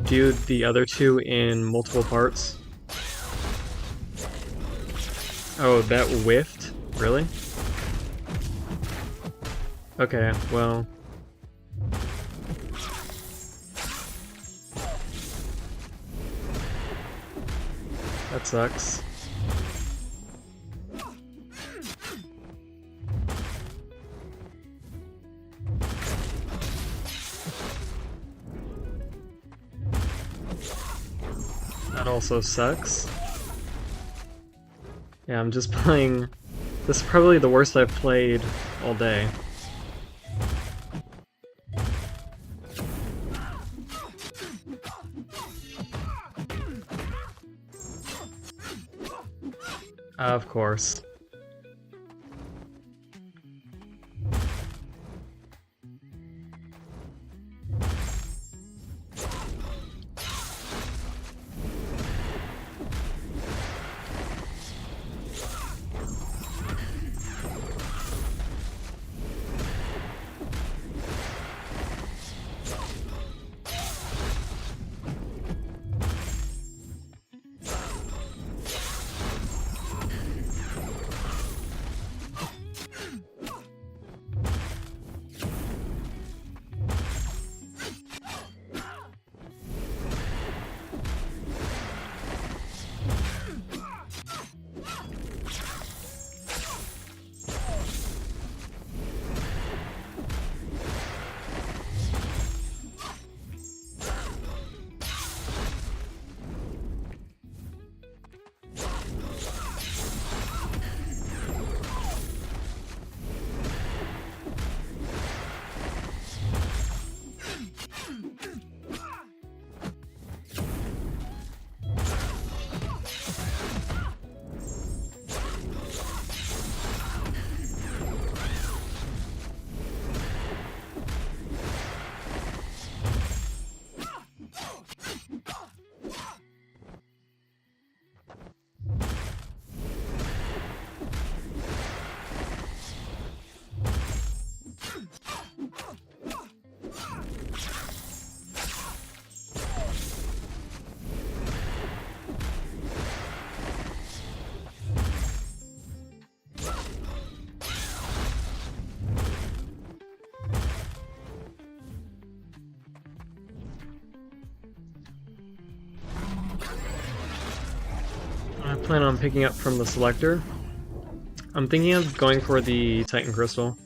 do the other two in multiple parts. Oh, that whiffed? Really? Okay, well... That sucks. That also sucks. Yeah, I'm just playing... This is probably the worst I've played all day. Of course. I plan on picking up from the selector. I'm thinking of going for the Titan Crystal.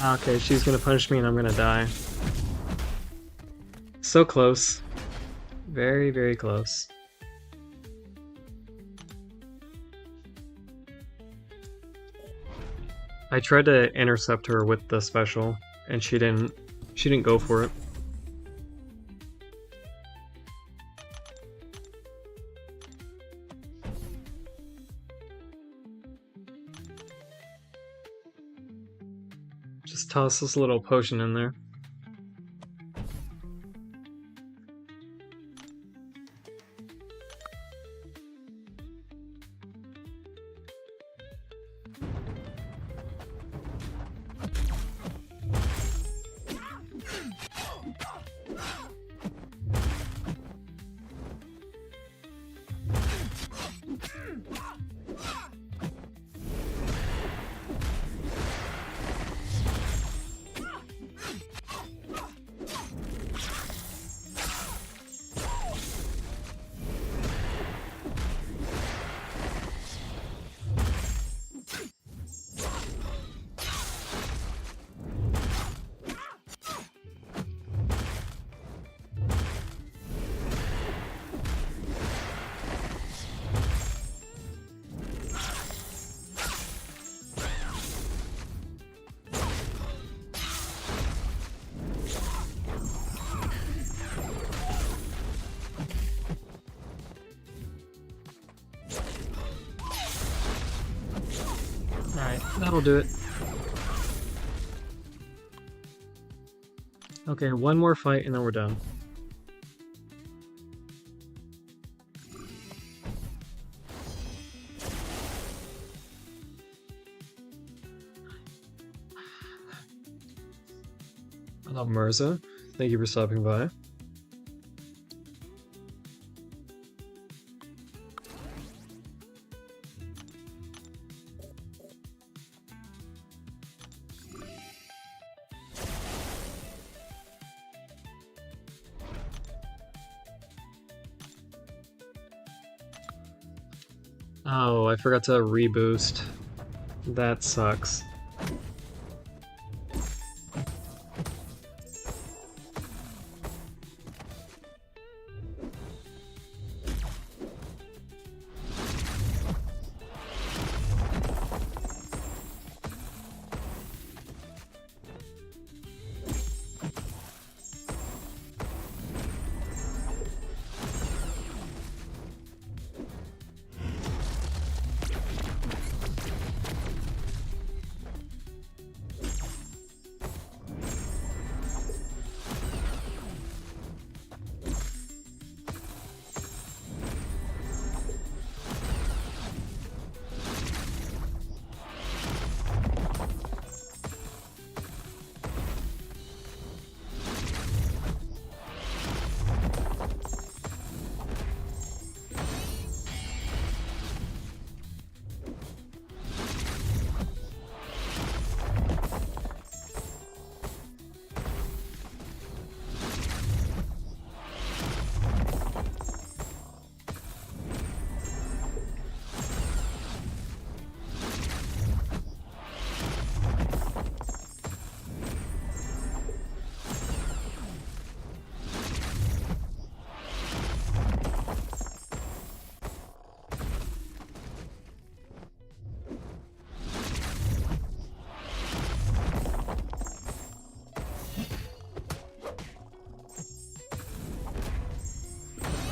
Okay, she's gonna punch me and I'm gonna die. So close. Very, very close. I tried to intercept her with the special, and she didn't go for it. Just toss this little potion in there. Alright, that'll do it. Okay, one more fight and then we're done. Hello, Mirza. Thank you for stopping by. Oh, I forgot to reboost. That sucks.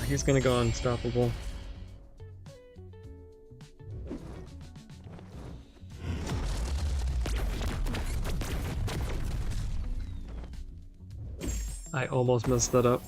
He's gonna go unstoppable. I almost messed that up.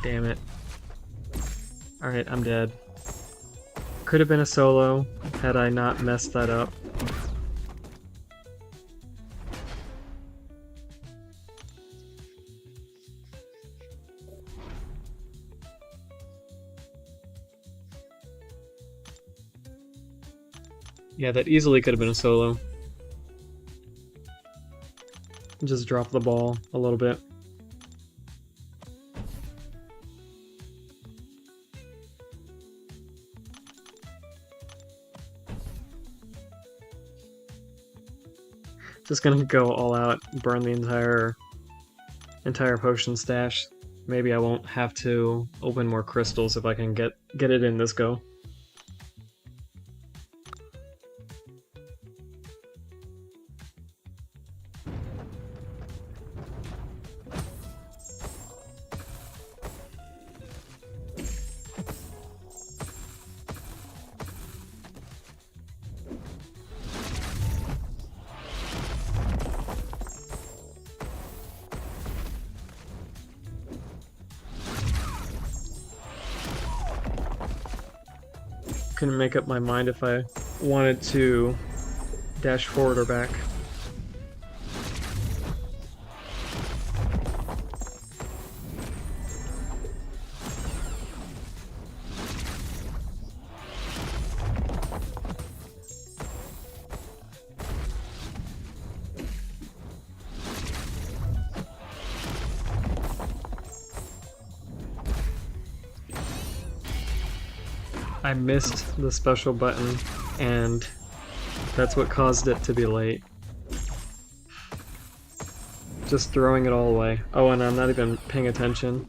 Damn it. Alright, I'm dead. Could have been a solo had I not messed that up. Yeah, that easily could have been a solo. Just drop the ball a little bit. Just gonna go all out, burn the entire potion stash. Maybe I won't have to open more crystals if I can get it in this go. Couldn't make up my mind if I wanted to dash forward or back. I missed the special button, and that's what caused it to be late. Just throwing it all away. Oh, and I'm not even paying attention.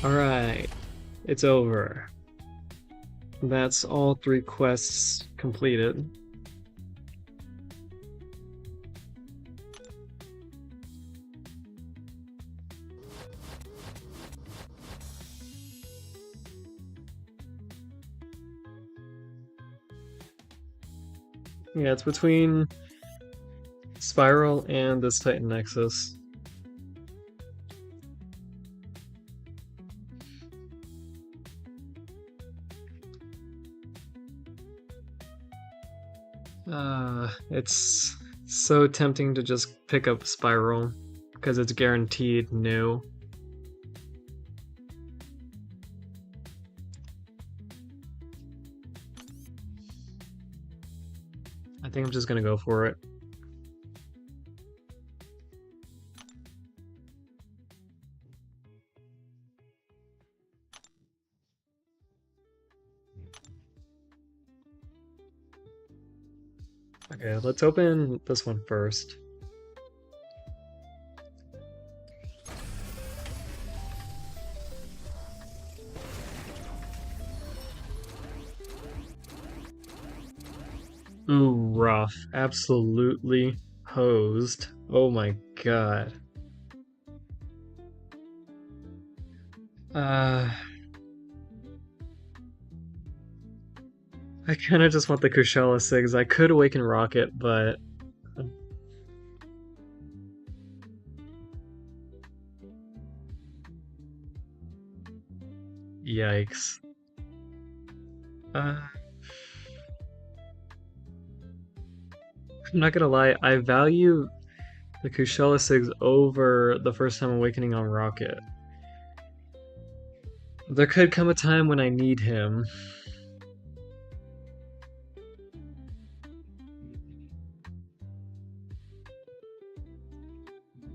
Alright, it's over. That's all 3 quests completed. Yeah, it's between Spiral and this Titan Nexus. It's so tempting to just pick up Spiral because it's guaranteed new. I think I'm just gonna go for it. Okay, let's open this one first. Ooh, rough. Absolutely hosed. Oh my god. I kind of just want the Kushala Sigs. I could awaken Rocket, but yikes. I'm not gonna lie, I value the Kushala Sigs over the first time awakening on Rocket. There could come a time when I need him.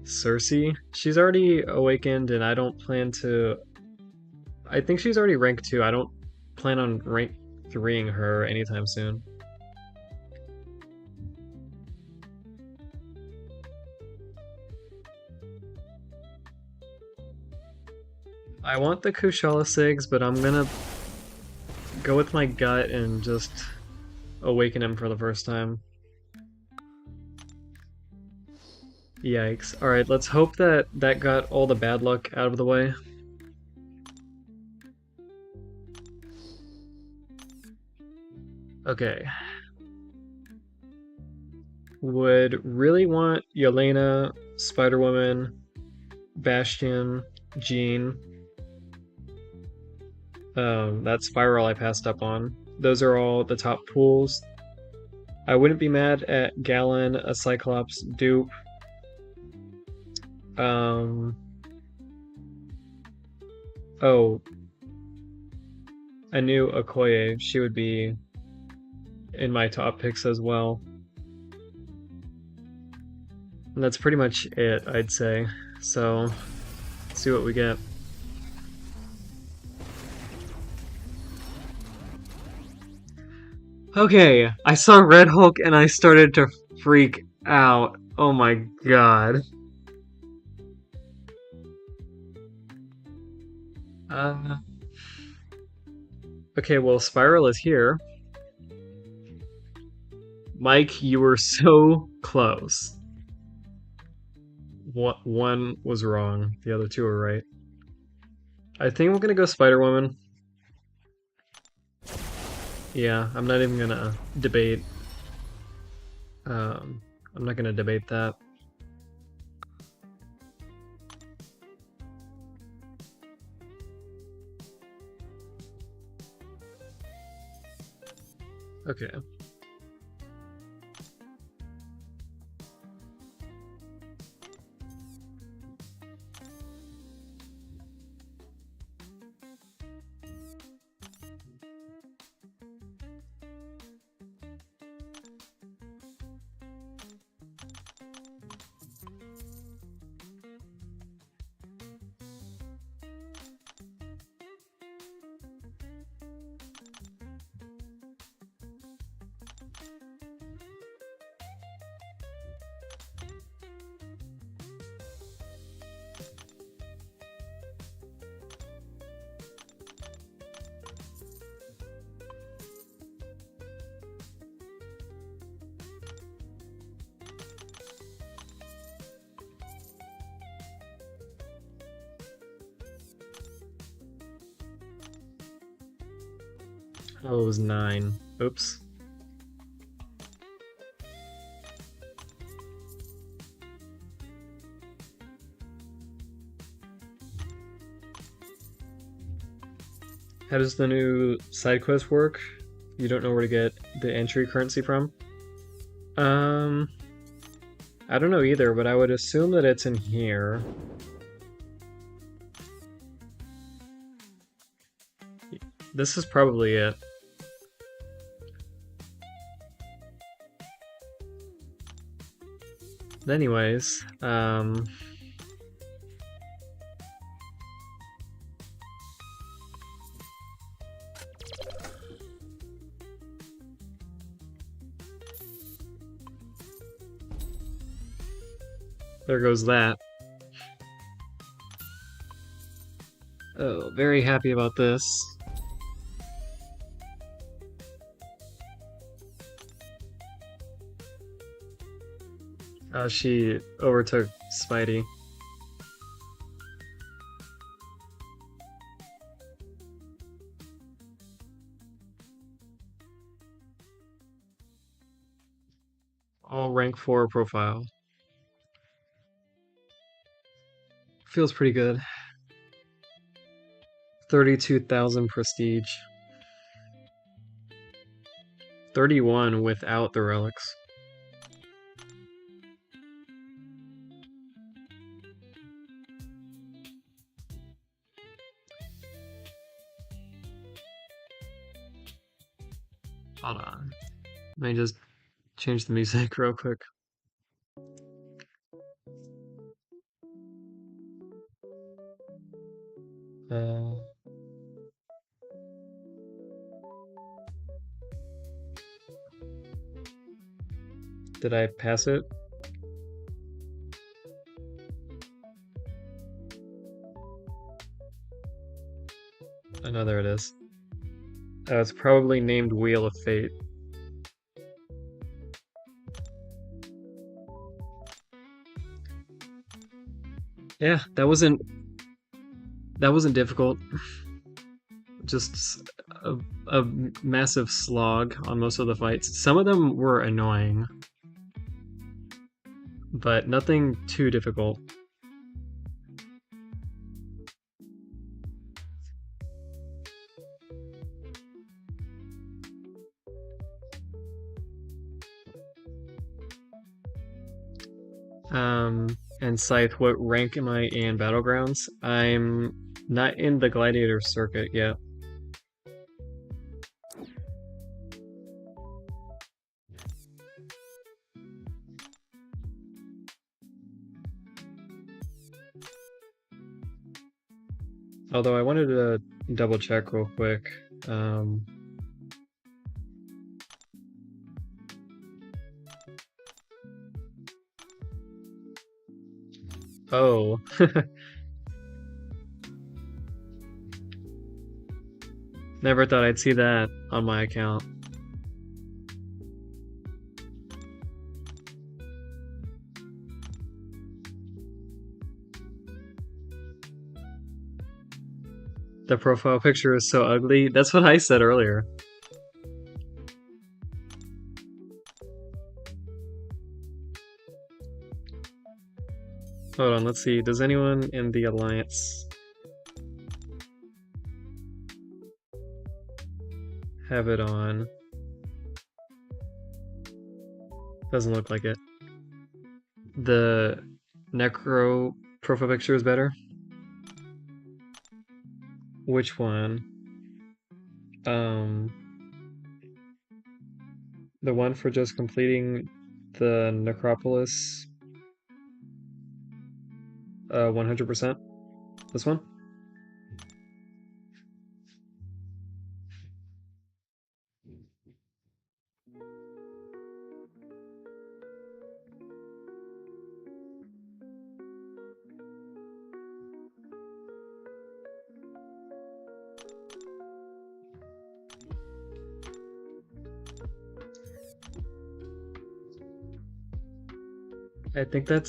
Cersei? She's already awakened and I don't plan to... I think she's already rank 2. I don't plan on rank 3ing her anytime soon. I want the Kushala Sigs, but I'm gonna go with my gut and just awaken him for the first time. Yikes. Alright, let's hope that that got all the bad luck out of the way. Okay. Would really want Yelena, Spider-Woman, Bastion, Jean. That Spiral I passed up on. Those are all the top pools. I wouldn't be mad at Gallon, a Cyclops dupe. Oh, I knew Okoye. She would be in my top picks as well. And that's pretty much it, I'd say. So, let's see what we get. Okay, I saw Red Hulk and I started to freak out. Oh my god. Uh, okay, well, Spiral is here. Mike, you were so close. One was wrong, the other two were right. I think we're gonna go Spider-Woman. Yeah, I'm not even gonna debate. I'm not gonna debate that. Okay. Oh, it was 9. Oops. How does the new side quest work? You don't know where to get the entry currency from? Um, I don't know either, but I would assume that it's in here. This is probably it. Anyways, there goes that. Oh, very happy about this. She overtook Spidey. All rank 4 profile. Feels pretty good. 32,000 prestige. 31 without the relics. Hold on. Let me just change the music real quick. Uh, did I pass it? Oh, no, there it is. It's probably named Wheel of Fate. Yeah, that wasn't difficult. Just a massive slog on most of the fights. Some of them were annoying, but nothing too difficult. And Scythe, what rank am I in Battlegrounds? I'm not in the Gladiator circuit yet. Although I wanted to double check real quick. Oh. Never thought I'd see that on my account. The profile picture is so ugly. That's what I said earlier. Hold on, let's see. Does anyone in the Alliance have it on? Doesn't look like it. The Necro profile picture is better? Which one? The one for just completing the Necropolis 100%? This one? I think that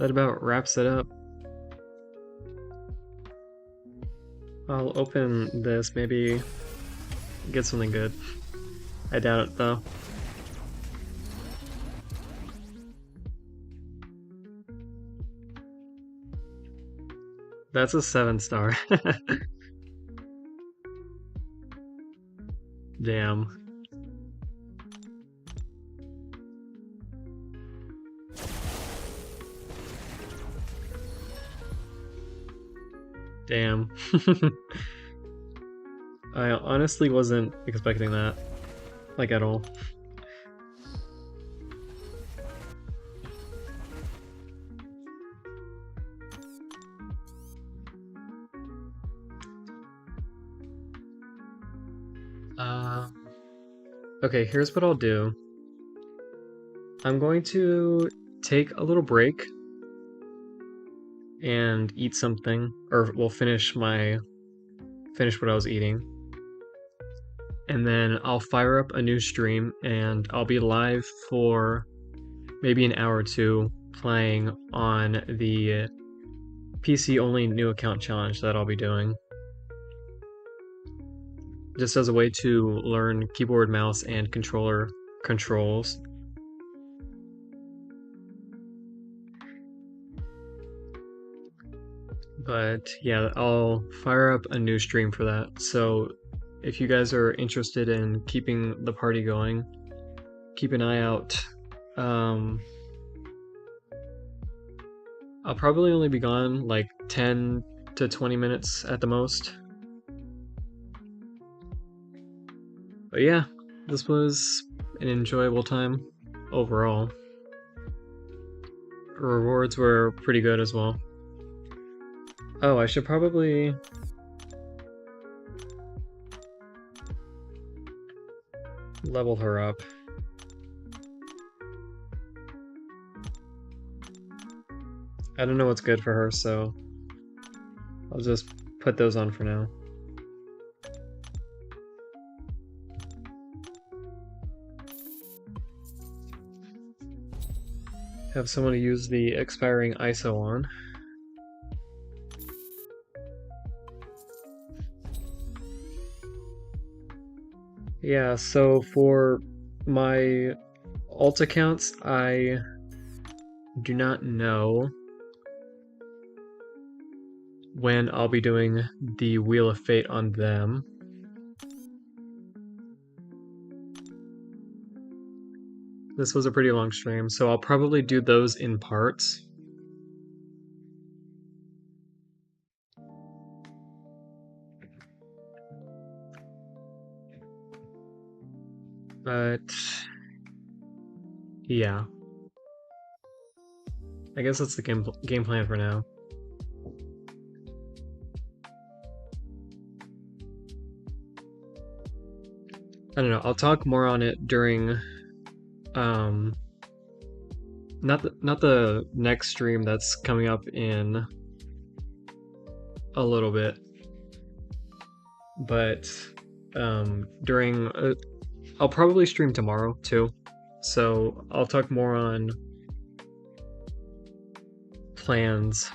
about wraps it up. I'll open this, maybe get something good. I doubt it though. That's a 7-star. Damn. Damn. I honestly wasn't expecting that, like at all. Uh, okay, here's what I'll do. I'm going to take a little break and eat something, or we'll finish what I was eating. And then I'll fire up a new stream and I'll be live for maybe an hour or two playing on the PC only new account challenge that I'll be doing. Just as a way to learn keyboard, mouse, and controller controls. But yeah, I'll fire up a new stream for that. So if you guys are interested in keeping the party going, keep an eye out. I'll probably only be gone like 10 to 20 minutes at the most. But yeah, this was an enjoyable time overall. Rewards were pretty good as well. Oh, I should probably level her up. I don't know what's good for her, so I'll just put those on for now. Have someone use the expiring ISO on. Yeah, so for my alt accounts, I do not know when I'll be doing the Wheel of Fate on them. This was a pretty long stream, so I'll probably do those in parts. But yeah, I guess that's the game plan for now. I don't know. I'll talk more on it during not the next stream that's coming up in a little bit, but during I'll probably stream tomorrow too, so I'll talk more on plans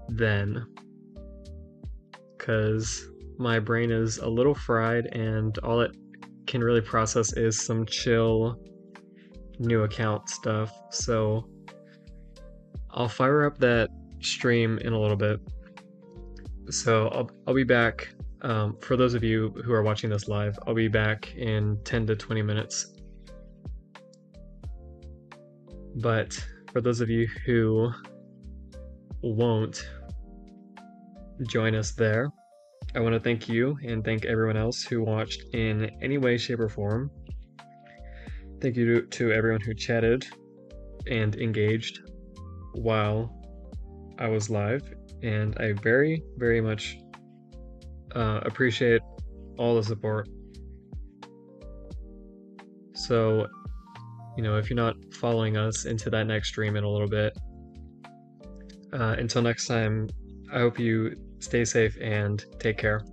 then, because my brain is a little fried and all it can really process is some chill new account stuff. So I'll fire up that stream in a little bit. So I'll be back. For those of you who are watching this live, I'll be back in 10 to 20 minutes. But for those of you who won't join us there, I want to thank you and thank everyone else who watched in any way, shape, or form. Thank you to everyone who chatted and engaged while I was live, and I very, very much appreciate all the support. So, if you're not following us into that next stream in a little bit, until next time, I hope you stay safe and take care.